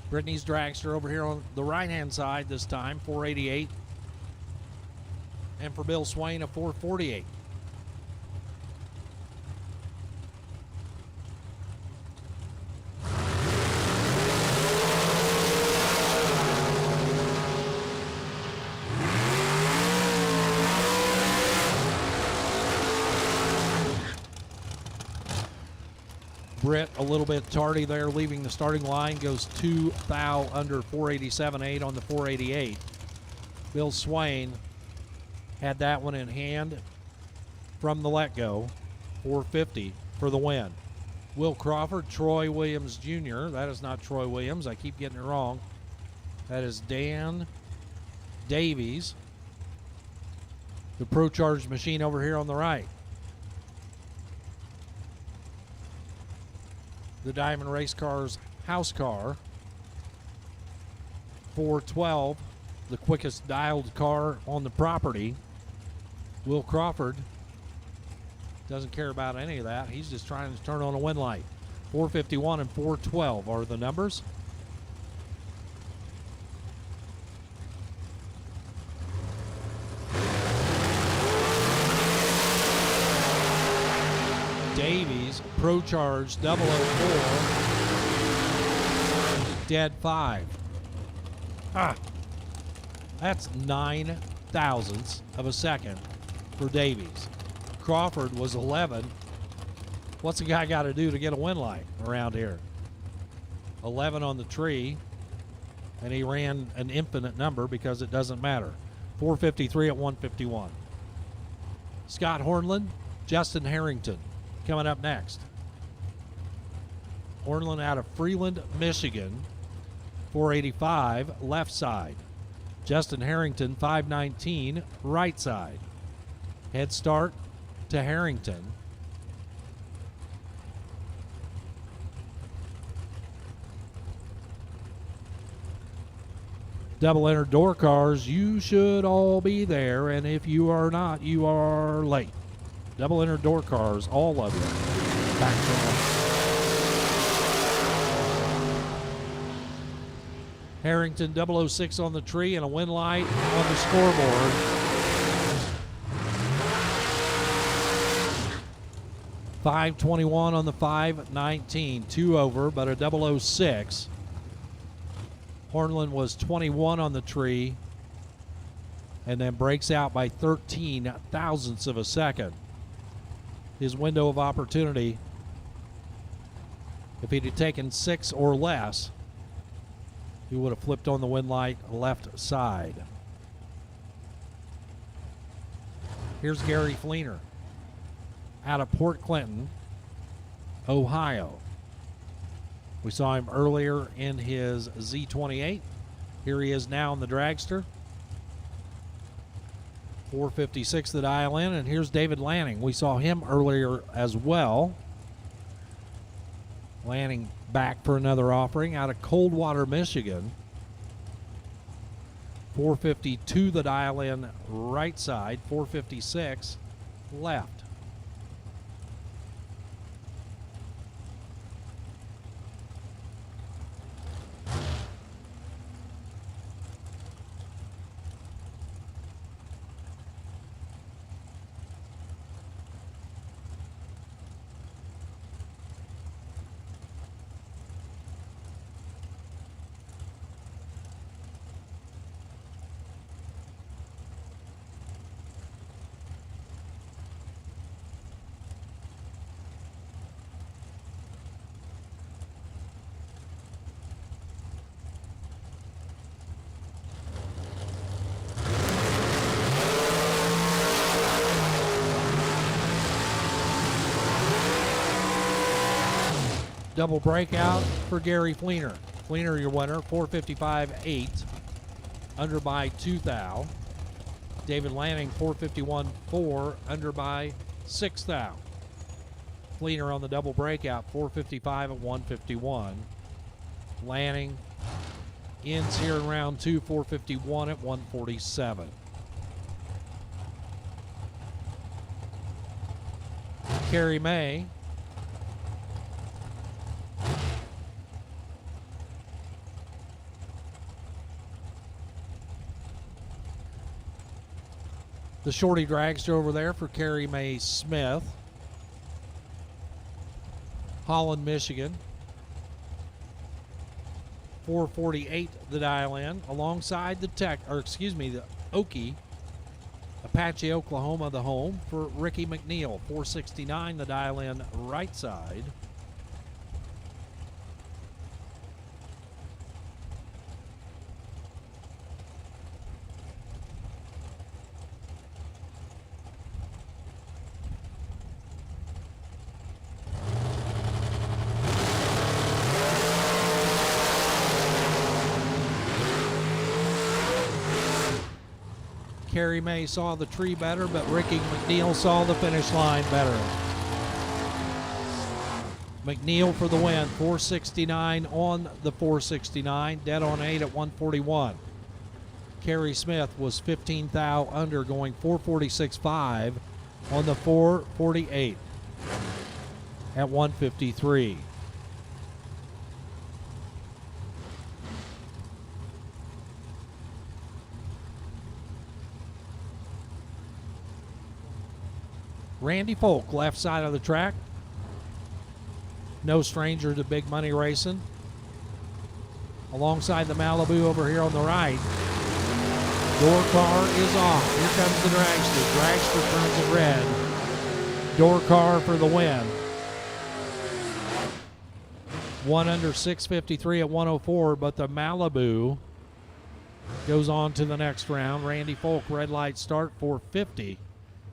[SPEAKER 2] Brittany's dragster over here on the right-hand side this time, 488. And for Bill Swain, a 448. Britt a little bit tardy there, leaving the starting line, goes 2 thou under 487.8 on the 488. Bill Swain had that one in hand from the let-go, 450 for the win. Will Crawford, Troy Williams Jr. That is not Troy Williams. I keep getting it wrong. That is Dan Davies. The Pro Charged machine over here on the right. The Diamond Race Cars house car, 412, the quickest dialed car on the property. Will Crawford doesn't care about any of that. He's just trying to turn on a win light. 451 and 412 are the numbers. Davies, Pro Charge 004, dead 5. That's 9 thousandths of a second for Davies. Crawford was 11. What's a guy got to do to get a win light around here? 11 on the tree, and he ran an infinite number because it doesn't matter. 453 at 151. Scott Hornland, Justin Harrington coming up next. Hornland out of Freeland, Michigan, 485 left side. Justin Harrington, 519 right side. Head start to Harrington. Double enter door cars, you should all be there, and if you are not, you are late. Double enter door cars, all of you. Back to Harrington 006 on the tree and a win light on the scoreboard. .521 on the 519, 2 over, but a 006. Hornland was 21 on the tree and then breaks out by 13 thousandths of a second. His window of opportunity, if he'd have taken 6 or less, he would have flipped on the win light left side. Here's Gary Fleener out of Port Clinton, Ohio. We saw him earlier in his Z28. Here he is now in the dragster. 456 the dial in, and here's David Lanning. We saw him earlier as well. Lanning back for another offering out of Coldwater, Michigan. 452 the dial in right side, 456 left. Double breakout for Gary Fleener. Fleener, your winner, 455.8, under by 2 thou. David Lanning, 451.4, under by 6 thou. cleaner on the double breakout, 455 at 151. Lanning ends here in round 2, 451 at 147. Carrie May the shorty dragster over there for Carrie Mae Smith. Holland, Michigan. 448 the dial in. Alongside the the Okie. Apache, Oklahoma, the home for Ricky McNeil. 469 the dial in right side. Carrie May saw the tree better, but Ricky McNeil saw the finish line better. McNeil for the win, 469 on the 469, dead on 8 at 141. Carrie Smith was 15 thou under, going 446.5 on the 448 at 153. Randy Folk, left side of the track. No stranger to big money racing. Alongside the Malibu over here on the right. Door car is off. Here comes the dragster. Dragster turns it red. Door car for the win. 1 under 653 at 104, but the Malibu goes on to the next round. Randy Folk, red light start, 450.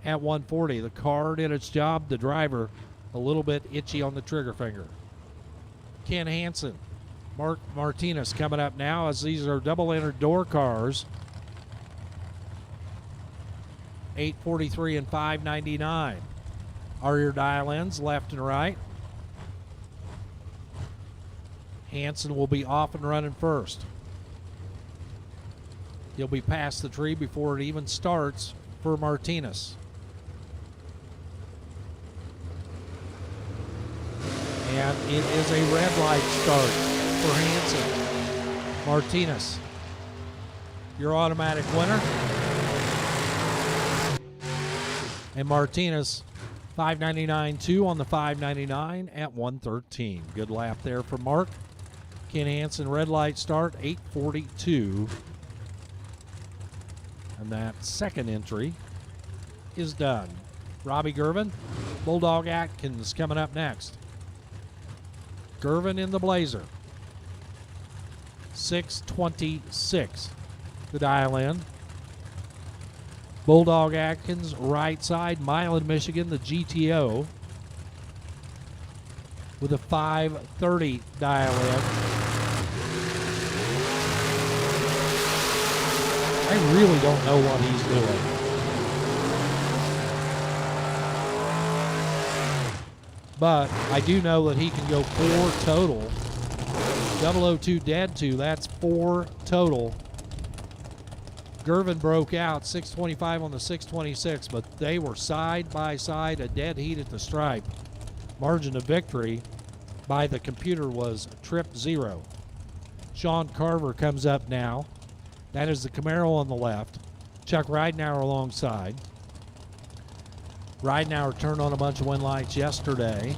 [SPEAKER 2] At 140. The car did its job. The driver a little bit itchy on the trigger finger. Ken Hansen, Mark Martinez coming up now, as these are double entered door cars. 843 and 599 are your dial ins left and right. Hansen will be off and running first. He'll be past the tree before it even starts for Martinez. And it is a red light start for Hansen. Martinez, your automatic winner. And Martinez, 599.2 on the 599 at 113. Good lap there for Mark. Ken Hansen, red light start, 842. And that second entry is done. Robbie Gervin, Bulldog Atkins coming up next. Gervin in the Blazer. 626 the dial in. Bulldog Atkins, right side, Milan, Michigan, the GTO, with a 530 dial in. I really don't know what he's doing. But I do know that he can go 4 total. 002 dead 2, that's 4 total. Gervin broke out 625 on the 626, but they were side by side, a dead heat at the stripe. Margin of victory by the computer was trip 0. Sean Carver comes up now. That is the Camaro on the left. Chuck Ridenauer alongside. Ridenauer turned on a bunch of wind lights yesterday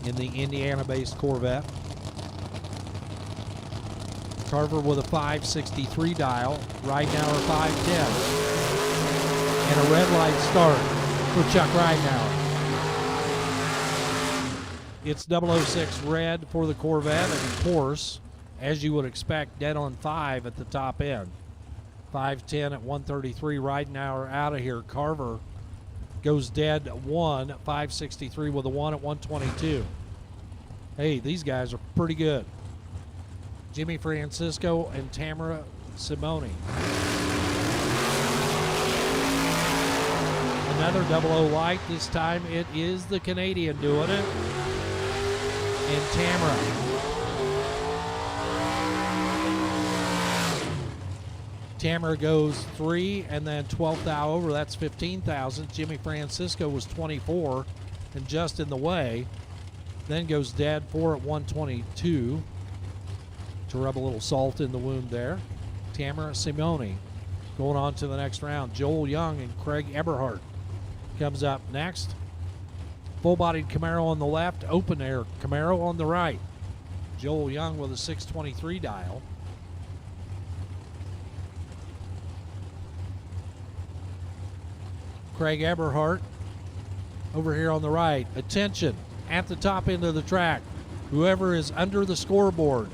[SPEAKER 2] in the Indiana-based Corvette. Carver with a 563 dial, Ridenauer 510. And a red light start for Chuck Ridenauer. It's 006 red for the Corvette, and of course, as you would expect, dead on 5 at the top end. 510 at 133, Ridenauer out of here. Carver goes dead 1, 563 with a 1 at 122. Hey, these guys are pretty good. Jimmy Francisco and Tamara Simone. And another 00 light. This time it is the Canadian doing it. And Tamara. Tamara goes 3 and then 12th thou over. That's 15,000. Jimmy Francisco was 24 and just in the way. Then goes dead 4 at 122 to rub a little salt in the wound there. Tamara Simone going on to the next round. Joel Young and Craig Eberhardt comes up next. Full-bodied Camaro on the left, open air Camaro on the right. Joel Young with a 623 dial. Craig Eberhardt over here on the right. Attention, at the top end of the track, whoever is under the scoreboard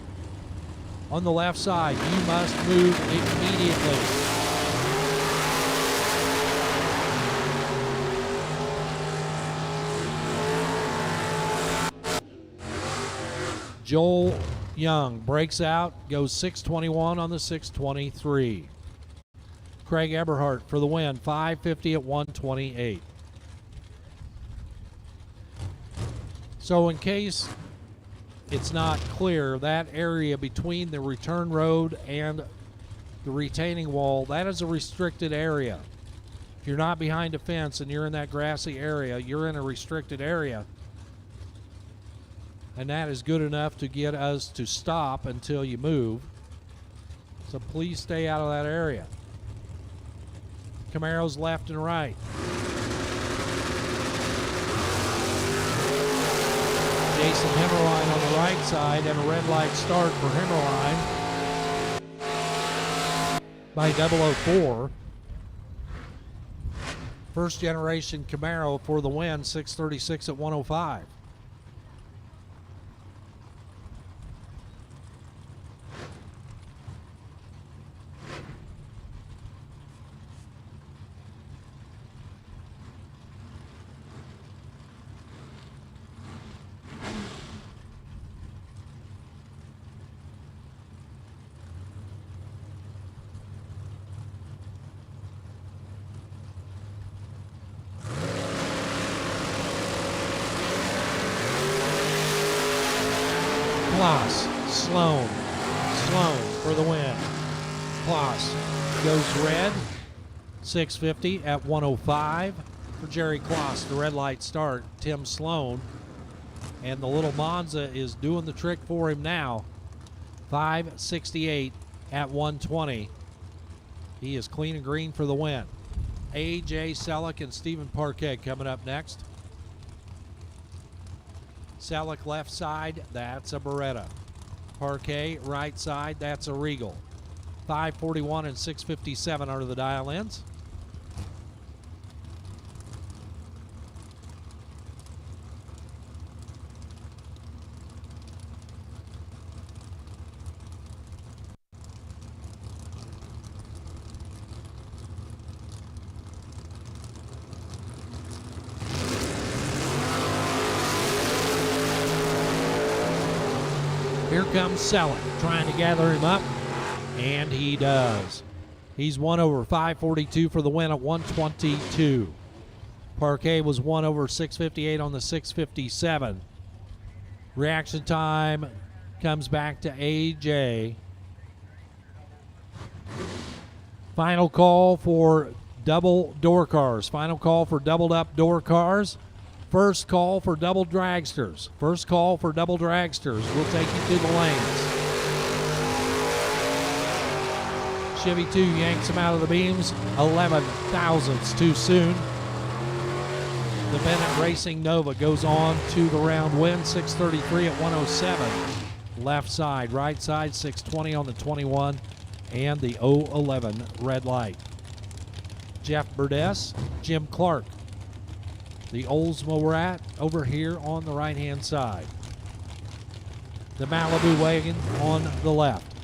[SPEAKER 2] on the left side, you must move immediately. Joel Young breaks out, goes 621 on the 623. Craig Eberhardt for the win, 550 at 128. So in case it's not clear, that area between the return road and the retaining wall, that is a restricted area. If you're not behind a fence and you're in that grassy area, you're in a restricted area. And that is good enough to get us to stop until you move. So please stay out of that area. Camaros left and right. Jason Himmerline on the right side and a red light start for Himmerline by 004. First generation Camaro for the win, 636 at 105. Sloan for the win. Kloss goes red, 650 at 105 for Jerry Kloss. The red light start, Tim Sloan. And the little Monza is doing the trick for him now, 568 at 120. He is clean and green for the win. A.J. Selleck and Stephen Parquet coming up next. Selleck left side, that's a Beretta. Parquet right side, that's a Regal. 541 and 657 are the dial ins. Here comes Selleck, trying to gather him up, and he does. He's 1 over 542 for the win at 122. Parquet was 1 over 658 on the 657. Reaction time comes back to AJ. Final call for double door cars. Final call for doubled up door cars. First call for double dragsters. First call for double dragsters. We'll take you to the lanes. Chevy 2 yanks him out of the beams 11 thousandths too soon. The Bennett Racing Nova goes on to the round win, 633 at 107. Left side, right side, 620 on the 21 and the 011 red light. Jeff Burdess, Jim Clark. The Oldsmobile Rat over here on the right-hand side. The Malibu wagon on the left.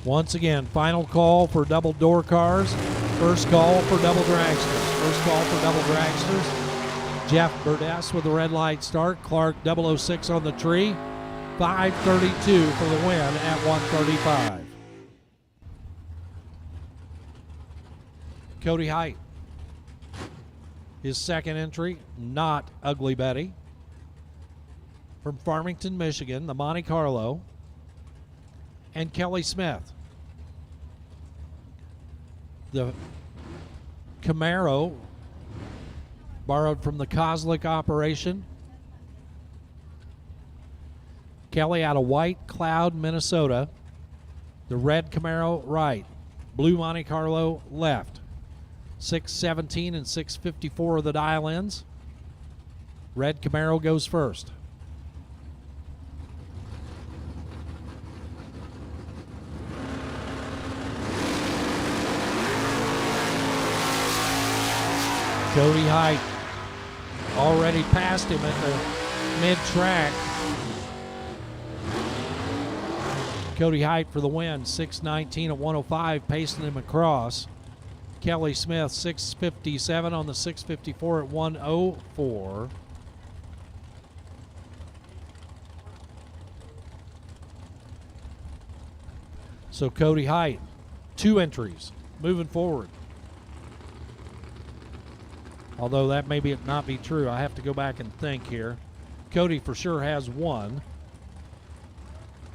[SPEAKER 2] Once again, final call for double door cars. First call for double dragsters. First call for double dragsters. Jeff Burdess with the red light start. Clark 006 on the tree. 5:32 for the win at 135. Cody Height, his second entry, not Ugly Betty. From Farmington, Michigan, the Monte Carlo, and Kelly Smith. The Camaro, borrowed from the Kozlik operation. Kelly out of White Cloud, Minnesota. The red Camaro right. Blue Monte Carlo left. 617 and 654 are the dial-ins. Red Camaro goes first. Cody Height already passed him at the mid-track. Cody Height for the win, 619 at 105, pacing him across. Kelly Smith, 657 on the 654 at 104. So Cody Height, 2 entries, moving forward. Although that may not be true. I have to go back and think here. Cody for sure has 1.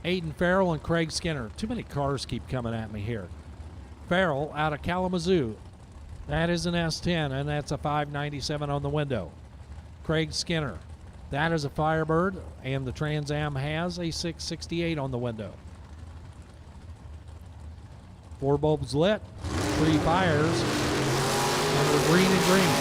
[SPEAKER 2] Aiden Farrell and Craig Skinner. Too many cars keep coming at me here. Farrell out of Kalamazoo. That is an S10, and that's a 597 on the window. Craig Skinner. That is a Firebird, and the Trans Am has a 668 on the window. 4 bulbs lit, 3 fires, and we're green and green.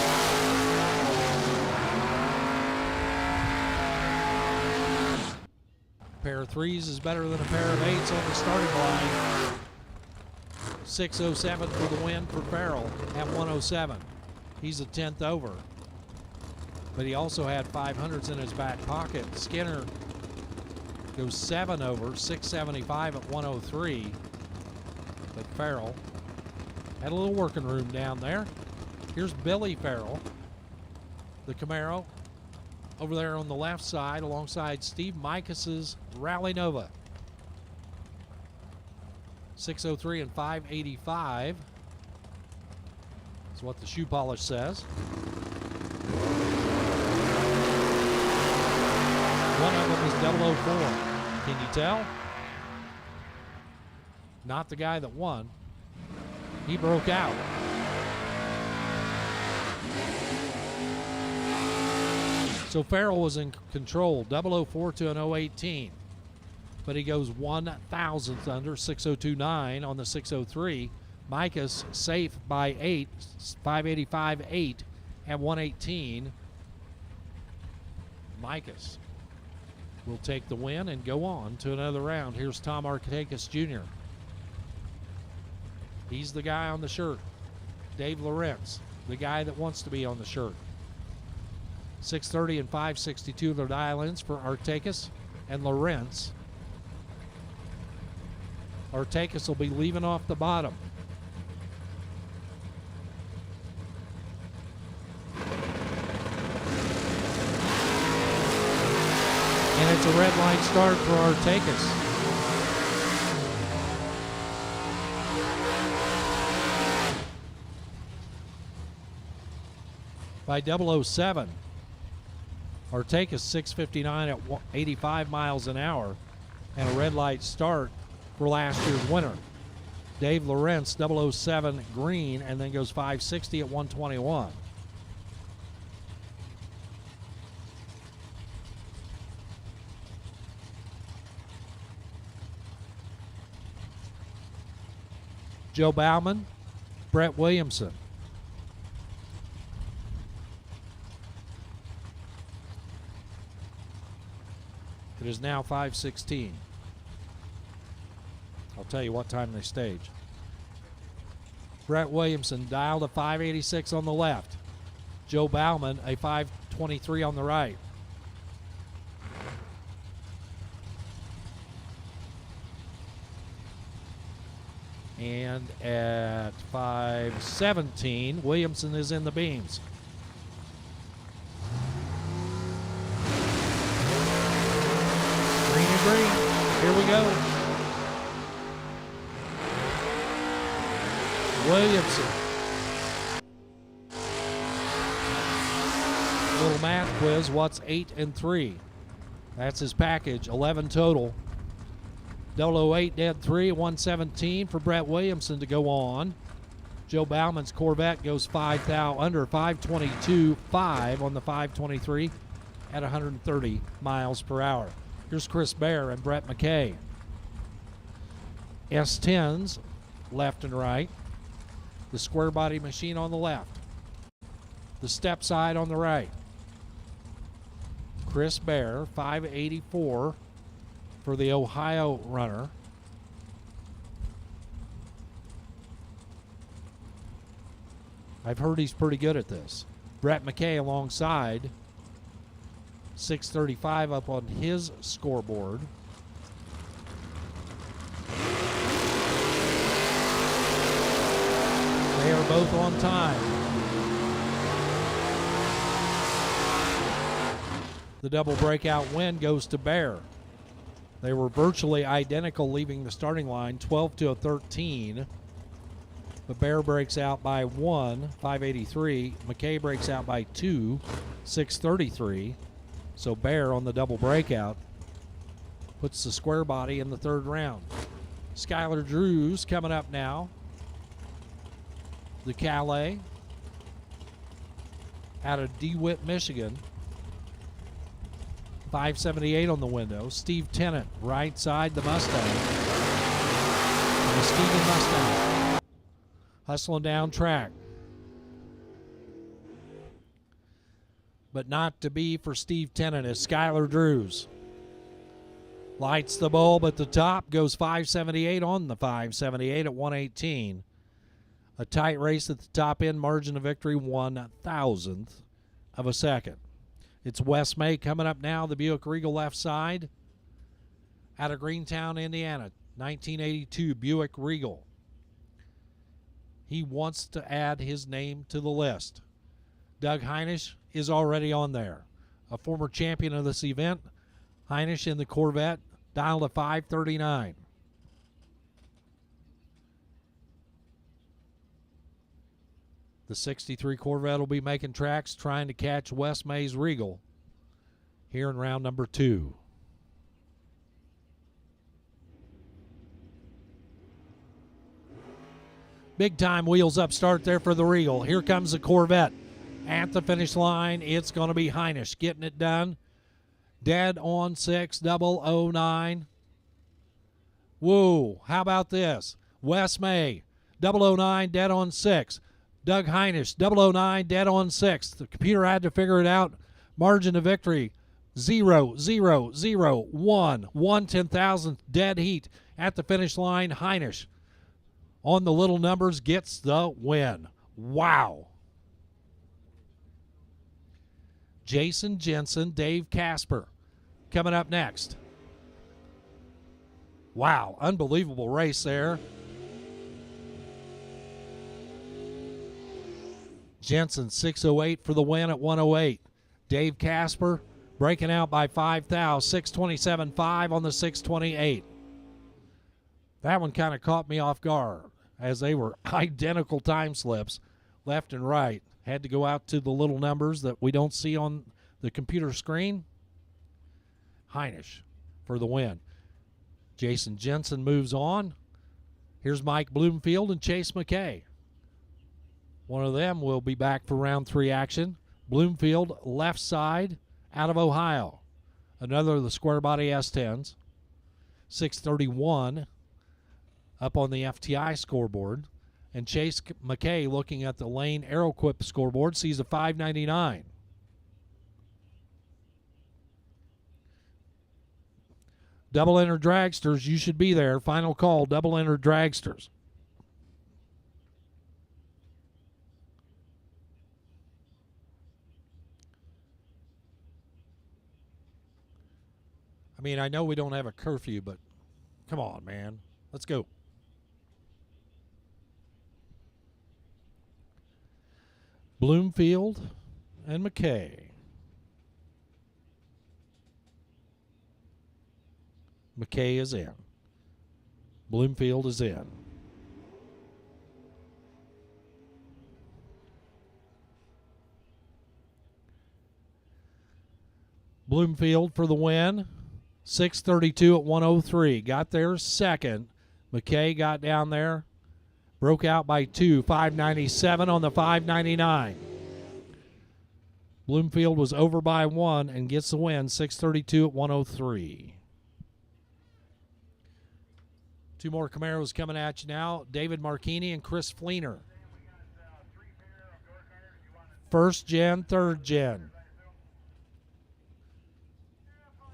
[SPEAKER 2] A pair of 3s is better than a pair of 8s on the starting line. 607 for the win for Farrell at 107. He's a 10th over. But he also had 500s in his back pocket. Skinner goes 7 over, 675 at 103. But Farrell had a little working room down there. Here's Billy Farrell, the Camaro, over there on the left side alongside Steve Micas's Rally Nova. 603 and 585 is what the shoe polish says. One of them is 004. Can you tell? Not the guy that won. He broke out. So Farrell was in control, 004 to an 018. But he goes 1,000th under, 602.9 on the 603. Micah's safe by 8, 585.8 at 118. Micah's will take the win and go on to another round. Here's Tom Arkatakis Jr. He's the guy on the shirt. Dave Lawrence, the guy that wants to be on the shirt. 630 and 562 their dial-ins for Artakis and Lawrence. Artakis will be leaving off the bottom. And it's a red line start for Artakis. By 007, Artakis 659 at 85 miles an hour, and a red light start for last year's winner. Dave Lawrence, 007 green, and then goes 560 at 121. Joe Bauman, Brett Williamson. It is now 5:16. I'll tell you what time they stage. Brett Williamson dialed a 586 on the left. Joe Bauman a 523 on the right. And at 5:17, Williamson is in the beams. Green and green. Here we go. Williamson. Little math quiz. What's 8 and 3? That's his package. 11 total. 008 dead 3, 117 for Brett Williamson to go on. Joe Bauman's Corvette goes under 522.5 on the 523 at 130 miles per hour. Here's Chris Bear and Brett McKay. S10s left and right. The square body machine on the left. The step side on the right. Chris Bear, 584 for the Ohio runner. I've heard he's pretty good at this. Brett McKay alongside, 635 up on his scoreboard. They are both on time. The double breakout win goes to Bear. They were virtually identical leaving the starting line, 12-13. But Bear breaks out by 1, 583. McKay breaks out by 2, 633. So Bear on the double breakout puts the square body in the third round. Skylar Drews coming up now. The Calais out of DeWitt, Michigan. 578 on the window. Steve Tennant, right side, the Mustang. The Muskegon Mustang. Hustling down track. But not to be for Steve Tennant as Skylar Drews. Lights the bulb at the top, goes 578 on the 578 at 118. A tight race at the top end, margin of victory 1/1000th of a second. It's Wes May coming up now, the Buick Regal left side. Out of Greentown, Indiana, 1982 Buick Regal. He wants to add his name to the list. Doug Heinisch is already on there. A former champion of this event, Heinisch in the Corvette, dialed a 539. The 63 Corvette will be making tracks trying to catch Wes May's Regal here in round number 2. Big time wheels up start there for the Regal. Here comes the Corvette. At the finish line, it's going to be Heinisch getting it done. Dead on 6-009. Whoa, how about this? Wes May, 009, dead on 6. Doug Heinisch, 009, dead on 6. The computer had to figure it out. Margin of victory, 0-0-0-1. 1/10,000th dead heat. At the finish line, Heinisch on the little numbers gets the win. Wow. Jason Jensen, Dave Casper coming up next. Wow, unbelievable race there. Jensen 608 for the win at 108. Dave Casper breaking out by 5 thou, 627.5 on the 628. That one kind of caught me off guard as they were identical time slips left and right. Had to go out to the little numbers that we don't see on the computer screen. Heinisch for the win. Jason Jensen moves on. Here's Mike Bloomfield and Chase McKay. One of them will be back for round 3 action. Bloomfield, left side, out of Ohio. Another of the square body S10s. 631 up on the FTI scoreboard. And Chase McKay, looking at the Lane Aeroquip scoreboard, sees a 599. Double enter dragsters, you should be there. Final call, double enter dragsters. I mean, I know we don't have a curfew, but come on, man. Let's go. Bloomfield and McKay. McKay is in. Bloomfield is in. Bloomfield for the win. 6:32 at 1:03. Got there second. McKay got down there. Broke out by 2. 5:97 on the 5:99. Bloomfield was over by 1 and gets the win. 6:32 at 1:03. Two more Camaros coming at you now. David Marchini and Chris Fleener. First gen, third gen.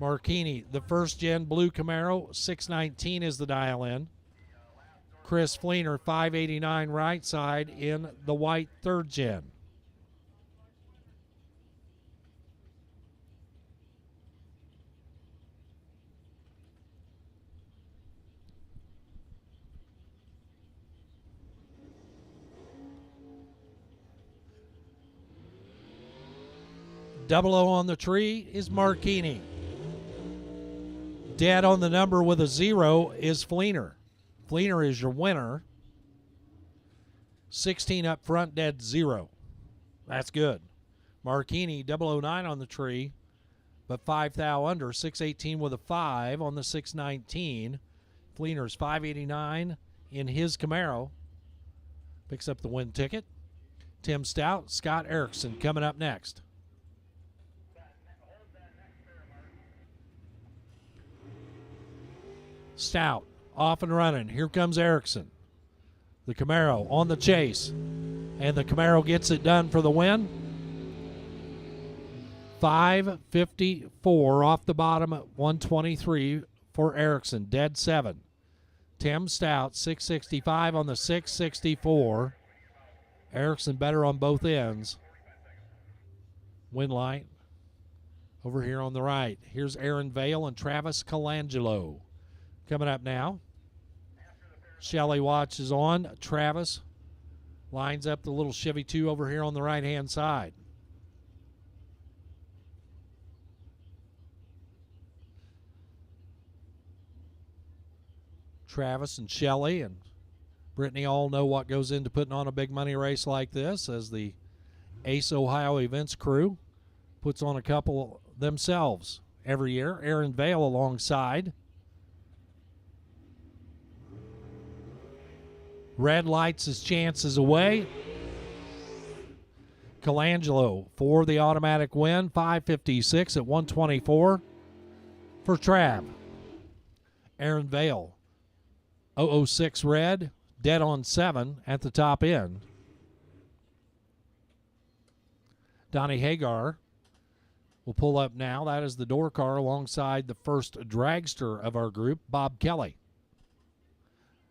[SPEAKER 2] Marchini, the first gen blue Camaro, 619 is the dial in. Chris Fleener, 589 right side in the white third gen. Double O on the tree is Marchini. Dead on the number with a 0 is Fleener. Fleener is your winner. 16 up front, dead 0. That's good. Marchini, 009 on the tree, but 5 thou under. 618 with a 5 on the 619. Fleener's 589 in his Camaro. Picks up the win ticket. Tim Stout, Scott Erickson coming up next. Stout off and running. Here comes Erickson. The Camaro on the chase. And the Camaro gets it done for the win. 5:54 off the bottom at 123 for Erickson. Dead 7. Tim Stout, 665 on the 664. Erickson better on both ends. Win light over here on the right. Here's Aaron Vale and Travis Colangelo. Coming up now. Shelley watches on. Travis lines up the little Chevy 2 over here on the right-hand side. Travis and Shelley and Brittany all know what goes into putting on a big money race like this, as the Ace Ohio Events crew puts on a couple themselves every year. Aaron Vale alongside. Red lights his chances away. Colangelo for the automatic win. 5:56 at 124 for Trav. Aaron Vale, 006 red, dead on 7 at the top end. Donnie Hagar will pull up now. That is the door car alongside the first dragster of our group, Bob Kelly.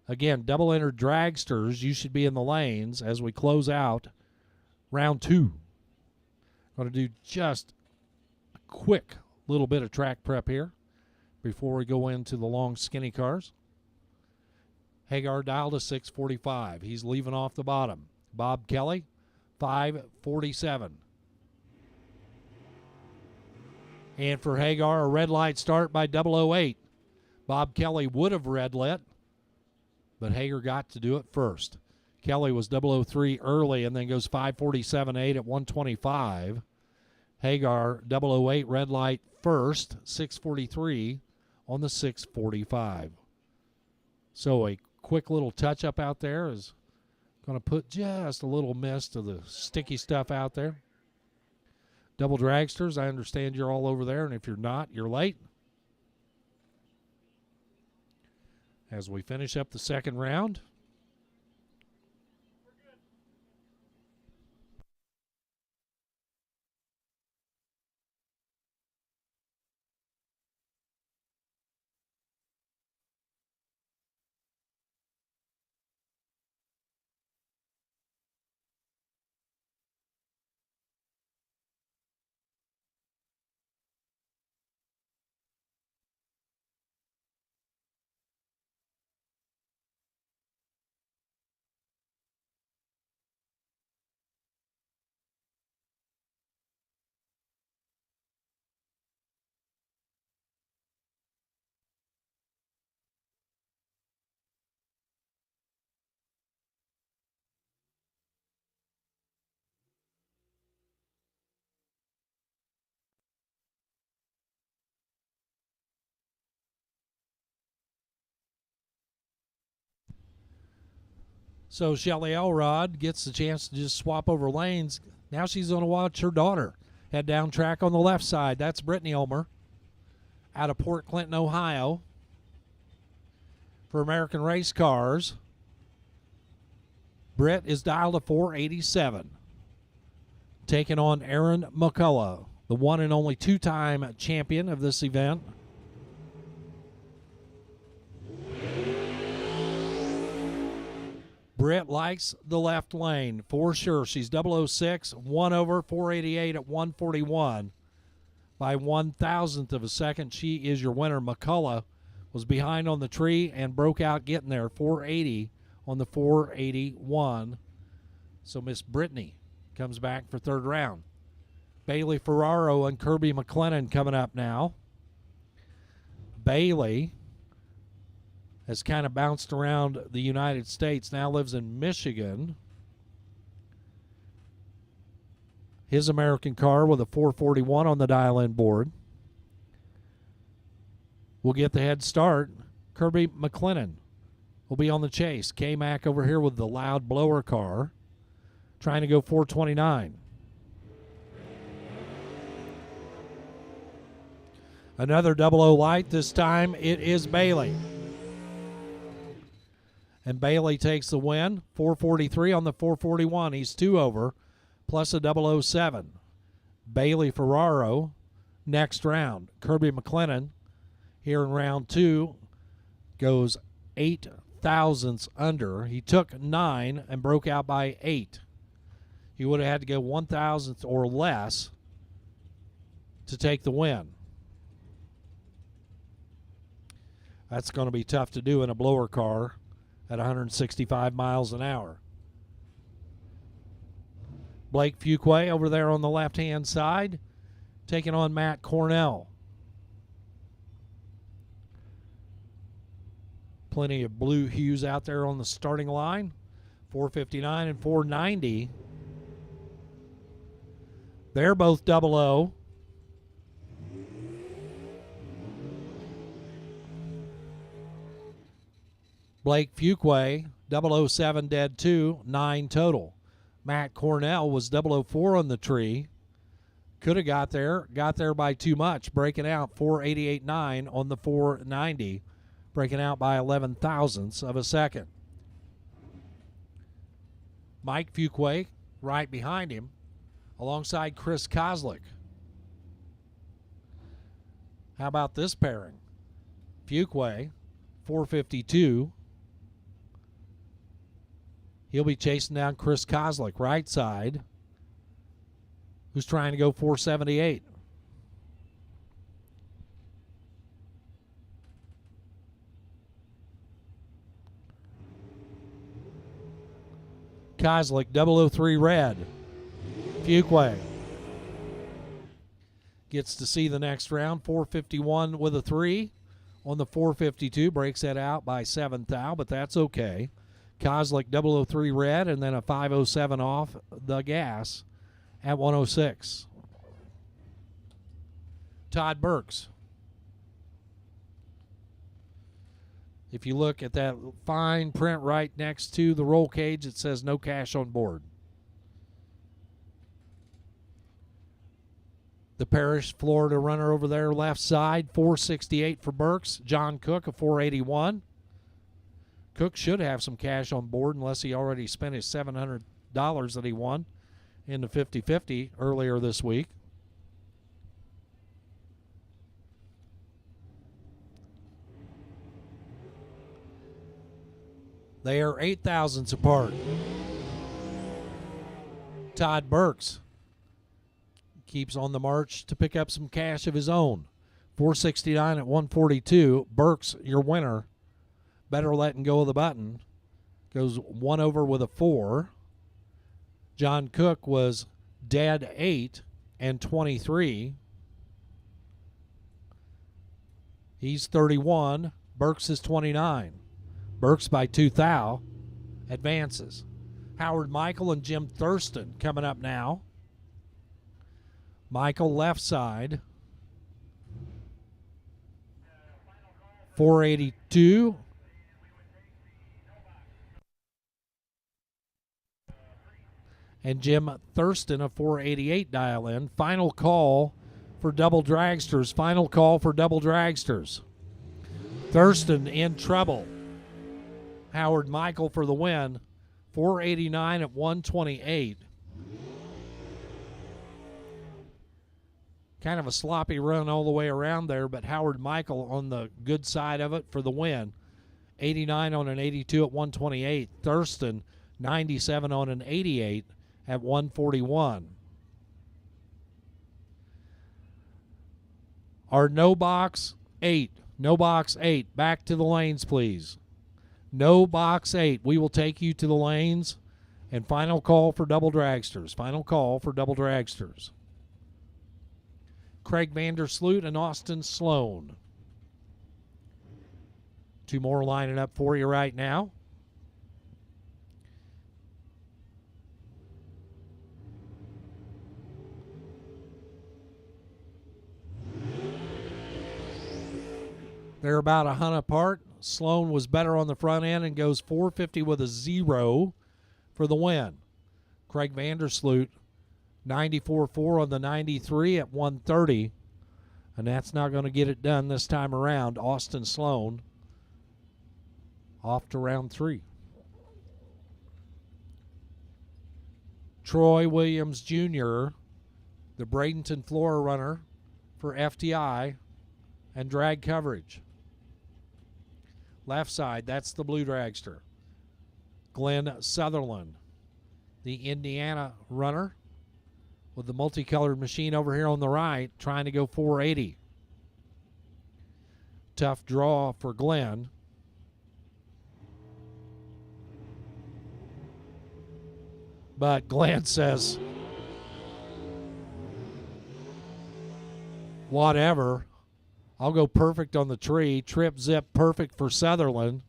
[SPEAKER 2] Again, double-entered dragsters, you should be in the lanes as we close out round 2. Going to do just a quick little bit of track prep here before we go into the long, skinny cars. Hagar dialed to 645. He's leaving off the bottom. Bob Kelly, 547. And for Hagar, a red light start by 008. Bob Kelly would have red lit, but Hagar got to do it first. Kelly was 003 early and then goes 547.8 at 125. Hagar, 008 red light first, 643 on the 645. So a quick little touch-up out there is going to put just a little mist of the sticky stuff out there. Double dragsters, I understand you're all over there, and if you're not, you're late. As we finish up the second round. So Shelly Elrod gets the chance to just swap over lanes. Now she's going to watch her daughter head down track on the left side. That's Brittany Ulmer out of Port Clinton, Ohio, for American Race Cars. Britt is dialed to 487. Taking on Erin McCullough, the one and only two-time champion of this event. Britt likes the left lane for sure. She's 006, 1 over, 488 at 141. By 1,000th of a second, she is your winner. McCullough was behind on the tree and broke out getting there, 480 on the 481. So Miss Brittany comes back for third round. Bailey Ferraro and Kirby McLennan coming up now. Bailey has kind of bounced around the United States, now lives in Michigan. His American car with a 441 on the dial-in board. We'll get the head start. Kirby McLennan will be on the chase. K-Mac over here with the loud blower car, trying to go 429. Another 00 light. This time it is Bailey. And Bailey takes the win. 443 on the 441. He's 2 over, plus a 007. Bailey Ferraro next round. Kirby McLennan here in round 2 goes 8 thousandths under. He took 9 and broke out by 8. He would have had to go 1,000th or less to take the win. That's going to be tough to do in a blower car at 165 miles an hour. Blake Fuquay over there on the left-hand side, taking on Matt Cornell. Plenty of blue hues out there on the starting line. 459 and 490. They're both 00. Blake Fuquay, 007 dead 2, 9 total. Matt Cornell was 004 on the tree. Could have got there by too much, breaking out 488.9 on the 490, breaking out by 11 thousandths of a second. Mike Fuquay right behind him, alongside Chris Kozlik. How about this pairing? Fuquay, 452. He'll be chasing down Chris Kozlik, right side, who's trying to go 478. Kozlik, 003 red. Fuquay gets to see the next round, 451 with a 3 on the 452, breaks that out by 7 thou, but that's okay. Kozlik 003 red, and then a 507 off the gas at 106. Todd Burks. If you look at that fine print right next to the roll cage, it says no cash on board. The Parrish, Florida runner over there, left side, 468 for Burks. John Cook, a 481. Cook should have some cash on board unless he already spent his $700 that he won in the 50-50 earlier this week. They are 8 thousandths apart. Todd Burks keeps on the march to pick up some cash of his own. 469 at 142. Burks, your winner. Better letting go of the button. Goes 1 over with a 4. John Cook was dead 8 and 23. He's 31. Burks is 29. Burks by 2 thou advances. Howard Michael and Jim Thurston coming up now. Michael left side. 482. and Jim Thurston, a 488 dial in. Final call for double dragsters. Final call for double dragsters. Thurston in trouble. Howard Michael for the win. 489 at 128. Kind of a sloppy run all the way around there, but Howard Michael on the good side of it for the win. 89 on an 82 at 128. Thurston, 97 on an 88 at 141. Our no box 8. No box 8. Back to the lanes, please. No box 8. We will take you to the lanes. And final call for double dragsters. Final call for double dragsters. Craig Vandersloot and Austin Sloan. Two more lining up for you right now. They're about a hunt apart. Sloan was better on the front end and goes 450 with a 0 for the win. Craig Vandersloot, 94.4 on the 93 at 130. And that's not going to get it done this time around. Austin Sloan off to round 3. Troy Williams Jr., the Bradenton floor runner for FTI and drag coverage. Left side, that's the blue dragster. Glenn Sutherland, the Indiana runner with the multicolored machine over here on the right, trying to go 480. Tough draw for Glenn. But Glenn says, whatever. I'll go perfect on the tree. Trip zip perfect for Sutherland.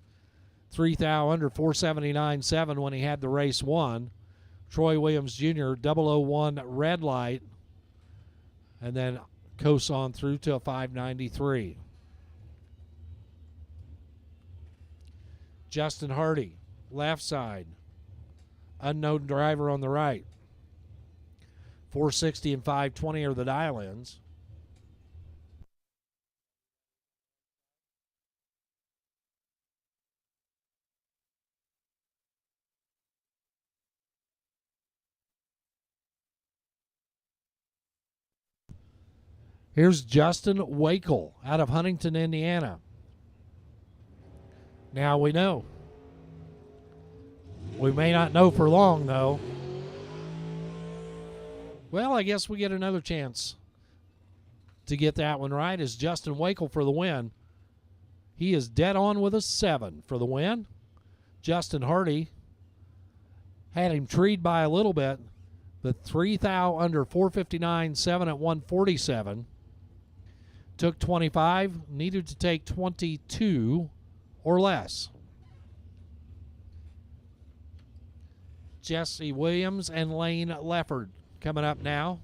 [SPEAKER 2] 3 thou under 479.7 when he had the race won. Troy Williams Jr. 001 red light. And then coast on through to a 593. Justin Hardy, left side. Unknown driver on the right. 460 and 520 are the dial-ins. Here's Justin Wakel out of Huntington, Indiana. Now we know. We may not know for long, though. Well, I guess we get another chance to get that one right. Is Justin Wakel for the win. He is dead on with a 7 for the win. Justin Hardy had him treed by a little bit, but 3 thou under 459.7 at 147. Took 25, needed to take 22 or less. Jesse Williams and Lane Lefford coming up now.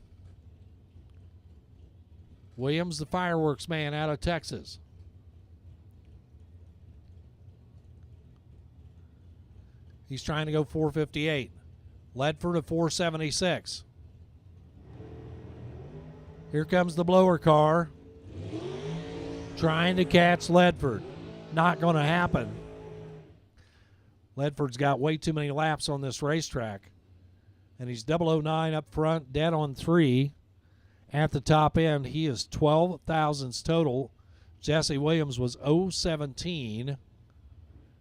[SPEAKER 2] Williams, the fireworks man out of Texas. He's trying to go 458. Ledford at 476. Here comes the blower car. Trying to catch Ledford. Not going to happen. Ledford's got way too many laps on this racetrack. And he's 009 up front, dead on 3. At the top end, he is 12 thousandths total. Jesse Williams was 017.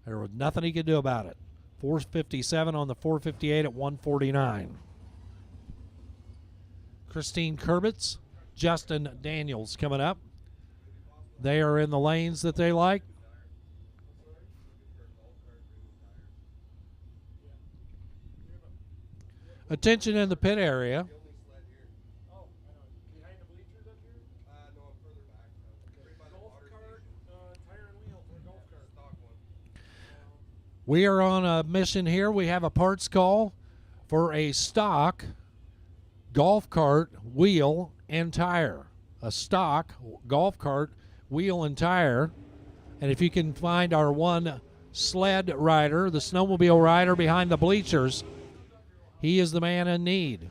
[SPEAKER 2] There was nothing he could do about it. 457 on the 458 at 149. Christine Kurbitz, Justin Daniels coming up. They are in the lanes that they like. Attention in the pit area. We are on a mission here. We have a parts call for a stock golf cart wheel and tire. A stock golf cart wheel and tire. And if you can find our one sled rider, the snowmobile rider behind the bleachers, He is the man in need.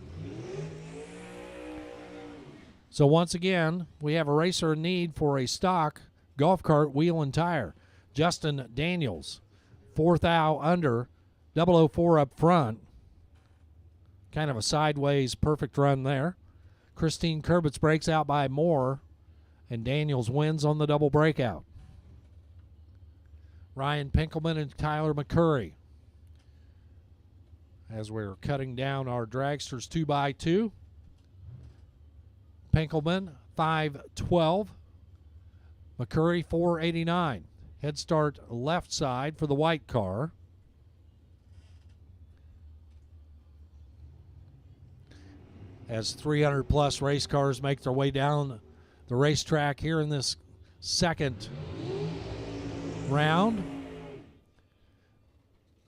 [SPEAKER 2] So once again, we have a racer in need for a stock golf cart, wheel, and tire. Justin Daniels, 4th thou under, 004 up front. Kind of a sideways perfect run there. Christine Kurbitz breaks out by more, and Daniels wins on the double breakout. Ryan Pinkelman and Tyler McCurry. As we're cutting down our dragsters 2x2. Pinkelman, 512. McCurry, 489. Head start left side for the white car. As 300-plus race cars make their way down the racetrack here in this second round.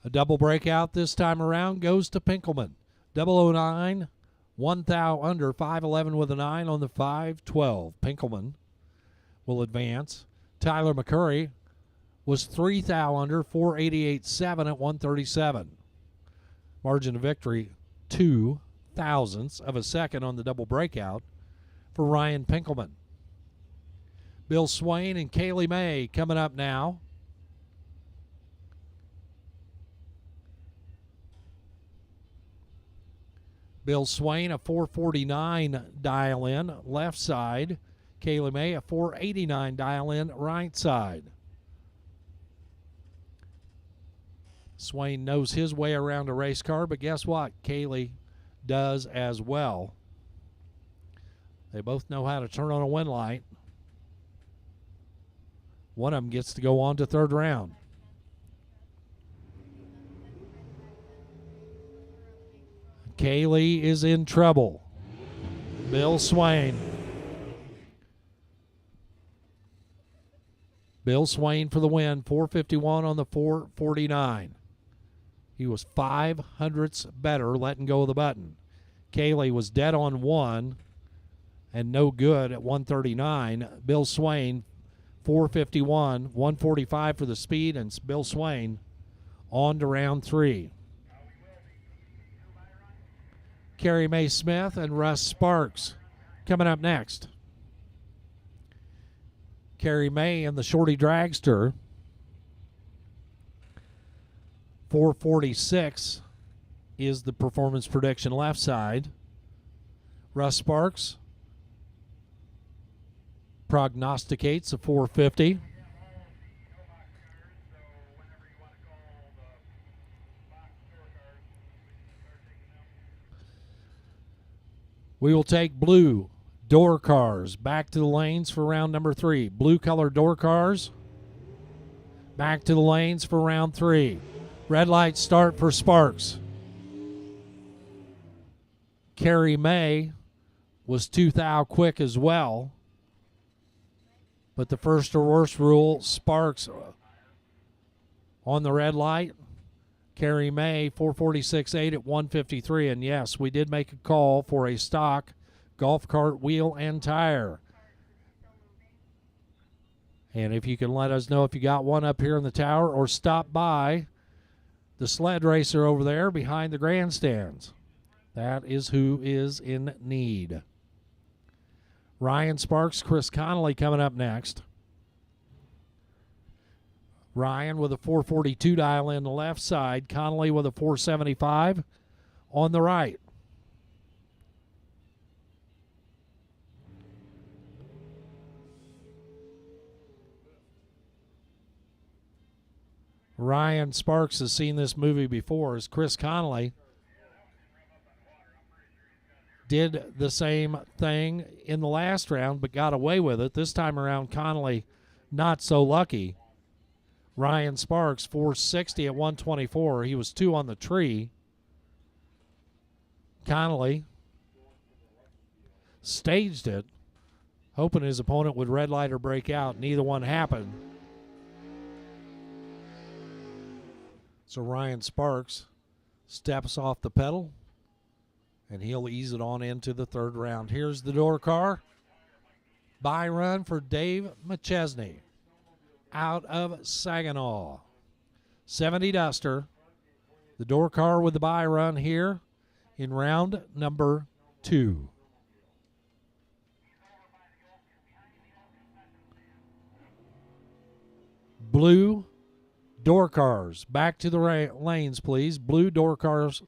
[SPEAKER 2] A double breakout this time around goes to Pinkelman. 009, 1 thou under, 511 with a 9 on the 512. Pinkelman will advance. Tyler McCurry was 3 thou under, 488.7 at 137. Margin of victory, 2 thousandths of a second on the double breakout for Ryan Pinkelman. Bill Swain and Kaylee May coming up now. Bill Swain, a 449 dial in left side. Kaylee May, a 489 dial in right side. Swain knows his way around a race car, but guess what? Kaylee does as well. They both know how to turn on a wind light. One of them gets to go on to third round. Kaylee is in trouble. Bill Swain. Bill Swain for the win, 451 on the 449. He was 500ths better letting go of the button. Kaylee was dead on 1 and no good at 139. Bill Swain, 451, 145 for the speed, and Bill Swain on to round 3. Carrie Mae Smith and Russ Sparks coming up next. Carrie Mae in the Shorty Dragster. 446 is the performance prediction left side. Russ Sparks prognosticates a 450. We will take blue door cars back to the lanes for round number 3. Blue color door cars back to the lanes for round 3. Red light start for Sparks. Carrie May was 2 thou quick as well. But the first or worst rule, Sparks on the red light. Carrie May, 446.8 at 153. And yes, we did make a call for a stock golf cart, wheel, and tire. And if you can let us know if you got one up here in the tower or stop by the sled racer over there behind the grandstands. That is who is in need. Ryan Sparks, Chris Connolly coming up next. Ryan with a 442 dial in the left side. Connolly with a 475 on the right. Ryan Sparks has seen this movie before, as Chris Connolly did the same thing in the last round but got away with it. This time around, Connolly not so lucky. Ryan Sparks, 460 at 124. He was 2 on the tree. Connolly staged it, hoping his opponent would red light or break out. Neither one happened. So Ryan Sparks steps off the pedal, and he'll ease it on into the third round. Here's the door car. By run for Dave McChesney out of Saginaw. 70 Duster. The door car with the by run here in round number 2. Blue door cars, back to the lanes, please. Blue door cars,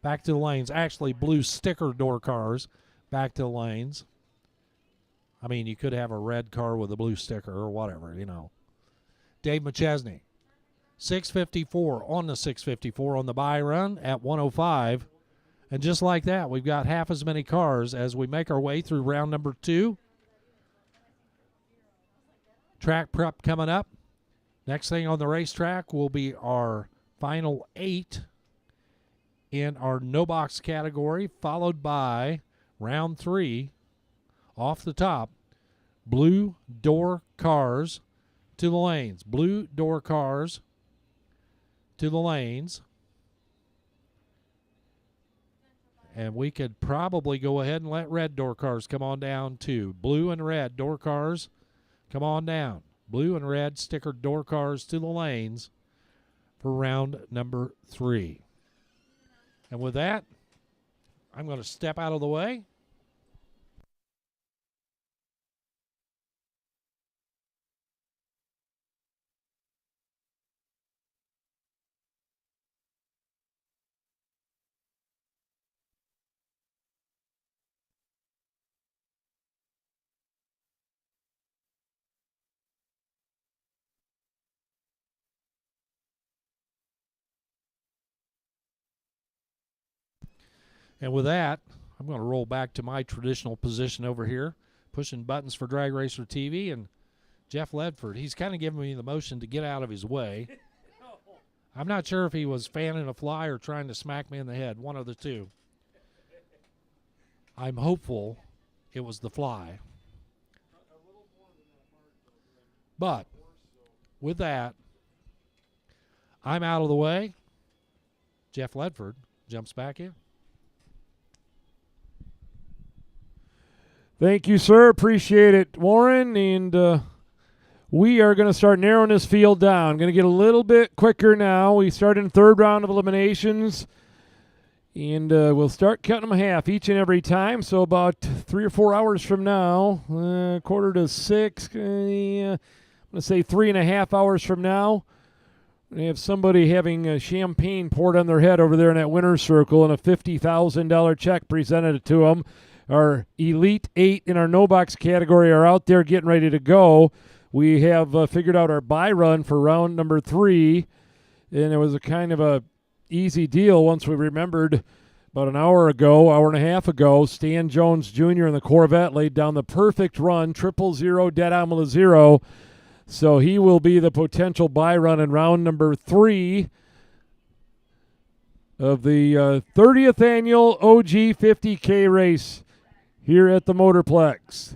[SPEAKER 2] back to the lanes. Actually, blue sticker door cars, back to the lanes. I mean, you could have a red car with a blue sticker or whatever, you know. Dave McChesney, 654 on the 654 on the buy run at 105. And just like that, we've got half as many cars as we make our way through round number 2. Track prep coming up. Next thing on the racetrack will be our final 8 in our no box category, followed by round 3 off the top. Blue door cars to the lanes. Blue door cars to the lanes. And we could probably go ahead and let red door cars come on down too. Blue and red door cars, come on down. Blue and red stickered door cars to the lanes for round number 3. And with that, I'm going to step out of the way. And with that, I'm going to roll back to my traditional position over here, pushing buttons for Drag Racer TV. And Jeff Ledford, he's kind of giving me the motion to get out of his way. I'm not sure if he was fanning a fly or trying to smack me in the head, one of the two. I'm hopeful it was the fly. But with that, I'm out of the way. Jeff Ledford jumps back in.
[SPEAKER 1] Thank you, sir. Appreciate it, Warren. And we are going to start narrowing this field down. Going to get a little bit quicker now. We start in third round of eliminations. And we'll start cutting them half each and every time. So about 3 or 4 hours from now, 5:45, I'm going to say 3.5 hours from now, we have somebody having champagne poured on their head over there in that winner's circle and a $50,000 check presented to them. Our Elite 8 in our no box category are out there getting ready to go. We have figured out our buy run for round number 3, and it was a kind of a easy deal once we remembered about an hour and a half ago, Stan Jones Jr. in the Corvette laid down the perfect run, 000 dead omelet 0. So he will be the potential buy run in round number 3 of the 30th annual OG 50K race here at the Motorplex.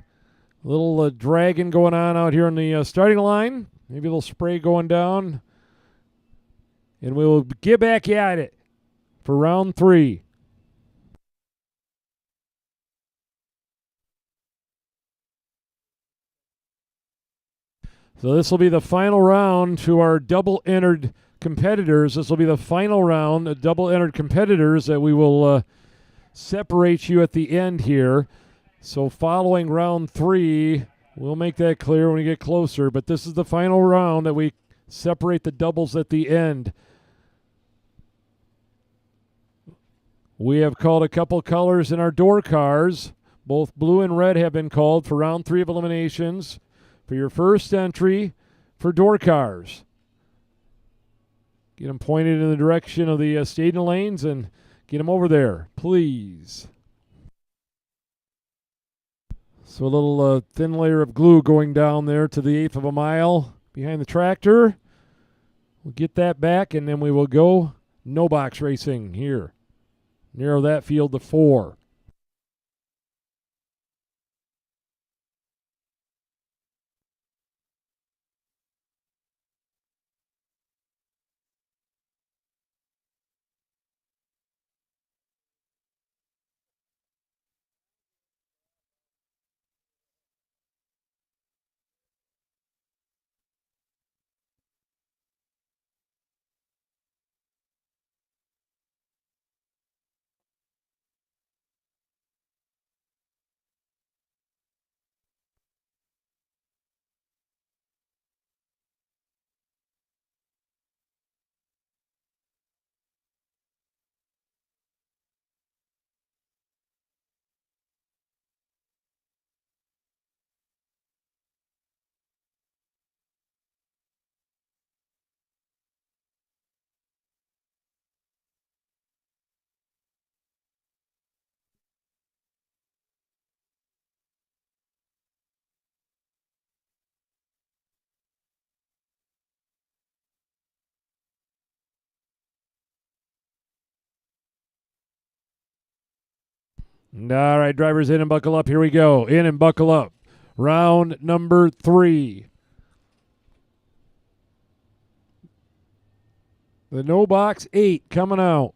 [SPEAKER 1] A little dragging going on out here on the starting line. Maybe a little spray going down. And we will get back at it for round 3. So this will be the final round to our double-entered competitors. This will be the final round of double-entered competitors that we will separate you at the end here. So following round 3, we'll make that clear when we get closer. But this is the final round that we separate the doubles at the end. We have called a couple colors in our door cars. Both blue and red have been called for round 3 of eliminations. For your first entry for door cars, get them pointed in the direction of the staging lanes and get them over there, please. So a little thin layer of glue going down there to the 1/8 of a mile behind the tractor. We'll get that back, and then we will go no box racing here. Narrow that field to 4. All right, drivers in and buckle up. Here we go. In and buckle up. Round number 3. The no box 8 coming out.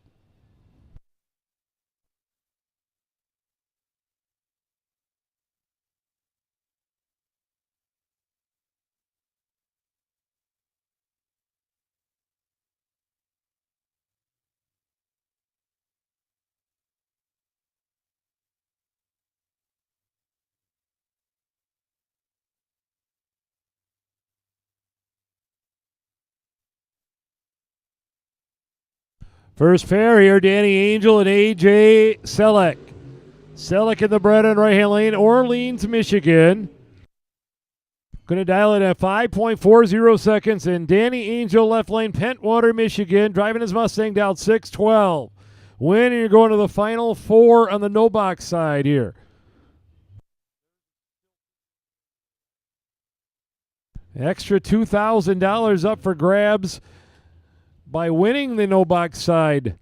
[SPEAKER 1] First pair here, Danny Angel and A.J. Selleck. Selleck in the Brennan right-hand lane, Orleans, Michigan. Going to dial it at 5.40 seconds. And Danny Angel, left lane, Pentwater, Michigan, driving his Mustang down 6:12. Win, and you're going to the final 4 on the no box side here. Extra $2,000 up for grabs by winning the no box side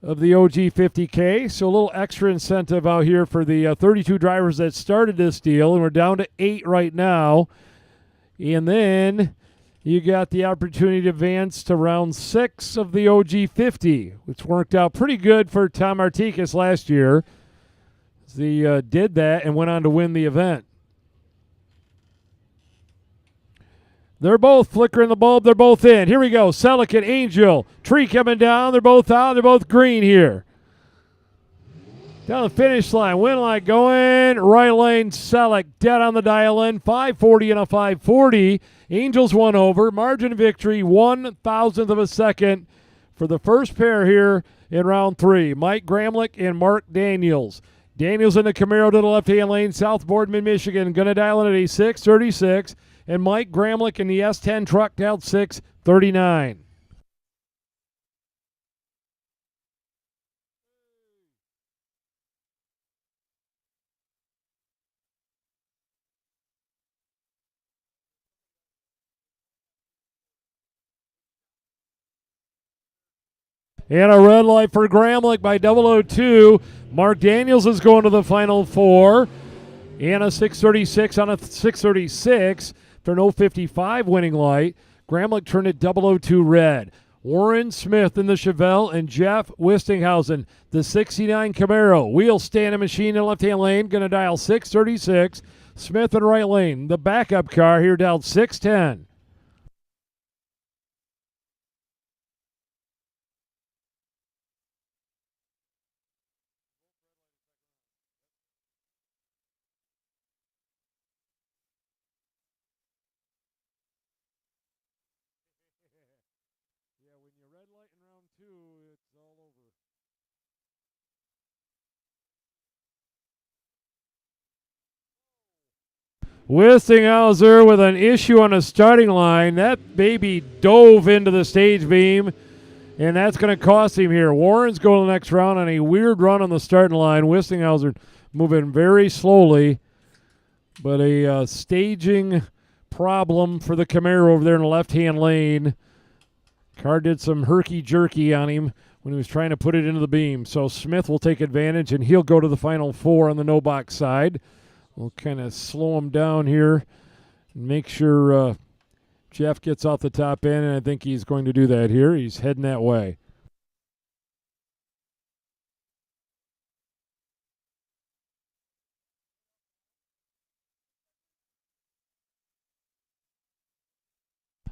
[SPEAKER 1] of the OG 50K. So a little extra incentive out here for the 32 drivers that started this deal. And we're down to 8 right now. And then you got the opportunity to advance to round 6 of the OG 50, which worked out pretty good for Tom Artikas last year. He did that and went on to win the event. They're both flickering the bulb. They're both in. Here we go. Selleck and Angel. Tree coming down. They're both out. They're both green here. Down the finish line. Win line going. Right lane. Selleck dead on the dial in. 540 and a 540. Angels won over. Margin of victory 1,000th of a second for the first pair here in round 3. Mike Gramlich and Mark Daniels. Daniels in the Camaro to the left-hand lane. South Boardman, Michigan. Going to dial in at a 6:36. And Mike Gramlich in the S10 truck down 6:39. And a red light for Gramlich by 002. Mark Daniels is going to the final 4. And a 6:36 on a 6:36 for an 055 winning light. Gramlich turned it 002 red. Warren Smith in the Chevelle and Jeff Wistinghausen, the 69 Camaro. Wheel standing machine in the left-hand lane, going to dial 6:36. Smith in right lane. The backup car here down 6:10. Yeah, when you red light in round 2, it's all over. Wistinghauser with an issue on the starting line. That baby dove into the stage beam, and that's going to cost him here. Warren's going to the next round on a weird run on the starting line. Wistinghauser moving very slowly, but a staging problem for the Camaro over there in the left-hand lane. Car did some herky-jerky on him when he was trying to put it into the beam. So Smith will take advantage, and he'll go to the final 4 on the no-box side. We'll kind of slow him down here and make sure Jeff gets off the top end, and I think he's going to do that here. He's heading that way.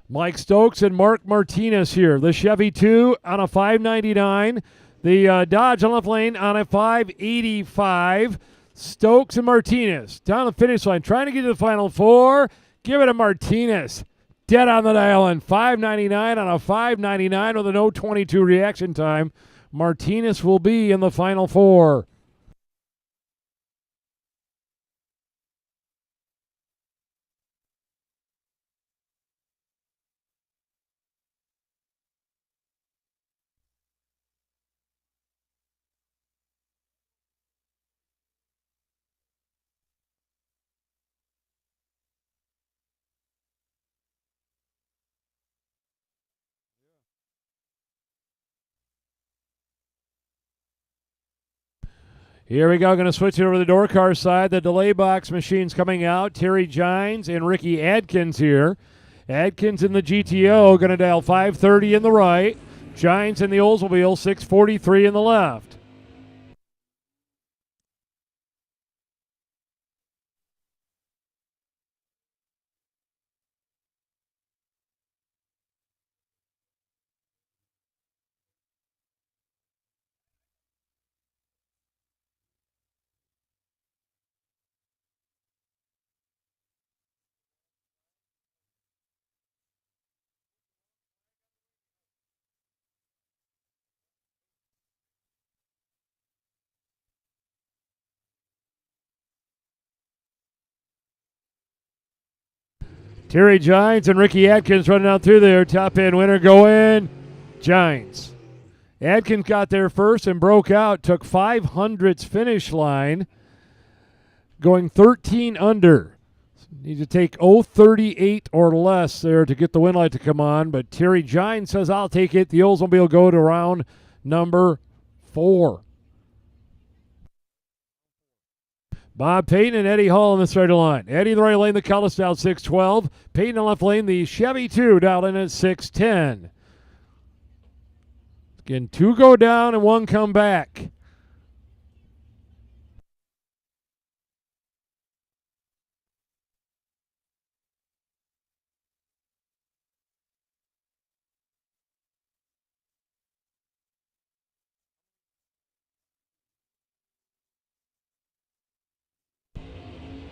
[SPEAKER 1] Mike Stokes and Mark Martinez here. The Chevy 2 on a 599. The Dodge on left lane on a 585. Stokes and Martinez down the finish line, trying to get to the final 4. Give it to Martinez. Dead on the dial in. 599 on a 599 with a no 22 reaction time. Martinez will be in the final 4. Here we go. Going to switch it over to the door car side. The delay box machine's coming out. Terry Gines and Ricky Adkins here. Adkins in the GTO going to dial 530 in the right. Gines in the Oldsmobile 643 in the left. Terry Gines and Ricky Adkins running out through there. Top end winner going Gines. Adkins got there first and broke out. Took 500's finish line. Going 13 under. Need to take 038 or less there to get the win light to come on. But Terry Gines says, I'll take it. The Oldsmobile go to round number 4. Bob Payton and Eddie Hall in the starting line. Eddie in the right lane, the Cullis down 612. Payton in the left lane, the Chevy 2 dialed in at 610. Again, 2 go down and 1 come back.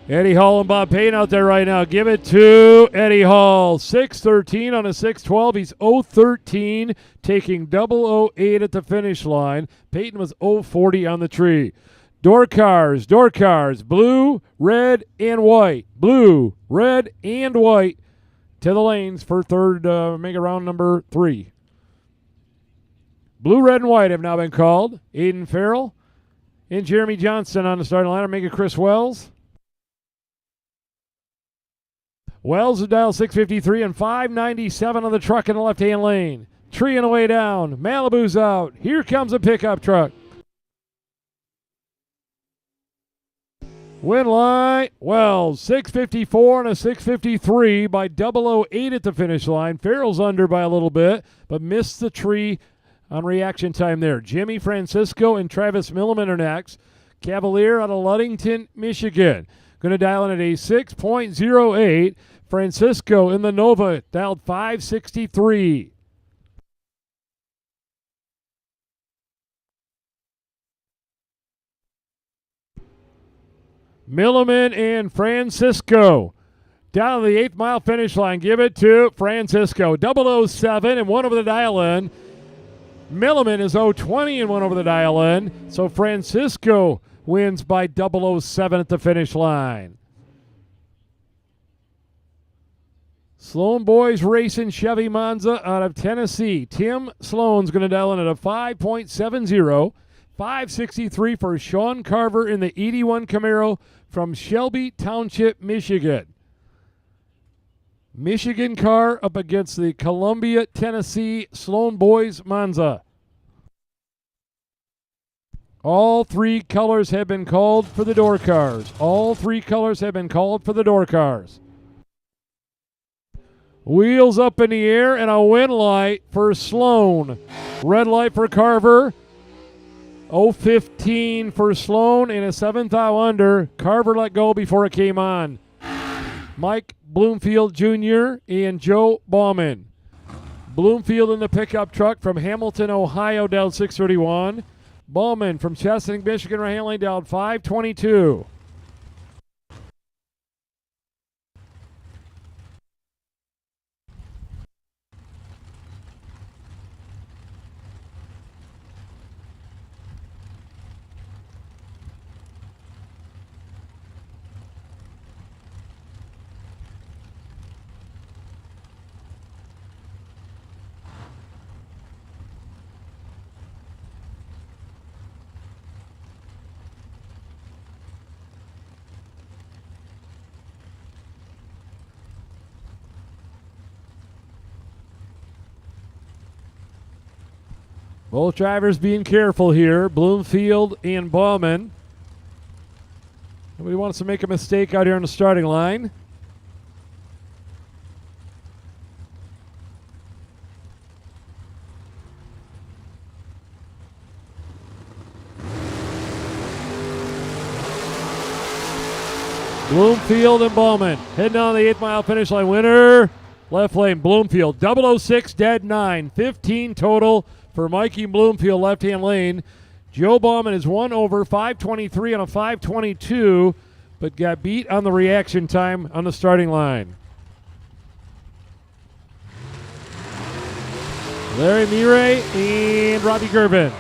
[SPEAKER 1] Eddie Hall and Bob Payton out there right now. Give it to Eddie Hall. 6:13 on a 6:12. He's 0:13, taking 008 at the finish line. Payton was 0:40 on the tree. Door cars, blue, red, and white. Blue, red, and white to the lanes for third mega round number 3. Blue, red, and white have now been called. Aiden Farrell and Jeremy Johnston on the starting line. Mega Chris Wells. Wells is dial 653 and 597 on the truck in the left-hand lane. Tree on the way down. Malibu's out. Here comes a pickup truck. Win light, Wells, 654 and a 653 by 008 at the finish line. Farrell's under by a little bit, but missed the tree on reaction time there. Jimmy Francisco and Travis Milliman are next. Cavalier out of Ludington, Michigan. Going to dial in at a 6.08. Francisco in the Nova, dialed 563. Milliman and Francisco down to the 8th mile finish line. Give it to Francisco. 007 and 1 over the dial in. Milliman is 020 and 1 over the dial in. So Francisco wins by 007 at the finish line. Sloan Boys Racing Chevy Monza out of Tennessee. Tim Sloan's going to dial in at a 5.70. 563 for Sean Carver in the 81 Camaro from Shelby Township, Michigan. Michigan car up against the Columbia, Tennessee Sloan Boys Monza. All 3 colors have been called for the door cars. All 3 colors have been called for the door cars. Wheels up in the air and a win light for Sloan. Red light for Carver. 015 for Sloan and a 7th out under. Carver let go before it came on. Mike Bloomfield Jr. and Joe Bauman. Bloomfield in the pickup truck from Hamilton, Ohio, down 631. Bauman from Chesaning, Michigan, right hand lane, down 522. Both drivers being careful here. Bloomfield and Bauman. Nobody wants to make a mistake out here on the starting line. Bloomfield and Bowman heading on the 8-mile finish line. Winner, left lane, Bloomfield. 006, dead 9. 15 total for Mikey Bloomfield, left-hand lane. Joe Bowman is 1 over, 5:23 on a 5:22, but got beat on the reaction time on the starting line. Larry Murray and Robbie Gervin.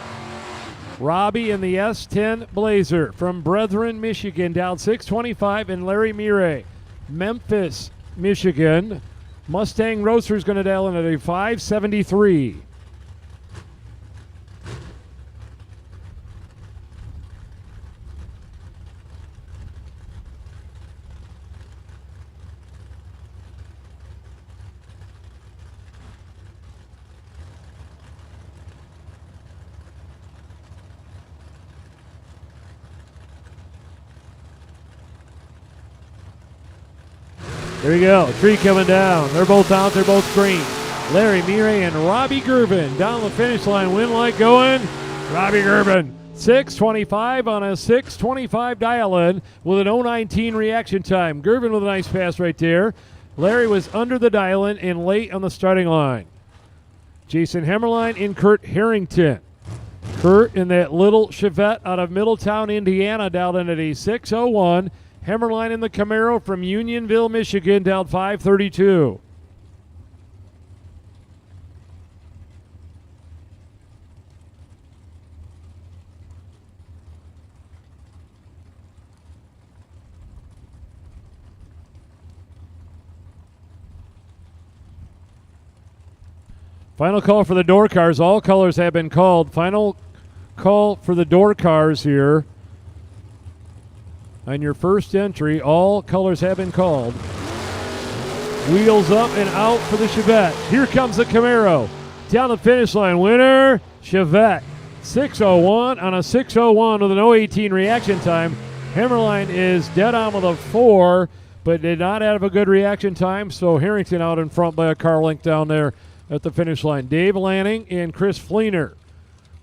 [SPEAKER 1] Robbie in the S10 Blazer from Brethren, Michigan, down 6:25, and Larry Murray, Memphis, Michigan. Mustang Roadster's going to dial in at a 5:73. There you go. Tree coming down. They're both out. They're both green. Larry Murray and Robbie Gervin down the finish line. Win light going. Robbie Gervin. 6:25 on a 6:25 dial-in with an 0:19 reaction time. Gervin with a nice pass right there. Larry was under the dial-in and late on the starting line. Jason Hemmerline and Kurt Harrington. Kurt in that little Chevette out of Middletown, Indiana, dialed in at a 6:01. Hemmerline in the Camaro from Unionville, Michigan, down 5:32. Final call for the door cars. All colors have been called. Final call for the door cars here. On your first entry, all colors have been called. Wheels up and out for the Chevette. Here comes the Camaro. Down the finish line. Winner, Chevette. 6:01 on a 6:01 with an 0:18 reaction time. Hemmerline is dead on with a 4, but did not have a good reaction time, so Harrington out in front by a car length down there at the finish line. Dave Lanning and Chris Fleener.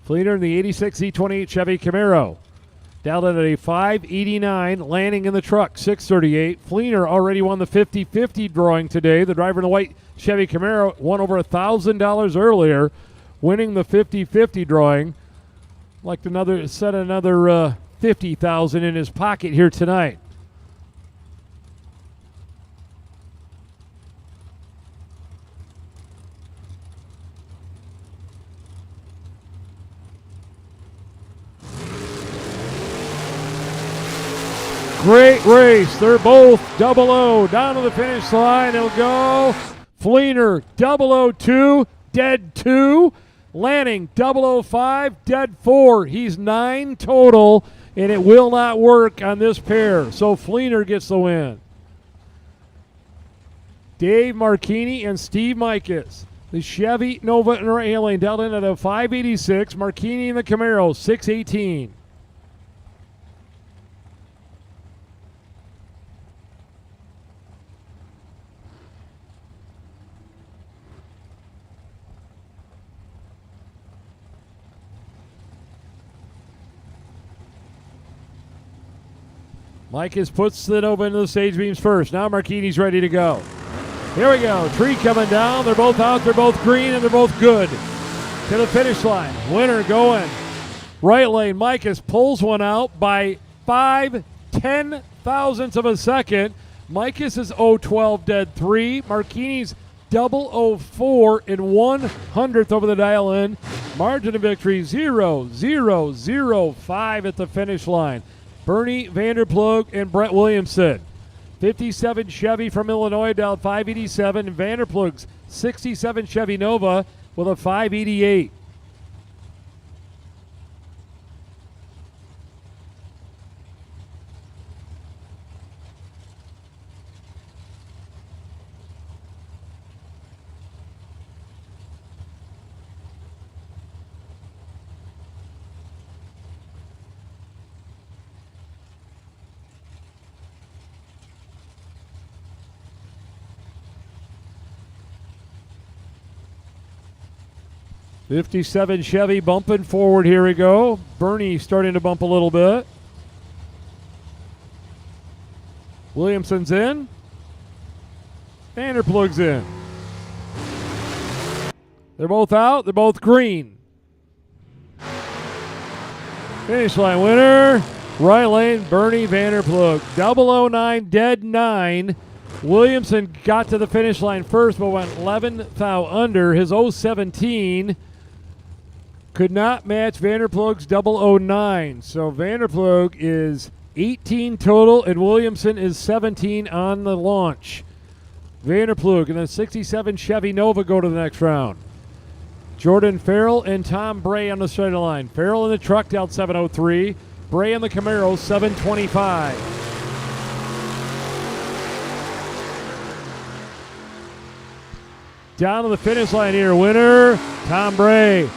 [SPEAKER 1] Fleener in the 86 E28 Chevy Camaro. Down at a 5:89, Lanning in the truck, 6:38. Fleener already won the 50-50 drawing today. The driver in the white Chevy Camaro won over $1,000 earlier, winning the 50-50 drawing. Like to set another $50,000 in his pocket here tonight. Great race. They're both 00 down to the finish line. It'll go. Fleener 002, dead 2. Lanning 005, dead 4. He's 9 total, and it will not work on this pair. So Fleener gets the win. Dave Marchini and Steve Mikas. The Chevy Nova and right lane dealt in at a 586. Marchini in the Camaro, 618. Mikas puts it over into the stage beams first. Now Marchini's ready to go. Here we go. Tree coming down. They're both out. They're both green, and they're both good. To the finish line. Winner going. Right lane. Mikas pulls one out by 5/10,000ths of a second. Mikas is 012 dead 3. Marchini's 004 in 1/100th over the dial in. Margin of victory 0-0-0-5 at the finish line. Bernie Vanderplug and Brett Williamson. 57 Chevy from Illinois down 587. Vanderplug's 67 Chevy Nova with a 588. 57 Chevy bumping forward. Here we go. Bernie starting to bump a little bit. Williamson's in. Vanderplug's in. They're both out. They're both green. Finish line winner. Right lane, Bernie Vanderplug. 009, dead 9. Williamson got to the finish line first, but went 11th thou under. His 017 could not match Vanderplug's 009. So Vanderplug is 18 total, and Williamson is 17 on the launch. Vanderplug and then 67 Chevy Nova go to the next round. Jordan Farrell and Tom Bray on the straight line. Farrell in the truck down 703. Bray in the Camaro 725. Down to the finish line here. Winner, Tom Bray.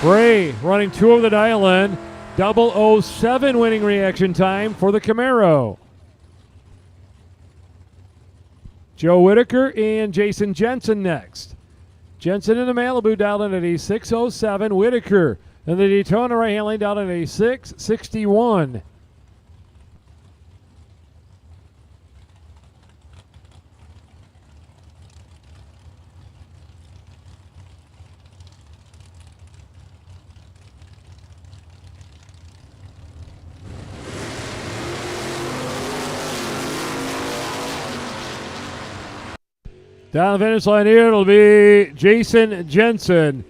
[SPEAKER 1] Bray running 2 over the dial in. 007 winning reaction time for the Camaro. Joe Whitaker and Jason Jensen next. Jensen in the Malibu down in at a 607. Whitaker in the Daytona right-hand lane down in a 661. Down the finish line here, it'll be Jason Jensen.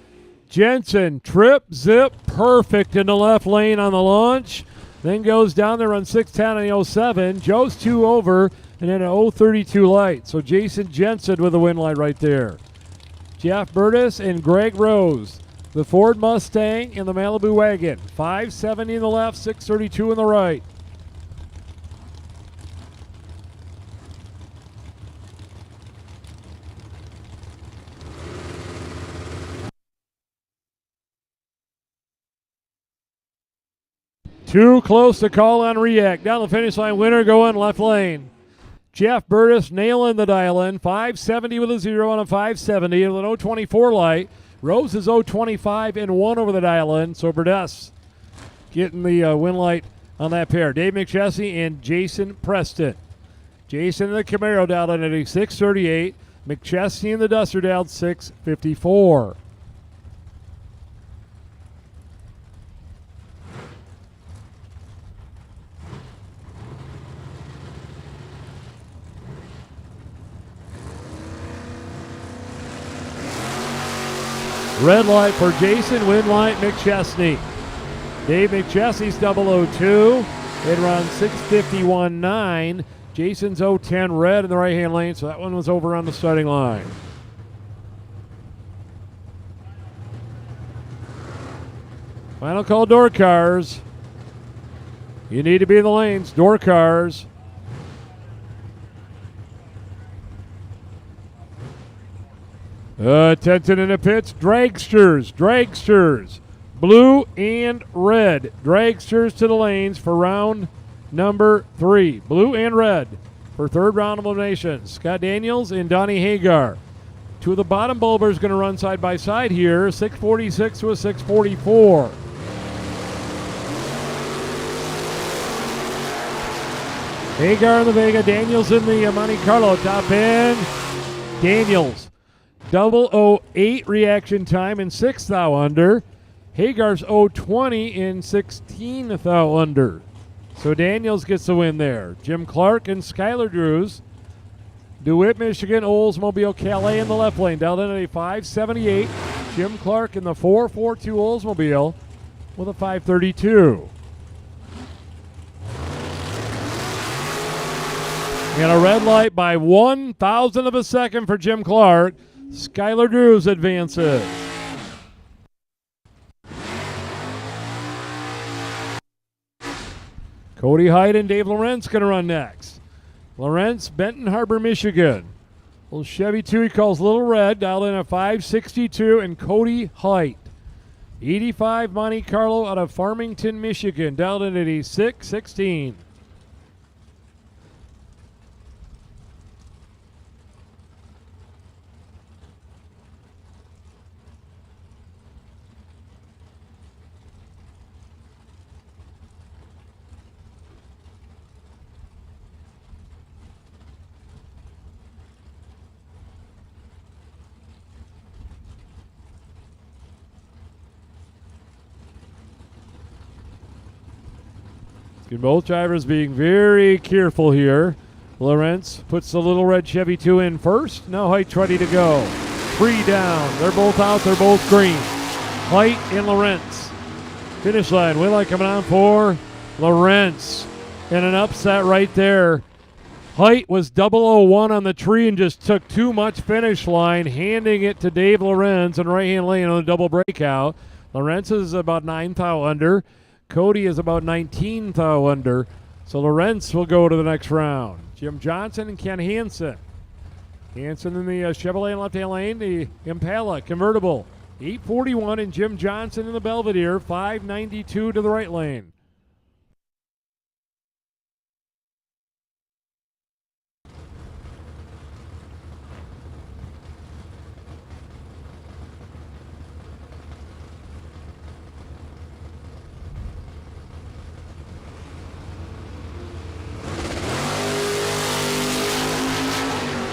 [SPEAKER 1] Jensen, trip, zip, perfect in the left lane on the launch. Then goes down there on 610 and the 07. Joe's 2 over and then an 032 light. So Jason Jensen with the win light right there. Jeff Burtis and Greg Rose. The Ford Mustang and the Malibu wagon. 570 in the left, 632 in the right. Too close to call on react. Down the finish line, winner going left lane. Jeff Burtis nailing the dial in. 570 with a 0 on a 570 with an 024 light. Rose is 025 and 1 over the dial in. So Burtis getting the win light on that pair. Dave McChesney and Jason Preston. Jason in the Camaro down in at a 638. McChesney in the Duster down 654. Red light for Jason, win light McChesney. Dave McChesney's 002. It runs 651.9. Jason's 010 red in the right-hand lane, so that one was over on the starting line. Final call, door cars. You need to be in the lanes, door cars. Attention in the pits, dragsters, blue and red. Dragsters to the lanes for round number 3. Blue and red for third round of eliminations. Scott Daniels and Donnie Hagar. 2 of the bottom bulbers going to run side by side here, 646 to a 644. Hagar in the Vega, Daniels in the Monte Carlo, top end. Daniels. 008 reaction time in 6th thou under. Hagar's 020 in 16th thou under. So Daniels gets the win there. Jim Clark and Skylar Drews. DeWitt, Michigan, Oldsmobile, Calais in the left lane. Down in a 578. Jim Clark in the 442 Oldsmobile with a 532. And a red light by 1,000th of a second for Jim Clark. Skylar Drews advances. Cody Hyde and Dave Lawrence going to run next. Lawrence, Benton Harbor, Michigan. Little Chevy 2 he calls Little Red, dialed in at 562, and Cody Hyde. 85 Monte Carlo out of Farmington, Michigan, dialed in at a 616. Both drivers being very careful here. Lawrence puts the little red Chevy 2 in first. Now Height's ready to go. 3 down. They're both out. They're both green. Height and Lawrence. Finish line. Wheellight coming on for Lawrence. And an upset right there. Height was 001 on the tree and just took too much finish line, handing it to Dave Lorenz in right-hand lane on a double breakout. Lorenz is about 9 thou under. Cody is about 19 thou under. So Lorenz will go to the next round. Jim Johnson and Ken Hansen. Hansen in the Chevrolet left-hand lane, the Impala convertible. 841 and Jim Johnson in the Belvedere, 592 to the right lane.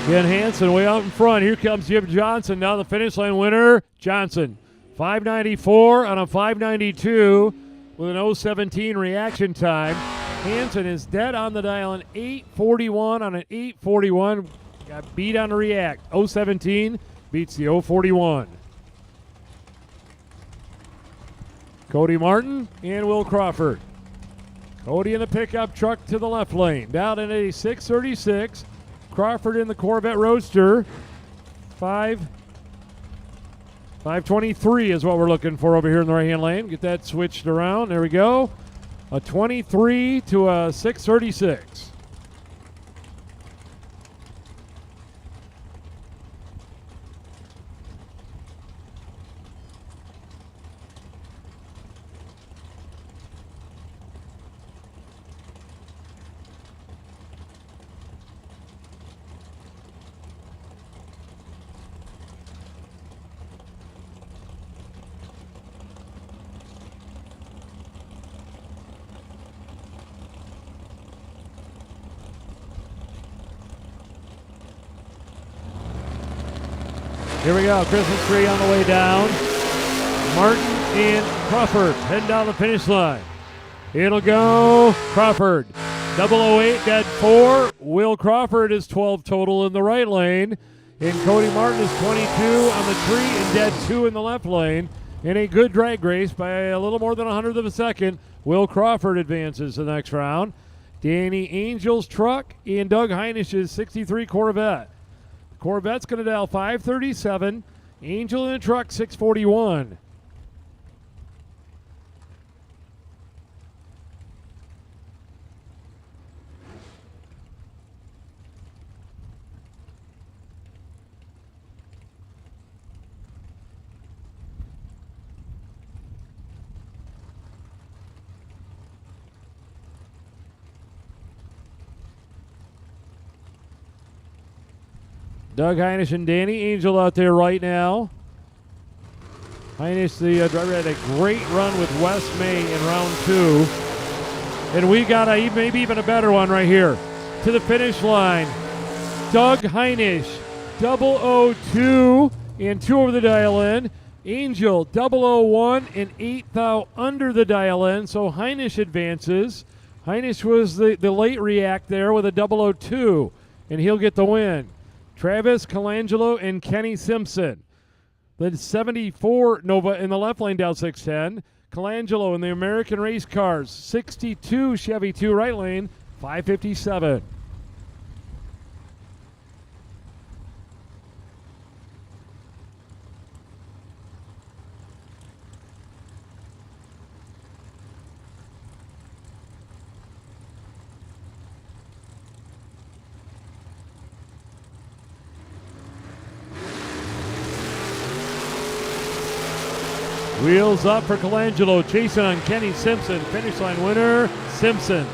[SPEAKER 1] Ken Hansen way out in front. Here comes Jim Johnson down the finish line. Winner, Johnson. 594 on a 592 with an 017 reaction time. Hansen is dead on the dial in 841 on an 841. Got beat on the react. 017 beats the 041. Cody Martin and Will Crawford. Cody in the pickup truck to the left lane. Down in a 636. Crawford in the Corvette Roadster. 523 is what we're looking for over here in the right-hand lane. Get that switched around. There we go. A 23 to a 636. Here we go, Christmas tree on the way down. Martin and Crawford heading down the finish line. It'll go Crawford. 008 dead 4. Will Crawford is 12 total in the right lane. And Cody Martin is 22 on the tree and dead 2 in the left lane. In a good drag race by a little more than 100th of a second, Will Crawford advances to the next round. Danny Angel's truck and Doug Heinish's 63 Corvette. Corvette's going to dial 537. Angel in the truck, 641. Doug Heinisch and Danny Angel out there right now. Heinisch, the driver, had a great run with Wes May in round 2. And we got maybe even a better one right here. To the finish line, Doug Heinisch, 002 and 2 over the dial in. Angel, 001 and 8 thou under the dial in. So Heinisch advances. Heinisch was the late react there with a 002, and he'll get the win. Travis Colangelo and Kenny Simpson. The 74 Nova in the left lane down 610. Colangelo in the American Race Cars. 62 Chevy 2 right lane, 557. Wheels up for Colangelo, chasing on Kenny Simpson. Finish line winner, Simpson.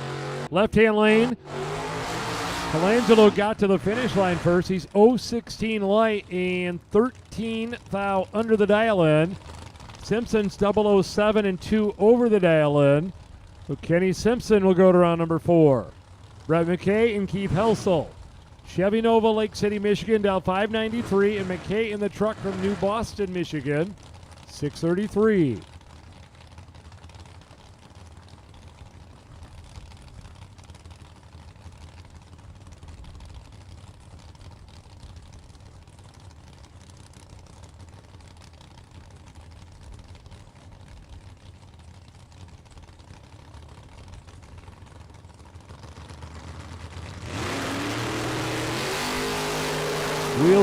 [SPEAKER 1] Left-hand lane. Colangelo got to the finish line first. He's 016 light and 13 thou under the dial-in. Simpson's 007 and 2 over the dial-in. So Kenny Simpson will go to round number 4. Brett McKay and Keith Helsel. Chevy Nova, Lake City, Michigan, down 593, and McKay in the truck from New Boston, Michigan. 633.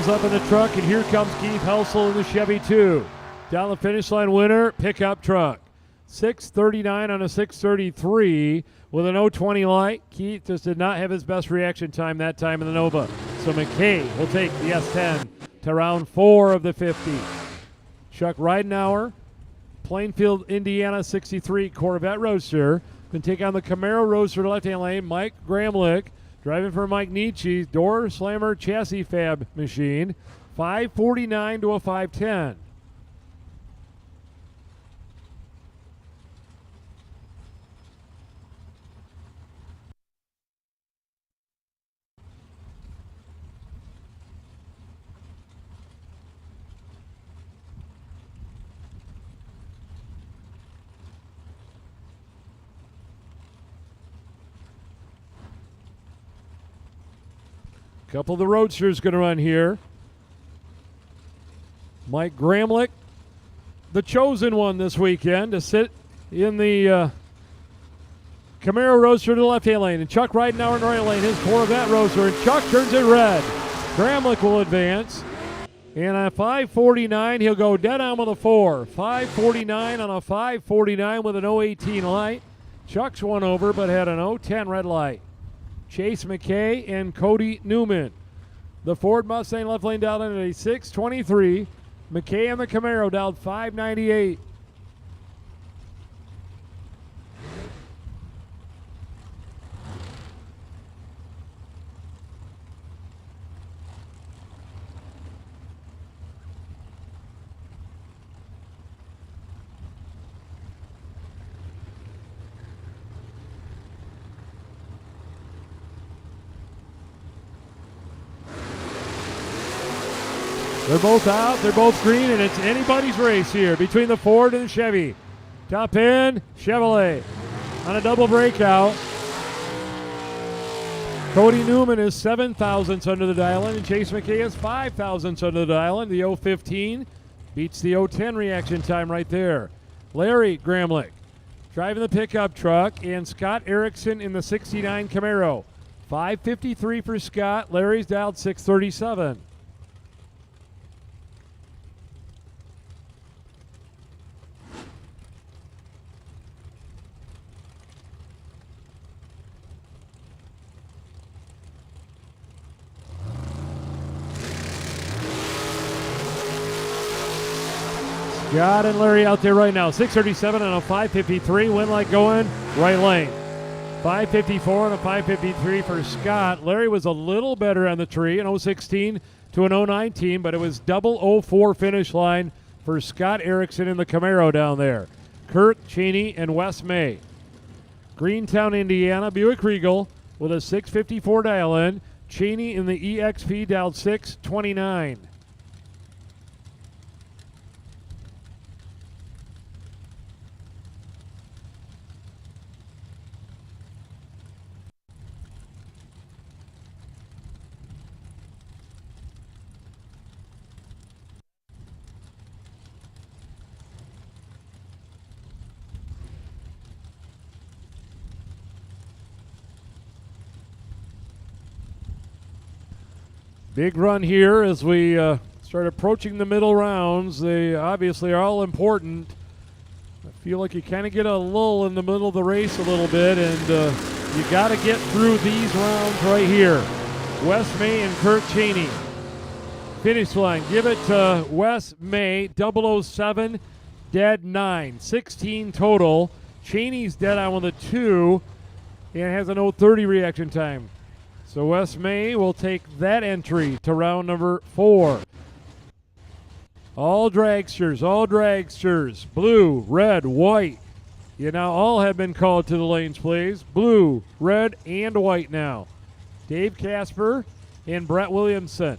[SPEAKER 1] wheels up in the truck, and here comes Keith Helsel in the Chevy 2. Down the finish line winner, pickup truck. 6:39 on a 6:33 with an 0:20 light. Keith just did not have his best reaction time that time in the Nova. So McKay will take the S10 to round 4 of the 50. Chuck Ridenauer, Plainfield, Indiana 63 Corvette Roadster. Can take on the Camaro Roadster left-hand lane. Mike Gramlich driving for Mike Nietzsche. Door Slammer Chassis Fab Machine. 5:49 to a 5:10. Couple of the Roadsters going to run here. Mike Gramlich, the chosen one this weekend to sit in the Camaro Roadster to the left-hand lane. And Chuck Ridenauer in the right lane, his Corvette Roadster. And Chuck turns it red. Gramlich will advance. And on 5:49, he'll go dead on with a 4. 5:49 on a 5:49 with an 0:18 light. Chuck's one over, but had an 0:10 red light. Chase McKay and Cody Newman. The Ford Mustang left lane down at a 6:23. McKay and the Camaro down 5:98. They're both out, they're both green, and it's anybody's race here between the Ford and the Chevy. Top end, Chevrolet on a double breakout. Cody Newman is 7 thousandths under the dial in, and Chase McKay is 5 thousandths under the dial in. The 0:15 beats the 0:10 reaction time right there. Larry Gramlich driving the pickup truck, and Scott Erickson in the 69 Camaro. 5:53 for Scott. Larry's dialed 6:37. Scott and Larry out there right now. 6:37 on a 5:53. Wind light going right lane. 5:54 on a 5:53 for Scott. Larry was a little better on the tree, an 0:16 to an 0:19, but it was double 0:4 finish line for Scott Erickson in the Camaro down there. Kurt Cheney and Wes May. Greentown, Indiana, Buick Regal with a 6:54 dial in. Cheney in the EXP dialed 6:29. Big run here as we start approaching the middle rounds. They obviously are all important. I feel like you kind of get a lull in the middle of the race a little bit, and you got to get through these rounds right here. Wes May and Kurt Cheney. Finish line, give it to Wes May, 007, dead 9. 16 total. Cheney's dead on with a 2 and has an 0:30 reaction time. So Wes May will take that entry to round number 4. All dragsters, blue, red, white. You now all have been called to the lanes, please. Blue, red, and white now. Dave Casper and Brett Williamson.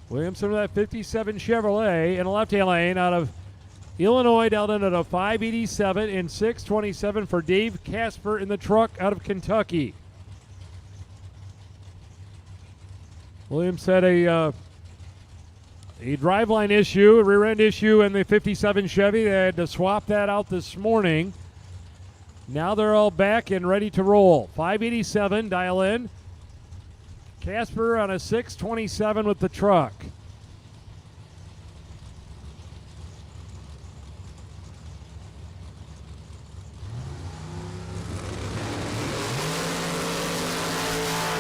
[SPEAKER 1] Williamson with that 57 Chevrolet in a left-hand lane out of Illinois down in at a 587 and 627 for Dave Casper in the truck out of Kentucky. Williams had a driveline issue, a rear end issue in the 57 Chevy. They had to swap that out this morning. Now they're all back and ready to roll. 587, dial in. Casper on a 6:27 with the truck.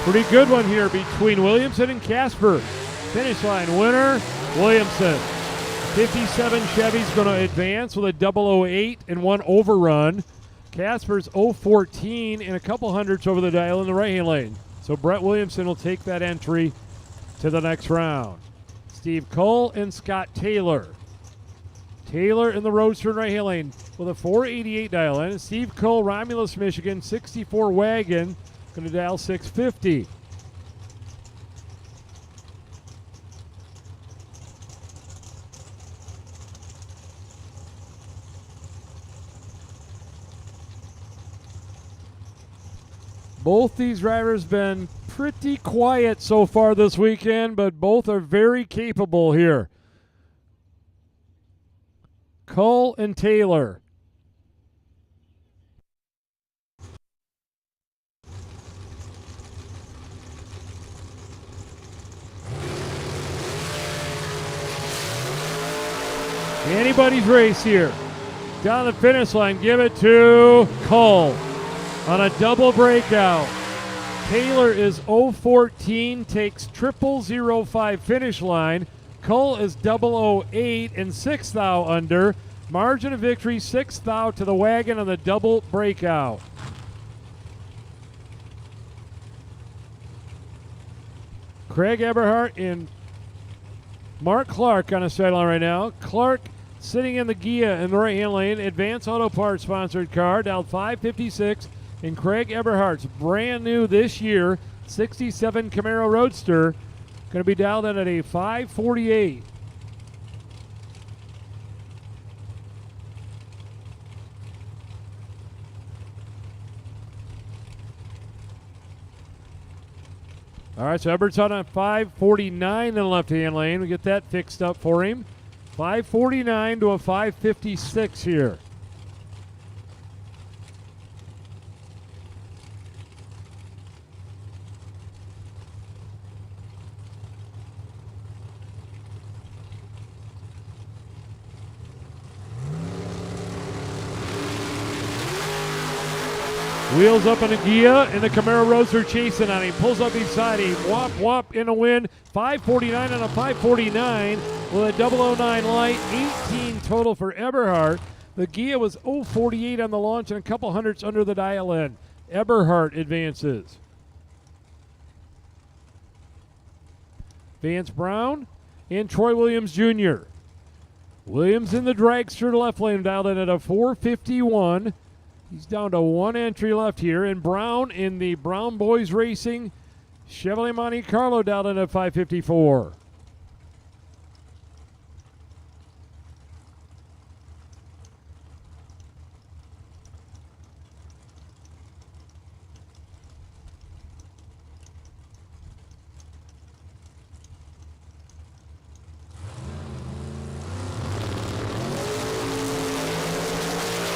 [SPEAKER 1] Pretty good one here between Williamson and Casper. Finish line winner, Williamson. 57 Chevy's going to advance with a 008 and one overrun. Casper's 014 and a couple hundredths over the dial in the right-hand lane. So Brett Williamson will take that entry to the next round. Steve Cole and Scott Taylor. Taylor in the Roadster in right-hand lane with a 488 dial in. Steve Cole, Romulus, Michigan, 64 wagon, going to dial 650. Both these drivers been pretty quiet so far this weekend, but both are very capable here. Cole and Taylor. Anybody's race here. Down the finish line, give it to Cole on a double breakout. Taylor is 014, takes 0005 finish line. Cole is 008 and 6 thou under. Margin of victory, 6 thou to the wagon on the double breakout. Craig Eberhardt and Mark Clark on a sideline right now. Clark sitting in the Gia in the right-hand lane. Advance Auto Parts sponsored car, dialed 556. And Craig Eberhardt's brand new this year, 67 Camaro Roadster, going to be dialed in at a 548. All right, so Ebert's on a 549 in the left-hand lane. We get that fixed up for him. 549 to a 556 here. Wheels up on a Gia, and the Camaro Roadster chasing on him. Pulls up beside him. Whop, whop in a win. 549 on a 549 with a 009 light. 18 total for Eberhardt. The Gia was 048 on the launch and a couple hundredths under the dial in. Eberhardt advances. Vance Brown and Troy Williams Jr. Williams in the dragster left lane, dialed in at a 451. He's down to one entry left here. And Brown in the Brown Boys Racing Chevrolet Monte Carlo, dialed in at 554.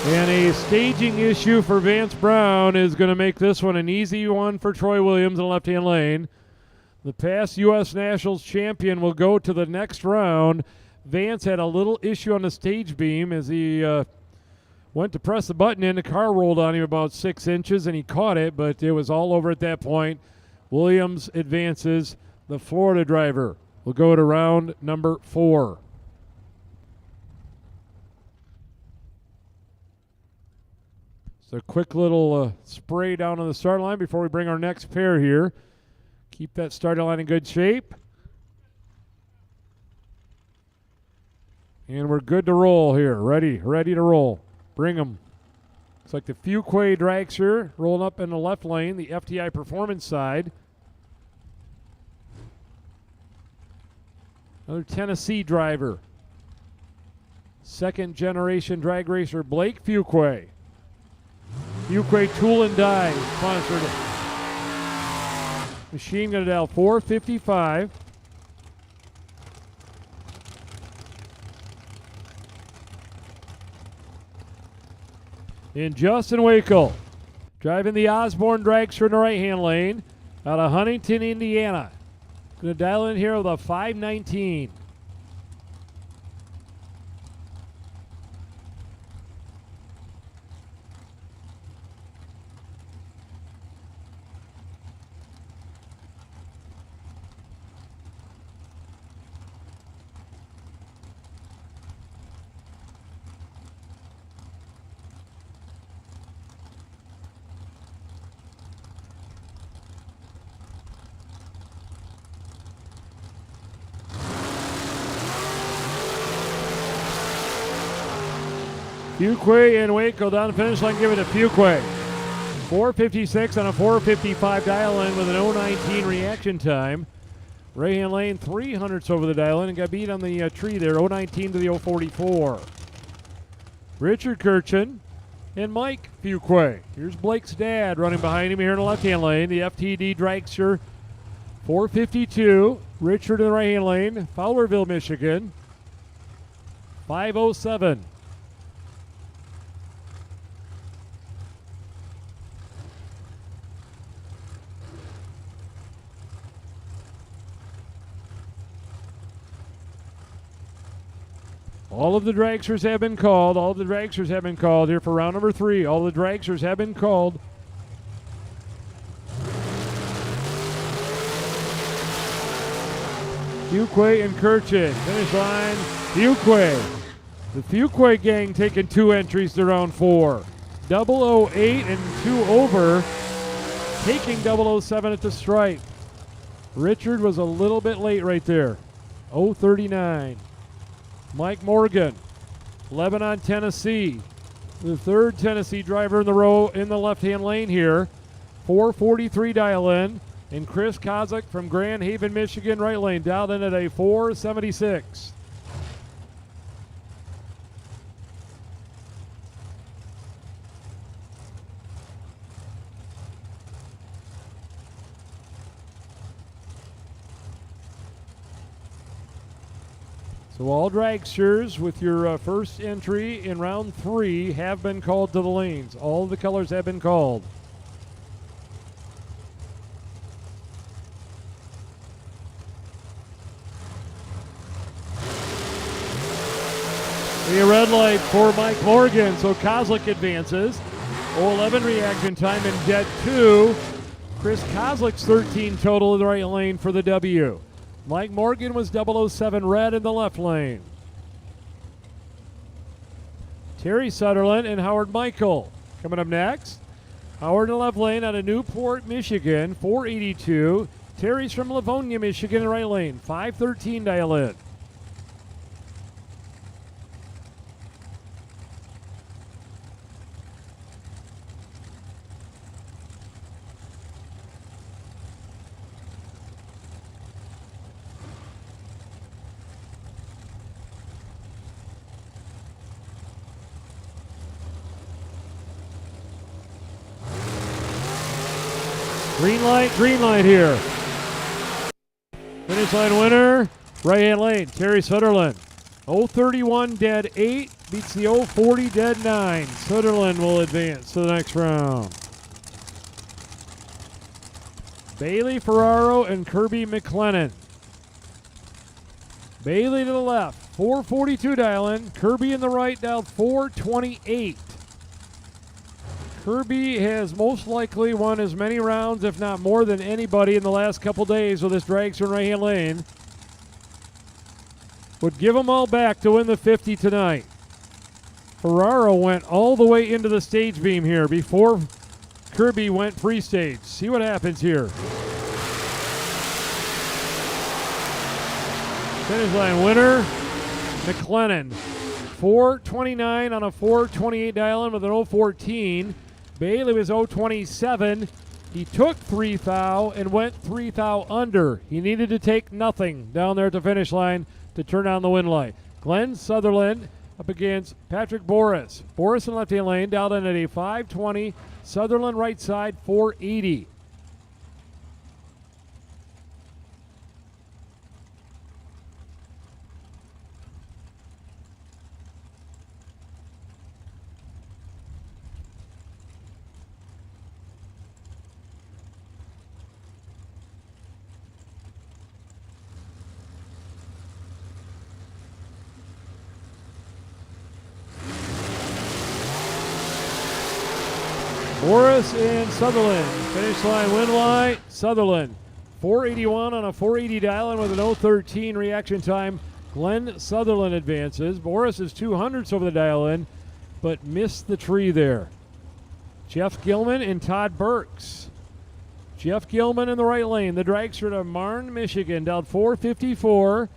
[SPEAKER 1] And a staging issue for Vance Brown is going to make this one an easy one for Troy Williams in the left-hand lane. The past U.S. Nationals champion will go to the next round. Vance had a little issue on the stage beam as he went to press the button in. The car rolled on him about 6 inches, and he caught it, but it was all over at that point. Williams advances. The Florida driver will go to round number 4. A quick little spray down on the start line before we bring our next pair here. Keep that starting line in good shape. And we're good to roll here. Ready to roll. Bring them. Looks like the Fuquay dragster rolling up in the left lane, the FTI Performance side. Another Tennessee driver. Second generation drag racer Blake Fuquay. Fuquay Tool and Die sponsored it. Machine going to dial 455. And Justin Wakel driving the Osborne dragster in the right-hand lane. out of Huntington, Indiana. Going to dial in here with a 519. Fuquay and Waco down the finish line. Give it to Fuquay. 4:56 on a 4:55 dial-in with an 0:19 reaction time. Ray Lane 300ths over the dial-in and got beat on the tree there. 0:19 to the 0:44. Richard Kirchen and Mike Fuquay. Here's Blake's dad running behind him here in the left-hand lane. The FTD dragster 4:52. Richard in the right-hand lane. Fowlerville, Michigan. 5:07. All of the dragsters have been called. All of the dragsters have been called here for round number 3. All the dragsters have been called. Fuquay and Kirchen. Finish line, Fuquay. The Fuquay gang taking 2 entries to round 4. 008 and 2 over, taking 007 at the stripe. Richard was a little bit late right there. 039. Mike Morgan, Lebanon, Tennessee. The third Tennessee driver in the row in the left-hand lane here. 4:43 dial-in. And Chris Kozak from Grand Haven, Michigan, right lane, dialed in at a 4:76. So all dragsters with your first entry in round 3 have been called to the lanes. All the colors have been called. The red light for Mike Morgan, so Kozlik advances. 0:11 reaction time in dead 2. Chris Kozlik's 13 total in the right lane for the W. Mike Morgan was 007 red in the left lane. Terry Sutherland and Howard Michael coming up next. Howard in the left lane out of Newport, Michigan, 482. Terry's from Livonia, Michigan in the right lane, 513 dial in. Green light here. Finish line winner, right-hand lane, Terry Sutherland. 0:31 dead 8, beats the 0:40 dead 9. Sutherland will advance to the next round. Bailey Ferraro and Kirby McLennan. Bailey to the left, 4:42 dial-in. Kirby in the right, dialed 4:28. Kirby has most likely won as many rounds, if not more than anybody in the last couple days with this dragster in right-hand lane. Would give them all back to win the 50 tonight. Ferraro went all the way into the stage beam here before Kirby went free stage. See what happens here. Finish line winner, McLennan. 4:29 on a 4:28 dial-in with an 0:14. Bailey was 0:27. He took 3 thou and went 3 thou under. He needed to take nothing down there at the finish line to turn on the win light. Glenn Sutherland up against Patrick Boris. Boris in left-hand lane, dialed in at a 5:20. Sutherland right side, 4:80. Boris and Sutherland. Finish line win line. Sutherland 481 on a 480 dial-in with an 013 reaction time. Glenn Sutherland advances. Boris is 200ths over the dial-in, but missed the tree there. Jeff Gilman and Todd Burks. Jeff Gilman in the right lane. The dragster to Marne, Michigan, down 454.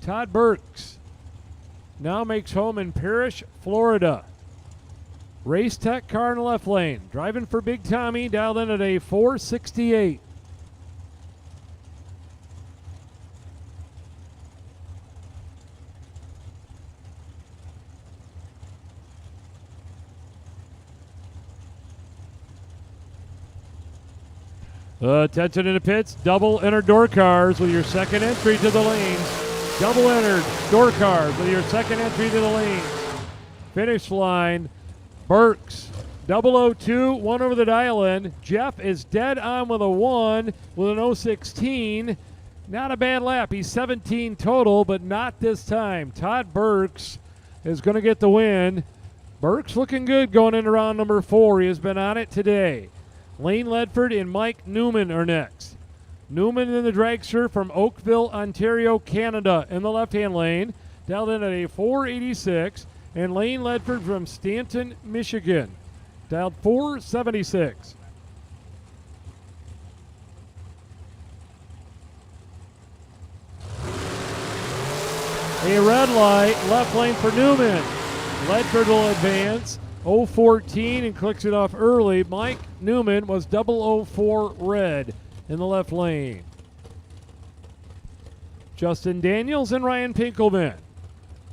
[SPEAKER 1] Todd Burks now makes home in Parrish, Florida. Race Tech car in the left lane. Driving for Big Tommy, dialed in at a 468. Attention in the pits, double entered door cars with your second entry to the lanes. Double entered door cars with your second entry to the lanes. Finish line, Burks, 002, 1 over the dial-in. Jeff is dead on with a 1 with an 016. Not a bad lap. He's 17 total, but not this time. Todd Burks is going to get the win. Burks looking good going into round number 4. He has been on it today. Lane Ledford and Mike Newman are next. Newman in the dragster from Oakville, Ontario, Canada in the left-hand lane. Dialed in at a 486. And Lane Ledford from Stanton, Michigan. Dialed 476. A red light, left lane for Newman. Ledford will advance. 014 and clicks it off early. Mike Newman was 004 red in the left lane. Justin Daniels and Ryan Pinkelman.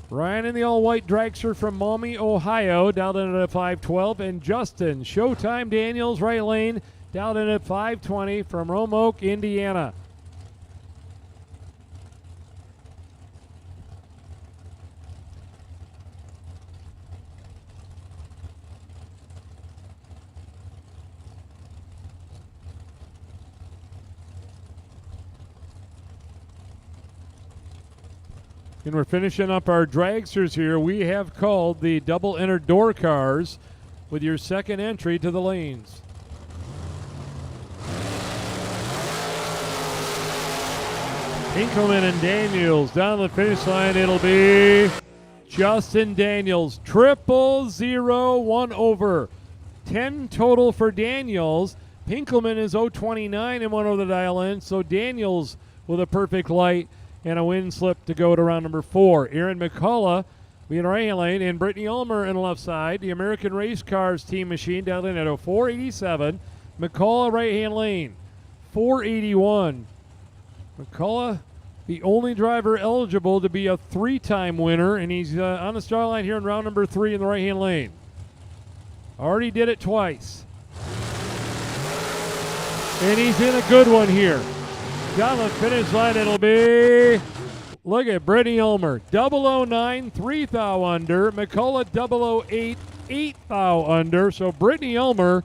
[SPEAKER 1] Ryan in the all-white dragster from Maumee, Ohio, dialed in at a 512. And Justin Showtime Daniels, right lane, dialed in at 520 from Roanoke, Indiana. And we're finishing up our dragsters here. We have called the double entered door cars with your second entry to the lanes. Pinkelman and Daniels down the finish line. It'll be Justin Daniels. 000, 1 over. 10 total for Daniels. Pinkelman is 029 and 1 over the dial-in. So Daniels with a perfect light and a win slip to go to round number 4. Aaron McCullough being right lane, and Brittany Ulmer in the left side. The American Race Cars team machine down in at a 487. McCullough right hand lane, 481. McCullough, the only driver eligible to be a 3-time winner, and he's on the start line here in round number 3 in the right hand lane. Already did it twice. And he's in a good one here. Down the finish line, it'll be, look at Brittany Ulmer, 009, 3 thou under. McCullough 008, 8 thou under. So Brittany Ulmer,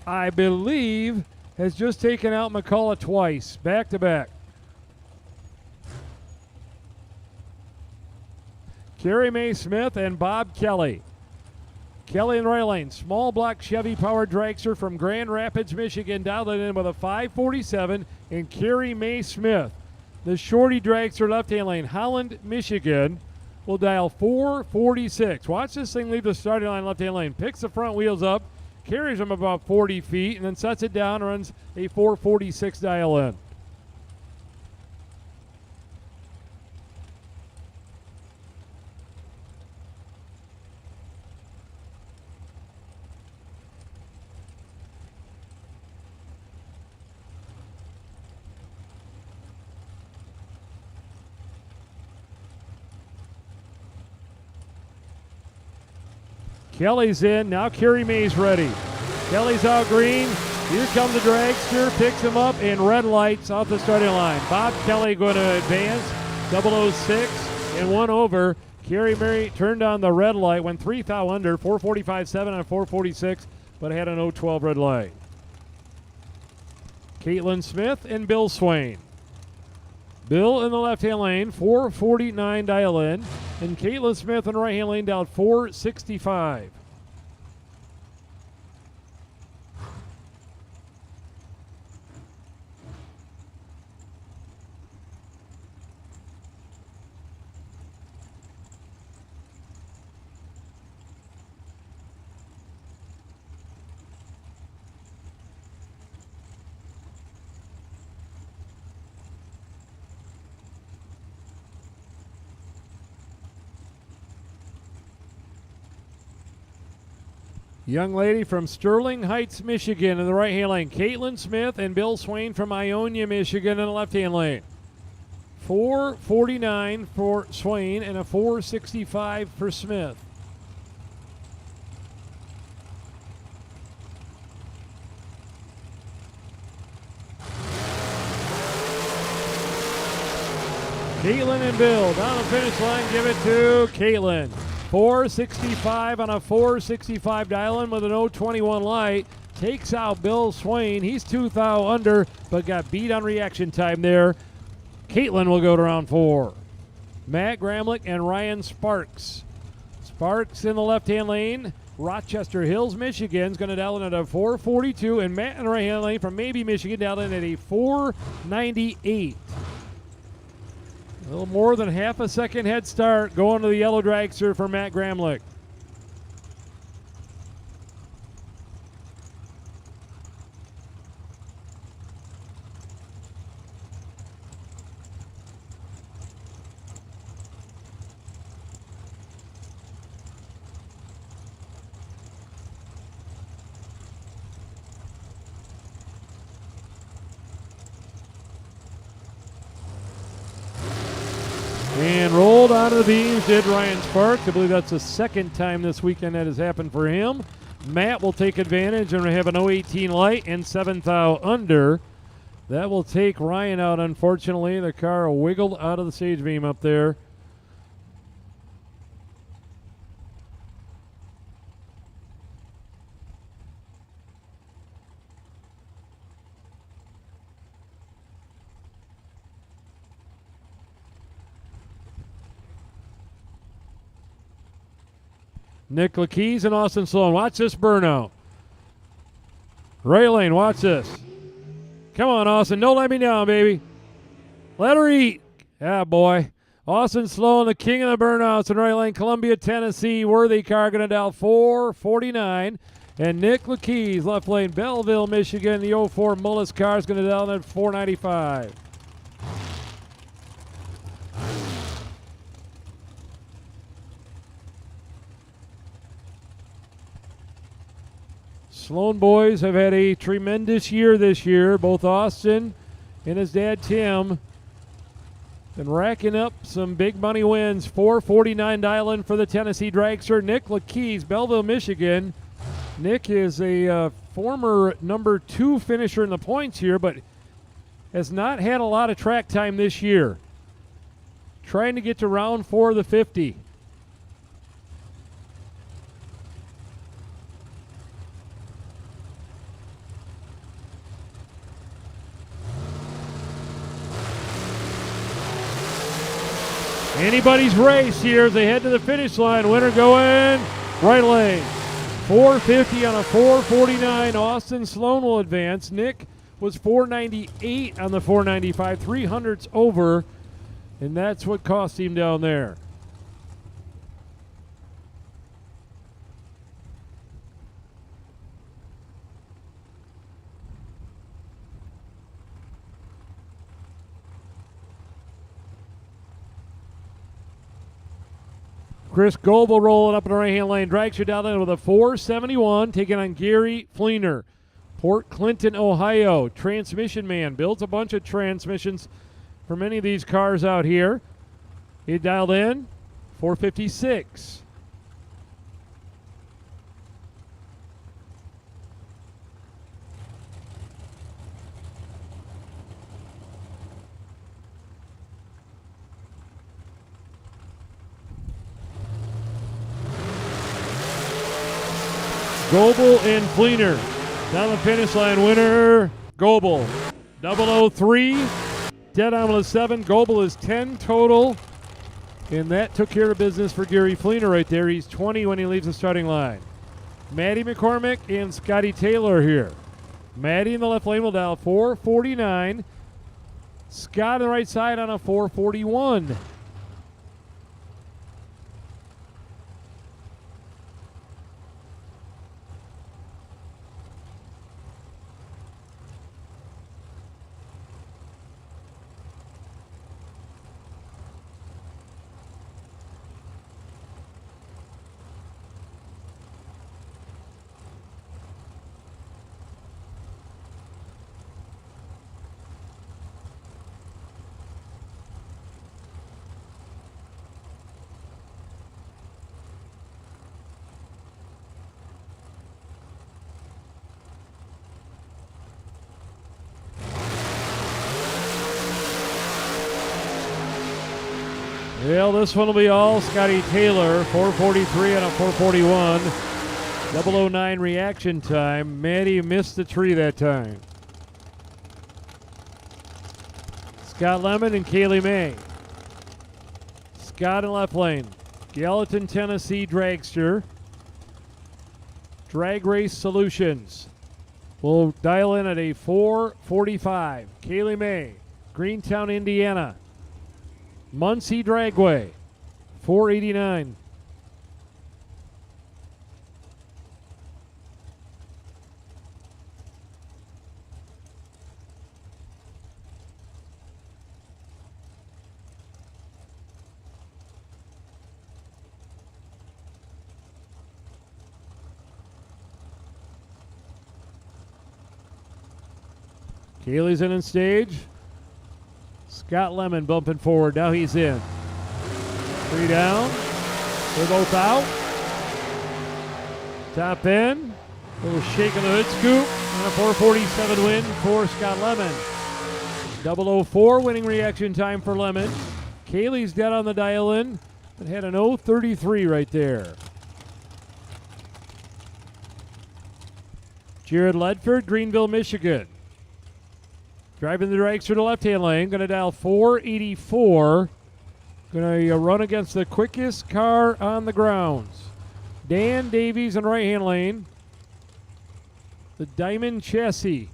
[SPEAKER 1] I believe, has just taken out McCullough twice, back to back. Carrie Mae Smith and Bob Kelly. Kelly in the right lane, small block Chevy powered dragster from Grand Rapids, Michigan, dialed it in with a 547, and Carrie Mae Smith. The shorty dragster left-hand lane, Holland, Michigan, will dial 446. Watch this thing leave the starting line left-hand lane, picks the front wheels up, carries them about 40 feet, and then sets it down, runs a 446 dial in. Kelly's in. Now Carrie Mae's ready. Kelly's out green. Here comes the dragster. Picks him up in red lights off the starting line. Bob Kelly going to advance. 006 and 1 over. Carrie Mae turned on the red light. Went 3 thou under. 445.7 on 446. But had an 012 red light. Caitlin Smith and Bill Swain. Bill in the left-hand lane, 449 dial in. And Caitlin Smith in the right-hand lane down 465. Young lady from Sterling Heights, Michigan in the right-hand lane. Caitlin Smith and Bill Swain from Ionia, Michigan in the left-hand lane. 4:49 for Swain and a 4:65 for Smith. Caitlin and Bill down the finish line. Give it to Caitlin. 4:65 on a 4:65 dial-in with an 0:21 light. Takes out Bill Swain. He's 2 thou under, but got beat on reaction time there. Caitlin will go to round 4. Matt Gramlich and Ryan Sparks. Sparks in the left-hand lane. Rochester Hills, Michigan is going to dial in at a 4:42, and Matt in the right-hand lane from Maybe, Michigan, dialed in at a 4:98. A little more than half a second head start going to the yellow dragster for Matt Gramlich. And rolled onto the beams did Ryan Sparks. I believe that's the second time this weekend that has happened for him. Matt will take advantage and have an 018 light and 7 thou under. That will take Ryan out, unfortunately. The car wiggled out of the stage beam up there. Nick Lakeys and Austin Sloan. Watch this burnout. Right lane, watch this. Come on, Austin. Don't let me down, baby. Let her eat. Yeah, boy. Austin Sloan, the king of the burnouts in right lane. Columbia, Tennessee. Worthy car going to dial 4:49. And Nick Lakeys, left lane. Belleville, Michigan. The 04 Mullis car is going to dial in at 4:95. Sloan boys have had a tremendous year this year. Both Austin and his dad Tim been racking up some big money wins. 4:49 dial-in for the Tennessee dragster. Nick Lakeys, Belleville, Michigan. Nick is a former number 2 finisher in the points here, but has not had a lot of track time this year. Trying to get to round 4 of the 50. Anybody's race here as they head to the finish line. Winner going right lane. 450 on a 4:49. Austin Sloan will advance. Nick was 498 on the 495. 300ths over, and that's what cost him down there. Chris Goebel rolling up in the right-hand lane. Drags you down in with a 471, taking on Gary Fleener. Port Clinton, Ohio. Transmission man. Builds a bunch of transmissions for many of these cars out here. He dialed in 456. Goebel and Fleener. Down the finish line, winner, Goebel. 003, dead on with a 7. Goebel is 10 total. And that took care of business for Gary Fleener right there. He's 20 when he leaves the starting line. Maddie McCormick and Scotty Taylor here. Maddie in the left lane will dial 449. Scott on the right side on a 441. Well, this one will be all Scotty Taylor, 443 and a 441. 009 reaction time. Maddie missed the tree that time. Scott Lemon and Kaylee May. Scott in left lane. Gallatin, Tennessee dragster. Drag Race Solutions. We'll dial in at a 445. Kaylee May, Greentown, Indiana. Muncie Dragway, 489. Kaylee's in on stage. Scott Lemon bumping forward. Now he's in. 3 down. They're both out. Top end. A little shake of the hood scoop. And a 447 win for Scott Lemon. 004 winning reaction time for Lemon. Kaylee's dead on the dial in. It had an 033 right there. Jared Ledford, Greenville, Michigan. Driving the dragster to the left-hand lane. Going to dial 484. Going to run against the quickest car on the grounds. Dan Davies in right-hand lane. The Diamond Chassis.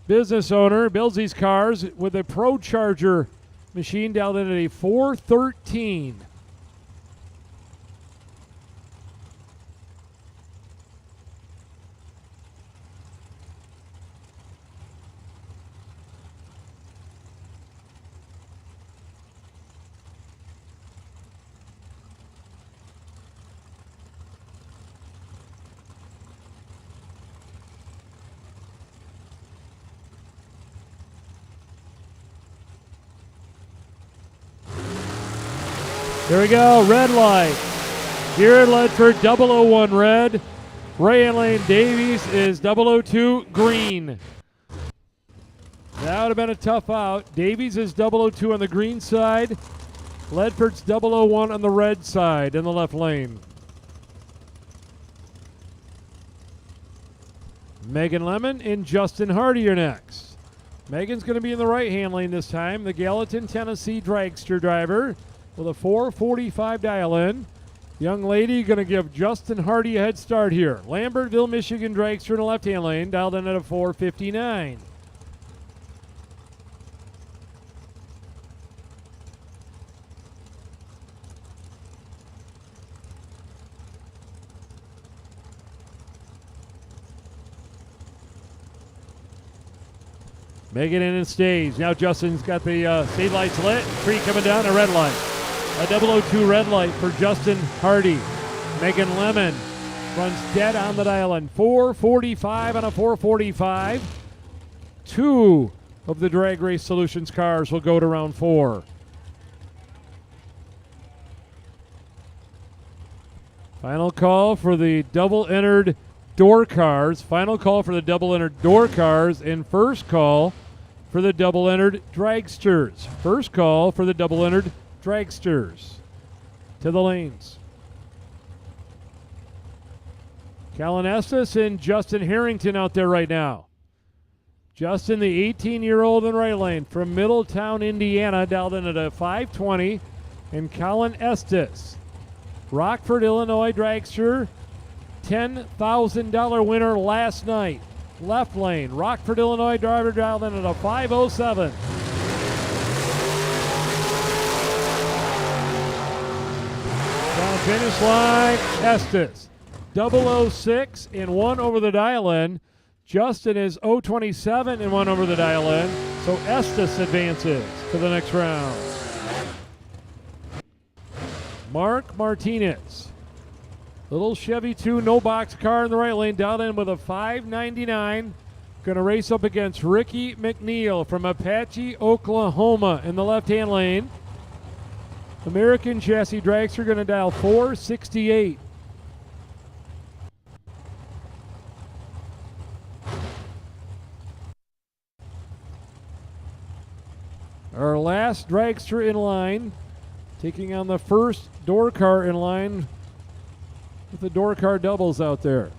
[SPEAKER 1] Business owner builds these cars with a Pro Charger machine dialed in at a 413. Here we go, red light. Jared Ledford, 001 red. Ray and Lane Davies is 002 green. That would have been a tough out. Davies is 002 on the green side. Ledford's 001 on the red side in the left lane. Megan Lemon and Justin Hardy are next. Megan's going to be in the right-hand lane this time. The Gallatin, Tennessee dragster driver with a 445 dial-in. Young lady going to give Justin Hardy a head start here. Lambertville, Michigan dragster in the left-hand lane, dialed in at a 459. Megan in and stays. Now Justin's got the stage lights lit. Tree coming down, a red light. A 002 red light for Justin Hardy. Megan Lemon runs dead on the dial-in. 445 on a 445. 2 of the Drag Race Solutions cars will go to round 4. Final call for the double-entered door cars. Final call for the double-entered door cars. And first call for the double-entered dragsters. First call for the double-entered dragsters. To the lanes. Callan Estes and Justin Harrington out there right now. Justin, the 18-year-old in right lane from Middletown, Indiana, dialed in at a 520. And Colin Estes, Rockford, Illinois dragster, $10,000 winner last night. Left lane, Rockford, Illinois driver dialed in at a 507. Down finish line, Estes. 006 and 1 over the dial-in. Justin is 027 and 1 over the dial-in. So Estes advances to the next round. Mark Martinez. Little Chevy 2 no box car in the right lane, dialed in with a 599. Going to race up against Ricky McNeil from Apache, Oklahoma in the left-hand lane. American Chassis dragster going to dial 468. Our last dragster in line taking on the first door car in line with the door car doubles out there.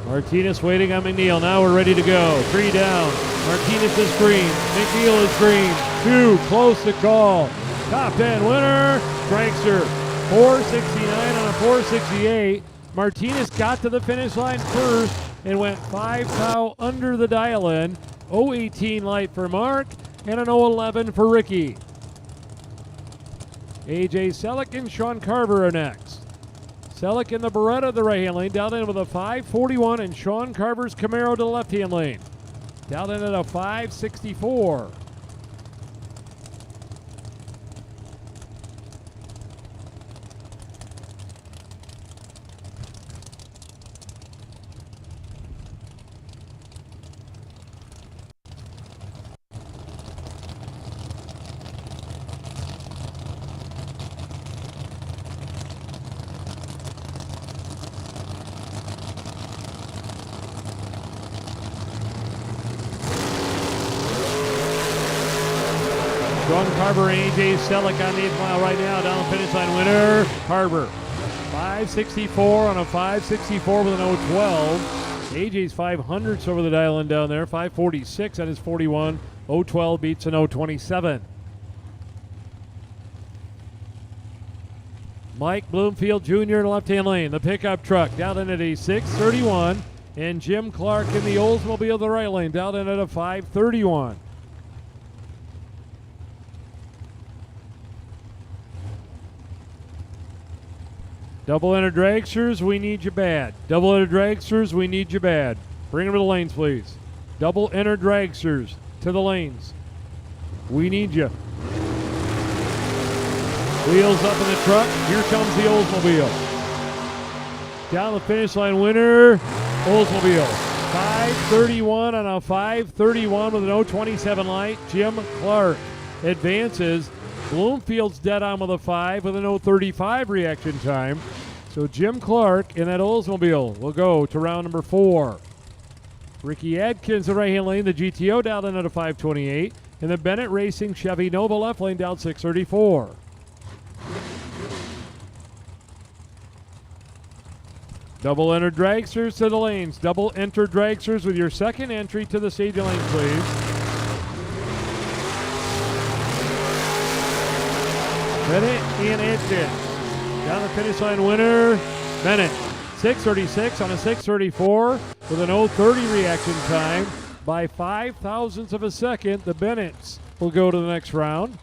[SPEAKER 1] Martinez waiting on McNeil. Now we're ready to go. 3 down. Martinez is green. McNeil is green. 2 close to call. Top 10 winner. Dragster. 469 on a 468. Martinez got to the finish line first and went 5 thou under the dial-in. 018 light for Mark and an 011 for Ricky. AJ Selleck and Sean Carver are next. Selleck in the Beretta, the right-hand lane, down in with a 541, and Sean Carver's Camaro to the left-hand lane. Down in at a 564. Sean Carver and AJ Selleck on the 8th mile right now. Down the finish line winner, Carver. 564 on a 564 with an 012. AJ's 500s over the dial-in down there. 546 on his 41. 012 beats an 027. Mike Bloomfield Jr. in the left-hand lane. The pickup truck down in at a 631. And Jim Clark in the Oldsmobile the right lane. Down in at a 531. Double-enter dragsters, we need you bad. Double-enter dragsters, we need you bad. Bring them to the lanes, please. Double-enter dragsters to the lanes. We need you. Wheels up in the truck. Here comes the Oldsmobile. Down the finish line winner, Oldsmobile. 531 on a 531 with an 027 light. Jim Clark advances. Bloomfield's dead on with a 5 with an 035 reaction time. So Jim Clark in that Oldsmobile will go to round number 4. Ricky Adkins, the right-hand lane, the GTO down in at a 528. And the Bennett Racing Chevy Nova left lane down 634. Double-enter dragsters to the lanes. Double-enter dragsters with your second entry to the stadium lane, please. Bennett and Adkins. Down the finish line winner, Bennett. 636 on a 634 with an 030 reaction time. By 5 thousandths of a second, the Bennetts will go to the next round.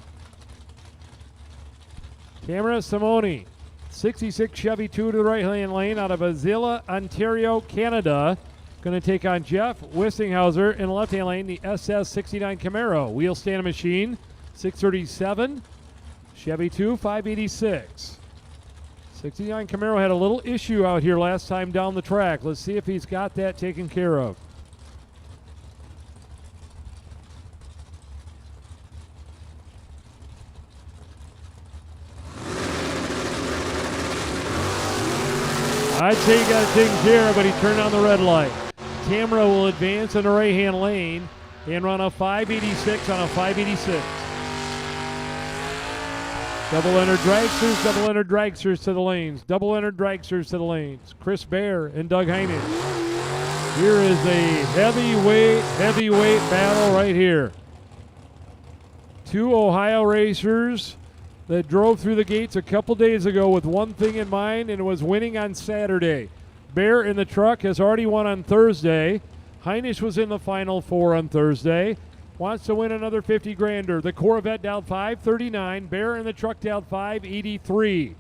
[SPEAKER 1] Tamara Simone, 66 Chevy 2 to the right-hand lane out of Azilla, Ontario, Canada. Going to take on Jeff Wissinghauser in the left-hand lane, the SS69 Camaro. Wheel stand machine, 637. Chevy 2, 586. 69 Camaro had a little issue out here last time down the track. Let's see if he's got that taken care of. I'd say he got it taken care of, but he turned on the red light. Tamara will advance in the right-hand lane and run a 586 on a 586. Double-enter dragsters, double-enter dragsters to the lanes. Double-enter dragsters to the lanes. Chris Bear and Doug Heinisch. Here is a heavyweight battle right here. 2 Ohio racers that drove through the gates a couple days ago with one thing in mind, and it was winning on Saturday. Bear in the truck has already won on Thursday. Heinisch was in the Final Four on Thursday. Wants to win another 50 grander. The Corvette down 539. Bear in the truck down 583.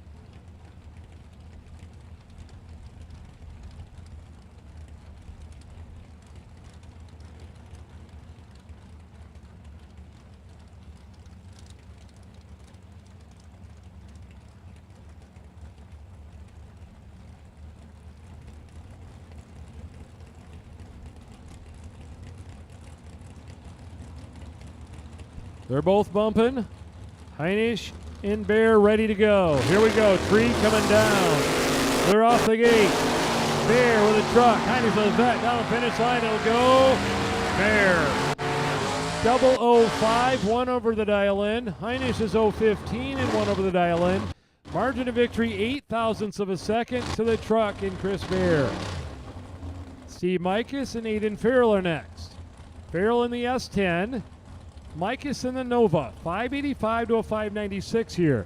[SPEAKER 1] They're both bumping. Heinisch and Bear ready to go. Here we go. Tree coming down. They're off the gate. Bear with a truck. Heinisch with a vet down the finish line. It'll go. Bear. 005, 1 over the dial-in. Heinisch is 015 and 1 over the dial-in. Margin of victory, 8 thousandths of a second to the truck in Chris Bear. Steve Mikus and Aiden Farrell are next. Farrell in the S10. Mikus in the Nova. 585 to a 596 here.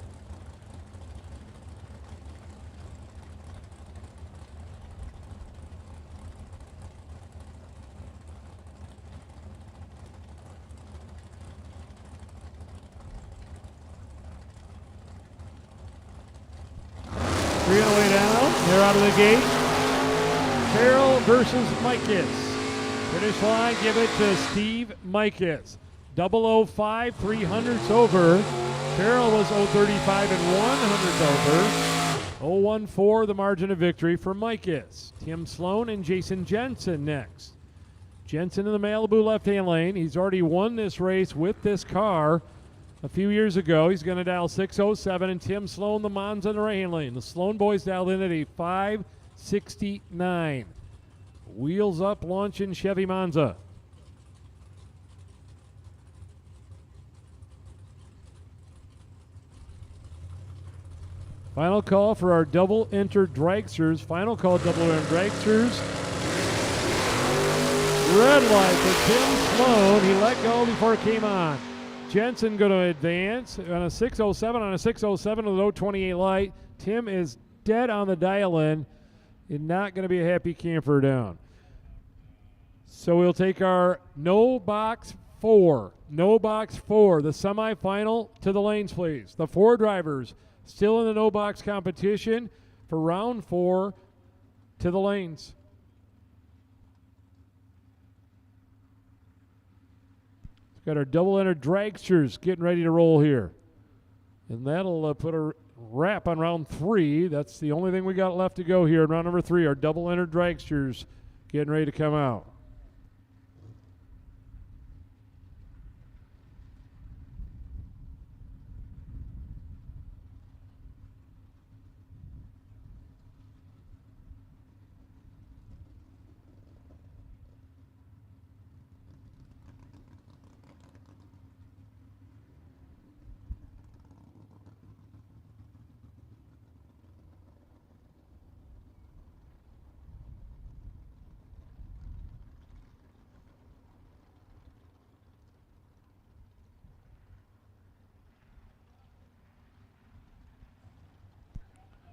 [SPEAKER 1] Three on the way down. They're out of the gate. Farrell versus Mikus. Finish line, give it to Steve Mikus. 005, 300ths over. Farrell was 035 and 100ths over. 014, the margin of victory for Mikus. Tim Sloan and Jason Jensen next. Jensen in the Malibu left-hand lane. He's already won this race with this car a few years ago. He's going to dial 607, and Tim Sloan, the Monza in the right-hand lane. The Sloan boys dialed in at a 569. Wheels up, launching Chevy Monza. Final call for our double-entered dragsters. Final call, double-entered dragsters. Red light for Tim Sloan. He let go before it came on. Jensen going to advance on a 607 on a 607 with a 028 light. Tim is dead on the dial-in and not going to be a happy camper down. So we'll take our no box 4, the semifinal to the lanes, please. The 4 drivers still in the no box competition for round 4 to the lanes. Got our double-entered dragsters getting ready to roll here. And that'll put a wrap on round 3. That's the only thing we got left to go here in round number 3. Our double-entered dragsters getting ready to come out.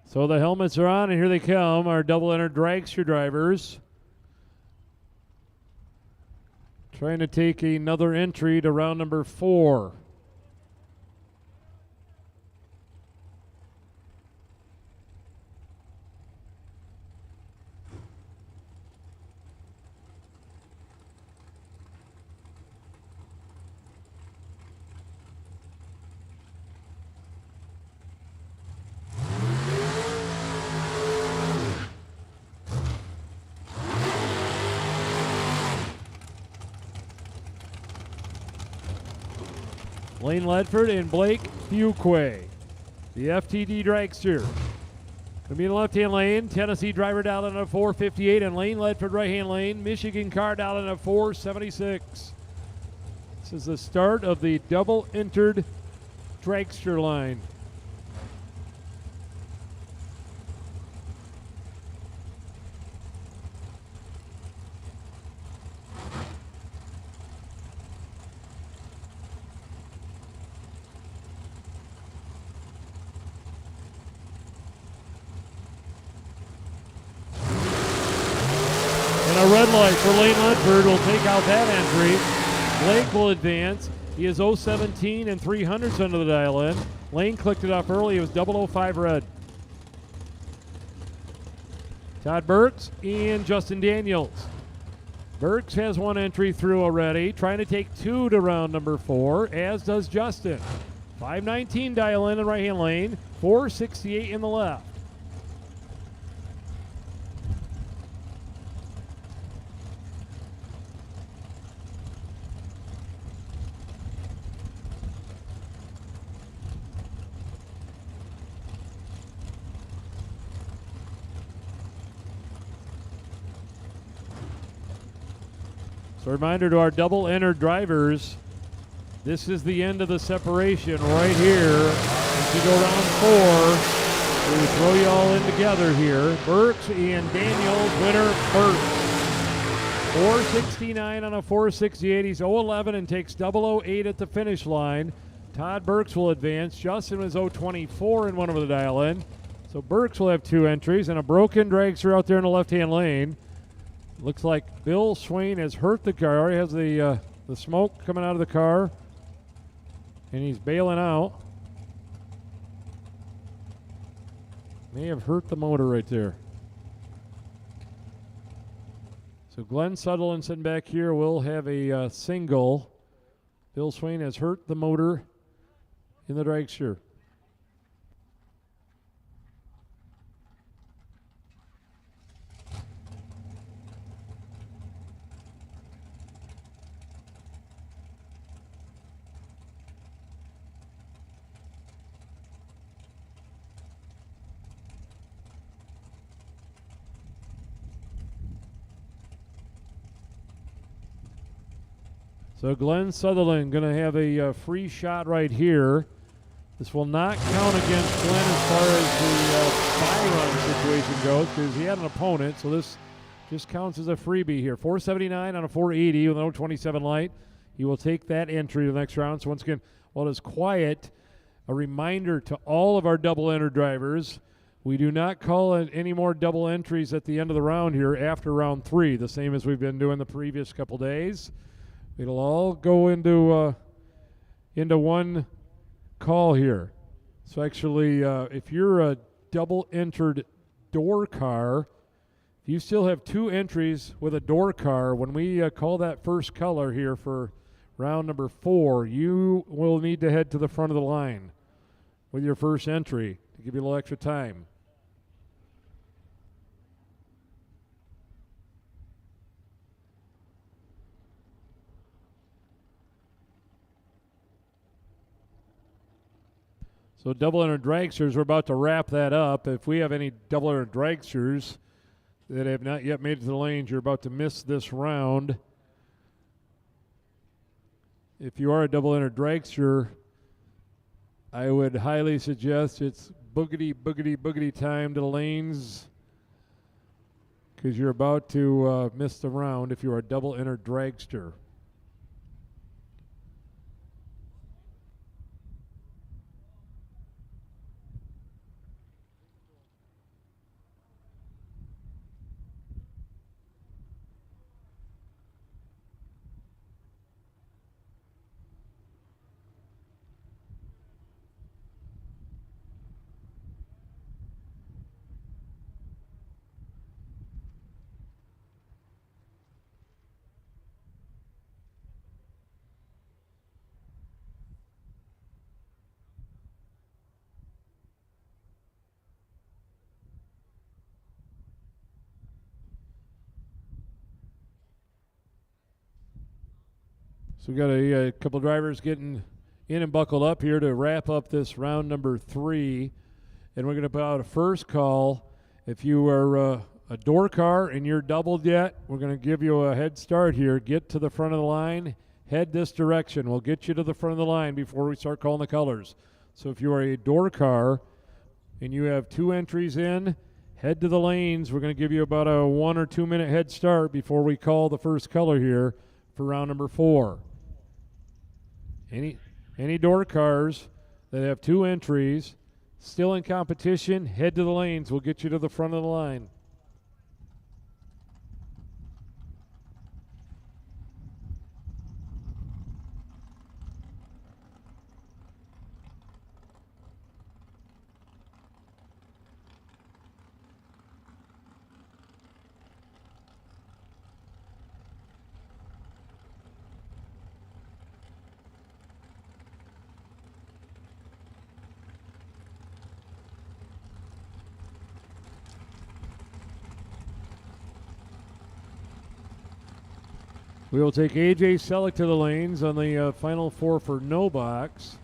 [SPEAKER 1] So the helmets are on, and here they come, our double-entered dragster drivers. Trying to take another entry to round number 4. Lane Ledford and Blake Fuquay, the FTD dragster. Going to be in the left-hand lane. Tennessee driver down in a 458, and Lane Ledford right-hand lane. Michigan car down in a 476. This is the start of the double-entered dragster line. A red light for Lane Ledford will take out that entry. Blake will advance. He is 017 and 300ths under the dial-in. Lane clicked it off early. It was 005 red. Todd Burks and Justin Daniels. Burks has 1 entry through already, trying to take 2 to round number 4, as does Justin. 519 dial-in the right-hand lane, 468 in the left. So reminder to our double entered drivers, this is the end of the separation right here. As you go round 4, we throw you all in together here. Burks and Daniels, winner Burks. 469 on a 468. He's 011 and takes 008 at the finish line. Todd Burks will advance. Justin was 024 and went over the dial in. So Burks will have 2 entries and a broken dragster out there in the left-hand lane. Looks like Bill Swain has hurt the car. Already has the smoke coming out of the car. And he's bailing out. May have hurt the motor right there. So Glenn Sutherland sitting back here will have a single. Bill Swain has hurt the motor in the dragster. So Glenn Sutherland going to have a free shot right here. This will not count against Glenn as far as the buy-run situation goes because he had an opponent, so this just counts as a freebie here. 479 on a 480 with an 027 light. He will take that entry to the next round. So once again, while it's quiet, a reminder to all of our double-enter drivers, we do not call any more double entries at the end of the round here after round 3, the same as we've been doing the previous couple days. It'll all go into one call here. So actually, if you're a double-entered door car, if you still have 2 entries with a door car, when we call that first color here for round number 4, you will need to head to the front of the line with your first entry to give you a little extra time. So double-entered dragsters, we're about to wrap that up. If we have any double-entered dragsters that have not yet made it to the lanes, you're about to miss this round. If you are a double-entered dragster, I would highly suggest it's boogity, boogity, boogity time to the lanes because you're about to miss the round if you're a double-entered dragster. So we got a couple drivers getting in and buckled up here to wrap up this round number 3. And we're going to put out a first call. If you are a door car and you're doubled yet, we're going to give you a head start here. Get to the front of the line. Head this direction. We'll get you to the front of the line before we start calling the colors. So if you are a door car and you have 2 entries in, head to the lanes. We're going to give you about a 1 or 2 minute head start before we call the first color here for round number 4. Any door cars that have 2 entries still in competition, head to the lanes. We'll get you to the front of the line. We will take A.J. Selleck to the lanes on the final 4 for no box.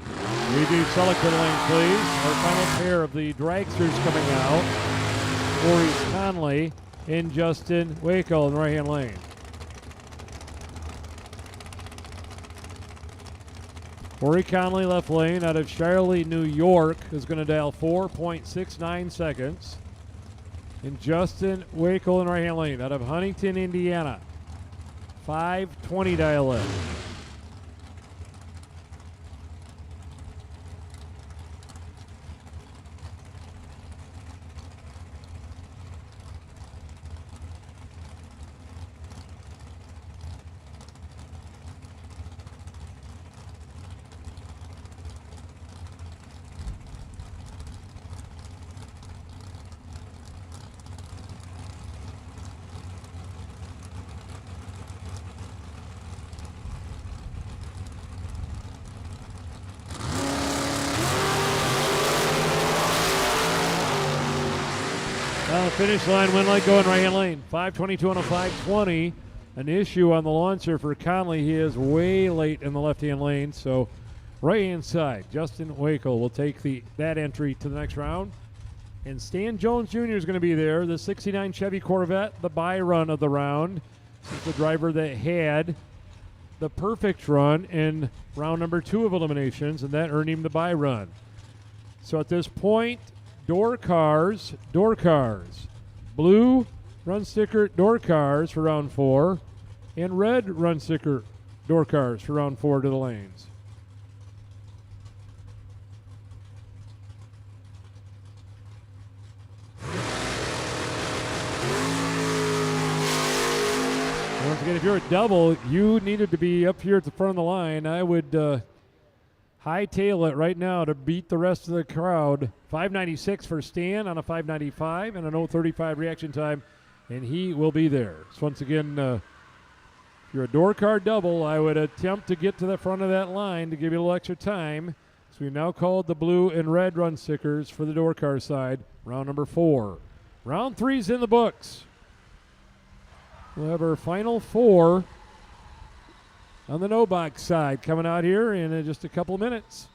[SPEAKER 1] A.J. Selleck to the lane, please. Our final pair of the dragsters coming out. Maurice Conley and Justin Wakel in the right-hand lane. Corey Conley, left lane, out of Shirley, New York, is going to dial 4.69 seconds. And Justin Wakel in right-hand lane, out of Huntington, Indiana, 5:20 dial in. Down the finish line, wind light going right-hand lane. 5:22 on a 5:20. An issue on the launcher for Conley. He is way late in the left-hand lane, so right-hand side, Justin Wakel will take that entry to the next round. And Stan Jones Jr. is going to be there. The 69 Chevy Corvette, the bye run of the round. This is the driver that had the perfect run in round number 2 of eliminations, and that earned him the bye run. So at this point, door cars, blue run sticker door cars for round 4, and red run sticker door cars for round 4 to the lanes. Once again, if you're a double, you needed to be up here at the front of the line. I would hightail it right now to beat the rest of the crowd. 5:96 for Stan on a 5:95 and an 0:35 reaction time, and he will be there. So once again, if you're a door car double, I would attempt to get to the front of that line to give you a little extra time. So we now called the blue and red run stickers for the door car side, round number 4. Round 3's in the books. We'll have our final 4 on the no box side coming out here in just a couple minutes.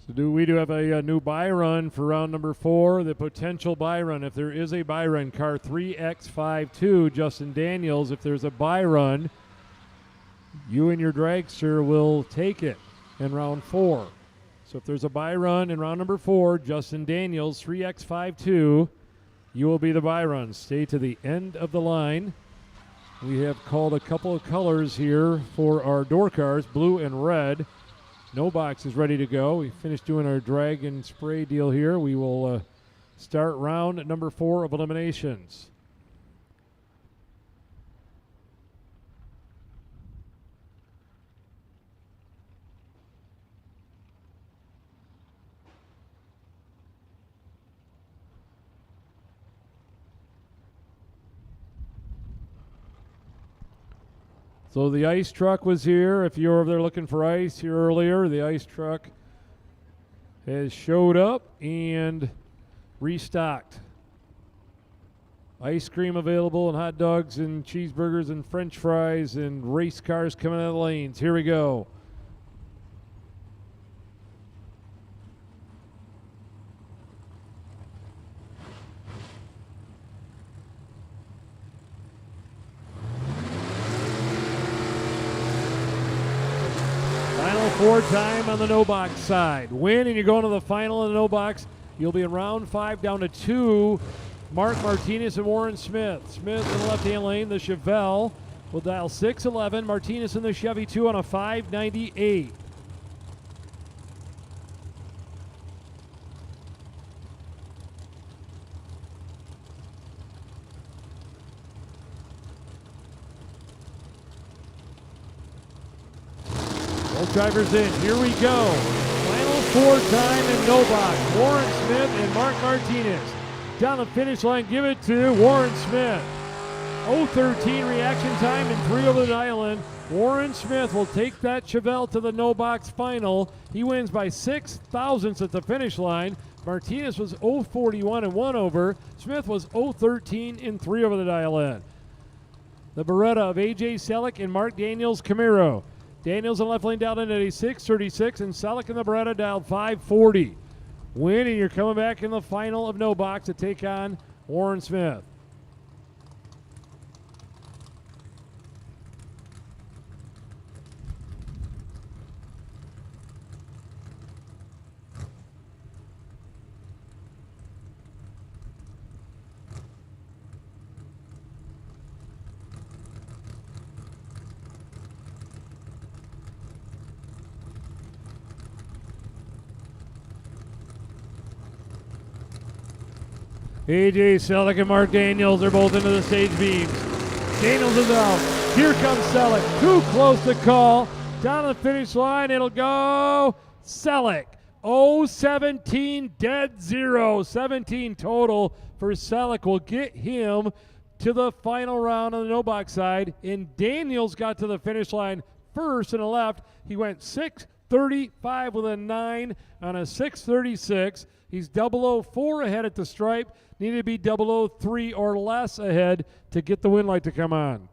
[SPEAKER 1] So we do have a new buy run for round number 4, the potential buy run. If there is a buy run, car 3X52, Justin Daniels, if there's a buy run, you and your dragster will take it in round 4. So if there's a buy run in round number 4, Justin Daniels, 3X52, you will be the buy run. Stay to the end of the line. We have called a couple of colors here for our door cars, blue and red. No box is ready to go. We finished doing our drag and spray deal here. We will start round number 4 of eliminations. So the ice truck was here. If you were over there looking for ice here earlier, the ice truck has showed up and restocked Ice cream available and hot dogs and cheeseburgers and french fries and race cars coming out of the lanes. Here we go. Final 4 time on the no box side. Win and you're going to the final in the no box. You'll be in round 5 down to 2. Mark Martinez and Warren Smith. Smith in the left-hand lane. The Chevelle will dial 611. Martinez in the Chevy 2 on a 598. Both drivers in. Here we go. Final 4 time in no box. Warren Smith and Mark Martinez. Down the finish line, give it to Warren Smith. 0:13 reaction time and 3 over the island. Warren Smith will take that Chevelle to the no box final. He wins by 6 thousandths at the finish line. Martinez was 0:41 and 1 over. Smith was 0:13 and 3 over the dial in. The Beretta of A.J. Selleck and Mark Daniels Camaro. Daniels in left lane dialed in at a 6:36 and Selleck in the Beretta dialed 5:40. Win, and you're coming back in the final of no box to take on Warren Smith. A.J. Selleck and Mark Daniels are both into the stage beams. Daniels is out. Here comes Selleck. Too close to call. Down the finish line. It'll go Selleck. 0:17 dead zero. 17 total for Selleck will get him to the final round on the no box side. And Daniels got to the finish line first and a left. He went 6:35 with a 9 on a 6:36. He's 004 ahead at the stripe. Needed to be 003 or less ahead to get the win light to come on.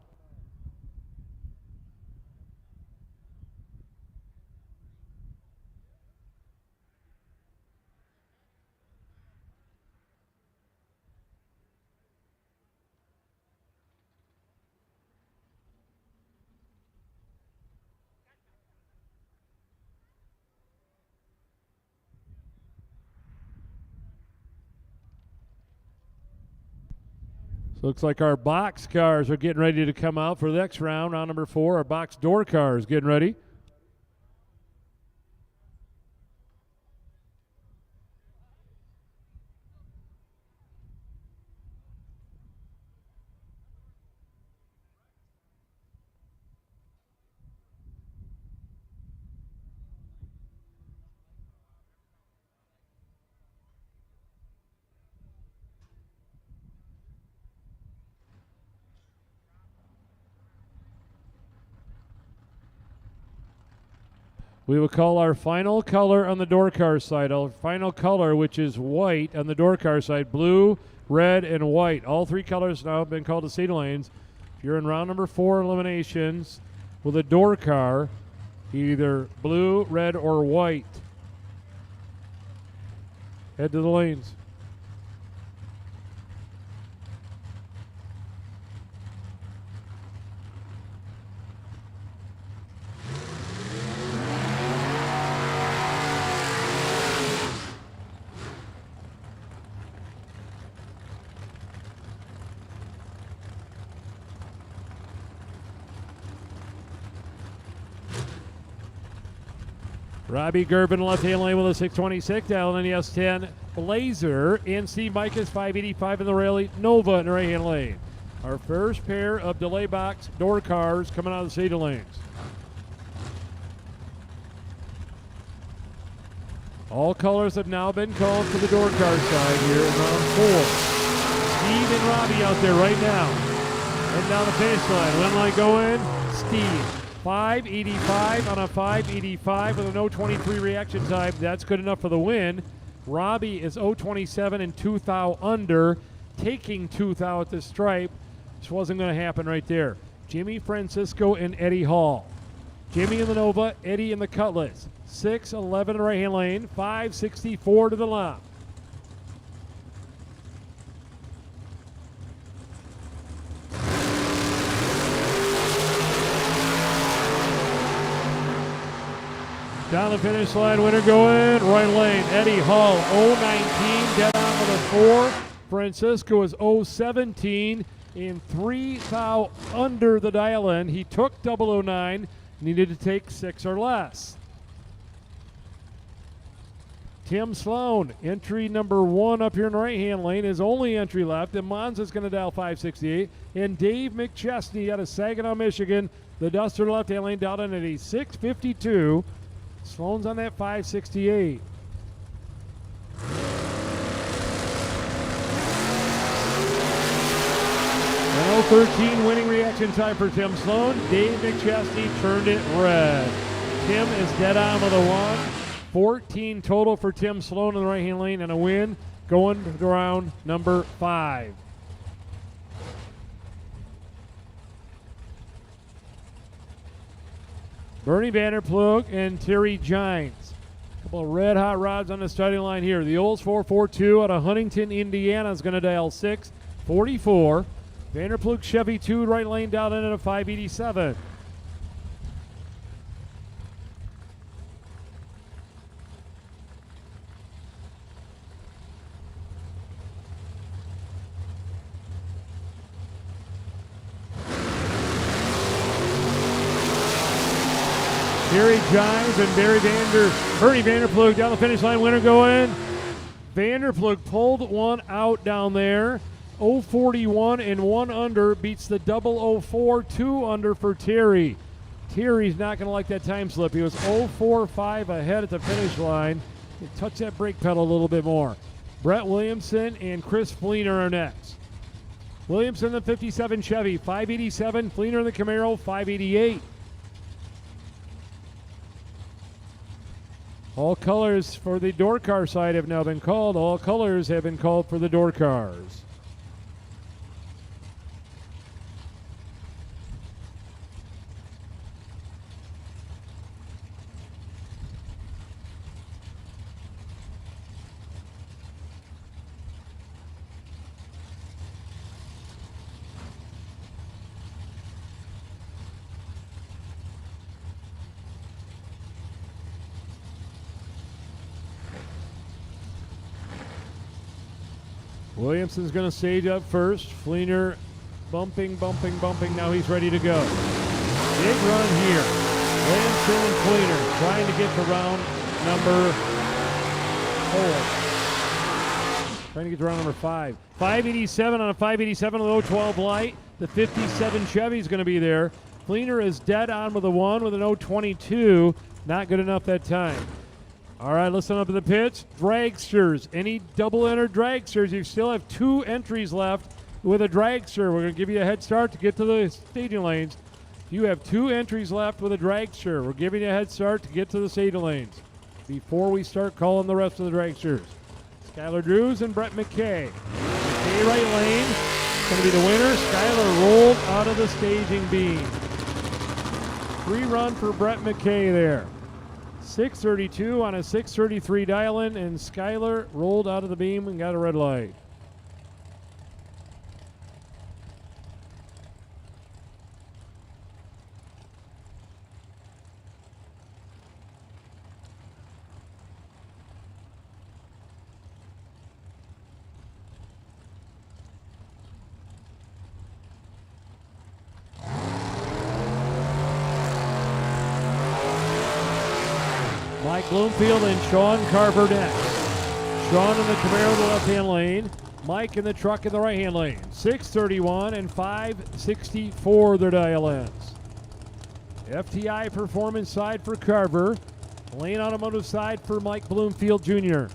[SPEAKER 1] Looks like our box cars are getting ready to come out for the next round. Round number 4, our box door cars getting ready. We will call our final color on the door car side. Our final color, which is white on the door car side. Blue, red, and white. All 3 colors now have been called to seat lanes. If you're in round number 4 eliminations with a door car, either blue, red, or white. Head to the lanes. Robbie Gervin left-hand lane with a 626. Allen in the S10 Blazer. And Steve Micah's 585 in the Rally Nova in the right-hand lane. Our first pair of delay box door cars coming out of the seat lanes. All colors have now been called for the door car side here in round 4. Steve and Robbie out there right now. Heading down the finish line. Win line going. Steve. 585 on a 585 with a 023 reaction time. That's good enough for the win. Robbie is 027 and 2 thou under. taking tooth out the stripe. This wasn't going to happen right there. Jimmy Francisco and Eddie Hall. Jimmy in the Nova, Eddie in the Cutlass. 6-11 in the right-hand lane, 5-64 to the left. Down the finish line, winner going right lane. Eddie Hall, 0-19, dead on with a 4. Francisco is 0-17 in 3 thou under the dial-in. He took 009, needed to take 6 or less. Tim Sloan, entry number 1 up here in the right-hand lane, his only entry left. And Monza's going to dial 568. And Dave McChesney out of Saginaw, Michigan, the Duster left-hand lane, dialed in at a 652. Sloan's on that 568. An 0-13 winning reaction time for Tim Sloan. Dave McChesney turned it red. Tim is dead on with a 1. 14 total for Tim Sloan in the right-hand lane and a win going to round number 5. Bernie Vanderplug and Terry Gines. A couple of red-hot rods on the starting line here. The Olds 442 out of Huntington, Indiana is going to dial 644. Vanderplug Chevy 2 right lane down in at a 587. Terry Giles and Bernie Vanderplug down the finish line. Winner going. Vanderplug pulled one out down there. 041 and 1 under beats the 004, 2 under for Terry. Terry's not going to like that time slip. He was 045 ahead at the finish line. Touch that brake pedal a little bit more. Brett Williamson and Chris Fleener are next. Williamson, the 57 Chevy, 587. Fleener, the Camaro, 588. All colors for the door car side have now been called. All colors have been called for the door cars. Williamson's going to stage up first. Fleener bumping. Now he's ready to go. Big run here. Williamson and Fleener trying to get to round number 4. Trying to get to round number 5. 587 on a 587 with 012 light. The 57 Chevy's going to be there. Fleener is dead on with a 1 with an 022. Not good enough that time. All right, listen up to the pitch. Dragsters. Any double-entered dragsters? You still have 2 entries left with a dragster. We're going to give you a head start to get to the staging lanes. You have 2 entries left with a dragster. We're giving you a head start to get to the staging lanes before we start calling the rest of the dragsters. Skylar Drews and Brett McKay. McKay right lane. Going to be the winner. Skylar rolled out of the staging beam. 3 run for Brett McKay there. 632 on a 633 dial-in, and Skylar rolled out of the beam and got a red light. Mike Bloomfield and Sean Carver next. Sean in the Camaro in the left-hand lane. Mike in the truck in the right-hand lane. 631 and 564 their dial-ins. FTI Performance side for Carver. Lane Automotive side for Mike Bloomfield Jr.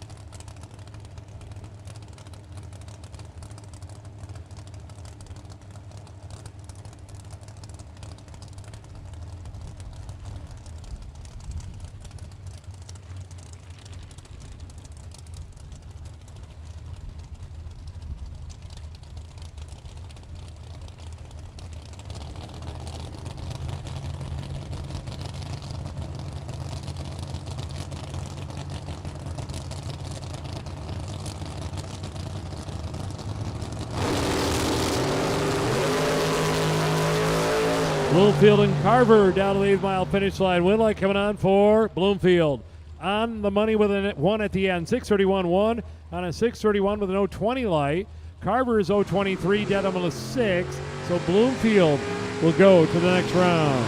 [SPEAKER 1] Bloomfield and Carver down to the 8-mile finish line. Win light coming on for Bloomfield. On the money with a 1 at the end. 6:31-1 on a 6:31 with an 0:20 light. Carver is 0:23, Dedham on a 6. So Bloomfield will go to the next round.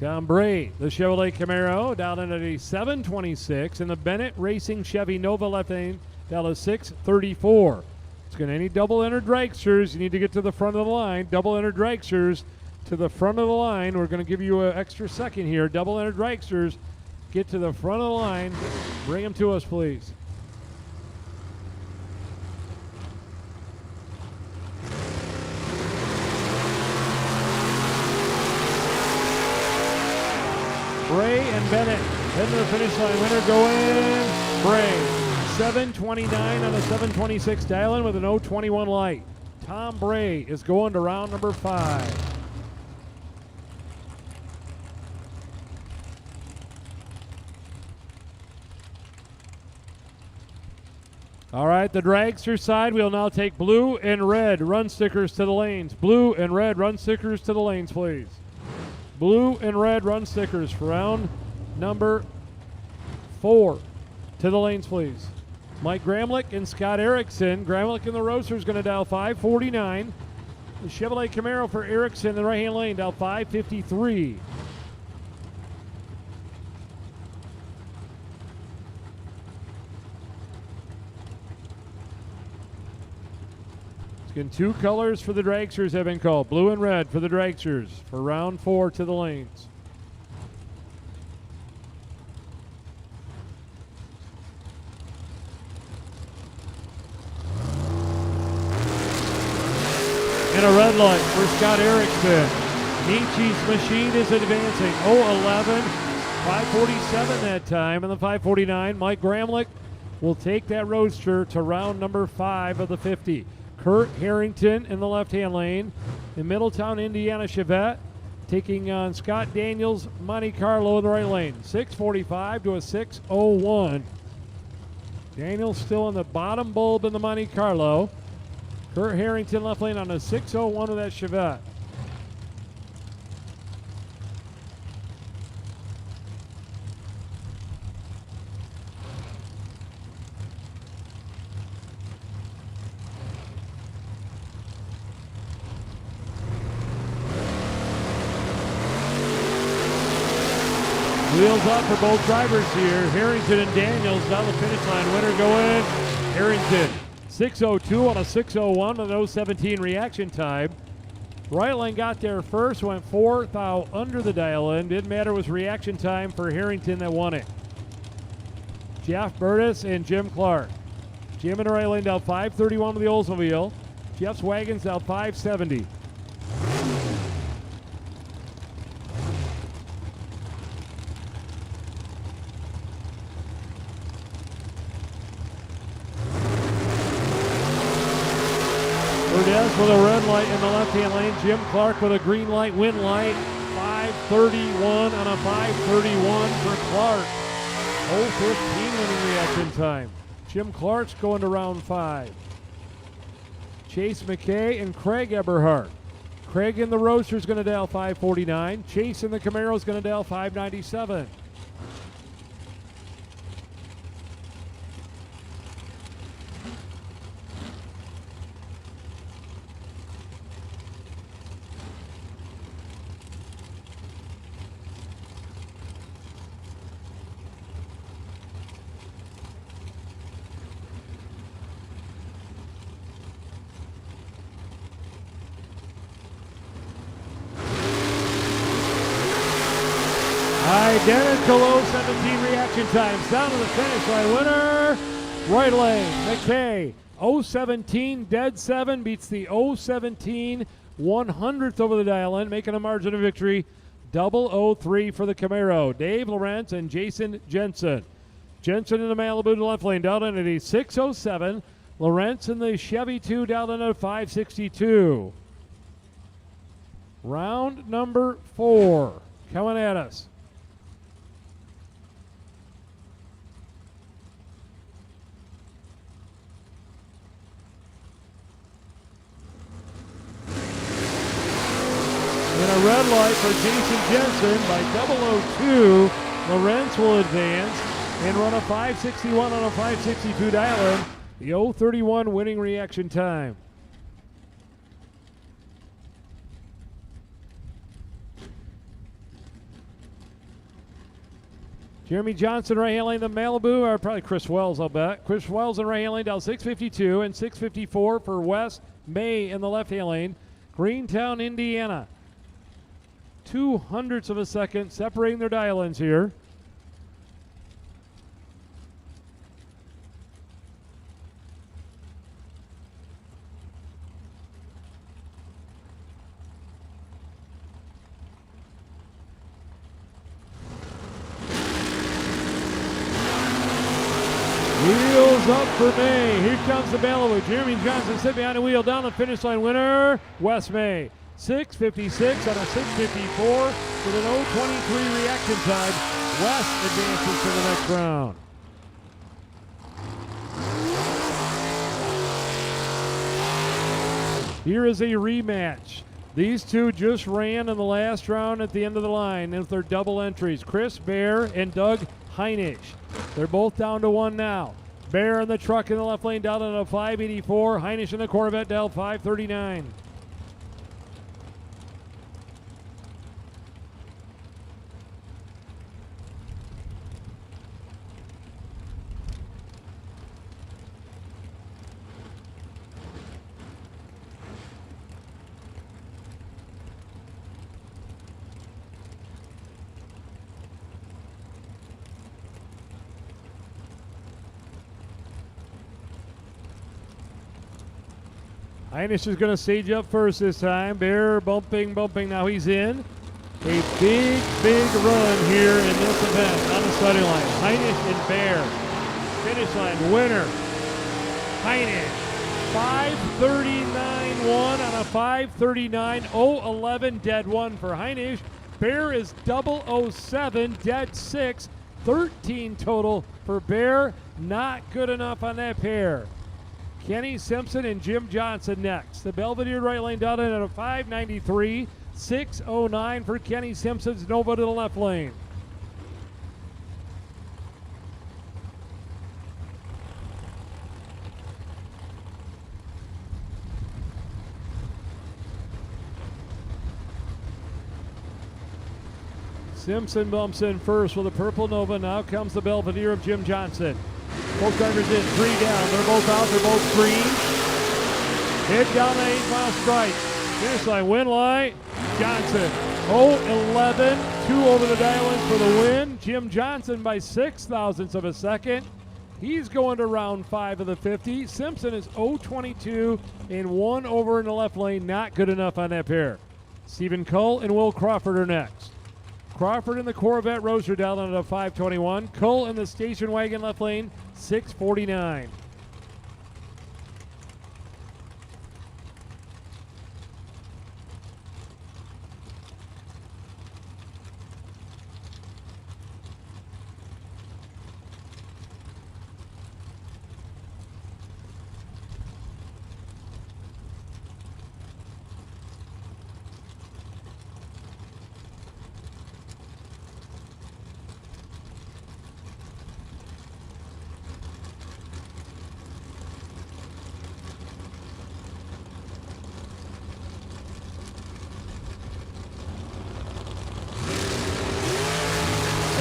[SPEAKER 1] Tom Bray, the Chevrolet Camaro, down in at a 7:26, and the Bennett Racing Chevy Nova left lane down to 6:34. It's going to any double-entered dragsters. You need to get to the front of the line. Double-entered dragsters to the front of the line. We're going to give you an extra second here. Double-entered dragsters, get to the front of the line. Bring them to us, please. Bray and Bennett heading to the finish line. Winner going Bray. 7:29 on a 7:26 dial-in with an 0:21 light. Tom Bray is going to round number 5. All right, the dragster side, we'll now take blue and red run stickers to the lanes. Blue and red run stickers to the lanes, please. Blue and red run stickers for round number 4. To the lanes, please. Mike Gramlich and Scott Erickson. Gramlich in the roadster is going to dial 549. The Chevrolet Camaro for Erickson in the right-hand lane, dial 553. Again, 2 colors for the dragsters have been called. Blue and red for the dragsters for round 4 to the lanes. And a red light for Scott Erickson. Nietzsche's machine is advancing. 0:11, 5:47 that time. And the 5:49, Mike Gramlich will take that roadster to round number 5 of the 50. Kurt Harrington in the left-hand lane. In Middletown, Indiana Chevette taking on Scott Daniels Monte Carlo in the right lane. 6:45 to a 6:01. Daniels still in the bottom bulb in the Monte Carlo. Kurt Harrington left lane on a 6:01 with that Chevette. Wheels up for both drivers here. Harrington and Daniels down the finish line. Winner going Harrington. 6:02 on a 6:01 with an 0:17 reaction time. Right lane got there first, went 4th out under the dial-in. Didn't matter, it was reaction time for Harrington that won it. Jeff Burtis and Jim Clark. Jim in the right lane down 5:31 with the Oldsmobile. Jeff's wagon's down 5:70. Burtis with a red light in the left-hand lane. Jim Clark with a green light, win light. 5:31 on a 5:31 for Clark. 0:15 winning reaction time. Jim Clark's going to round 5. Chase McKay and Craig Eberhardt. Craig in the roadster is going to dial 5:49. Chase in the Camaro is going to dial 5:97. Identical 0:17 reaction times. Down to the finish line. Winner, right lane, McKay. 0:17 dead 7 beats the 0:17 100th over the dial-in, making a margin of victory. 0:03 for the Camaro. Dave Lawrence and Jason Jensen. Jensen in the Malibu to the left lane, down in at a 6:07. Lawrence in the Chevy 2 down in at 5:62. Round number 4 coming at us. light for Jason Jensen by 002. Lorenz will advance and run a 5:61 on a 5:62 dial-in. The 0:31 winning reaction time. Jeremy Johnson, right-hand lane, the Malibu, or probably Chris Wells, I'll bet. Chris Wells in right-hand lane down 6:52 and 6:54 for Wes May in the left-hand lane. Greentown, Indiana. 0.02 of a second separating their dial-ins here. Wheels up for May. Here comes the Malibu. Jeremy Johnson sit behind the wheel. Down the finish line winner, Wes May. 6:56 on a 6:54 with an 0:23 reaction time. Wes advances to the next round. Here is a rematch. These two just ran in the last round at the end of the line with their double entries. Chris Bear and Doug Heinisch. They're both down to one now. Bear in the truck in the left lane down to a 5:84. Heinisch in the Corvette down 5:39. Heinisch is going to stage up first this time. Bear bumping. Now he's in. A big run here in this event on the starting line. Heinisch and Bear. Finish line winner. Heinisch. 5:39.1 on a 5:39.011 dead one for Heinisch. Bear is 007 dead 6. 13 total for Bear. Not good enough on that pair. Kenny Simpson and Jim Johnson next. The Belvedere right lane down at a 5:93, 6:09 for Kenny Simpson's Nova to the left lane. Simpson bumps in first with a purple Nova. Now comes the Belvedere of Jim Johnson. Both drivers in, 3 down. They're both out. They're both green. Hit down the 8-mile strike. Finish line, win light. Johnson, 0:11. 2 over the dial-in for the win. Jim Johnson by 0.06 of a second. He's going to round 5 of the 50. Simpson is 0:22 and 1 over in the left lane. Not good enough on that pair. Stephen Cull and Will Crawford are next. Crawford in the Corvette Roadster down at a 5:21. Cull in the station wagon left lane, 6:49.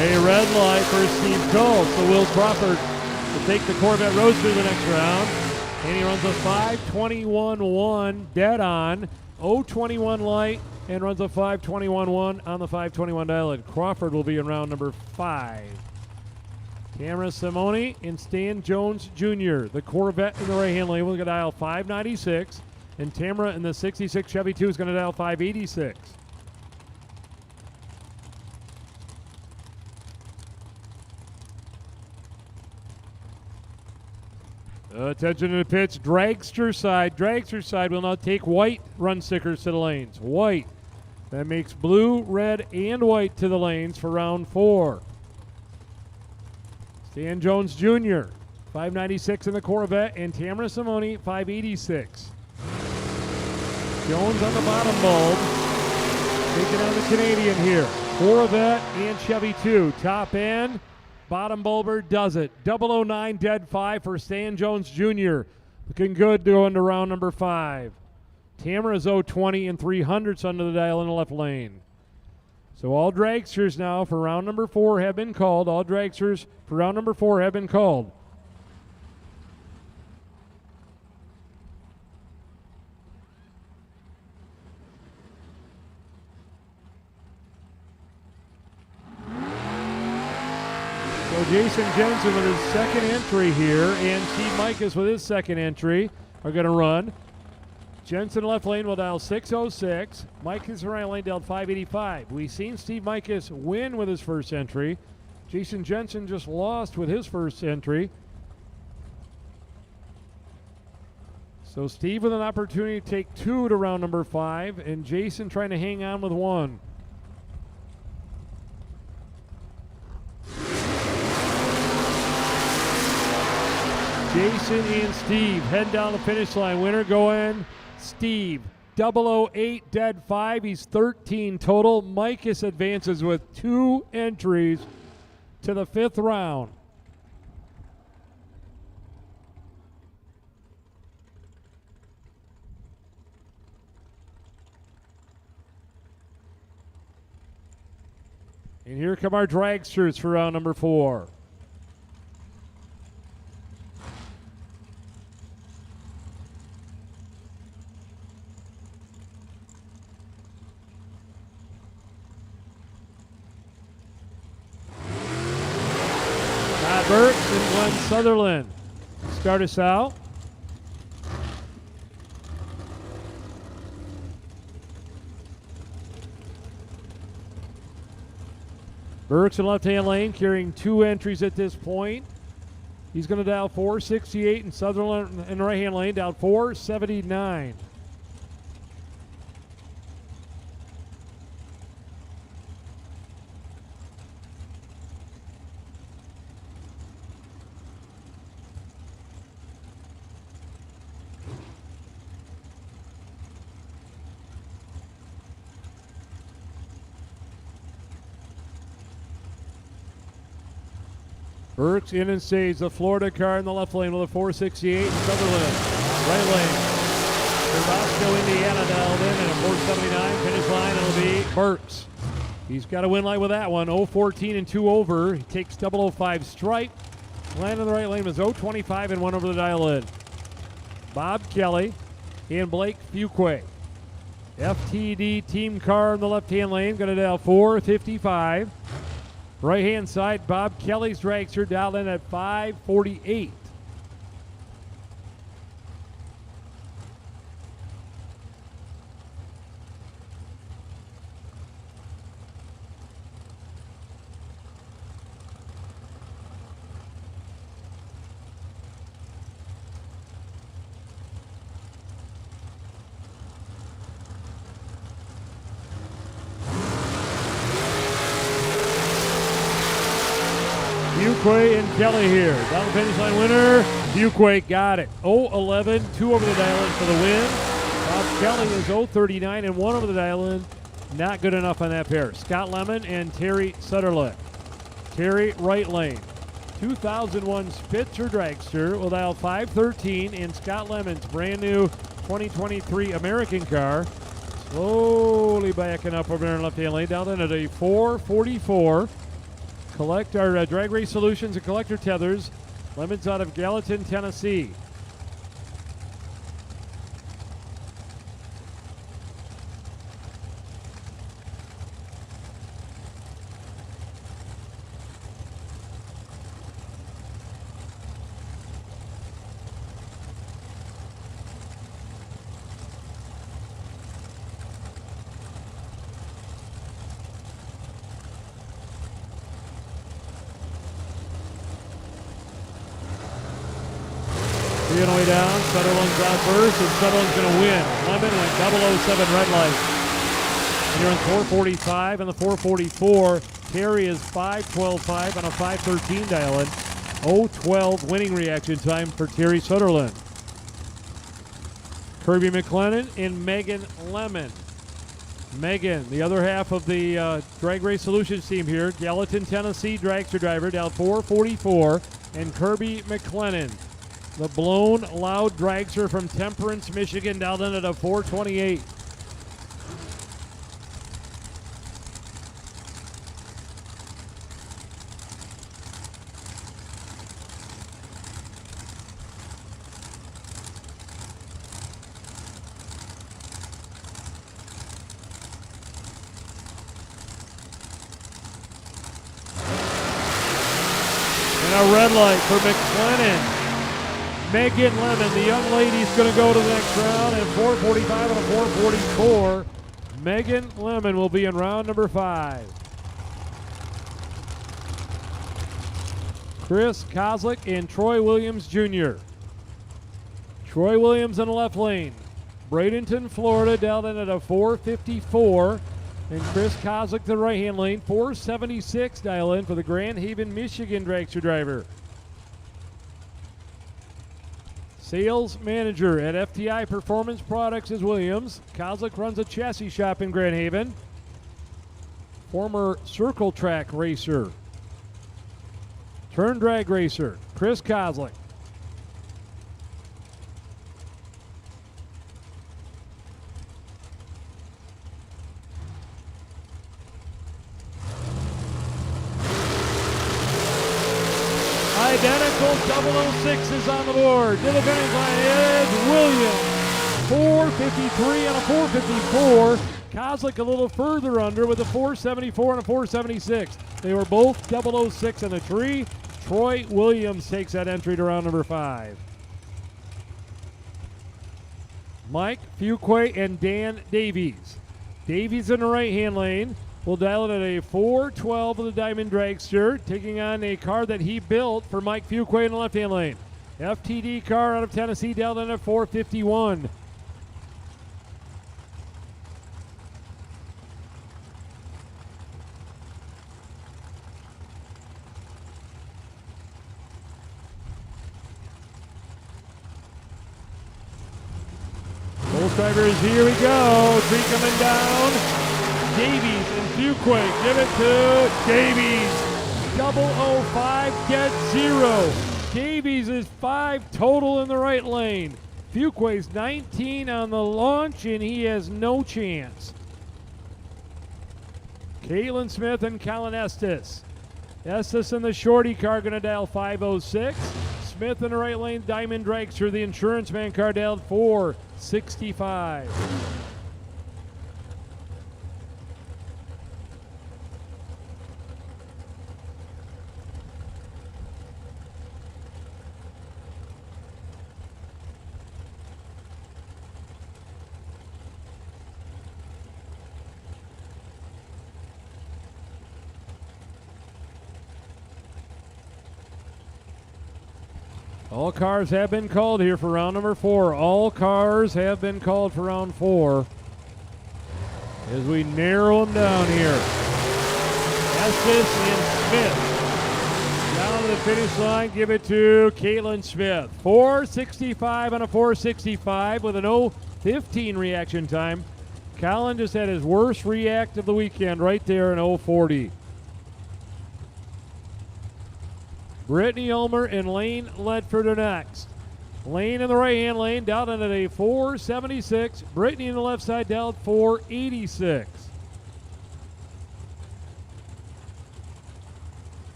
[SPEAKER 1] A red light for Steve Cull. So Will Crawford will take the Corvette Roadster to the next round. And he runs a 5:21.1 dead on. 0:21 light and runs a 5:21.1 on the 5:21 dial-in. Crawford will be in round number 5. Tamara Simone and Stan Jones Jr. The Corvette in the right-hand lane will dial 596. And Tamara in the 66 Chevy 2 is going to dial 586. Attention to the pitch. Dragster side. Dragster side will now take white run stickers to the lanes. White. That makes blue, red, and white to the lanes for round 4. Stan Jones Jr. 596 in the Corvette, and Tamara Simone 586. Jones on the bottom bulb. Taking on the Canadian here. Corvette and Chevy 2. Top end. Bottom bulber does it. 009 dead 5 for Stan Jones Jr. Looking good going to round number 5. Tamara's 020 and 300ths under the dial in the left lane. So all dragsters now for round number 4 have been called. All dragsters for round number 4 have been called. So Jason Jensen with his second entry here, and Steve Mikas with his second entry are going to run. Jensen left lane will dial 606. Mikas right lane dialed 585. We've seen Steve Mikas win with his first entry. Jason Jensen just lost with his first entry. So Steve with an opportunity to take 2 to round number 5, and Jason trying to hang on with 1. Jason and Steve head down the finish line. Winner going Steve. 008 dead 5. He's 13 total. Mikas advances with 2 entries to the 5th round. And here come our dragsters for round number 4. Burks and Glenn Sutherland start us out. Burks in left-hand lane carrying 2 entries at this point. He's going to dial 468, and Sutherland in the right-hand lane dialed 479. Burks in and saves the Florida car in the left lane with a 468. Sutherland, right lane. Tabasco, Indiana dialed in and a 479. Finish line, it'll be Burks. He's got a win line with that one. 014 and 2 over. He takes 005 stripe. Land in the right lane was 025 and 1 over the dial in. Bob Kelly and Blake Fuquay. FTD team car in the left-hand lane, going to dial 455. Right-hand side, Bob Kelly's dragster dialed in at 548. Fuquay and Kelly here. Down the finish line winner. Fuquay got it. 0-11, 2 over the dial-in for the win. Bob Kelly is 0-39 and 1 over the dial-in. Not good enough on that pair. Scott Lemon and Terry Sutherland. Terry right lane. 2001 Spitzer dragster will dial 513, and Scott Lemon's brand new 2023 American car slowly backing up over there in left-hand lane. Down in at a 444. Collect our Drag Race Solutions and Collector Tethers. Lemons out of Gallatin, Tennessee. On the way down, Sutherland's out first, and Sutherland's going to win. Lemon went 007 red light. And you're in 445 and the 444. Terry is 512.5 on a 513 dial-in. 012 winning reaction time for Terry Sutherland. Kirby McLennan and Megan Lemon. Megan, the other half of the Drag Race Solutions team here. Gallatin, Tennessee dragster driver down 444. And Kirby McLennan, the blown loud dragster from Temperance, Michigan, down in at a 428. A red light for McLennan. Megan Lemon, the young lady's going to go to the next round at 445 and a 444. Megan Lemon will be in round number 5. Chris Kozlik and Troy Williams Jr. Troy Williams in the left lane. Bradenton, Florida, down in at a 454. And Chris Kozlik, the right-hand lane, 476 dial in for the Grand Haven, Michigan dragster driver. Sales manager at FTI Performance Products is Williams. Kozlik runs a chassis shop in Grand Haven. Former circle track racer, turn drag racer, Chris Kozlik. Identical 006 is on the board. To the finish line is Williams. 453 and a 454. Kozlik a little further under with a 474 and a 476. They were both 006 in the tree. Troy Williams takes that entry to round number 5. Mike Fuquay and Dan Davies. Davies in the right-hand lane. We'll dial it at a 412 of the Diamond Dragster, taking on a car that he built for Mike Fuquay in the left-hand lane. FTD car out of Tennessee, dialed in at 451. Both drivers, here we go. Tree coming down. Davies and Fuquay, give it to Davies. 005, get 0. Davies is 5 total in the right lane. Fuquay's 19 on the launch, and he has no chance. Caitlin Smith and Colin Estes. Estes in the shorty car going to dial 506. Smith in the right lane, Diamond Dragster, the insurance man car dialed 465. All cars have been called here for round number 4. All cars have been called for round 4. As we narrow them down here. Estes and Smith. Down to the finish line, give it to Caitlin Smith. 465 and a 465 with an 015 reaction time. Colin just had his worst react of the weekend right there in 040. Brittany Ulmer and Lane Ledford are next. Lane in the right-hand lane, down at a 476. Brittany in the left side, down 486.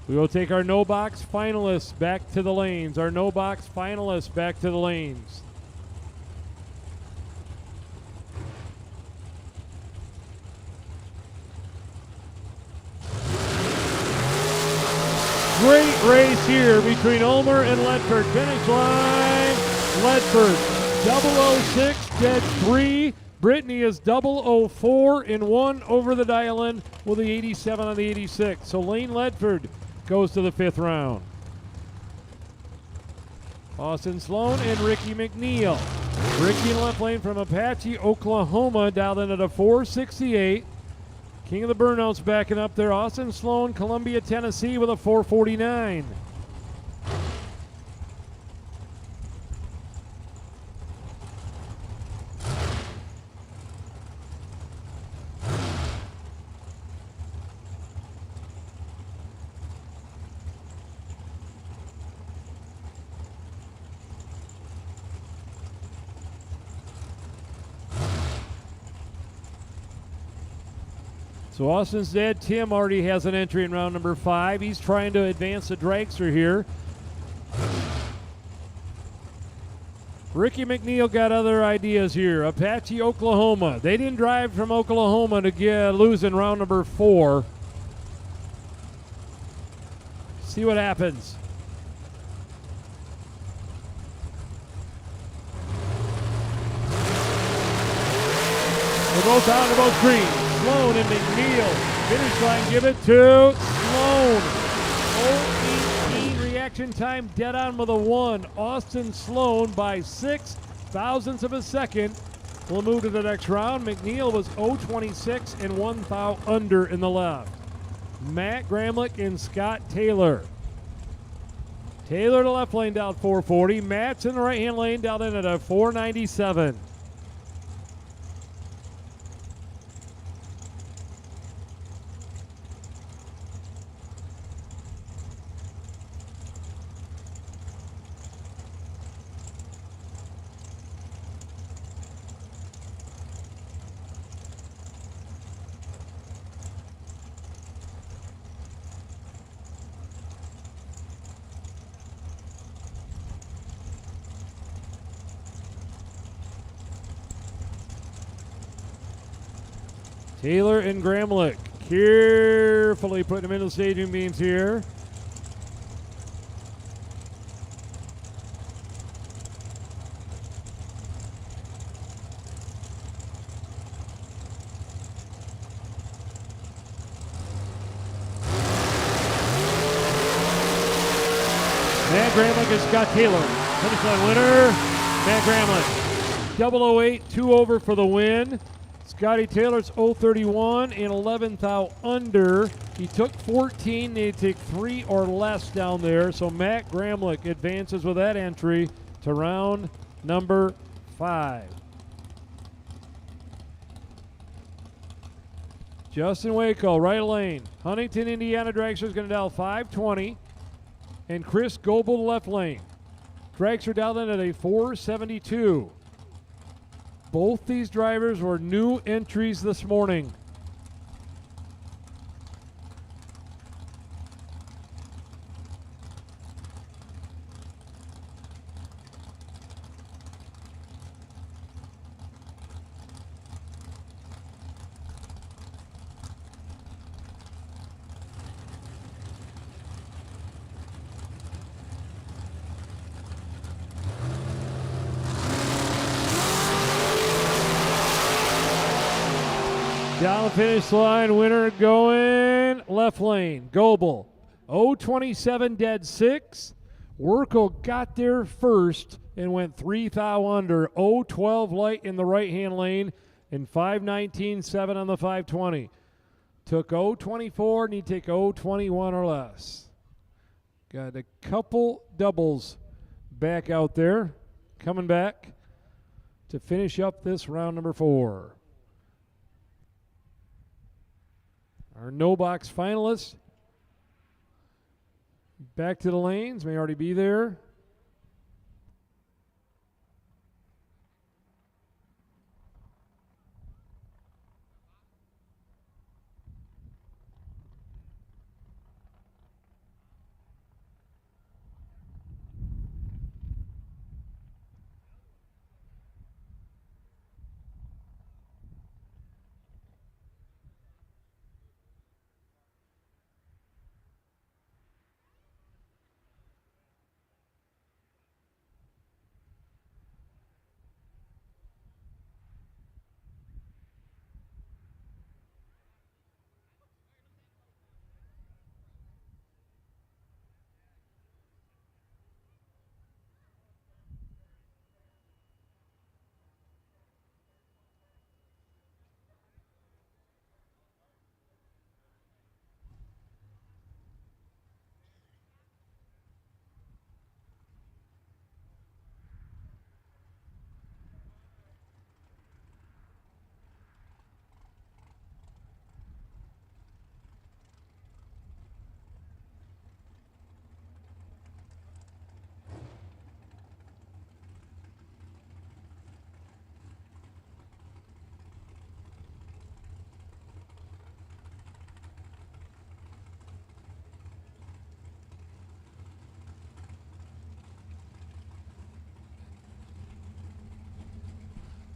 [SPEAKER 1] We will take our no-box finalists back to the lanes. Our no-box finalists back to the lanes. Great race here between Ulmer and Ledford. Finish line, Ledford 006, dead 3. Brittany is 004 in 1 over the dial-in with the 87 on the 86. So Lane Ledford goes to the 5th round. Austin Sloan and Ricky McNeil. Ricky in the left lane from Apache, Oklahoma, dialed in at a 468. King of the Burnouts backing up there. Austin Sloan, Columbia, Tennessee with a 449. So Austin's dad, Tim, already has an entry in round number 5. He's trying to advance the dragster here. Ricky McNeil got other ideas here. Apache, Oklahoma. They didn't drive from Oklahoma to lose in round number 4. See what happens. They're both down to both green. Sloan and McNeil. Finish line, give it to Sloan. 0-18 reaction time, dead on with a 1. Austin Sloan by 6 thousandths of a second. We'll move to the next round. McNeil was 0-26 and 1 thou under in the left. Matt Gramlich and Scott Taylor. Taylor to left lane down 440. Matt's in the right-hand lane down in at a 497. Taylor and Gramlich carefully putting them into the staging beams here. Matt Gramlich and Scott Taylor. Finish line winner, Matt Gramlich. 008, 2 over for the win. Scotty Taylor's 031 and 11 thou under. He took 14. They take 3 or less down there. So Matt Gramlich advances with that entry to round number 5. Justin Waco, right lane. Huntington, Indiana dragster is going to dial 520. And Chris Goebel, left lane. Dragster dialed in at a 472. Both these drivers were new entries this morning. Down the finish line, winner going left lane, Goebel. 027 dead 6. Werkel got there first and went 3 thou under. 012 light in the right-hand lane and 519.7 on the 520. Took 024, need to take 021 or less. Got a couple doubles back out there, coming back to finish up this round number 4. Our no-box finalists back to the lanes, may already be there.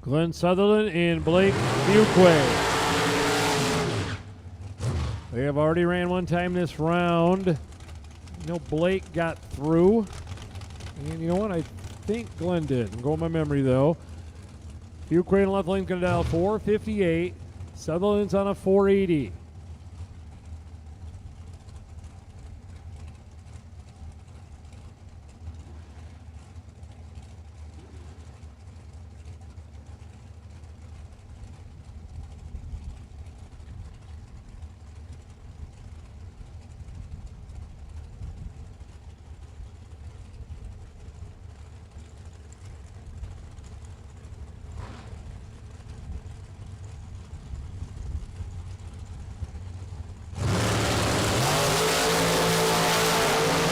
[SPEAKER 1] Glenn Sutherland and Blake Fuquay. They have already ran one time this round. You know, Blake got through. And you know what? I think Glenn did. I'm going by memory, though. Fuquay in left lane going to dial 458. Sutherland's on a 480.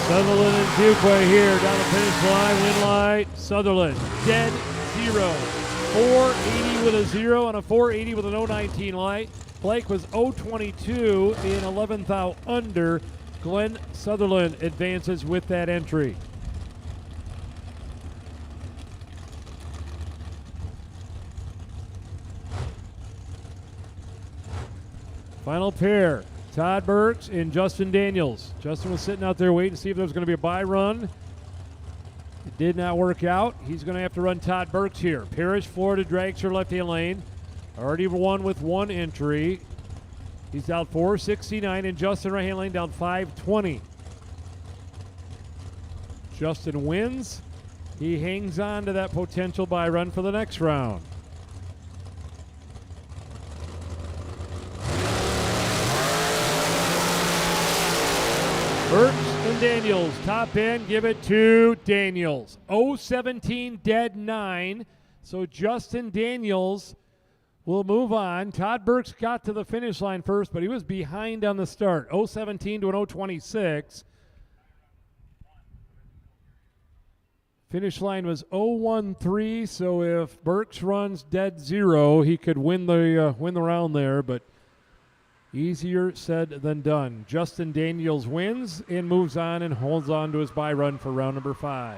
[SPEAKER 1] Sutherland and Fuquay here down the finish line. Win light. Sutherland dead 0. 480 with a 0 and a 480 with an 019 light. Blake was 022 in 11th out under. Glenn Sutherland advances with that entry. Final pair. Todd Burks and Justin Daniels. Justin was sitting out there waiting to see if there was going to be a bye run. It did not work out. He's going to have to run Todd Burks here. Parrish, Florida, drags her left-hand lane. Already won with one entry. He's down 469, and Justin right-hand lane down 520. Justin wins. He hangs on to that potential bye run for the next round. Burks and Daniels, top end, give it to Daniels. 017 dead 9. So Justin Daniels will move on. Todd Burks got to the finish line first, but he was behind on the start. 017 to an 026. Finish line was 013, so if Burks runs dead 0, he could win the round there, but easier said than done. Justin Daniels wins and moves on and holds on to his bye run for round number 5.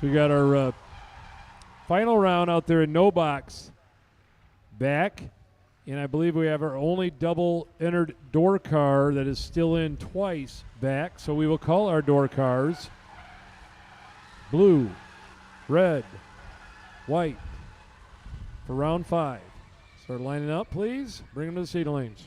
[SPEAKER 1] So we got our final round out there in no box back. And I believe we have our only double entered door car that is still in twice back. So we will call our door cars blue, red, white for round 5. Start lining up, please. Bring them to the seat lanes.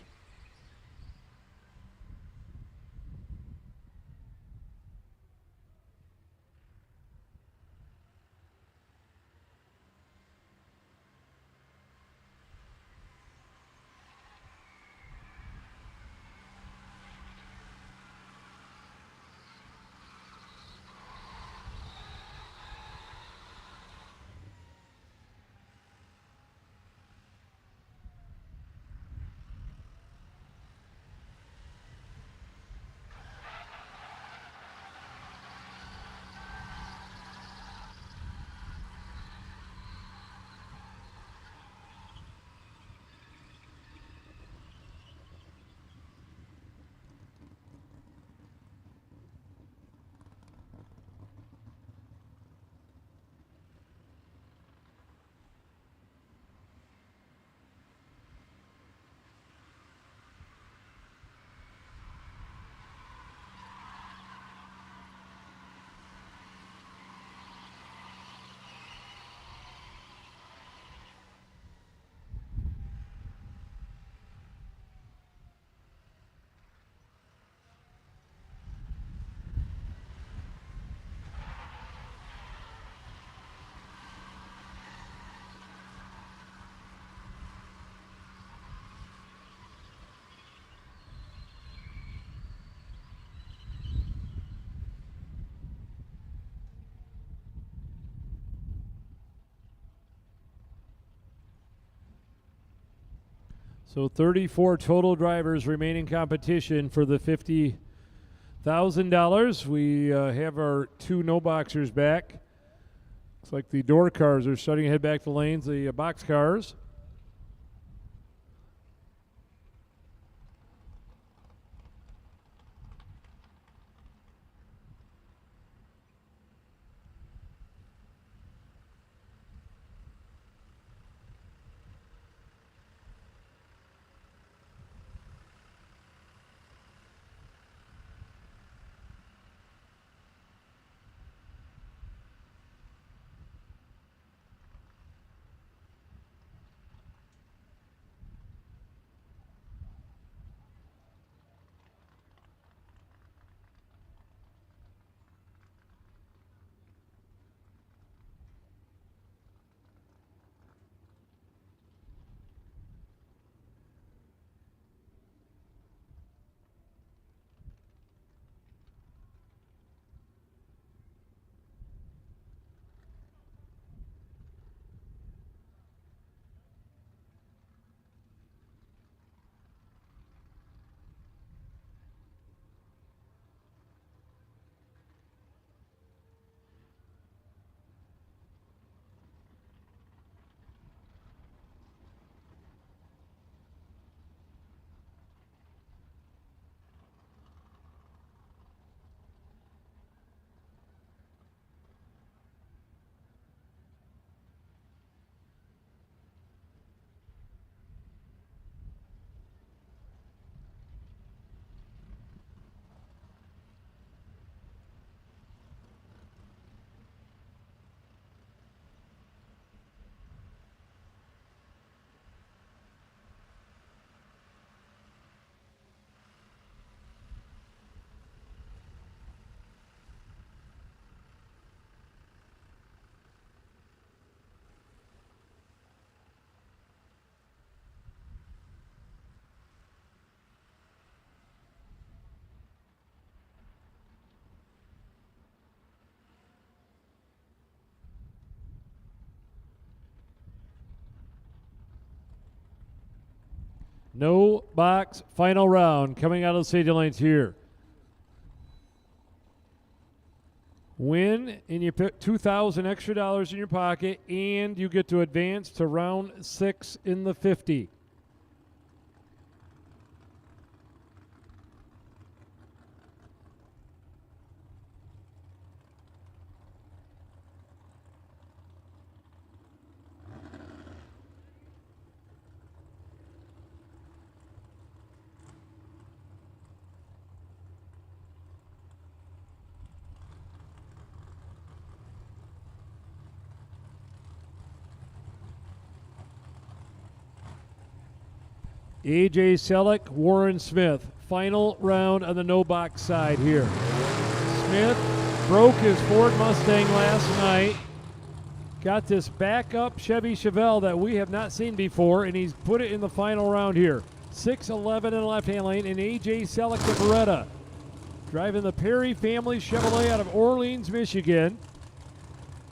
[SPEAKER 1] So 34 total drivers remaining competition for the $50,000. We have our 2 no boxers back. Looks like the door cars are starting to head back to lanes, the box cars. No box final round coming out of the stadium lanes here. Win and you put $2,000 extra dollars in your pocket, and you get to advance to round 6 in the 50. A.J. Selleck, Warren Smith. Final round on the no box side here. Smith broke his Ford Mustang last night. Got this backup Chevy Chevelle that we have not seen before, and he's put it in the final round here. 6'11" in the left-hand lane, and A.J. Selleck, the Beretta. Driving the Perry family Chevrolet out of Orleans, Michigan.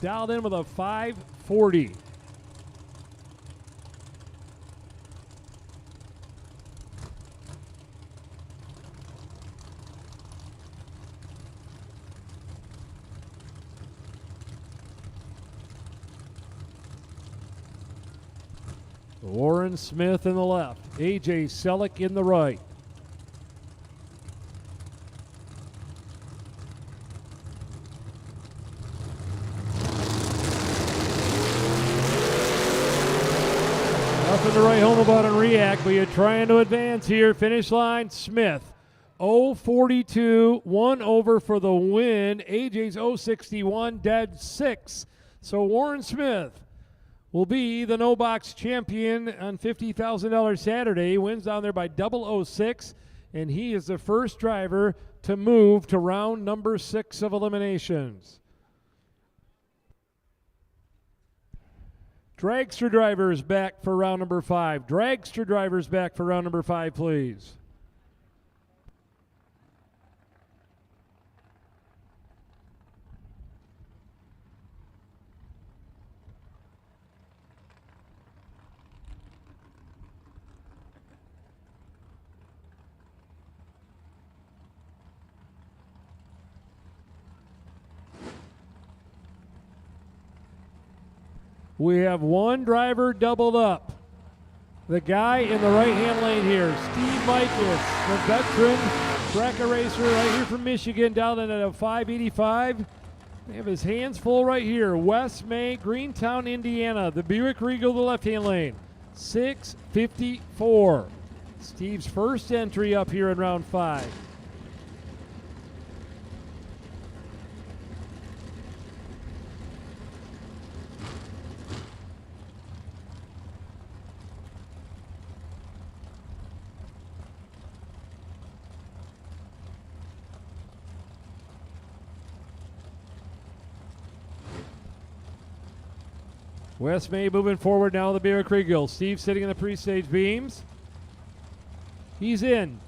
[SPEAKER 1] Dialed in with a 540. Warren Smith in the left, A.J. Selleck in the right. Nothing to write home about and react, but you're trying to advance here. Finish line, Smith. 0.42, 1 over for the win. A.J.'s 0.61, dead 6. So Warren Smith will be the no box champion on $50,000 Saturday. Wins down there by 0.006, and he is the first driver to move to round number 6 of eliminations. Dragster drivers back for round number 5. Dragster drivers back for round number 5, please. We have one driver doubled up. The guy in the right-hand lane here, Steve Mikas, the veteran track racer right here from Michigan, down in at a 585. They have his hands full right here. West May, Greentown, Indiana. The Buick Regal, the left-hand lane, 6:54. Steve's first entry up here in round 5. West May moving forward now, the Buick Regal. Steve sitting in the pre-stage beams. He's in.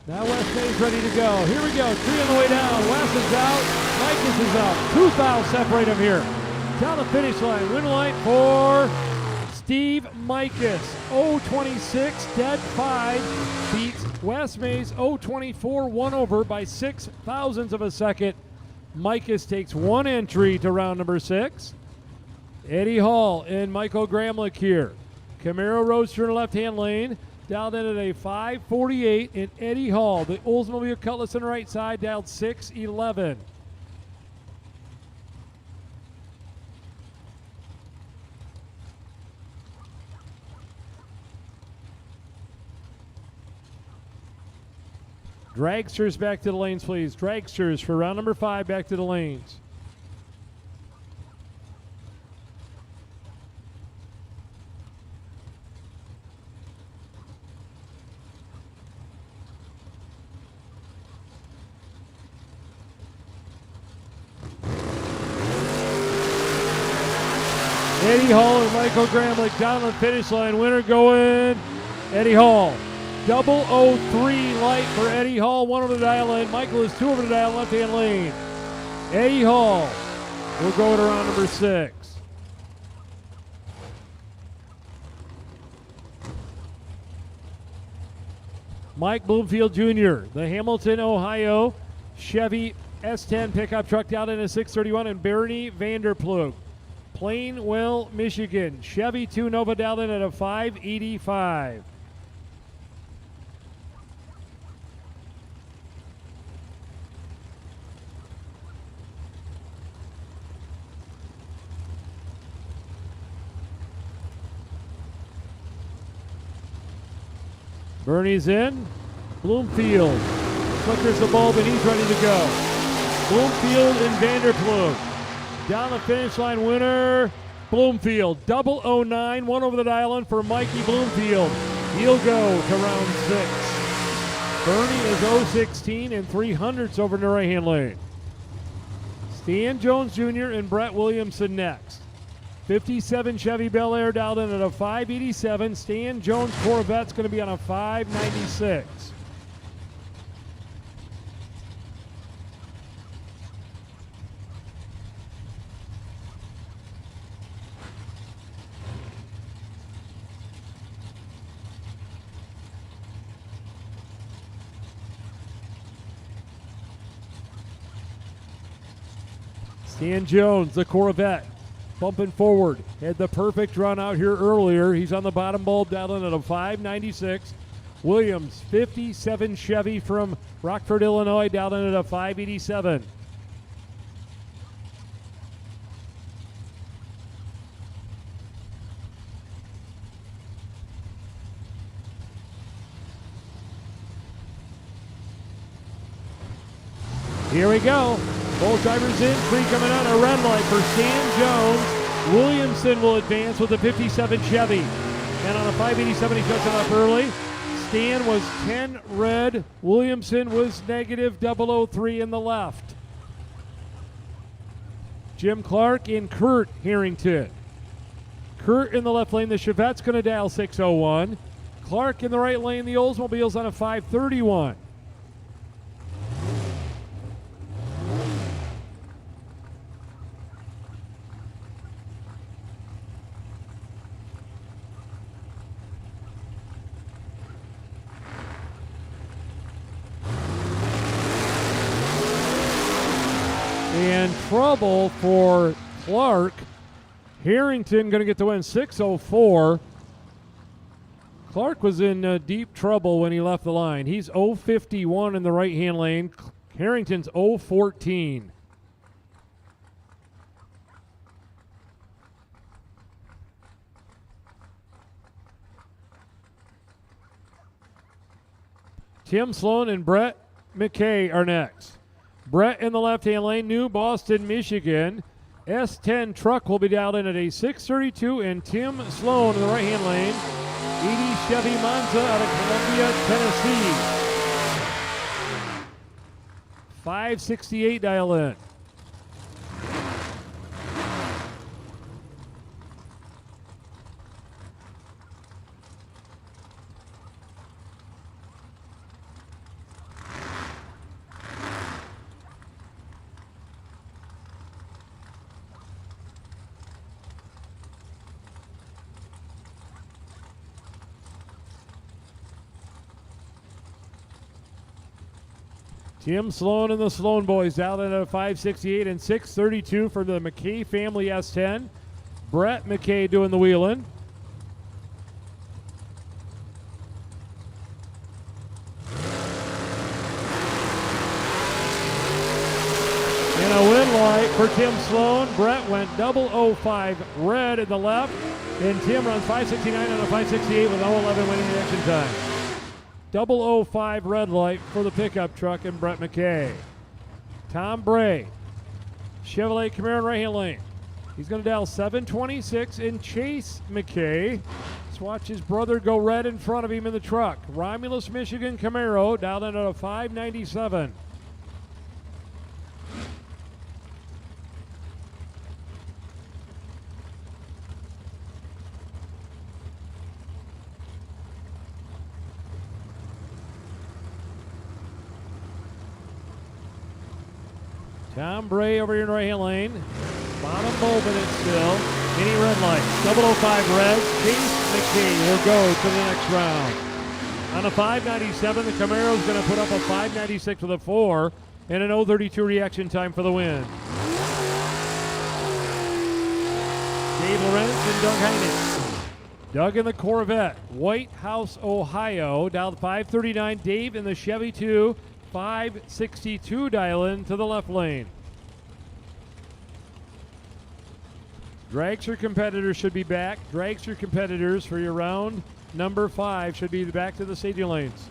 [SPEAKER 1] Now West May's ready to go. Here we go. 3 on the way down. West is out. Mikas is out. 2 fouls separate him here. Down the finish line. Win line for Steve Mikas. 0.26, dead 5. Beats West May's 0.24, 1 over by 6 thousandths of a second. Mikas takes 1 entry to round number 6. Eddie Hall and Michael Gramlich here. Camaro Roadster in the left-hand lane, dialed in at a 5:48, and Eddie Hall, the Oldsmobile Cutlass on the right side, dialed 6:11. Dragsters back to the lanes, please. Dragsters for round number 5 back to the lanes. Eddie Hall and Michael Gramlich down the finish line. Winner going Eddie Hall. 003 light for Eddie Hall. 1 over the dial in. Michael is 2 over the dial, left-hand lane. Eddie Hall will go to round number 6. Mike Bloomfield Jr., the Hamilton, Ohio Chevy S10 pickup truck down in a 631, and Bernie Vanderplug, Plainwell, Michigan, Chevy 2 Nova down in at a 585. Bernie's in. Bloomfield flickers the bulb and he's ready to go. Bloomfield and Vanderplug. Down the finish line, winner Bloomfield. 009, 1 over the dial in for Mikey Bloomfield. He'll go to round 6. Bernie is 016 and 300ths over in the right-hand lane. Stan Jones Jr. and Brett Williamson next. 57 Chevy Bel Air dialed in at a 587. Stan Jones Corvette's going to be on a 596. Stan Jones, the Corvette, bumping forward. Had the perfect run out here earlier. He's on the bottom bulb, dialed in at a 596. Williams, 57 Chevy from Rockford, Illinois, dialed in at a 587. Here we go. Both drivers in, 3 coming out, a red light for Stan Jones. Williamson will advance with the 57 Chevy. And on a 587, he shuts it up early. Stan was 10 red. Williamson was negative 003 in the left. Jim Clark and Kurt Harrington. Kurt in the left lane, the Chevette's going to dial 601. Clark in the right lane, the Oldsmobile's on a 531. And trouble for Clark. Harrington going to get the win, 6:04. Clark was in deep trouble when he left the line. He's 0:51 in the right-hand lane. Harrington's 0:14. Tim Sloan and Brett McKay are next. Brett in the left-hand lane, New Boston, Michigan. S10 truck will be dialed in at a 6:32, and Tim Sloan in the right-hand lane. 80 Chevy Monza out of Columbia, Tennessee. 5:68 dial in. Tim Sloan and the Sloan boys out at a 5:68 and 6:32 for the McKay family S10. Brett McKay doing the wheeling. And a win light for Tim Sloan. Brett went 005 red in the left, and Tim runs 5:69 on a 5:68 with 0:11 winning the action time. 005 red light for the pickup truck and Brett McKay. Tom Bray, Chevrolet Camaro right-hand lane. He's going to dial 726 and chase McKay. Let's watch his brother go red in front of him in the truck. Romulus, Michigan Camaro dialed in at a 597. Tom Bray over here in the right-hand lane. Bottom bulb in it still. Any red light. 005 red. Chase McKay will go to the next round. On a 597, the Camaro's going to put up a 596 with a 4 and an 032 reaction time for the win. Dave Lorenz and Doug Heinrich. Doug in the Corvette. White House, Ohio. Dialed 539. Dave in the Chevy 2. 562 dial in to the left lane. Dragster competitors should be back. Dragster competitors for your round number 5 should be back to the staging lanes.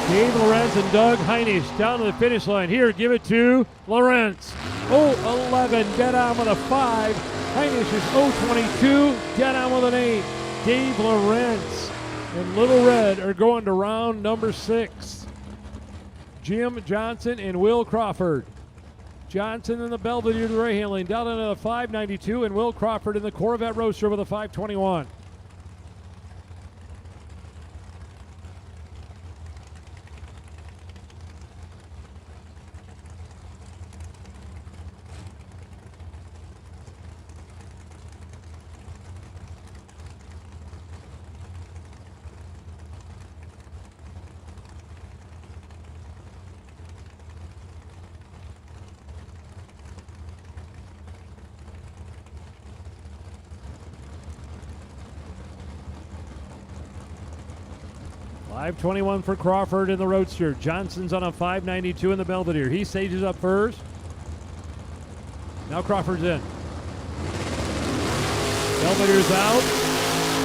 [SPEAKER 1] Dave Lorenz and Doug Heinrich down to the finish line. Here, give it to Lorenz. 011, dead on with a 5. Heinrich is 022, dead on with an 8. Dave Lorenz and Little Red are going to round number 6. Jim Johnson and Will Crawford. Johnson in the Belvedere, the right-hand lane, down into the 592, and Will Crawford in the Corvette Roadster with a 521. .521 for Crawford in the Roadster. Johnson's on a 592 in the Belvedere. He stages up first. Now Crawford's in. Belvedere's out.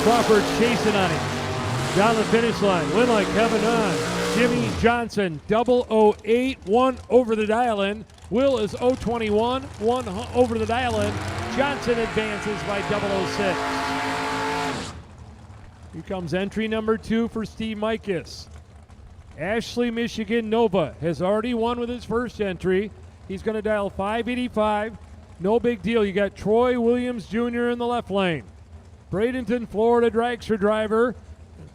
[SPEAKER 1] Crawford's chasing on him. Down the finish line. Win like Kevin on. Jimmy Johnson, 008, 1 over the dial-in. Will is 021, 1 over the dial-in. Johnson advances by 006. Here comes entry number 2 for Steve Mikus. Ashley, Michigan Nova has already won with his first entry. He's going to dial 585. no big deal. You got Troy Williams Jr. in the left lane. Bradenton, Florida dragster driver.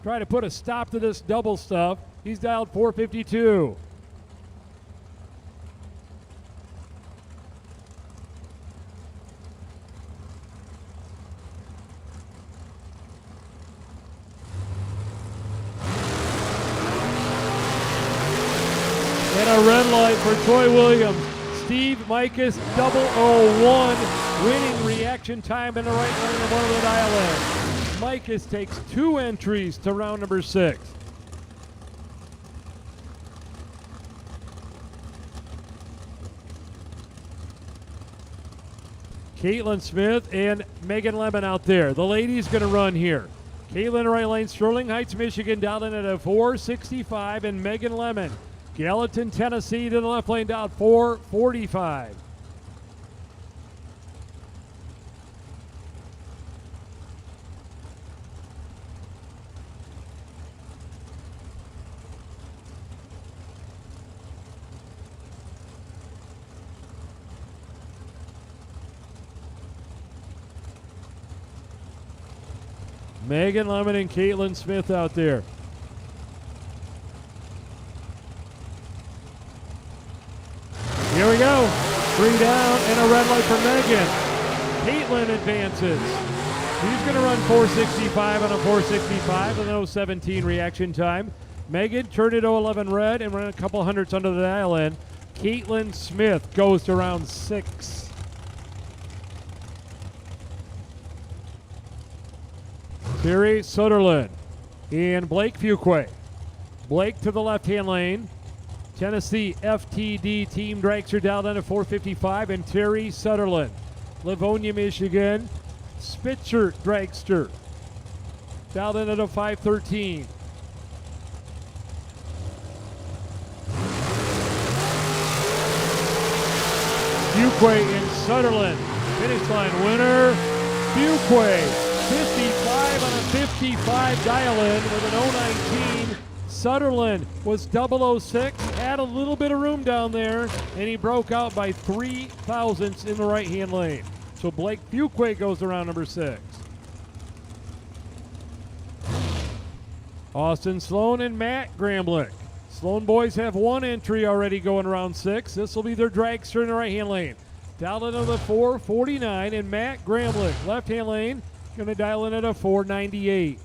[SPEAKER 1] Try to put a stop to this double stuff. He's dialed 452. And a red light for Troy Williams. Steve Mikas 001 winning reaction time in the right lane of one of the dial-in. Mikas takes 2 entries to round number 6. Caitlin Smith and Megan Lemon out there. The ladies going to run here. Caitlin right lane, Sterling Heights, Michigan, down in at a 4:65, and Megan Lemon, Gallatin, Tennessee, to the left lane, down 4:45. Megan Lemon and Caitlin Smith out there. Here we go. 3 down and a red light for Megan. Caitlin advances. She's going to run 4:65 on a 4:65 with an 0:17 reaction time. Megan turned it 0:11 red and ran a couple hundredths under the dial-in. Caitlin Smith goes to round 6. Terry Sutherland and Blake Fuquay. Blake to the left-hand lane. Tennessee FTD team dragster down at 4:55, and Terry Sutherland. Livonia, Michigan, Spitzer dragster down in at a 5:13. Fuquay and Sutherland, finish line winner. Fuquay, 55 on a 55 dial-in with an 019. Sutherland was 006, had a little bit of room down there, and he broke out by 3 thousandths in the right-hand lane. So Blake Fuquay goes to round number 6. Austin Sloan and Matt Gramlich. Sloan boys have 1 entry already going round 6. This will be their dragster in the right-hand lane. Down into the 4:49, and Matt Gramlich, left-hand lane, going to dial in at a 4:98.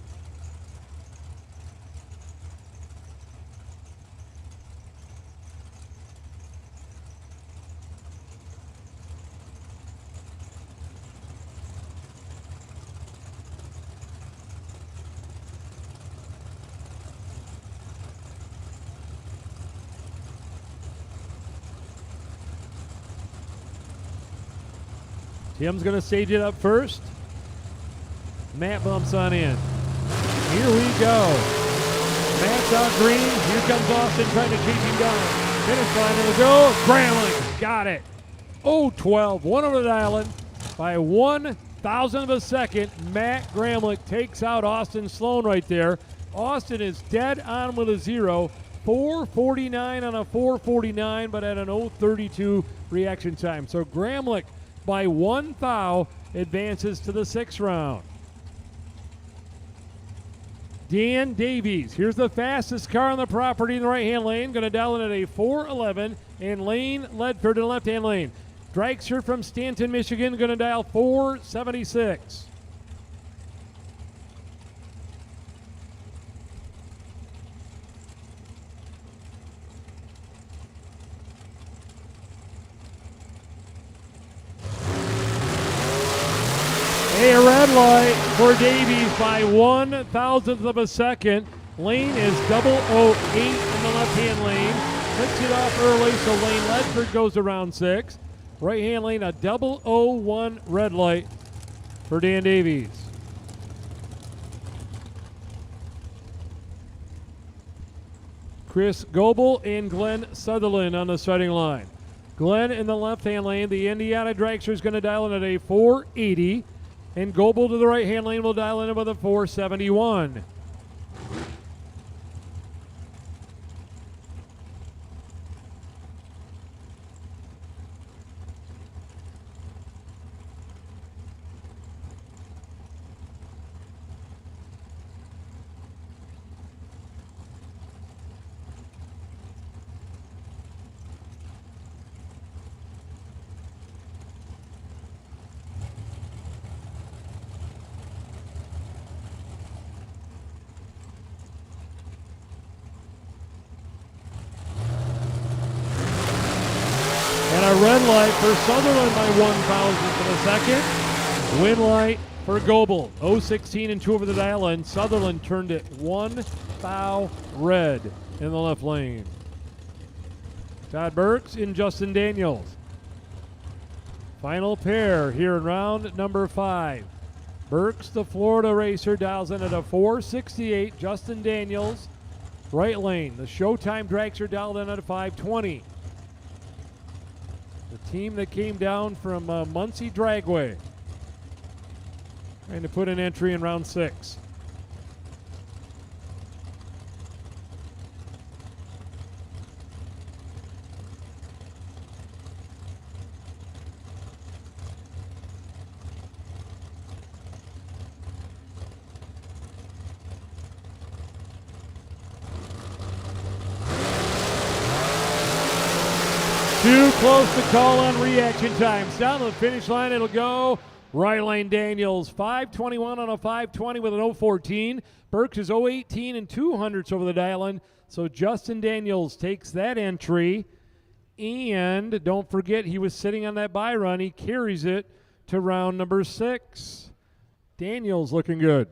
[SPEAKER 1] Tim's going to stage it up first. Matt bumps on in. Here we go. Matt's out green. Here comes Austin trying to chase him down. Finish line in the go. Gramlich got it. 0-12. One over the dial-in by 1,000th of a second. Matt Gramlich takes out Austin Sloan right there. Austin is dead on with a 0. 4:49 on a 4:49, but at an 0:32 reaction time. So Gramlich by 1 thou advances to the 6th round. Dan Davies, here's the fastest car on the property in the right-hand lane, going to dial in at a 4:11, and Lane Ledford in the left-hand lane. Dragster from Stanton, Michigan, going to dial 4:76. A red light for Davies by 1,000th of a second. Lane is 008 in the left-hand lane. Clicks it off early, so Lane Ledford goes to round 6. Right-hand lane, a 001 red light for Dan Davies. Chris Goebel and Glenn Sutherland on the starting line. Glenn in the left-hand lane. The Indiana dragster is going to dial in at a 480. And Goebel to the right-hand lane will dial in with a 471. light for Sutherland by 1,000th of a second. Win light for Goebel. 016 and 2 over the dial, and Sutherland turned it 1 thou red in the left lane. Todd Burks and Justin Daniels. Final pair here in round number 5. Burks, the Florida racer, dials in at a 468. Justin Daniels, right lane. The Showtime dragster dialed in at a 520. The team that came down from Muncie Dragway trying to put an entry in round 6. Too close to call on reaction times. Down to the finish line, it'll go. Right lane Daniels, 521 on a 520 with an 014. Burks is 018 and 200ths over the dial-in. So Justin Daniels takes that entry. And don't forget, he was sitting on that bye run. He carries it to round number 6. Daniels looking good.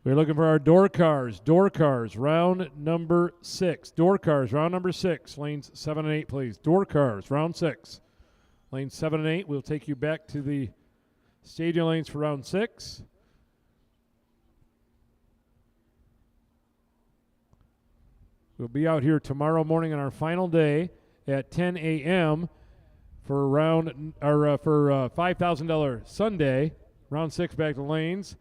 [SPEAKER 1] We're looking for our door cars. Door cars, round number 6. Door cars, round number 6. Lanes 7 and 8, please. Door cars, round 6. Lanes 7 and 8. We'll take you back to the stadium lanes for round 6. We'll be out here tomorrow morning on our final day at 10 a.m. for $5,000 Sunday. Round 6 back to lanes.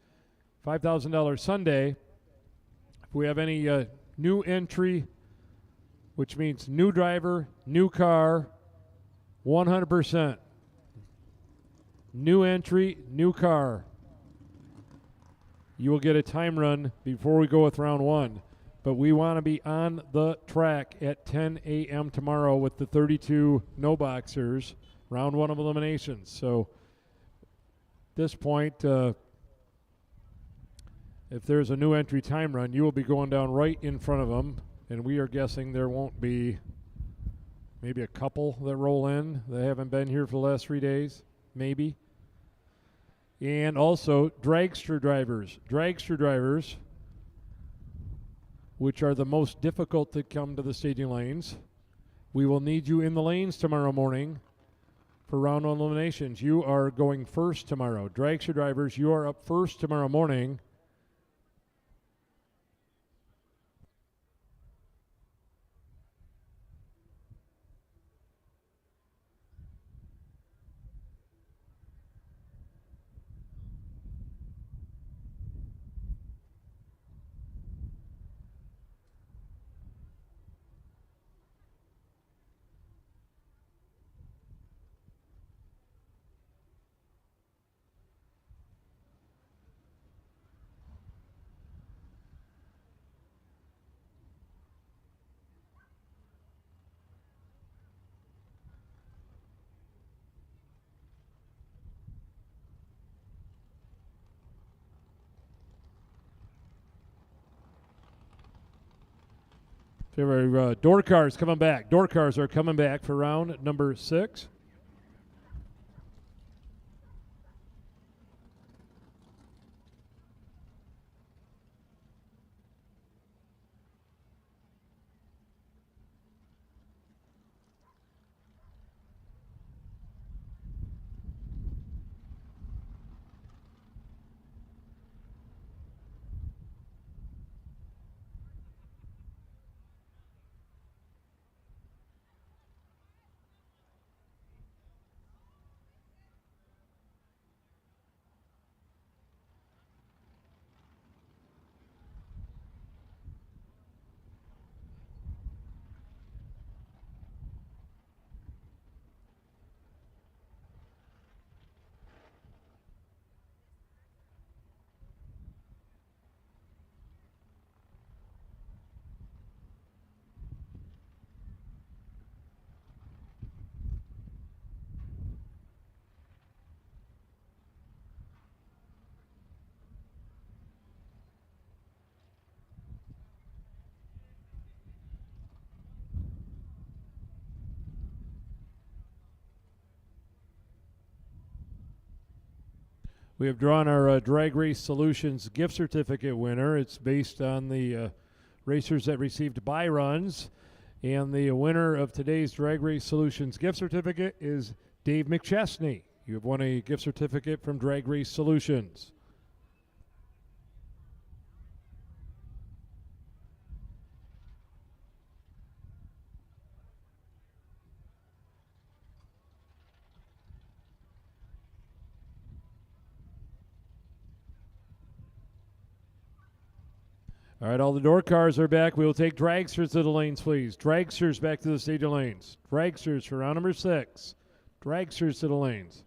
[SPEAKER 1] $5,000 Sunday. If we have any new entry, which means new driver, new car, 100%. New entry, new car. You will get a time run before we go with round 1. But we want to be on the track at 10 a.m. tomorrow with the 32 no boxers, round 1 of eliminations. So at this point, if there's a new entry time run, you will be going down right in front of them, and we are guessing there won't be maybe a couple that roll in that haven't been here for the last 3 days, maybe. And also dragster drivers, which are the most difficult to come to the staging lanes. We will need you in the lanes tomorrow morning for round 1 eliminations. You are going first tomorrow. Dragster drivers, you are up first tomorrow morning. Door cars coming back. Door cars are coming back for round number 6. We have drawn our Drag Race Solutions gift certificate winner. It's based on the racers that received buy runs. And the winner of today's Drag Race Solutions gift certificate is Dave McChesney. You have won a gift certificate from Drag Race Solutions. All right, all the door cars are back. We will take dragsters to the lanes, please. Dragsters back to the stadium lanes. Dragsters for round number 6. Dragsters to the lanes.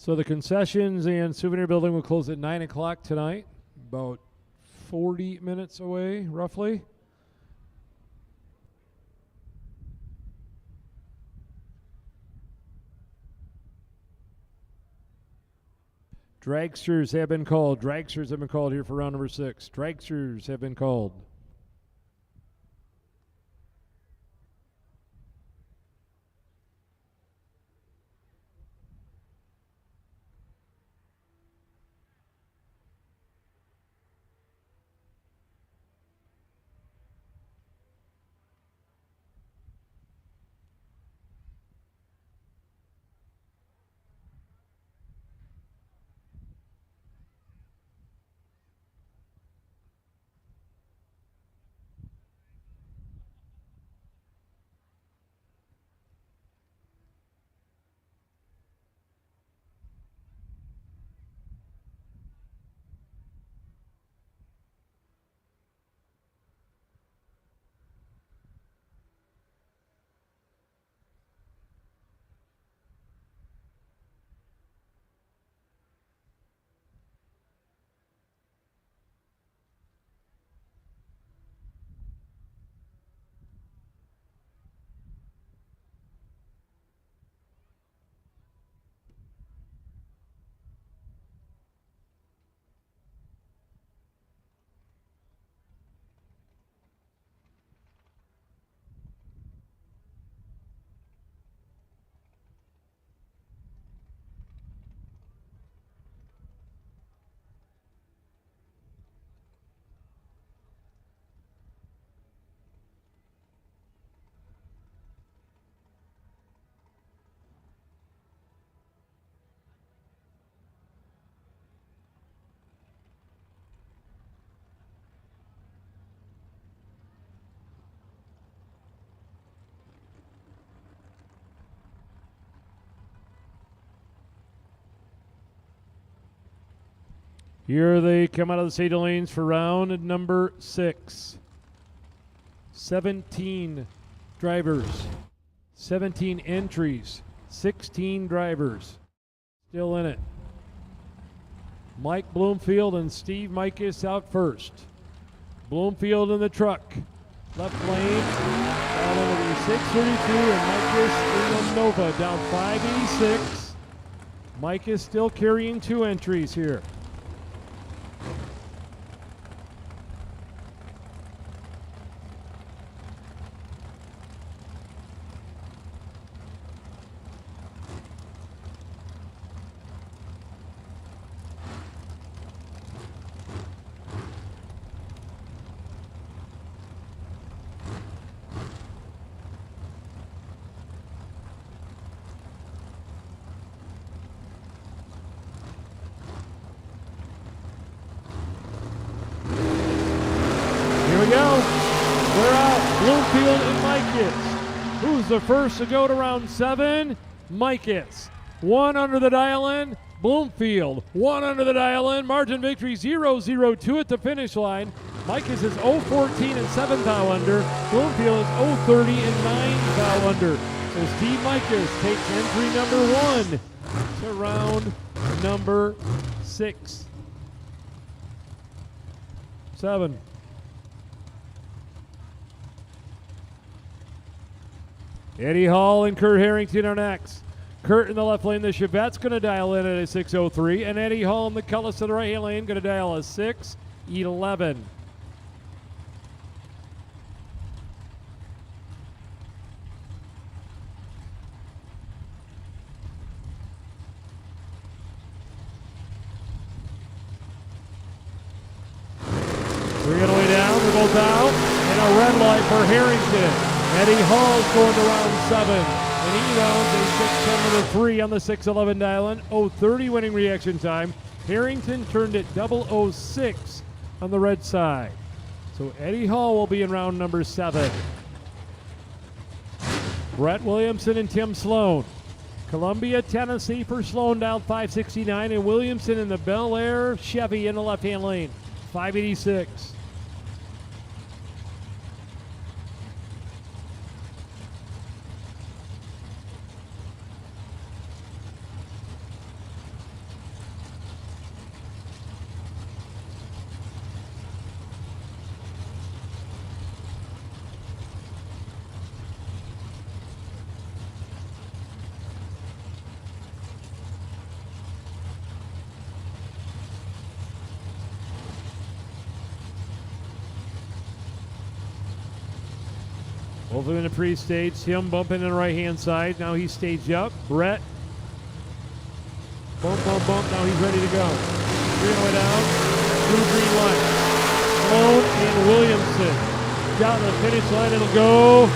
[SPEAKER 1] So the concessions and souvenir building will close at 9 o'clock tonight, about 40 minutes away, roughly. Dragsters have been called. Dragsters have been called here for round number 6. Dragsters have been called. Here they come out of the stadium lanes for round number 6. 17 drivers, 17 entries, 16 drivers still in it. Mike Bloomfield and Steve Mikus out first. Bloomfield in the truck. Left lane, down over the 632, and Mikus in the Nova, down 586. Mikus still carrying 2 entries here. Here we go. We're out. Bloomfield and Mikus. Who's the first to go to round 7? Mikus. 1 under the dial-in. Bloomfield. 1 under the dial-in. Margin victory 0-0-2 at the finish line. Mikus is 0-14 and 7 thou under. Bloomfield is 0-30 and 9 thou under. So Steve Mikus takes entry number 1 to round number 6. 7. Eddie Hall and Kurt Harrington are next. Kurt in the left lane, the Chevette's going to dial in at a 6:03, and Eddie Hall in the Cullis in the right-hand lane going to dial a 6:11. Three on the way down, they're both out, and a red light for Harrington. Eddie Hall's going to round 7, and he rounds a 6:10 number 3 on the 6:11 dial-in. 0:30 winning reaction time. Harrington turned it 0:06 on the red side. So Eddie Hall will be in round number 7. Brett Williamson and Tim Sloan. Columbia, Tennessee for Sloan down 569, and Williamson in the Bel Air Chevy in the left-hand lane, 586. Both of them in the pre-stage. Tim bumping in the right-hand side. Now he's staged up. Brett. Bump, bump, bump. Now he's ready to go. Three on the way down. Through green line. Sloan and Williamson. Down the finish line. It'll go.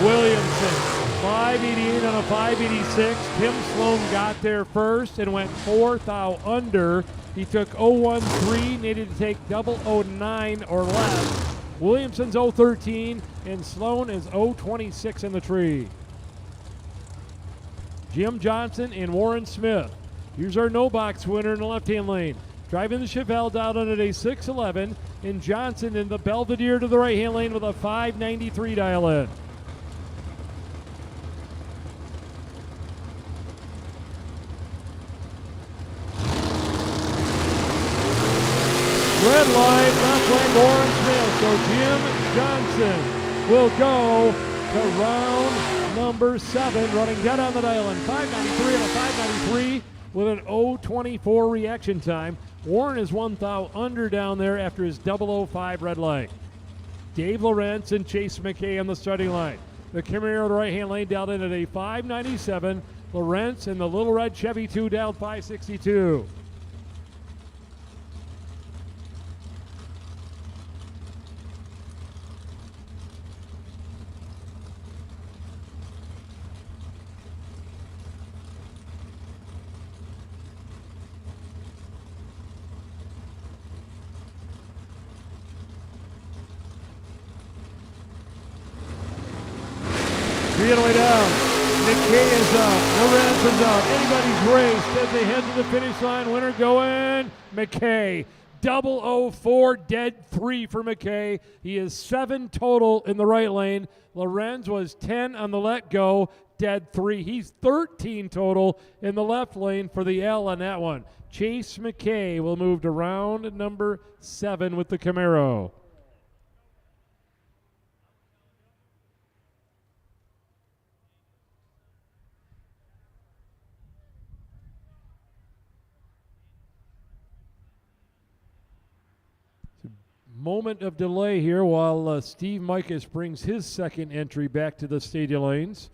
[SPEAKER 1] Williamson. 588 on a 586. Tim Sloan got there first and went fourth out under. He took 013, needed to take 009 or less. Williamson's 013 and Sloan is 026 in the tree. Jim Johnson and Warren Smith. Here's our no box winner in the left-hand lane. Driving the Chevelle down on a 611, and Johnson in the Belvedere to the right-hand lane with a 593 dial in. Red line, left lane, Warren Smith. So Jim Johnson will go to round number 7, running dead on the dial in 593 and a 593 with an 024 reaction time. Warren is 1 thou under down there after his 005 red light. Dave Lawrence and Chase McKay on the starting line. The Camaro the right-hand lane down in at a 597. Lawrence and the Little Red Chevy 2 down 562. Three on the way down. McKay is up. Lawrence is up. Anybody's race as they head to the finish line. Winner going McKay. 004, dead 3 for McKay. He is 7 total in the right lane. Lorenz was 10 on the let go, dead 3. He's 13 total in the left lane for the L on that one. Chase McKay will move to round number 7 with the Camaro. Moment of delay here while Steve Mikas brings his second entry back to the stadium lanes.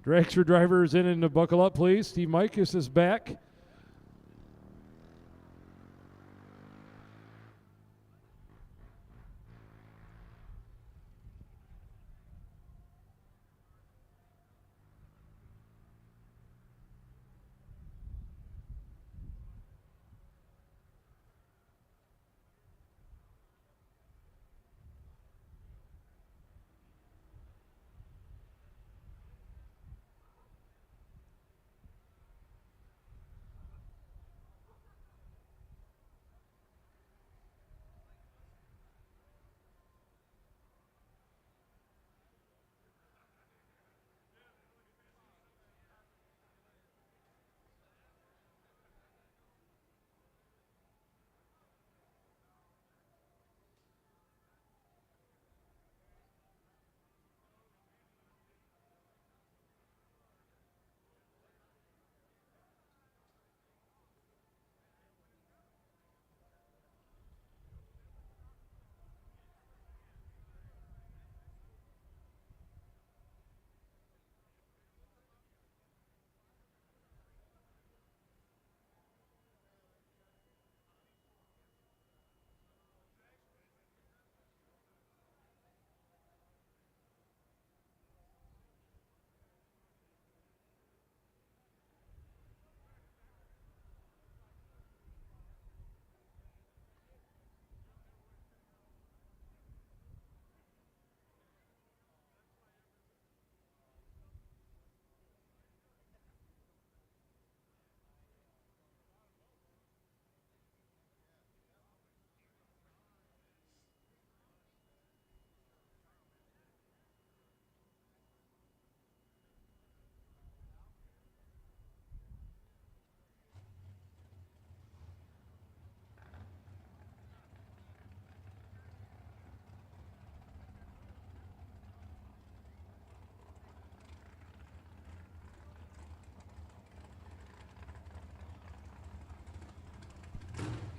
[SPEAKER 1] Dragster drivers in and buckle up, please. Steve Mikas is back.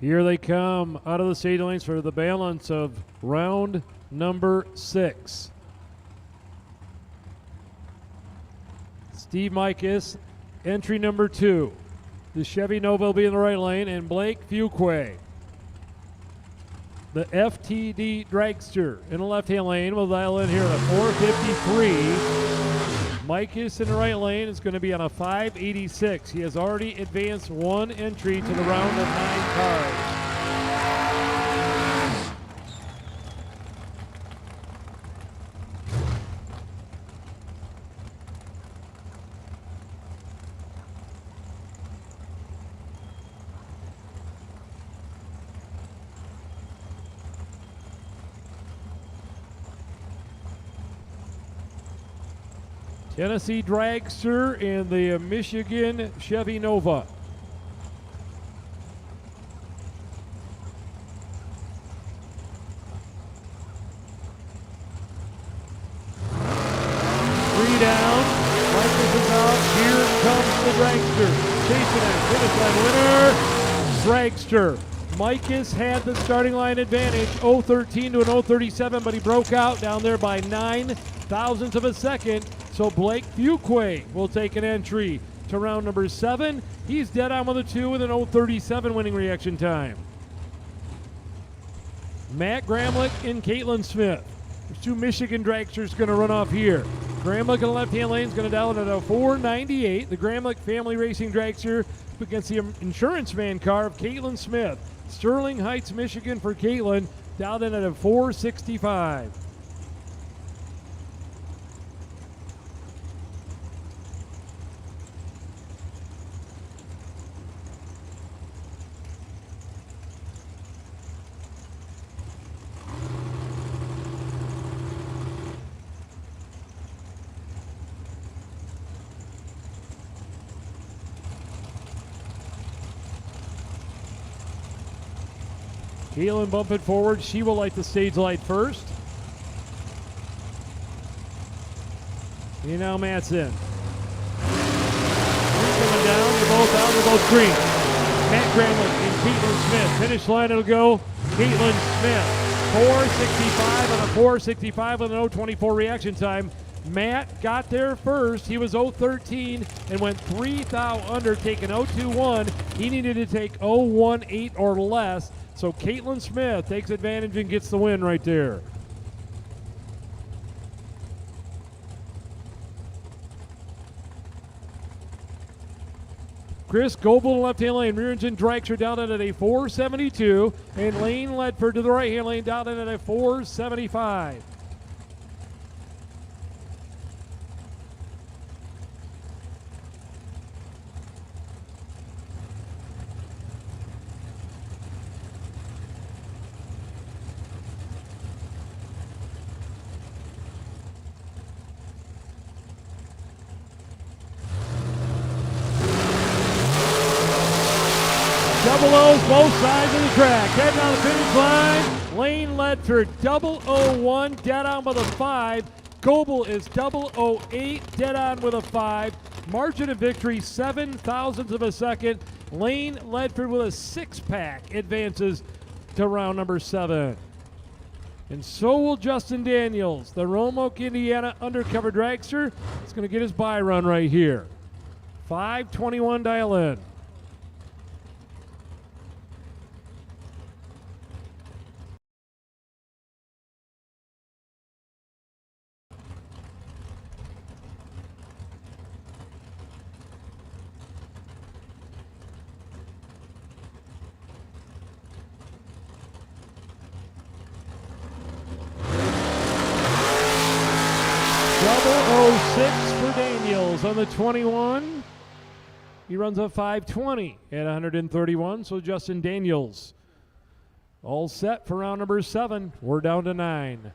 [SPEAKER 1] Here they come out of the stage lanes for the balance of round number 6. Steve Mikas, entry number 2. The Chevy Nova will be in the right lane, and Blake Fuqua. The FTD Dragster in the left-hand lane will dial in here at a 453. Mikas in the right lane is going to be on a 586. He has already advanced 1 entry to the round of 9 cars. Tennessee Dragster and the Michigan Chevy Nova. Three down. Mikas is out. Here comes the Dragster. Chasing it. Finish line winner. Dragster. Mikas had the starting line advantage. 0.13 to an 0.37, but he broke out down there by 9 thousandths of a second. So Blake Fuqua will take an entry to round number 7. He's dead on with a 2 with an 0.37 winning reaction time. Matt Gramlich and Caitlin Smith. There's 2 Michigan dragsters going to run off here. Gramlich in the left-hand lane is going to dial it at a 498. The Gramlich Family Racing dragster against the insurance van car of Caitlin Smith. Sterling Heights, Michigan for Caitlin, dialed in at a 465. Caitlin bump it forward. She will light the stage light first. And now Matt's in. Coming down. They're both out. They're both green. Matt Gramlich and Caitlin Smith. Finish line it'll go. Caitlin Smith. 465 on a 465 with an 024 reaction time. Matt got there first. He was 013 and went 3 thou under, taking 021. He needed to take 018 or less. So Caitlin Smith takes advantage and gets the win right there. Chris Goebel, left-hand lane, rear engine dragster down at a 472, and Lane Ledford to the right-hand lane down at a 475. Double O's both sides of the track. Heading on the finish line. Lane Ledford 001, dead on with a 5. Goebel is 008, dead on with a 5. Margin of victory 7 thousandths of a second. Lane Ledford with a 6-pack advances to round number 7. And so will Justin Daniels, the Roanoke, Indiana undercover dragster. He's going to get his bye run right here. 5:21 dial in. Double 06 for Daniels on the 21. He runs a 5:20 at 131. So Justin Daniels all set for round number 7. We're down to 9.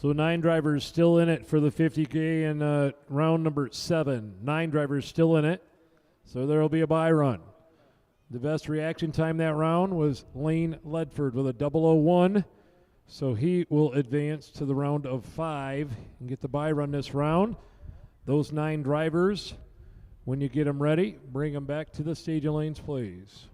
[SPEAKER 1] So 9 drivers still in it for the 50K in round number 7. 9 drivers still in it. So there will be a bye run. The best reaction time that round was Lane Ledford with a 001. So he will advance to the round of 5 and get the bye run this round. Those 9 drivers, when you get them ready, bring them back to the staging lanes, please.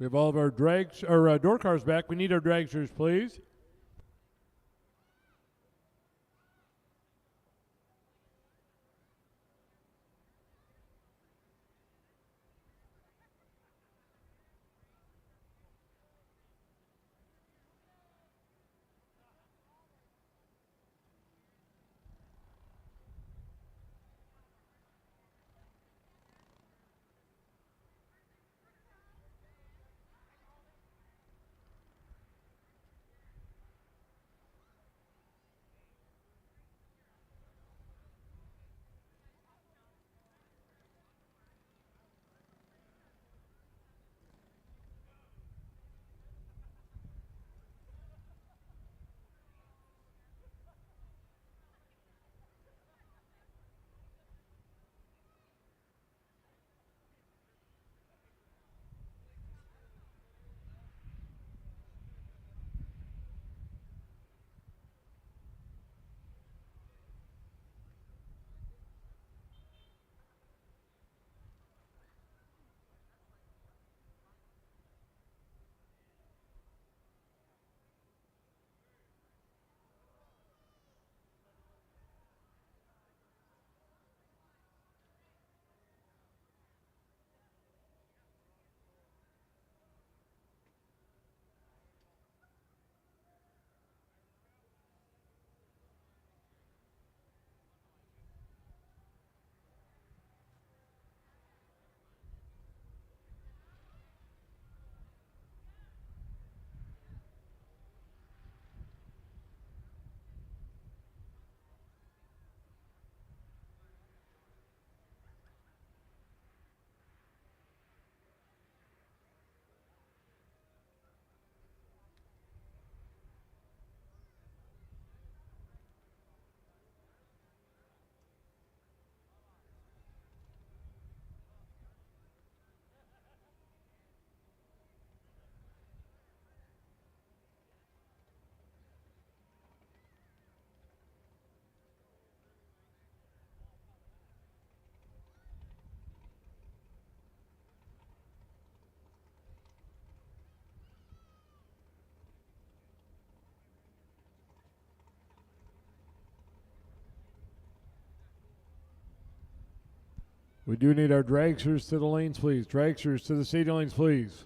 [SPEAKER 1] We have all of our door cars back. We need our dragsters, please. We do need our dragsters to the lanes, please. Dragsters to the stadium lanes, please.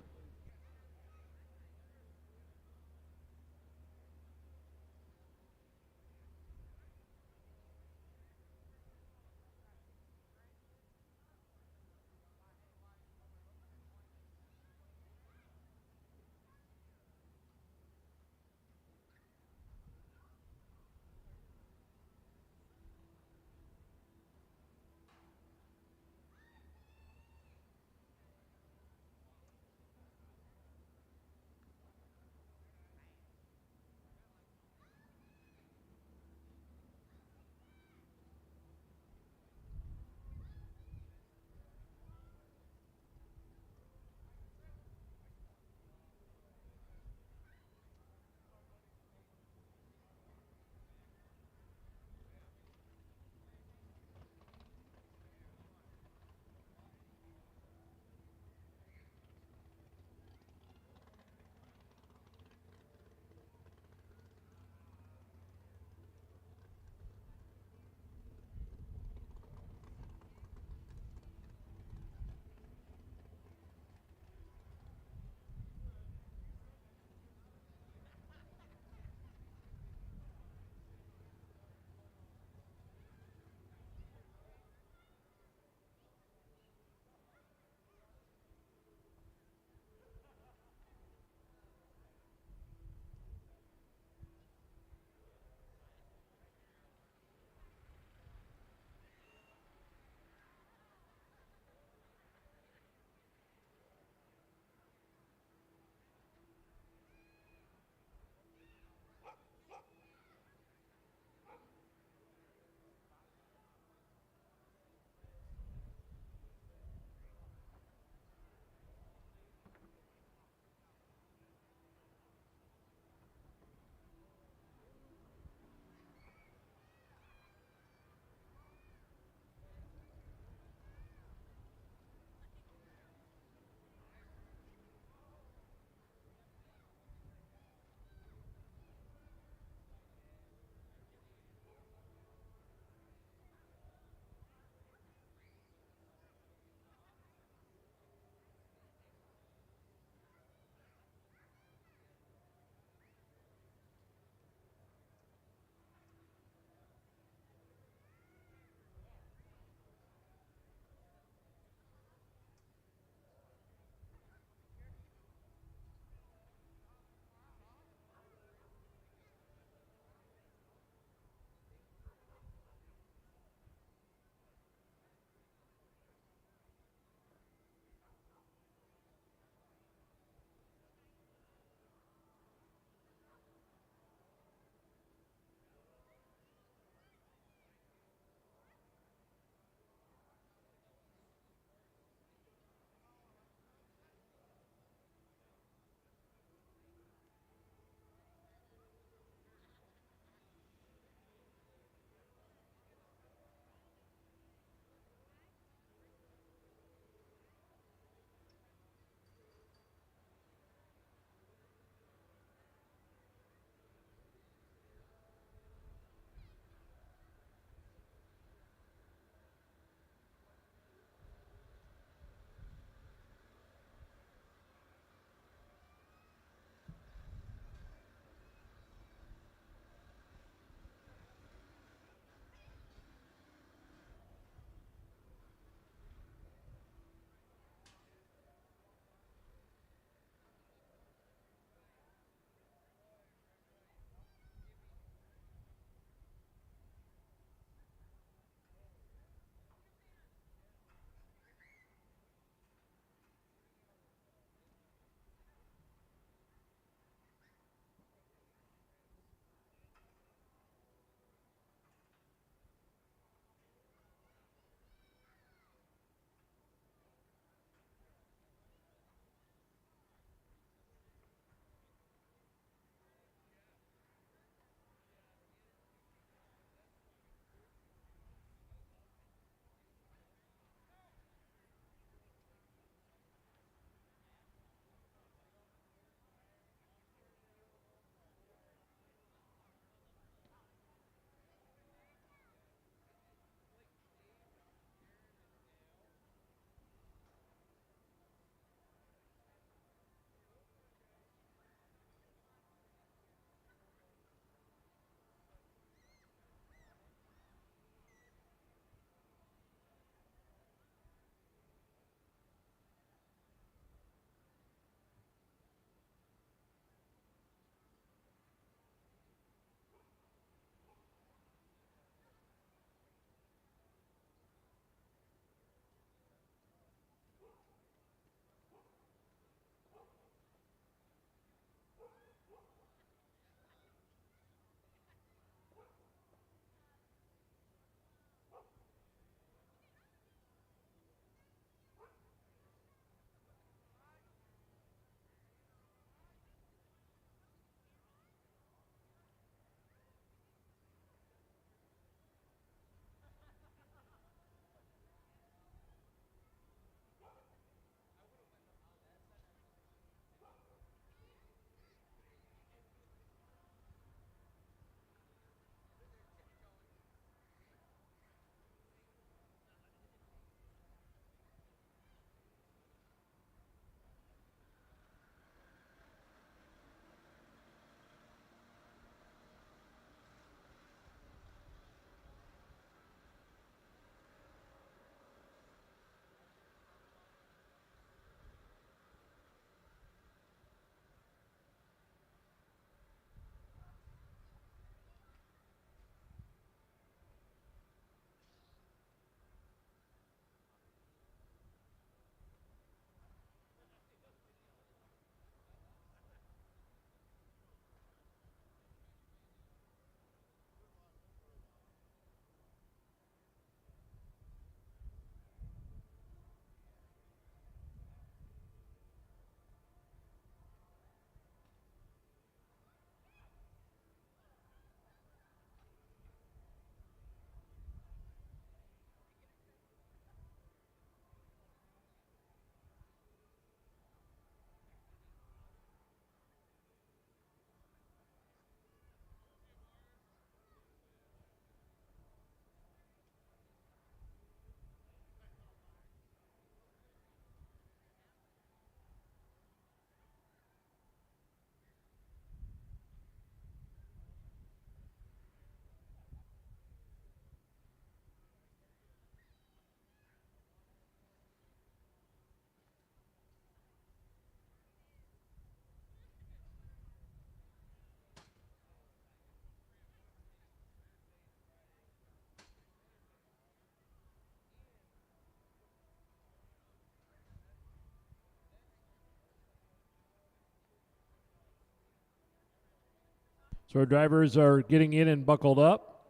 [SPEAKER 1] So our drivers are getting in and buckled up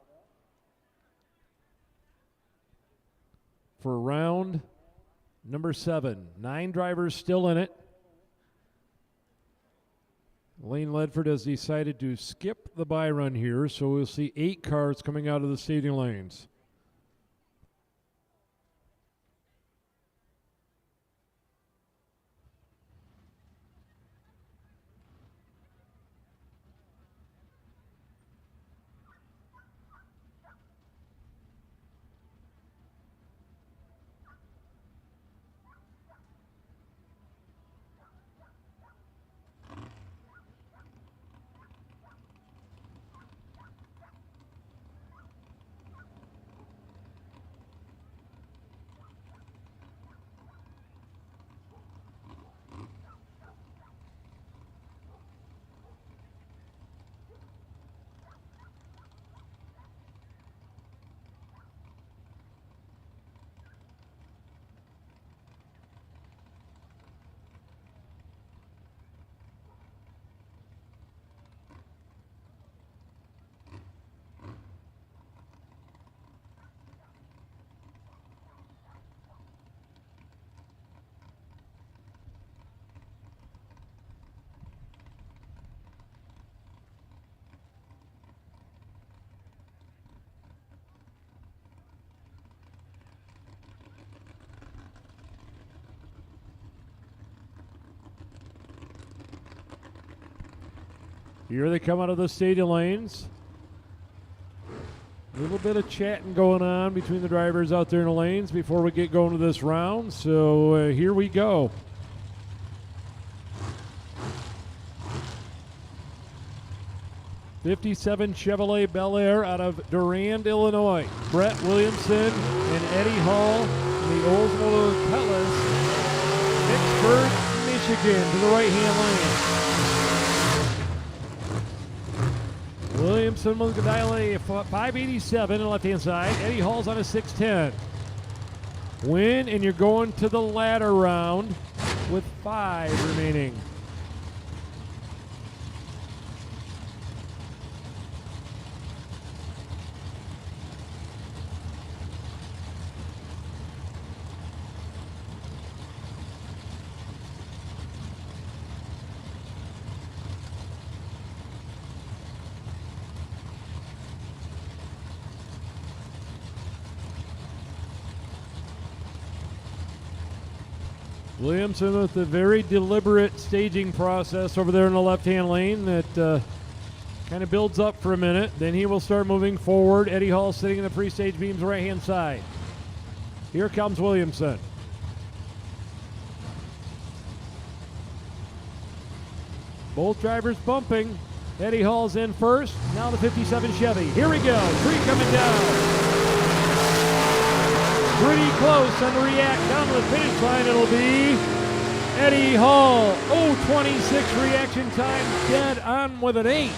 [SPEAKER 1] for round number 7. 9 drivers still in it. Lane Ledford has decided to skip the bye run here, so we'll see 8 cars coming out of the staging lanes. Here they come out of the stadium lanes. A little bit of chatting going on between the drivers out there in the lanes before we get going to this round. So here we go. '57 Chevrolet Bel Air out of Durand, Illinois. Brett Williamson and Eddie Hall in the Oldsmobile Cutlass, Vicksburg, Michigan, to the right-hand lane. Williamson will dial a 587 on the left-hand side. Eddie Hall's on a 610. Win, and you're going to the ladder round with 5 remaining. Williamson with a very deliberate staging process over there in the left-hand lane that kind of builds up for a minute. Then he will start moving forward. Eddie Hall sitting in the pre-stage beams right-hand side. Here comes Williamson. Both drivers bumping. Eddie Hall's in first. Now the 57 Chevy. Here we go. 3 coming down. Pretty close on the react. Down to the finish line it'll be Eddie Hall. 0.26 reaction time, dead on with an 8.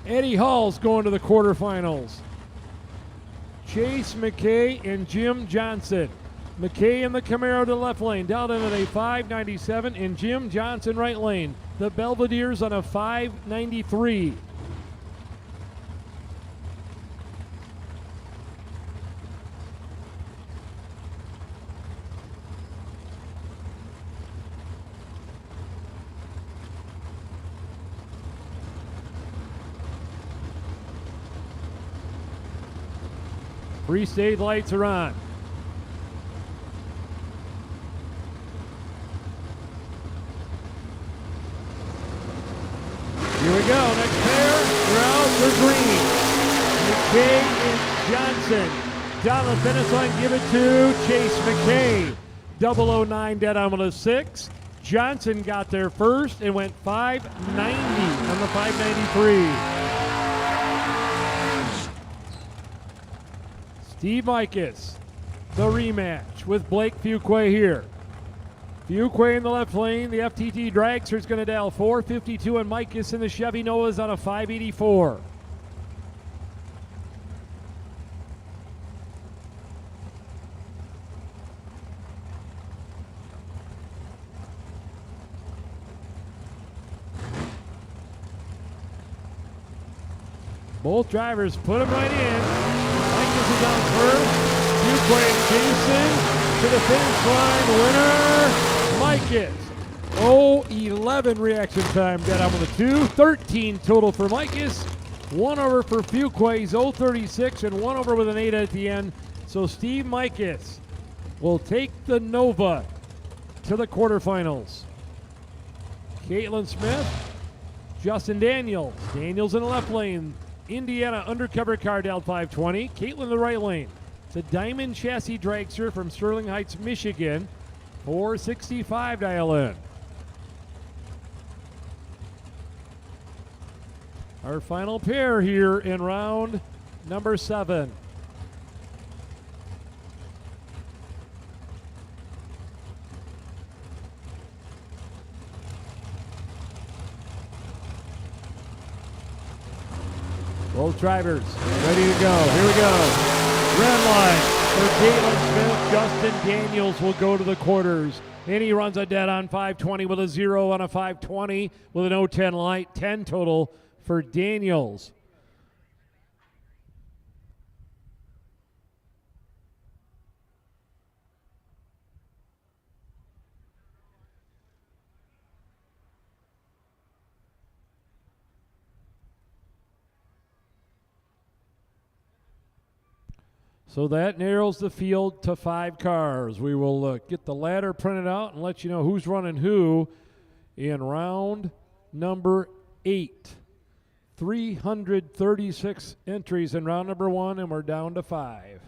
[SPEAKER 1] Eddie Hall's going to the quarterfinals. Chase McKay and Jim Johnson. McKay in the Camaro to the left lane, down in at a 597, and Jim Johnson right lane. The Belvedere's on a 593. Pre-stage lights are on. Here we go. Next pair. We're out for green. McKay and Johnson. Down the finish line. Give it to Chase McKay. 009 dead on with a 6. Johnson got there first and went 590 on the 593. Steve Mikus, the rematch with Blake Fuquay here. Fuquay in the left lane. The FTT dragster's going to dial 452, and Mikus in the Chevy Noah's on a 584. Both drivers put them right in. Mikas is on first. Fuquay Jason to the finish line. Winner, Mikas. 11 reaction time. Got on with a 2. 13 total for Mikas. 1 over for Fuquay. He's 0.36 and 1 over with an 8 at the end. So Steve Mikas will take the Nova to the quarterfinals. Caitlin Smith, Justin Daniels. Daniels in the left lane. Indiana undercover car, Dal 520. Caitlin in the right lane. It's a Diamond Chassis dragster from Sterling Heights, Michigan. 465 dial in. Our final pair here in round number 7. Both drivers ready to go. Here we go. Red line for Caitlin Smith. Justin Daniels will go to the quarters. And he runs a dead on 520 with a 0 on a 520 with an 010 light. 10 total for Daniels. So that narrows the field to 5 cars. We will get the ladder printed out and let you know who's running who in round number 8. 336 entries in round number 1, and we're down to 5.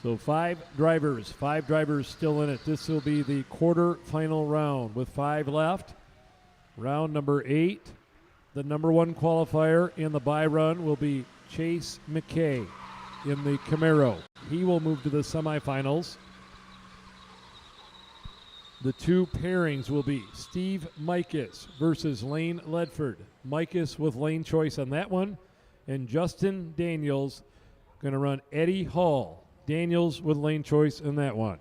[SPEAKER 1] So 5 drivers still in it. This will be the quarter-final round with 5 left. Round number 8, the number 1 qualifier in the bye run will be Chase McKay in the Camaro. He will move to the semifinals. The 2 pairings will be Steve Mikas versus Lane Ledford. Mikas with lane choice on that one. And Justin Daniels going to run Eddie Hall Daniels with lane choice in that one.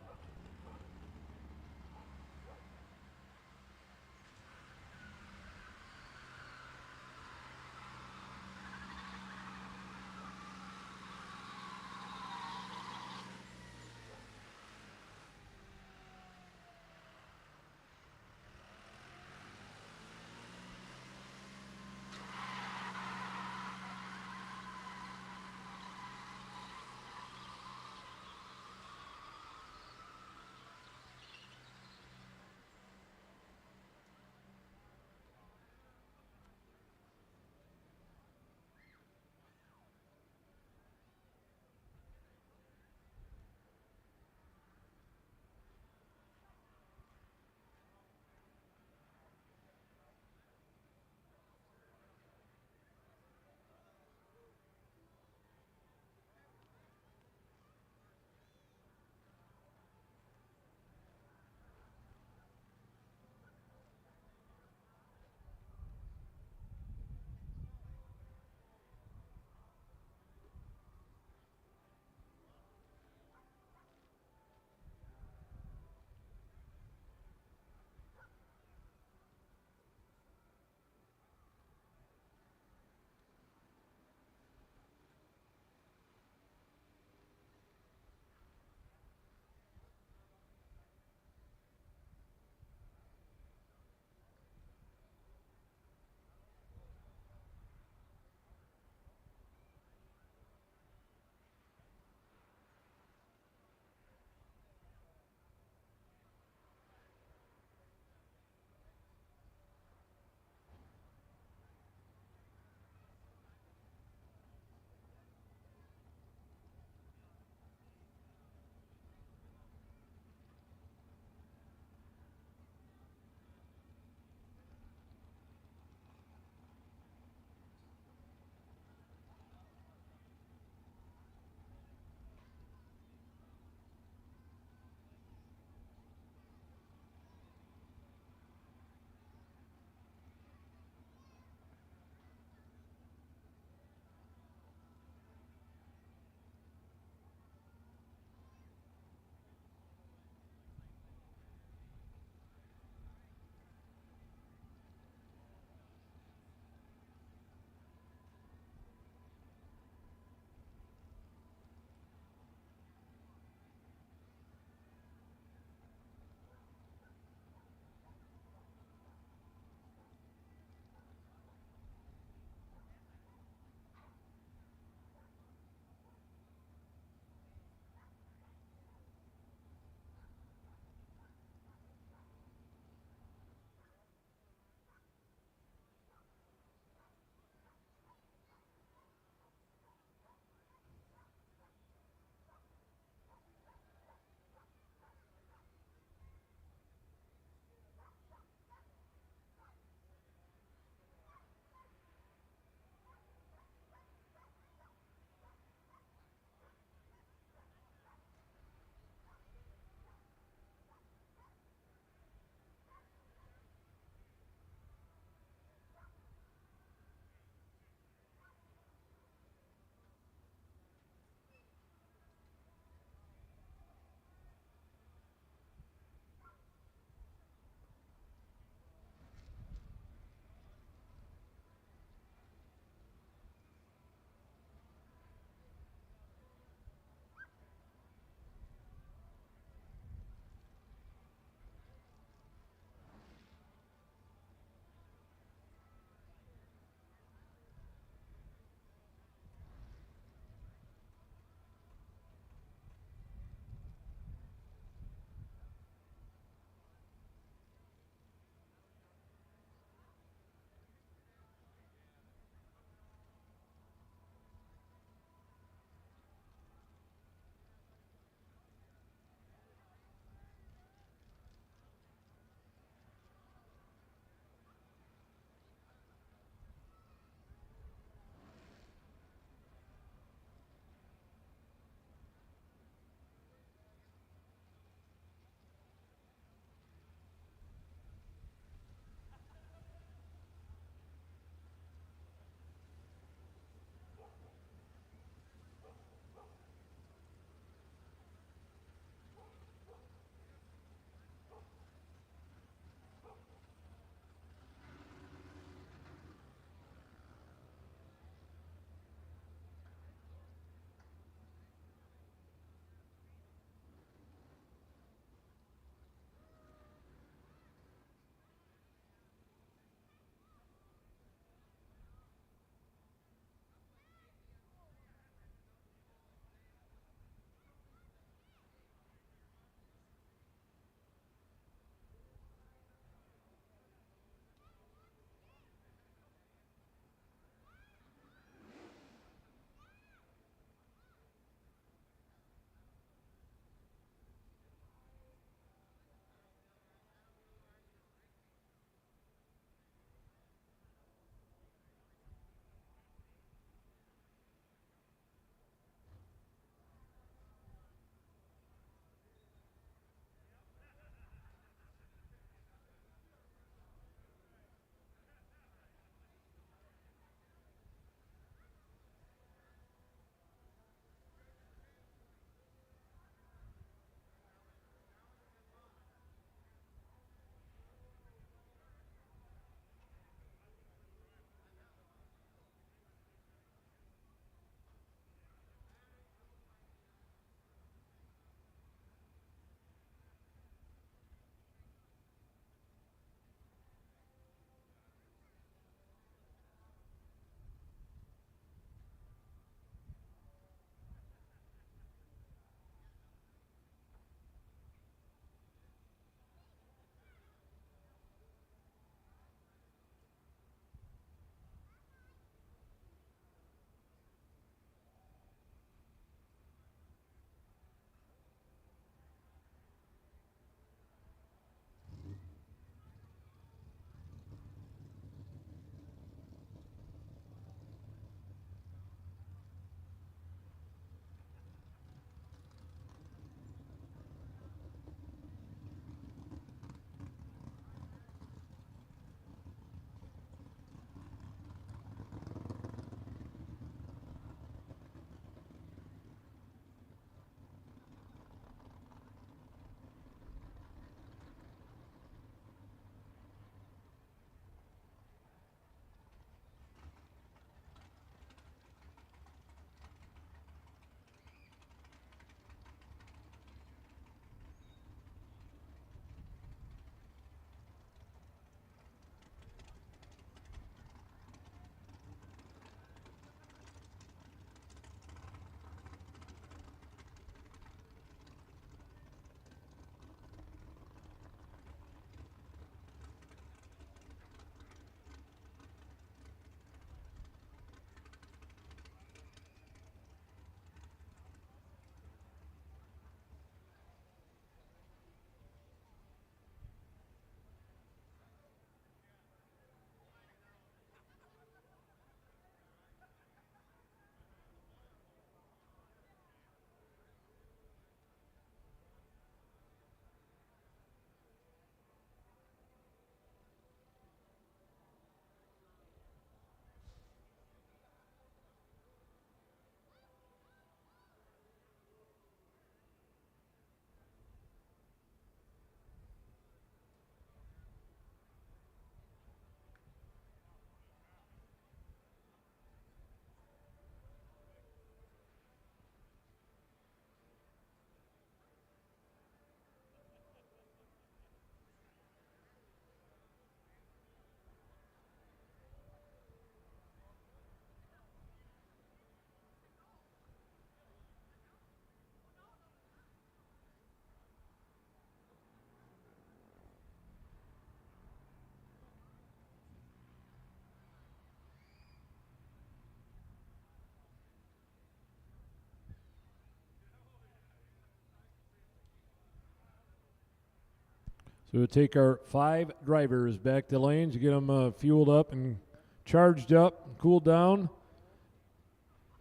[SPEAKER 1] So we'll take our 5 drivers back to lanes, get them fueled up and charged up, cooled down.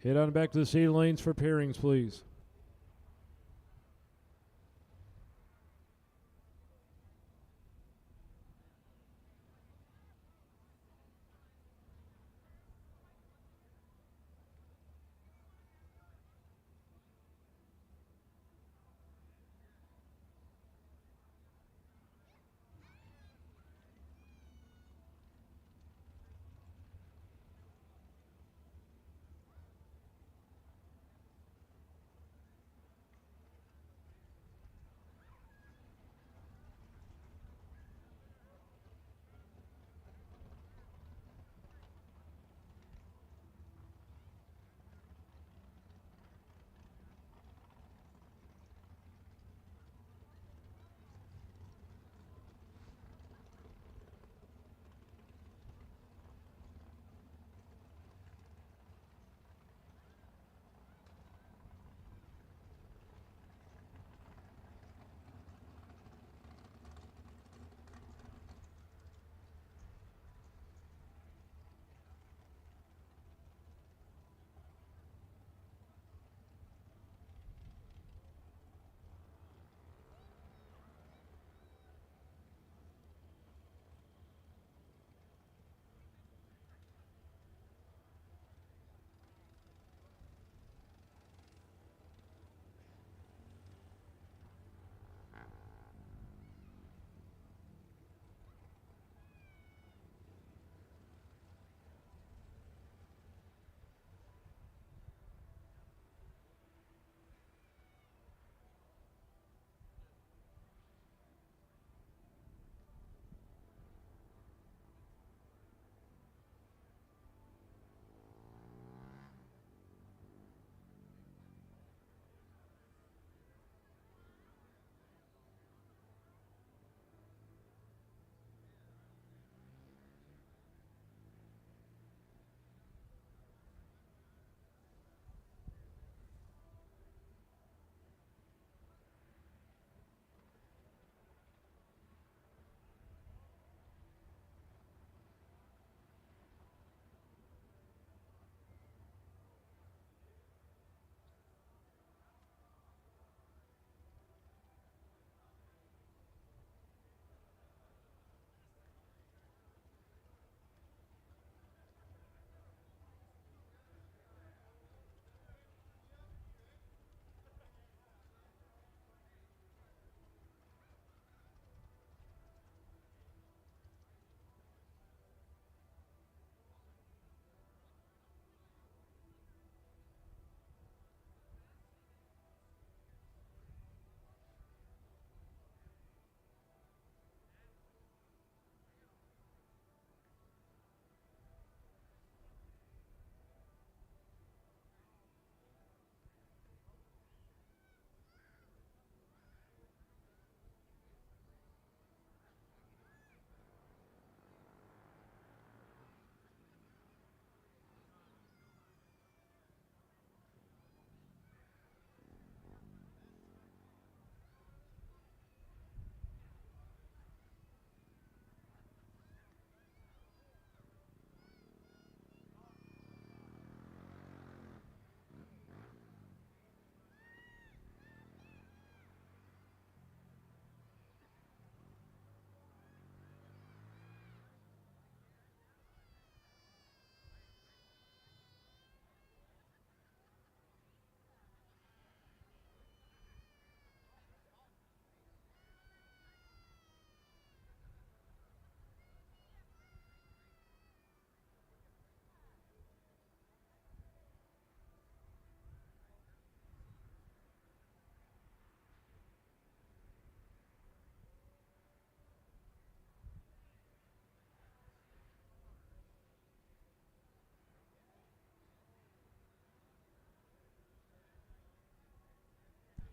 [SPEAKER 1] Head on back to the safety lanes for pairings, please.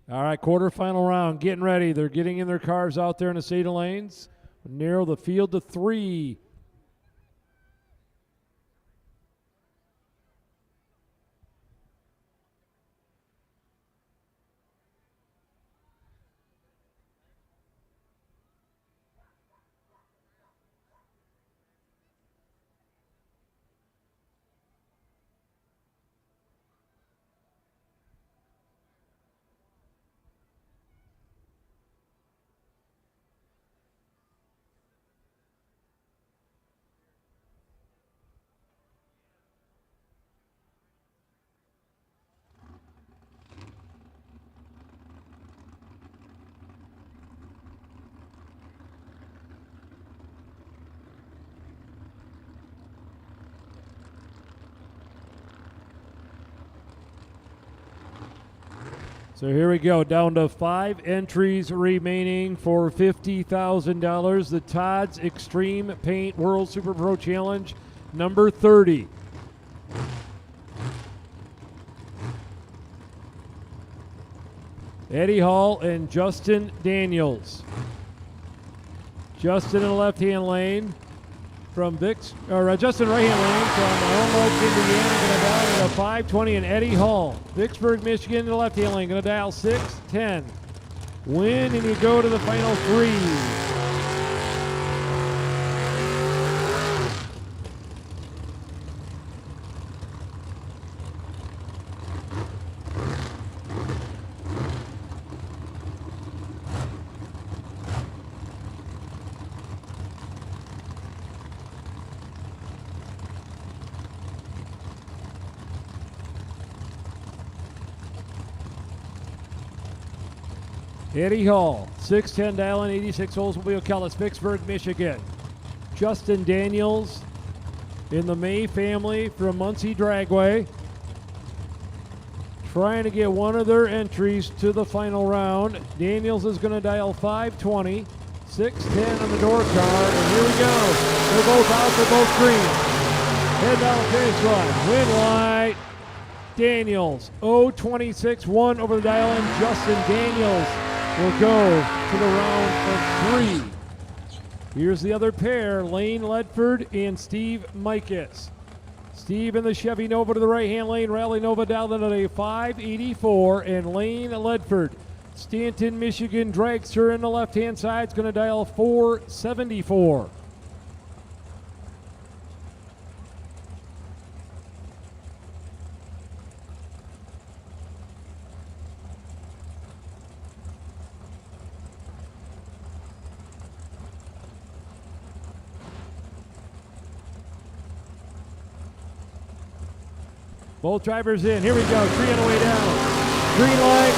[SPEAKER 1] All right, quarterfinal round, getting ready. They're getting in their cars out there in the safety lanes. Narrow the field to 3. So here we go, down to 5 entries remaining for $50,000. The Todd's Extreme Paint World Super Pro Challenge, number 30. Eddie Hall and Justin Daniels. Justin in the left-hand lane from Justin right-hand lane from Elmwood, Indiana, going to dial into 520, and Eddie Hall, Vicksburg, Michigan, in the left-hand lane, going to dial 610. Win, and you go to the final 3. Eddie Hall, 610 dial in, 86 holes will be Ocala, Vicksburg, Michigan. Justin Daniels in the May family from Muncie Dragway, trying to get one of their entries to the final round. Daniels is going to dial 520, 610 on the door card, and here we go. They're both out, they're both green. Head down the finish line, win light. Daniels, 026-1 over the dial in. Justin Daniels will go to the round of 3. Here's the other pair, Lane Ledford and Steve Mikas. Steve in the Chevy Nova to the right-hand lane, Rally Nova down at a 584, and Lane Ledford, Stanton, Michigan dragster in the left-hand side, is going to dial 474. Both drivers in. Here we go. 3 on the way down. Green light.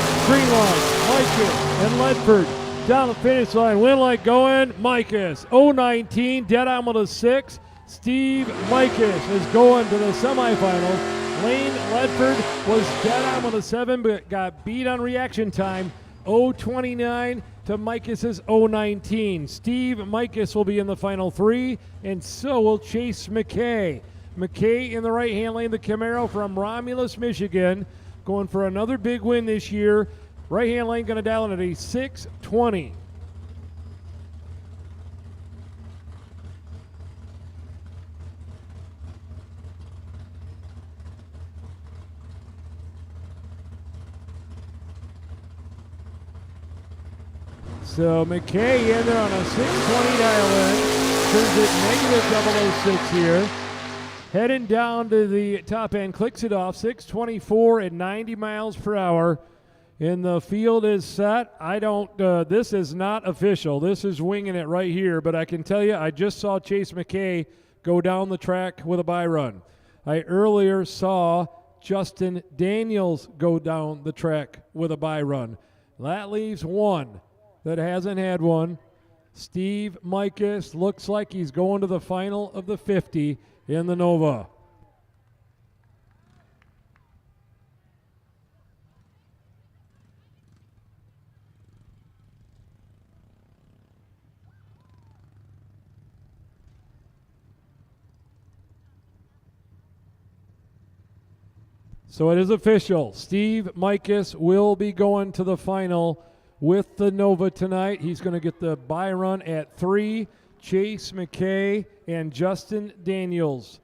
[SPEAKER 1] Mikas and Ledford down the finish line. Win light going. Mikas. 019. Dead on with a 6. Steve Mikas is going to the semifinals. Lane Ledford was dead on with a 7, but got beat on reaction time. 029 to Mikas's 019. Steve Mikas will be in the final 3, and so will Chase McKay. McKay in the right-hand lane, the Camaro from Romulus, Michigan, going for another big win this year. Right-hand lane going to dial in at a 620. So McKay in there on a 620 dial in, turns it -006 here. Heading down to the top end, clicks it off, 624 at 90 miles per hour. And the field is set. This is not official. This is winging it right here. But I can tell you, I just saw Chase McKay go down the track with a bye run. I earlier saw Justin Daniels go down the track with a bye run. That leaves one that hasn't had one. Steve Mikas looks like he's going to the final of the 50 in the Nova. So it is official. Steve Mikas will be going to the final with the Nova tonight. He's going to get the bye run at 3. Chase McKay and Justin Daniels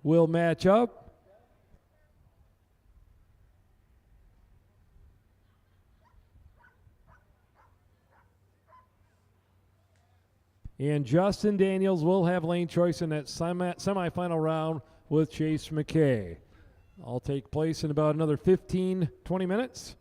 [SPEAKER 1] will match up. And Justin Daniels will have lane choice in that semifinal round with Chase McKay. All take place in about another 15, 20 minutes.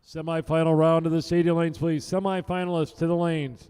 [SPEAKER 1] Semifinal round of the stadium lanes, please. Semifinalists to the lanes.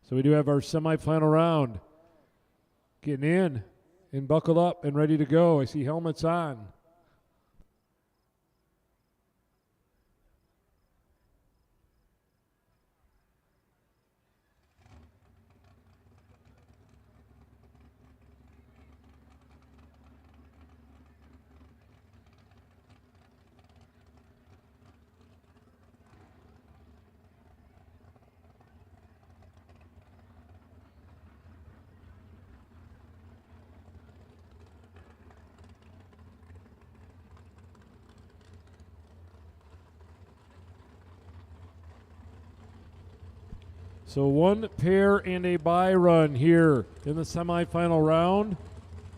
[SPEAKER 1] So we do have our semifinal round. Getting in and buckled up and ready to go. I see helmets on. So one pair and a bye run here in the semifinal round.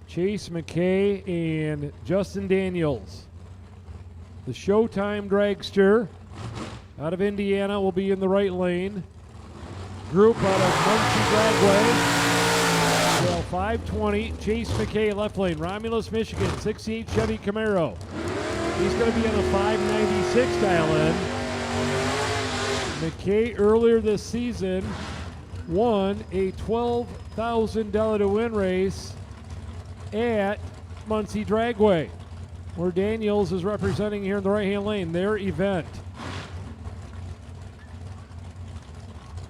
[SPEAKER 1] Chase McKay and Justin Daniels. The Showtime dragster out of Indiana will be in the right lane. Group out of Muncie Dragway. Well, 520. Chase McKay left lane. Romulus, Michigan, 68 Chevy Camaro. He's going to be in a 596 dial in. McKay earlier this season won a $12,000 to win race at Muncie Dragway, where Daniels is representing here in the right-hand lane, their event.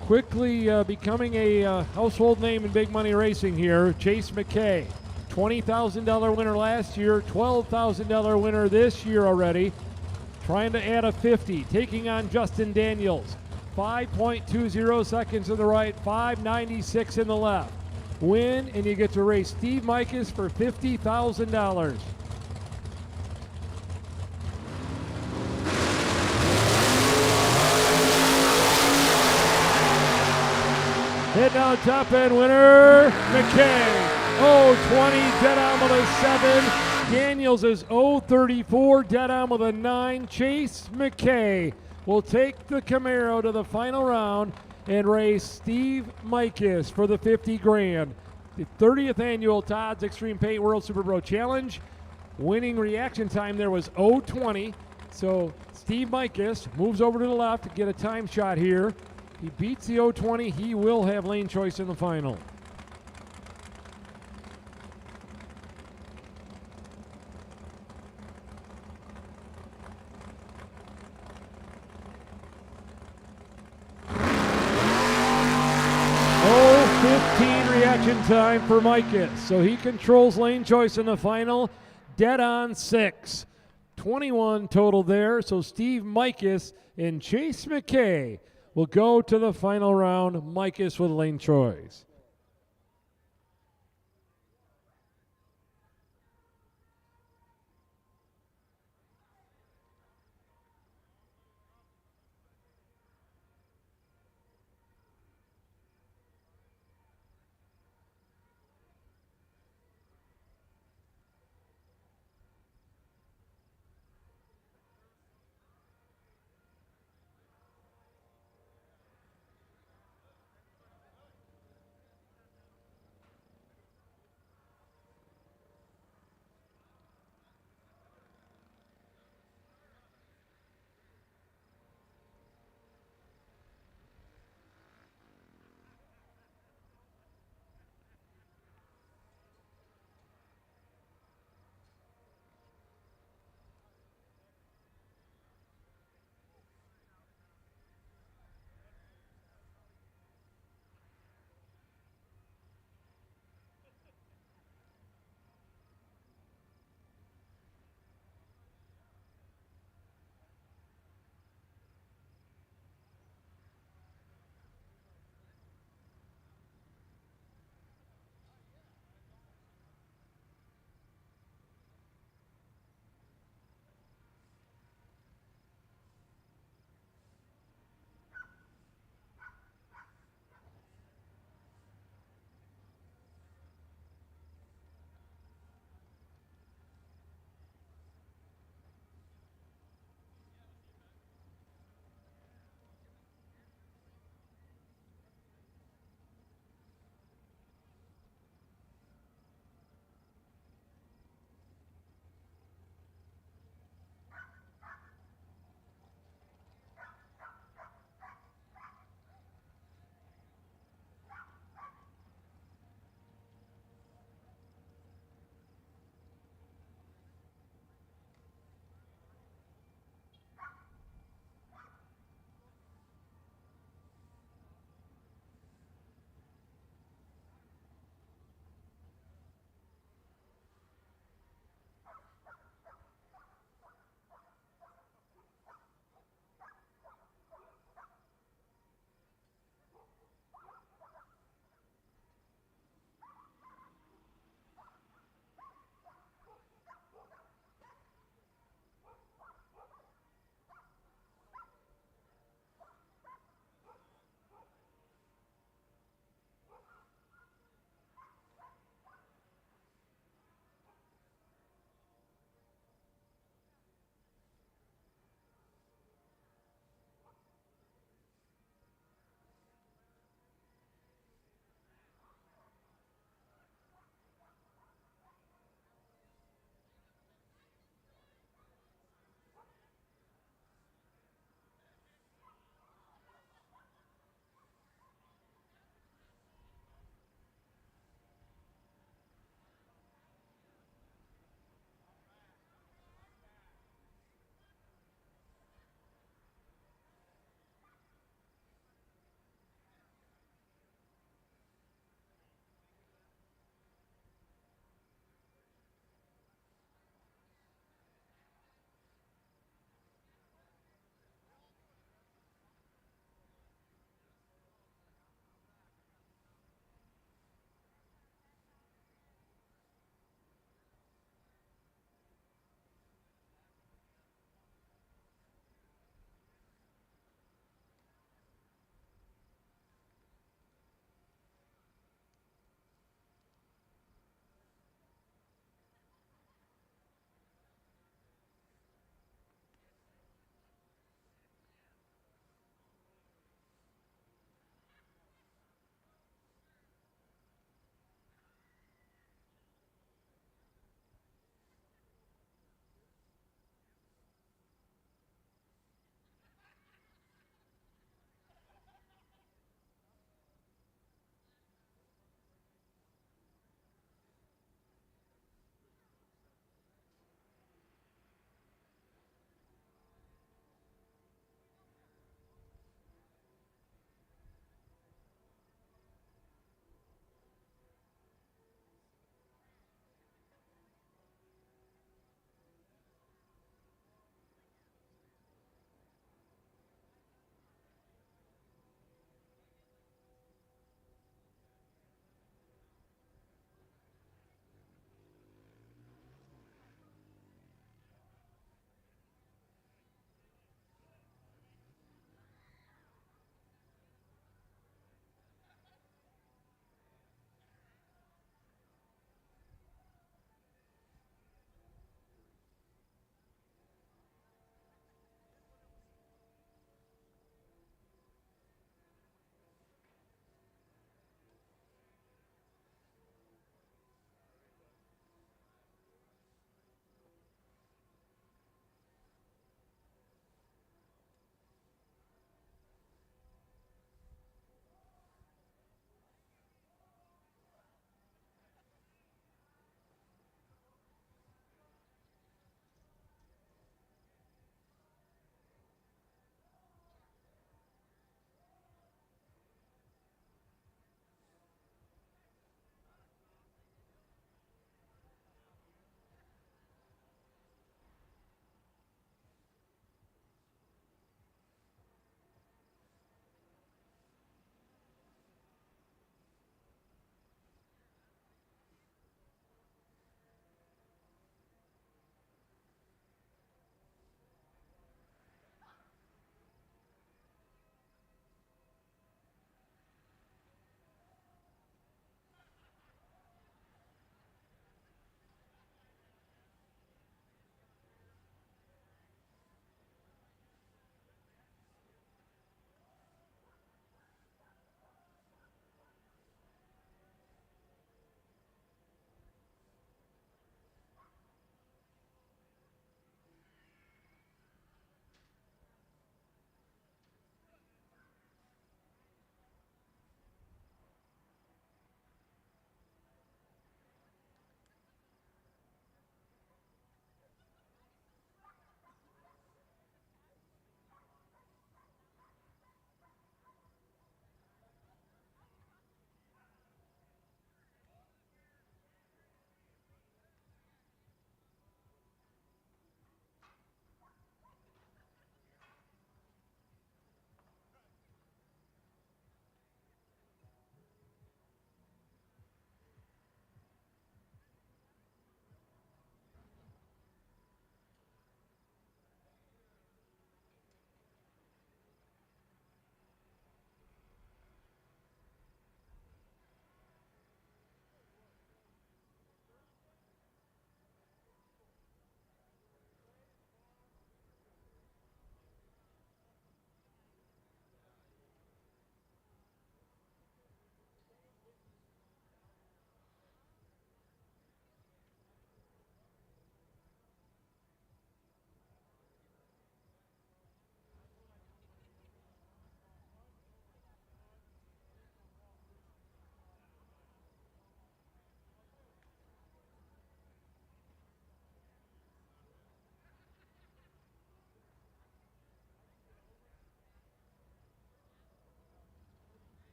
[SPEAKER 1] Quickly becoming a household name in big money racing here, Chase McKay. $20,000 winner last year, $12,000 winner this year already. Trying to add a 50, taking on Justin Daniels. 5.20 seconds in the right, 5.96 in the left. Win, and you get to race Steve Mikas for $50,000. Head down top end winner, McKay. 0.20, dead on with a 7. Daniels is 0.34, dead on with a 9. Chase McKay will take the Camaro to the final round and race Steve Mikas for the 50 grand. The 30th annual Todd's Extreme Paint World Super Pro Challenge. Winning reaction time there was 0.20. So Steve Mikas moves over to the left to get a time shot here. He beats the 0.20. He will have lane choice in the final. Reaction time for Mikas. So he controls lane choice in the final. Dead on 6. 21 total there. So Steve Mikas and Chase McKay will go to the final round. Mikas with lane choice.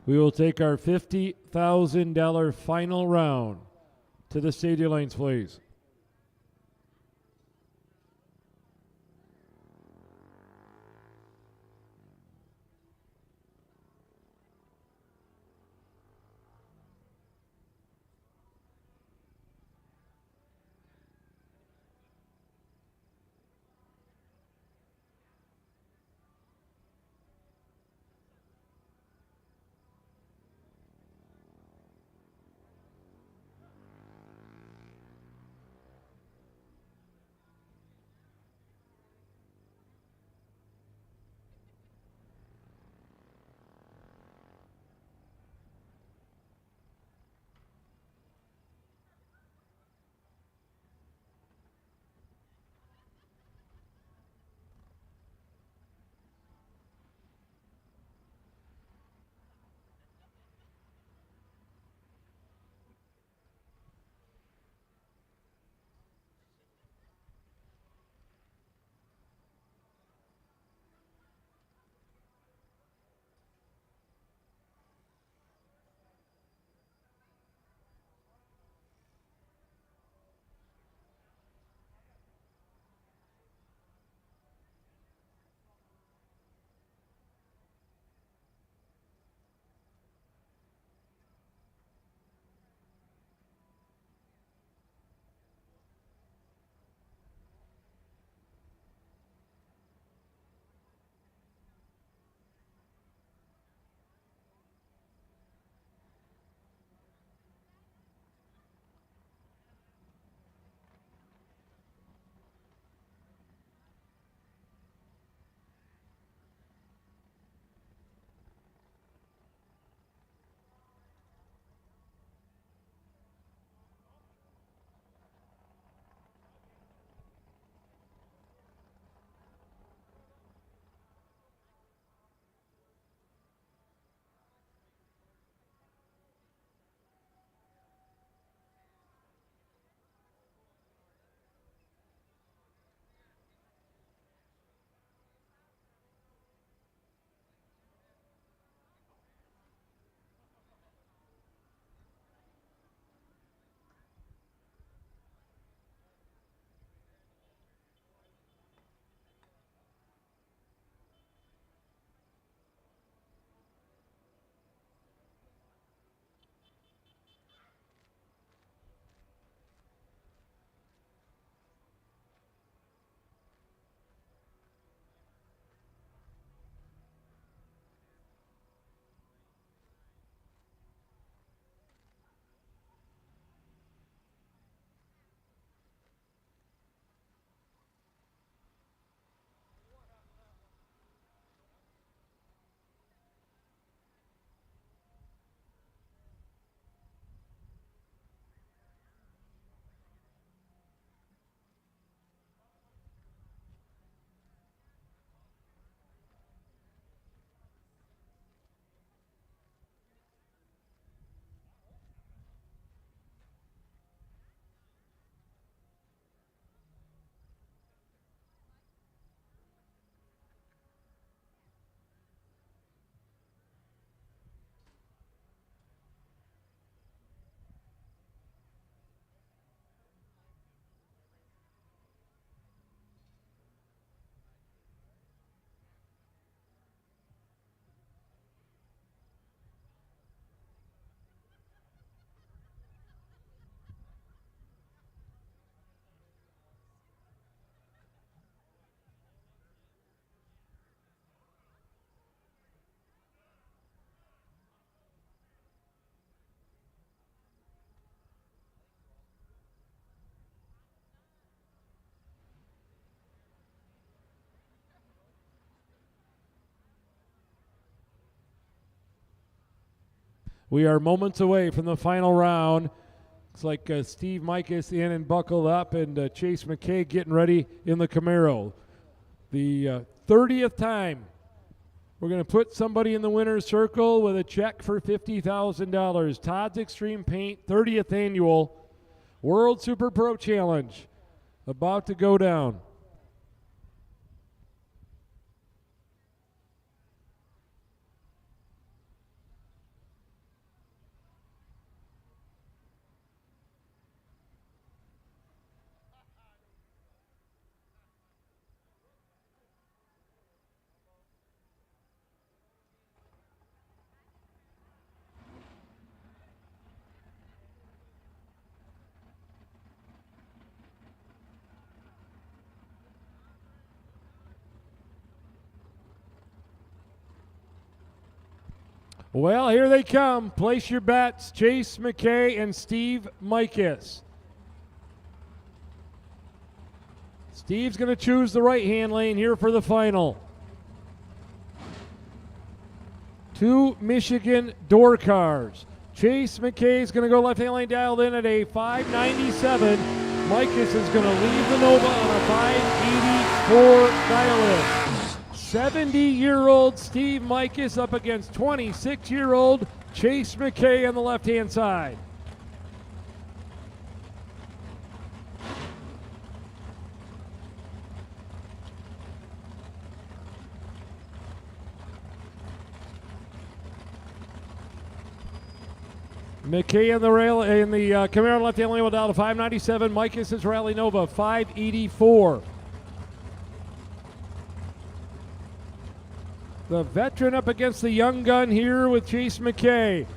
[SPEAKER 1] We will take our $50,000 final round. To the stadium lanes, please. We are moments away from the final round. Looks like Steve Mikas in and buckled up, and Chase McKay getting ready in the Camaro. The 30th time we're going to put somebody in the winner's circle with a check for $50,000. Todd's Extreme Paint 30th Annual World Super Pro Challenge about to go down. Well, here they come. Place your bets. Chase McKay and Steve Mikus. Steve's going to choose the right-hand lane here for the final. 2 Michigan door cars. Chase McKay is going to go left-hand lane dialed in at a 597. Mikus is going to leave the Nova on a 584 dial in. 70-year-old Steve Mikus up against 26-year-old Chase McKay on the left-hand side. McKay in the rail in the Camaro left-hand lane will dial to 597. Mikus is Rally Nova 584. The veteran up against the young gun here with Chase McKay.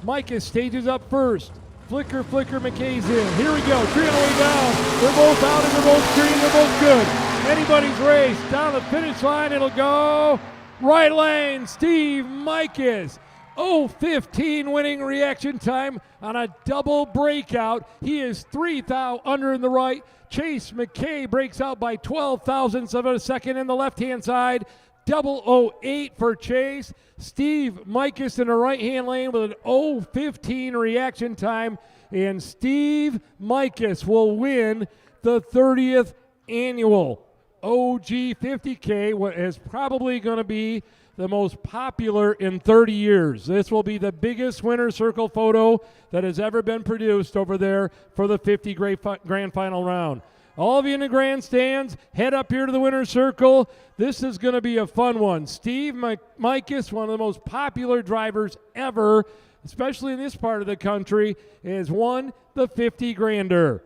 [SPEAKER 1] Mikus stages up first. Flicker, McKay's in. Here we go, tree on the way down. They're both out and they're both green, they're both good. Anybody's race. Down the finish line, it'll go. Right lane, Steve Mikus. 0:15 winning reaction time on a double breakout. He is 3,000 under in the right. Chase McKay breaks out by 12 thousandths of a second in the left-hand side. 0:08 for Chase. Steve Mikus in the right-hand lane with an 0:15 reaction time. And Steve Mikus will win the 30th annual OG 50K, what is probably going to be the most popular in 30 years. This will be the biggest winner's circle photo that has ever been produced over there for the 50 grand final round. All of you in the grandstands, head up here to the winner's circle. This is going to be a fun one. Steve Mikus, one of the most popular drivers ever, especially in this part of the country, has won the 50 grander.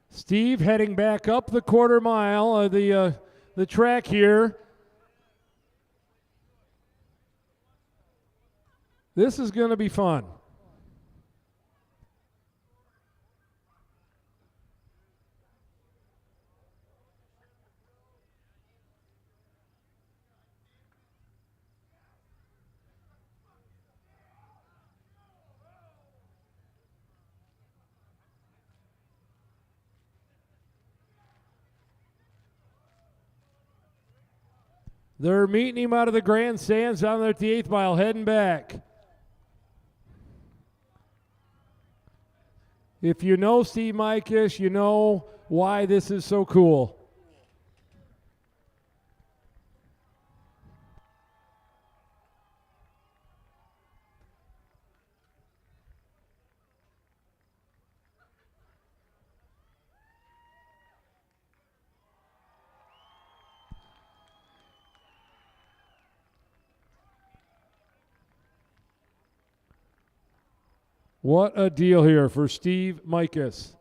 [SPEAKER 1] Steve heading back up the quarter mile of the track here. This is going to be fun. They're meeting him out of the grandstands down there at the 8th mile, heading back. If you know Steve Mikus, you know why this is so cool. What a deal here for Steve Mikus.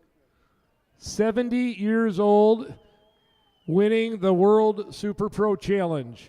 [SPEAKER 1] 70 years old, winning the World Super Pro Challenge.